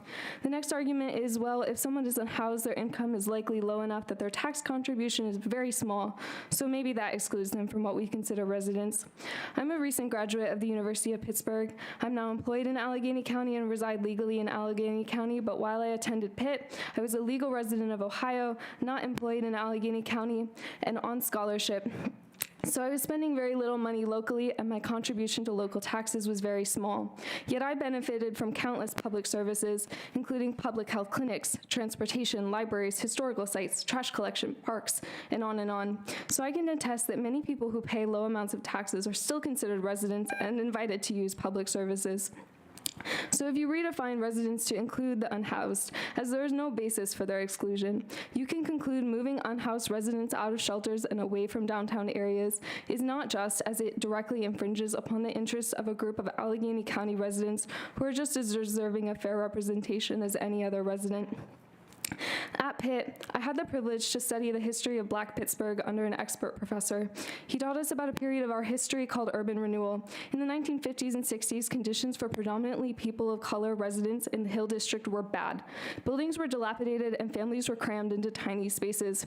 The next argument is, well, if someone is unhoused, their income is likely low enough that their tax contribution is very small, so maybe that excludes them from what we consider residents. I'm a recent graduate of the University of Pittsburgh. I'm now employed in Allegheny County and reside legally in Allegheny County, but while I attended Pitt, I was a legal resident of Ohio, not employed in Allegheny County, and on scholarship. So I was spending very little money locally, and my contribution to local taxes was very small. Yet I benefited from countless public services, including public health clinics, transportation, libraries, historical sites, trash collection, parks, and on and on. So I can attest that many people who pay low amounts of taxes are still considered residents and invited to use public services. So if you redefine residents to include the unhoused, as there is no basis for their exclusion, you can conclude moving unhoused residents out of shelters and away from downtown areas is not just, as it directly infringes upon the interests of a group of Allegheny County residents who are just as deserving of fair representation as any other resident. At Pitt, I had the privilege to study the history of Black Pittsburgh under an expert professor. He taught us about a period of our history called urban renewal. In the 1950s and 60s, conditions for predominantly people of color residents in the Hill District were bad. Buildings were dilapidated and families were crammed into tiny spaces.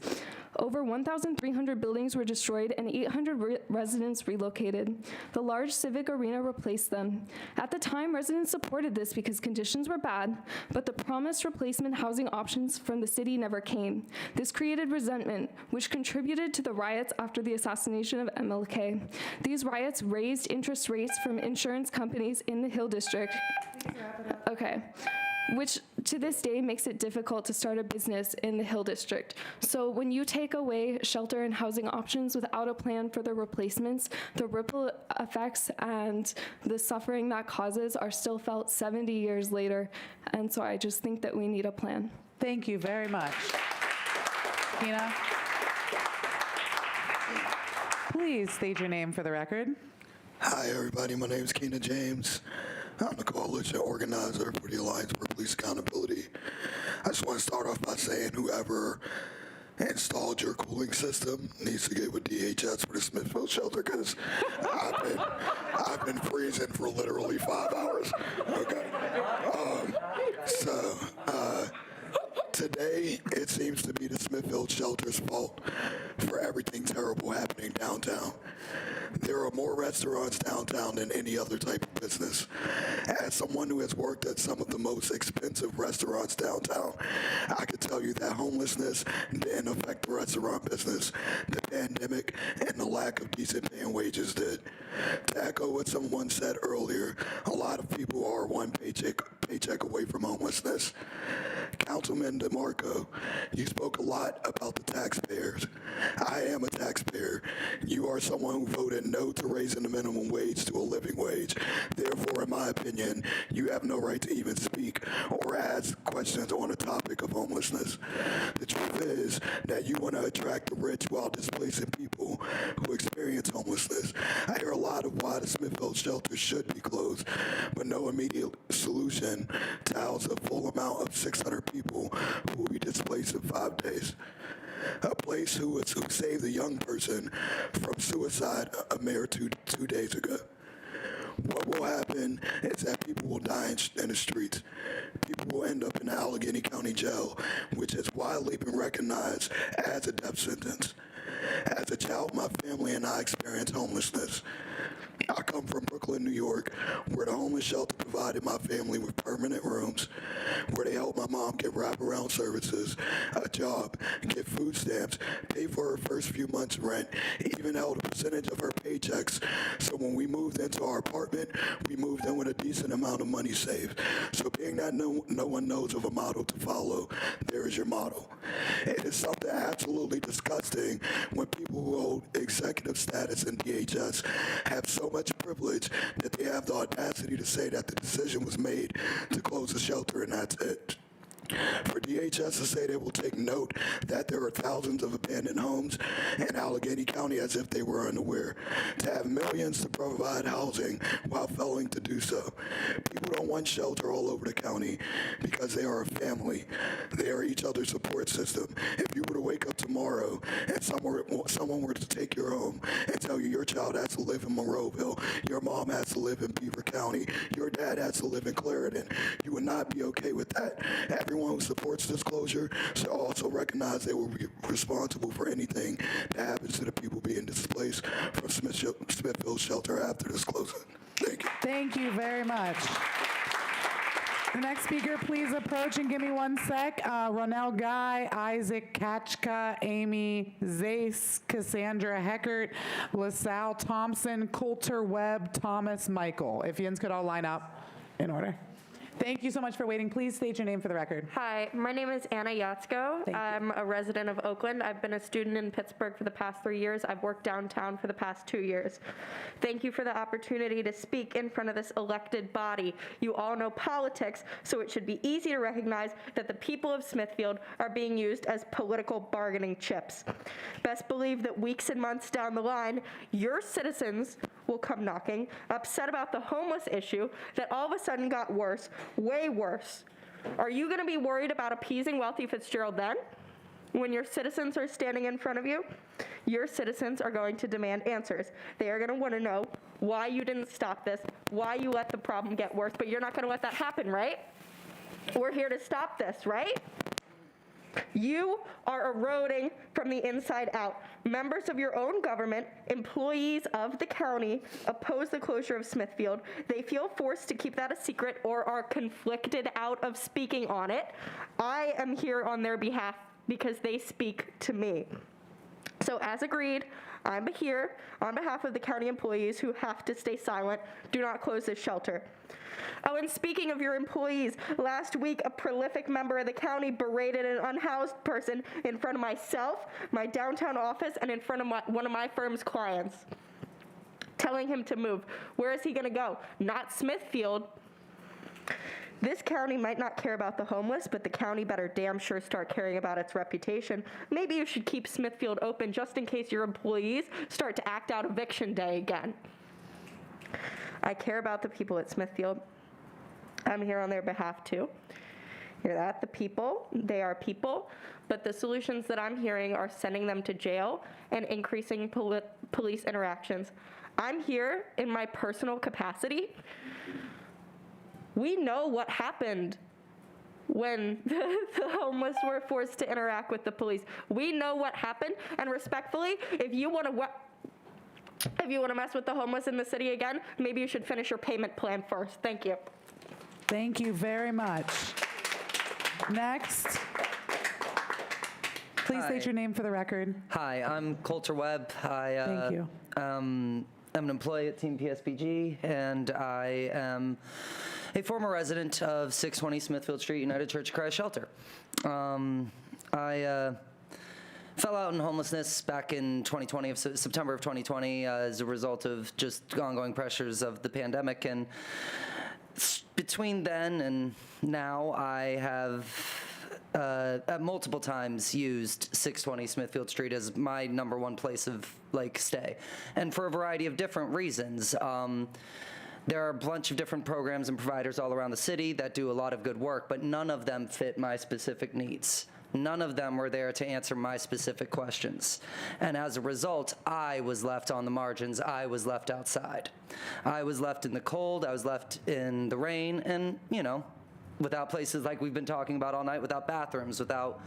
Over 1,300 buildings were destroyed and 800 residents relocated. The large civic arena replaced them. At the time, residents supported this because conditions were bad, but the promised replacement housing options from the city never came. This created resentment, which contributed to the riots after the assassination of MLK. These riots raised interest rates from insurance companies in the Hill District. Okay. Which to this day makes it difficult to start a business in the Hill District. So when you take away shelter and housing options without a plan for the replacements, the ripple effects and the suffering that causes are still felt 70 years later. And so I just think that we need a plan. Thank you very much. Tina? Please state your name for the record. Hi, everybody. My name is Keena James. I'm the coalition organizer for the Alliance for Police Accountability. I just want to start off by saying whoever installed your cooling system needs to get with DHS for the Smithfield shelter, because I've been freezing for literally 5 hours. Okay. Today, it seems to be the Smithfield shelter's fault for everything terrible happening downtown. There are more restaurants downtown than any other type of business. As someone who has worked at some of the most expensive restaurants downtown, I could tell you that homelessness didn't affect the restaurant business. The pandemic and the lack of decent paying wages did. To echo what someone said earlier, a lot of people are one paycheck away from homelessness. Councilman DeMarco, you spoke a lot about the taxpayers. I am a taxpayer. You are someone who voted no to raising the minimum wage to a living wage. Therefore, in my opinion, you have no right to even speak or ask questions on the topic of homelessness. The truth is that you want to attract the rich while displacing people who experience homelessness. I hear a lot of why the Smithfield shelter should be closed, but no immediate solution to house a full amount of 600 people who will be displaced in 5 days. A place who saved a young person from suicide a mere two days ago. what will happen is that people will die in the streets. People will end up in the Allegheny County Jail, which has widely been recognized as a death sentence. As a child, my family and I experienced homelessness. I come from Brooklyn, New York, where the homeless shelter provided my family with permanent rooms, where they helped my mom get wraparound services, a job, get food stamps, pay for her first few months' rent, even held a percentage of her paychecks. So when we moved into our apartment, we moved in with a decent amount of money saved. So being that no one knows of a model to follow, there is your model. It is something absolutely disgusting when people who hold executive status in DHS have so much privilege that they have the audacity to say that the decision was made to close the shelter and that's it. For DHS to say they will take note that there are thousands of abandoned homes in Allegheny County as if they were unaware, to have millions to provide housing while failing to do so. People don't want shelter all over the county because they are a family. They are each other's support system. If you were to wake up tomorrow and someone were to take your home and tell you your child has to live in Monroeville, your mom has to live in Beaver County, your dad has to live in Clarendon, you would not be okay with that. Everyone who supports this closure should also recognize they will be responsible for anything that happens to the people being displaced from Smithfield shelter after this closing. Thank you. Thank you very much. The next speaker, please approach and give me 1 sec. Ronell Guy, Isaac Kachka, Amy Zase, Cassandra Heckert, LaSalle Thompson, Coulter Webb, Thomas Michael. If yins could all line up in order. Thank you so much for waiting. Please state your name for the record. Hi, my name is Anna Yatsko. I'm a resident of Oakland. I've been a student in Pittsburgh for the past 3 years. I've worked downtown for the past 2 years. Thank you for the opportunity to speak in front of this elected body. You all know politics, so it should be easy to recognize that the people of Smithfield are being used as political bargaining chips. Best believe that weeks and months down the line, your citizens will come knocking, upset about the homeless issue that all of a sudden got worse, way worse. Are you going to be worried about appeasing wealthy Fitzgerald then? When your citizens are standing in front of you, your citizens are going to demand answers. They are going to want to know why you didn't stop this, why you let the problem get worse, but you're not going to let that happen, right? We're here to stop this, right? You are eroding from the inside out. Members of your own government, employees of the county, oppose the closure of Smithfield. They feel forced to keep that a secret or are conflicted out of speaking on it. I am here on their behalf because they speak to me. So as agreed, I'm here on behalf of the county employees who have to stay silent. Do not close this shelter. Oh, and speaking of your employees, last week a prolific member of the county berated an unhoused person in front of myself, my downtown office, and in front of one of my firm's clients, telling him to move. Where is he going to go? Not Smithfield. This county might not care about the homeless, but the county better damn sure start caring about its reputation. Maybe you should keep Smithfield open just in case your employees start to act out eviction day again. I care about the people at Smithfield. I'm here on their behalf too. Hear that? The people, they are people, but the solutions that I'm hearing are sending them to jail and increasing police interactions. I'm here in my personal capacity. We know what happened when the homeless were forced to interact with the police. We know what happened, and respectfully, if you want to mess with the homeless in the city again, maybe you should finish your payment plan first. Thank you. Thank you very much. Next. Please state your name for the record. Hi, I'm Coulter Webb. Thank you. I'm an employee at Team PSBG, and I am a former resident of 620 Smithfield Street United Church of Christ Shelter. I fell out in homelessness back in 2020, September of 2020, as a result of just ongoing pressures of the pandemic. And between then and now, I have multiple times used 620 Smithfield Street as my number one place of stay, and for a variety of different reasons. There are a bunch of different programs and providers all around the city that do a lot of good work, but none of them fit my specific needs. None of them were there to answer my specific questions. And as a result, I was left on the margins. I was left outside. I was left in the cold. I was left in the rain. And, you know, without places like we've been talking about all night, without bathrooms, without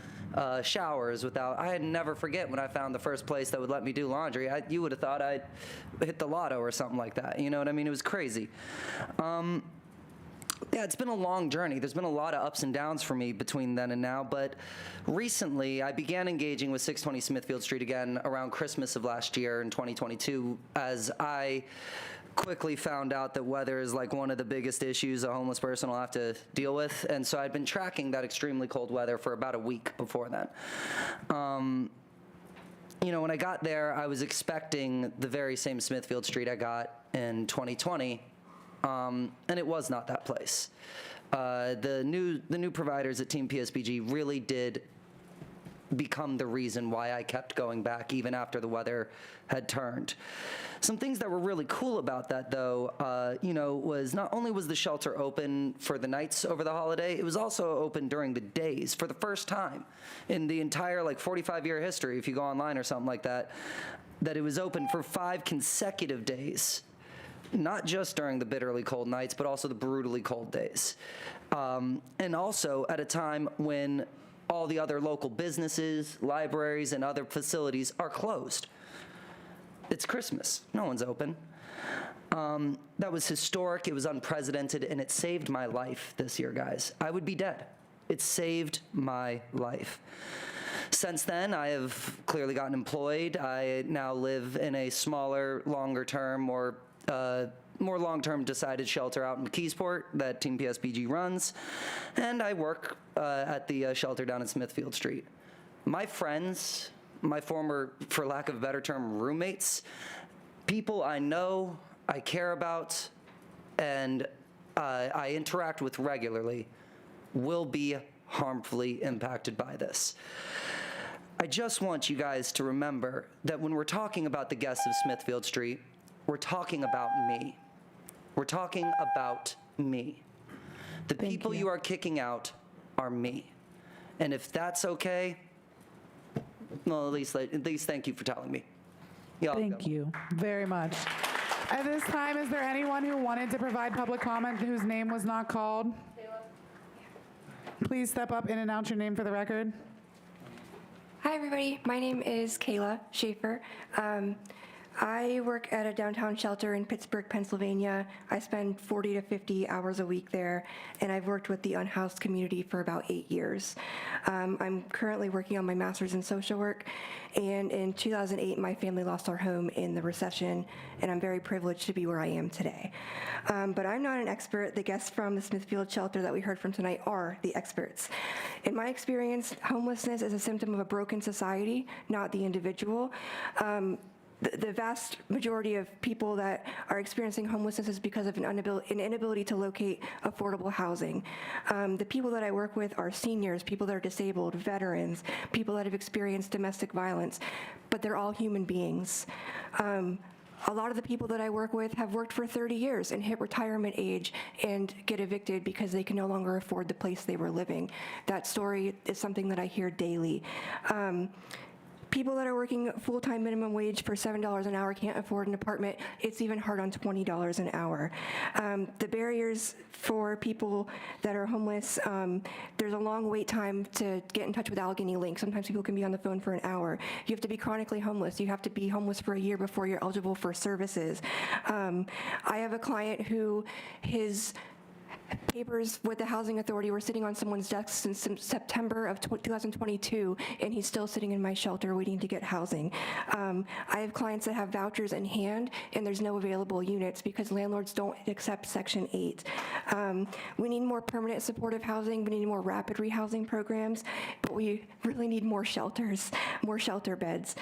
showers, I'd never forget when I found the first place that would let me do laundry. You would have thought I'd hit the lotto or something like that. You know what I mean? It was crazy. Yeah, it's been a long journey. There's been a lot of ups and downs for me between then and now, but recently I began engaging with 620 Smithfield Street again around Christmas of last year in 2022 as I quickly found out that weather is like one of the biggest issues a homeless person will have to deal with, and so I'd been tracking that extremely cold weather for about a week before then. You know, when I got there, I was expecting the very same Smithfield Street I got in 2020, and it was not that place. The new providers at Team PSBG really did become the reason why I kept going back even after the weather had turned. Some things that were really cool about that, though, you know, was not only was the shelter open for the nights over the holiday, it was also open during the days for the first time in the entire, like, 45-year history, if you go online or something like that, that it was open for 5 consecutive days. Not just during the bitterly cold nights, but also the brutally cold days. And also at a time when all the other local businesses, libraries, and other facilities are closed. It's Christmas. No one's open. That was historic. It was unprecedented, and it saved my life this year, guys. I would be dead. It saved my life. Since then, I have clearly gotten employed. I now live in a smaller, longer-term, more long-term decided shelter out in McKeesport that Team PSBG runs, and I work at the shelter down in Smithfield Street. My friends, my former, for lack of a better term, roommates, people I know, I care about, and I interact with regularly, will be harmfully impacted by this. I just want you guys to remember that when we're talking about the guests of Smithfield Street, we're talking about me. We're talking about me. The people you are kicking out are me. And if that's okay, well, at least thank you for telling me. Thank you very much. At this time, is there anyone who wanted to provide public comment whose name was not called? Please step up and announce your name for the record. Hi, everybody. My name is Kayla Schaefer. I work at a downtown shelter in Pittsburgh, Pennsylvania. I spend 40 to 50 hours a week there, and I've worked with the unhoused community for about 8 years. I'm currently working on my master's in social work, and in 2008, my family lost our home in the recession, and I'm very privileged to be where I am today. But I'm not an expert. The guests from the Smithfield shelter that we heard from tonight are the experts. In my experience, homelessness is a symptom of a broken society, not the individual. The vast majority of people that are experiencing homelessness is because of an inability to locate affordable housing. The people that I work with are seniors, people that are disabled, veterans, people that have experienced domestic violence, but they're all human beings. A lot of the people that I work with have worked for 30 years and hit retirement age and get evicted because they can no longer afford the place they were living. That story is something that I hear daily. People that are working full-time minimum wage for $7 an hour can't afford an apartment. It's even hard on $20 an hour. The barriers for people that are homeless, there's a long wait time to get in touch with Allegheny Link. Sometimes people can be on the phone for an hour. You have to be chronically homeless. You have to be homeless for a year before you're eligible for services. I have a client who his papers with the housing authority were sitting on someone's desk since September of 2022, and he's still sitting in my shelter waiting to get housing. I have clients that have vouchers in hand, and there's no available units because landlords don't accept Section 8. We need more permanent supportive housing. We need more rapid rehousing programs, but we really need more shelters, more shelter beds.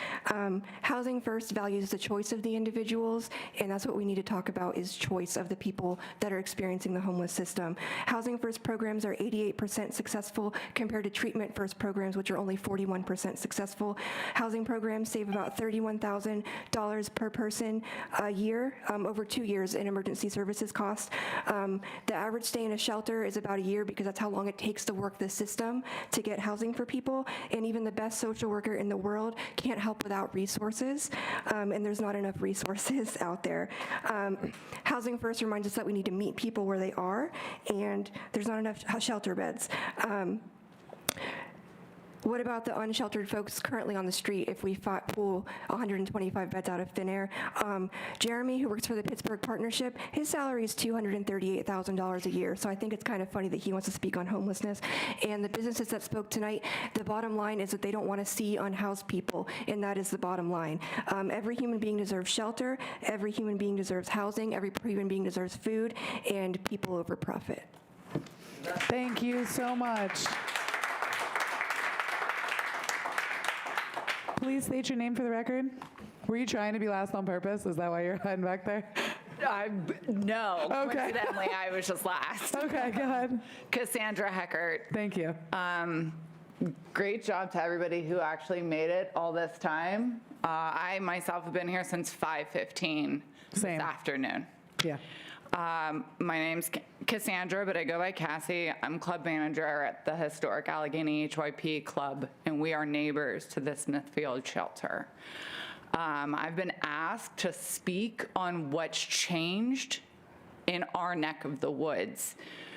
Housing First values the choice of the individuals, and that's what we need to talk about is choice of the people that are experiencing the homeless system. system. Housing First programs are 88% successful compared to Treatment First programs, which are only 41% successful. Housing programs save about $31,000 per person a year, over 2 years in emergency services costs. The average stay in a shelter is about a year because that's how long it takes to work the system to get housing for people. And even the best social worker in the world can't help without resources, and there's not enough resources out there. Housing First reminds us that we need to meet people where they are, and there's not enough shelter beds. What about the unsheltered folks currently on the street if we pull 125 beds out of thin air? Jeremy, who works for the Pittsburgh Partnership, his salary is $238,000 a year, so I think it's kind of funny that he wants to speak on homelessness. And the businesses that spoke tonight, the bottom line is that they don't want to see unhoused people, and that is the bottom line. Every human being deserves shelter, every human being deserves housing, every human being deserves food, and people over profit. Thank you so much. Please state your name for the record. Were you trying to be last on purpose? Is that why you're hiding back there? No. Okay. Coincidentally, I was just last. Okay, go ahead. Cassandra Heckert. Thank you. Great job to everybody who actually made it all this time. I myself have been here since 5:15 this afternoon. Yeah. My name's Cassandra, but I go by Cassie. I'm club manager at the historic Allegheny HYP Club, and we are neighbors to the Smithfield shelter. I've been asked to speak on what's changed in our neck of the woods.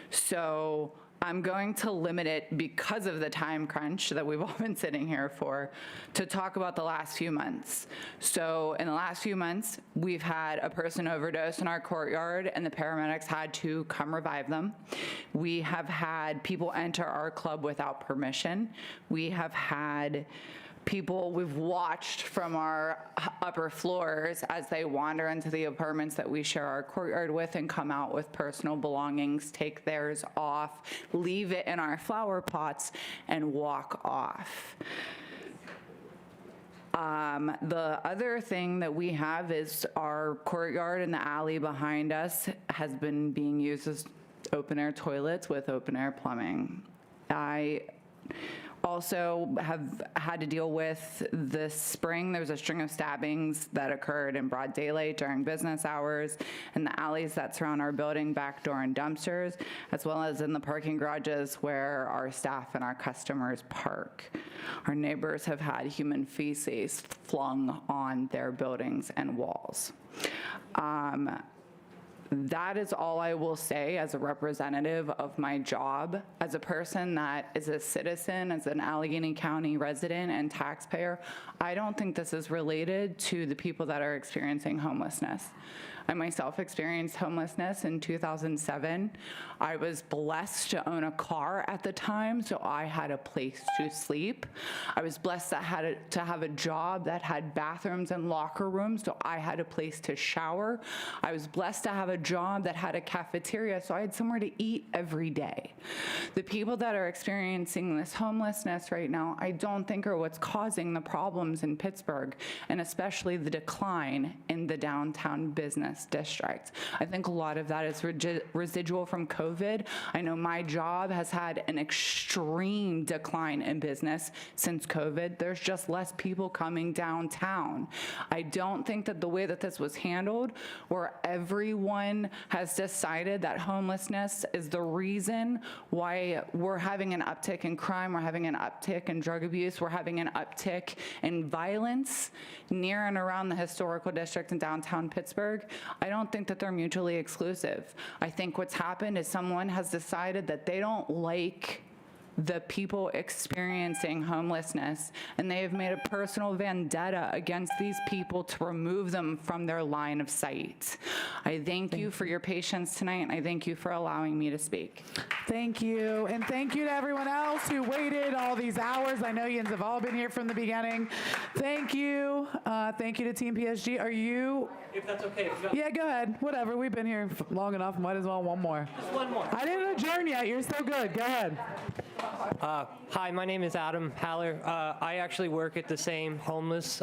So I'm going to limit it, because of the time crunch that we've all been sitting here for, to talk about the last few months. So in the last few months, we've had a person overdose in our courtyard, and the paramedics had to come revive them. We have had people enter our club without permission. We have had people we've watched from our upper floors as they wander into the apartments that we share our courtyard with and come out with personal belongings, take theirs off, leave it in our flower pots, and walk off. The other thing that we have is our courtyard and the alley behind us has been being used as open-air toilets with open-air plumbing. I also have had to deal with this spring. There was a string of stabbings that occurred in broad daylight during business hours in the alleys that surround our building, back door and dumpsters, as well as in the parking garages where our staff and our customers park. Our neighbors have had human feces flung on their buildings and walls. That is all I will say as a representative of my job, as a person that is a citizen, as an Allegheny County resident and taxpayer. I don't think this is related to the people that are experiencing homelessness. I myself experienced homelessness in 2007. I was blessed to own a car at the time, so I had a place to sleep. I was blessed to have a job that had bathrooms and locker rooms, so I had a place to shower. I was blessed to have a job that had a cafeteria, so I had somewhere to eat every day. The people that are experiencing this homelessness right now, I don't think are what's causing the problems in Pittsburgh, and especially the decline in the downtown business district. I think a lot of that is residual from COVID. I know my job has had an extreme decline in business since COVID. There's just less people coming downtown. I don't think that the way that this was handled, where everyone has decided that homelessness is the reason why we're having an uptick in crime, we're having an uptick in drug abuse, we're having an uptick in violence near and around the historical district in downtown Pittsburgh, I don't think that they're mutually exclusive. I think what's happened is someone has decided that they don't like the people experiencing homelessness, and they have made a personal vendetta against these people to remove them from their line of sight. I thank you for your patience tonight, and I thank you for allowing me to speak. Thank you, and thank you to everyone else who waited all these hours. I know you have all been here from the beginning. Thank you. Thank you to Team PSG. Are you? If that's okay. Yeah, go ahead. Whatever. We've been here long enough. Might as well one more. Just one more. I didn't adjourn yet. You're still good. Go ahead. Hi, my name is Adam Haller. I actually work at the same homeless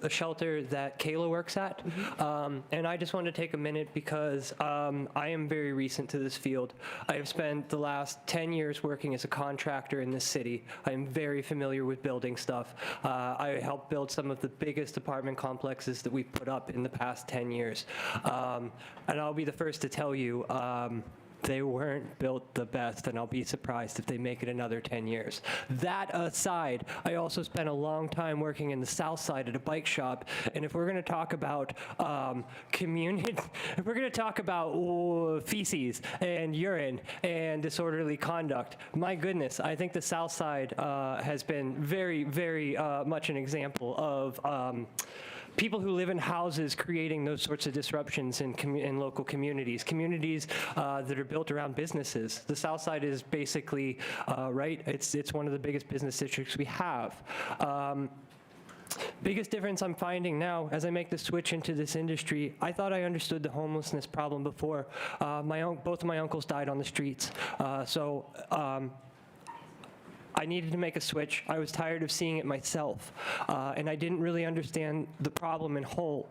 shelter that Kayla works at. And I just wanted to take a minute because I am very recent to this field. I have spent the last 10 years working as a contractor in this city. I am very familiar with building stuff. I helped build some of the biggest apartment complexes that we've put up in the past 10 years. And I'll be the first to tell you, they weren't built the best, and I'll be surprised if they make it another 10 years. That aside, I also spent a long time working in the South Side at a bike shop, and if we're going to talk about if we're going to talk about feces and urine and disorderly conduct, my goodness, I think the South Side has been very, very much an example of people who live in houses creating those sorts of disruptions in local communities that are built around businesses. The South Side is basically, right, it's one of the biggest business districts we have. Biggest difference I'm finding now as I make the switch into this industry, I thought I understood the homelessness problem before. Both of my uncles died on the streets. I needed to make a switch. I was tired of seeing it myself, and I didn't really understand the problem in whole.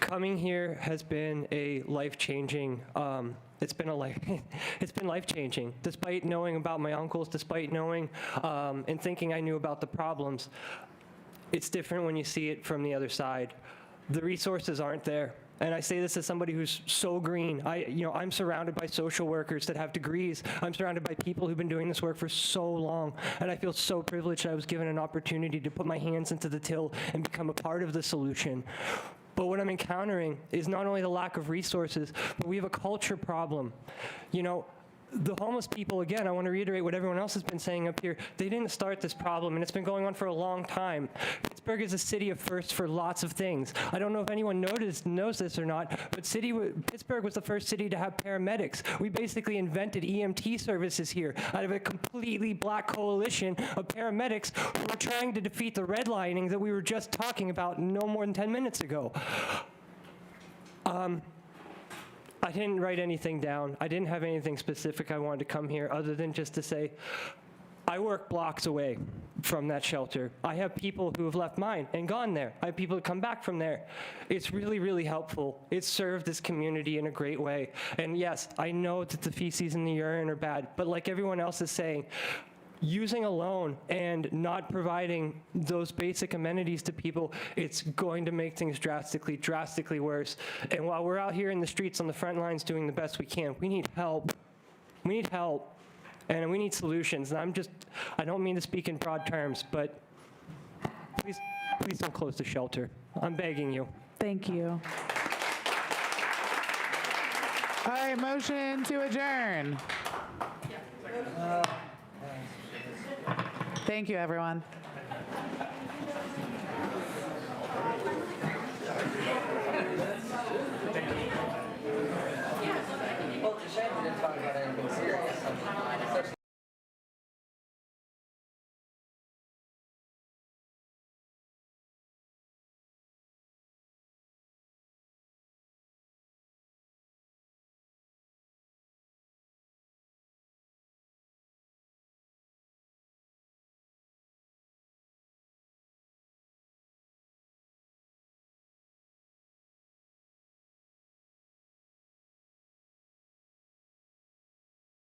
Coming here has been a life-changing, it's been life-changing. Despite knowing about my uncles, despite knowing and thinking I knew about the problems, it's different when you see it from the other side. The resources aren't there. And I say this as somebody who's so green. I'm surrounded by social workers that have degrees. I'm surrounded by people who've been doing this work for so long. And I feel so privileged I was given an opportunity to put my hands into the till and become a part of the solution. But what I'm encountering is not only the lack of resources, but we have a culture problem. The homeless people, again, I want to reiterate what everyone else has been saying up here. They didn't start this problem, and it's been going on for a long time. Pittsburgh is a city of firsts for lots of things. I don't know if anyone knows this or not, but Pittsburgh was the first city to have paramedics. We basically invented EMT services here out of a completely black coalition of paramedics who were trying to defeat the redlining that we were just talking about no more than 10 minutes ago. I didn't write anything down. I didn't have anything specific I wanted to come here other than just to say, I work blocks away from that shelter. I have people who have left mine and gone there. I have people who come back from there. It's really, really helpful. It's served this community in a great way. And yes, I know that the feces and the urine are bad, but like everyone else is saying, using a loan and not providing those basic amenities to people, it's going to make things drastically worse. And while we're out here in the streets on the front lines doing the best we can, we need help. We need help. And we need solutions. And I don't mean to speak in broad terms, but please don't close the shelter. I'm begging you. Thank you. All right, motion to adjourn. Thank you, everyone. Well, it's a shame we didn't talk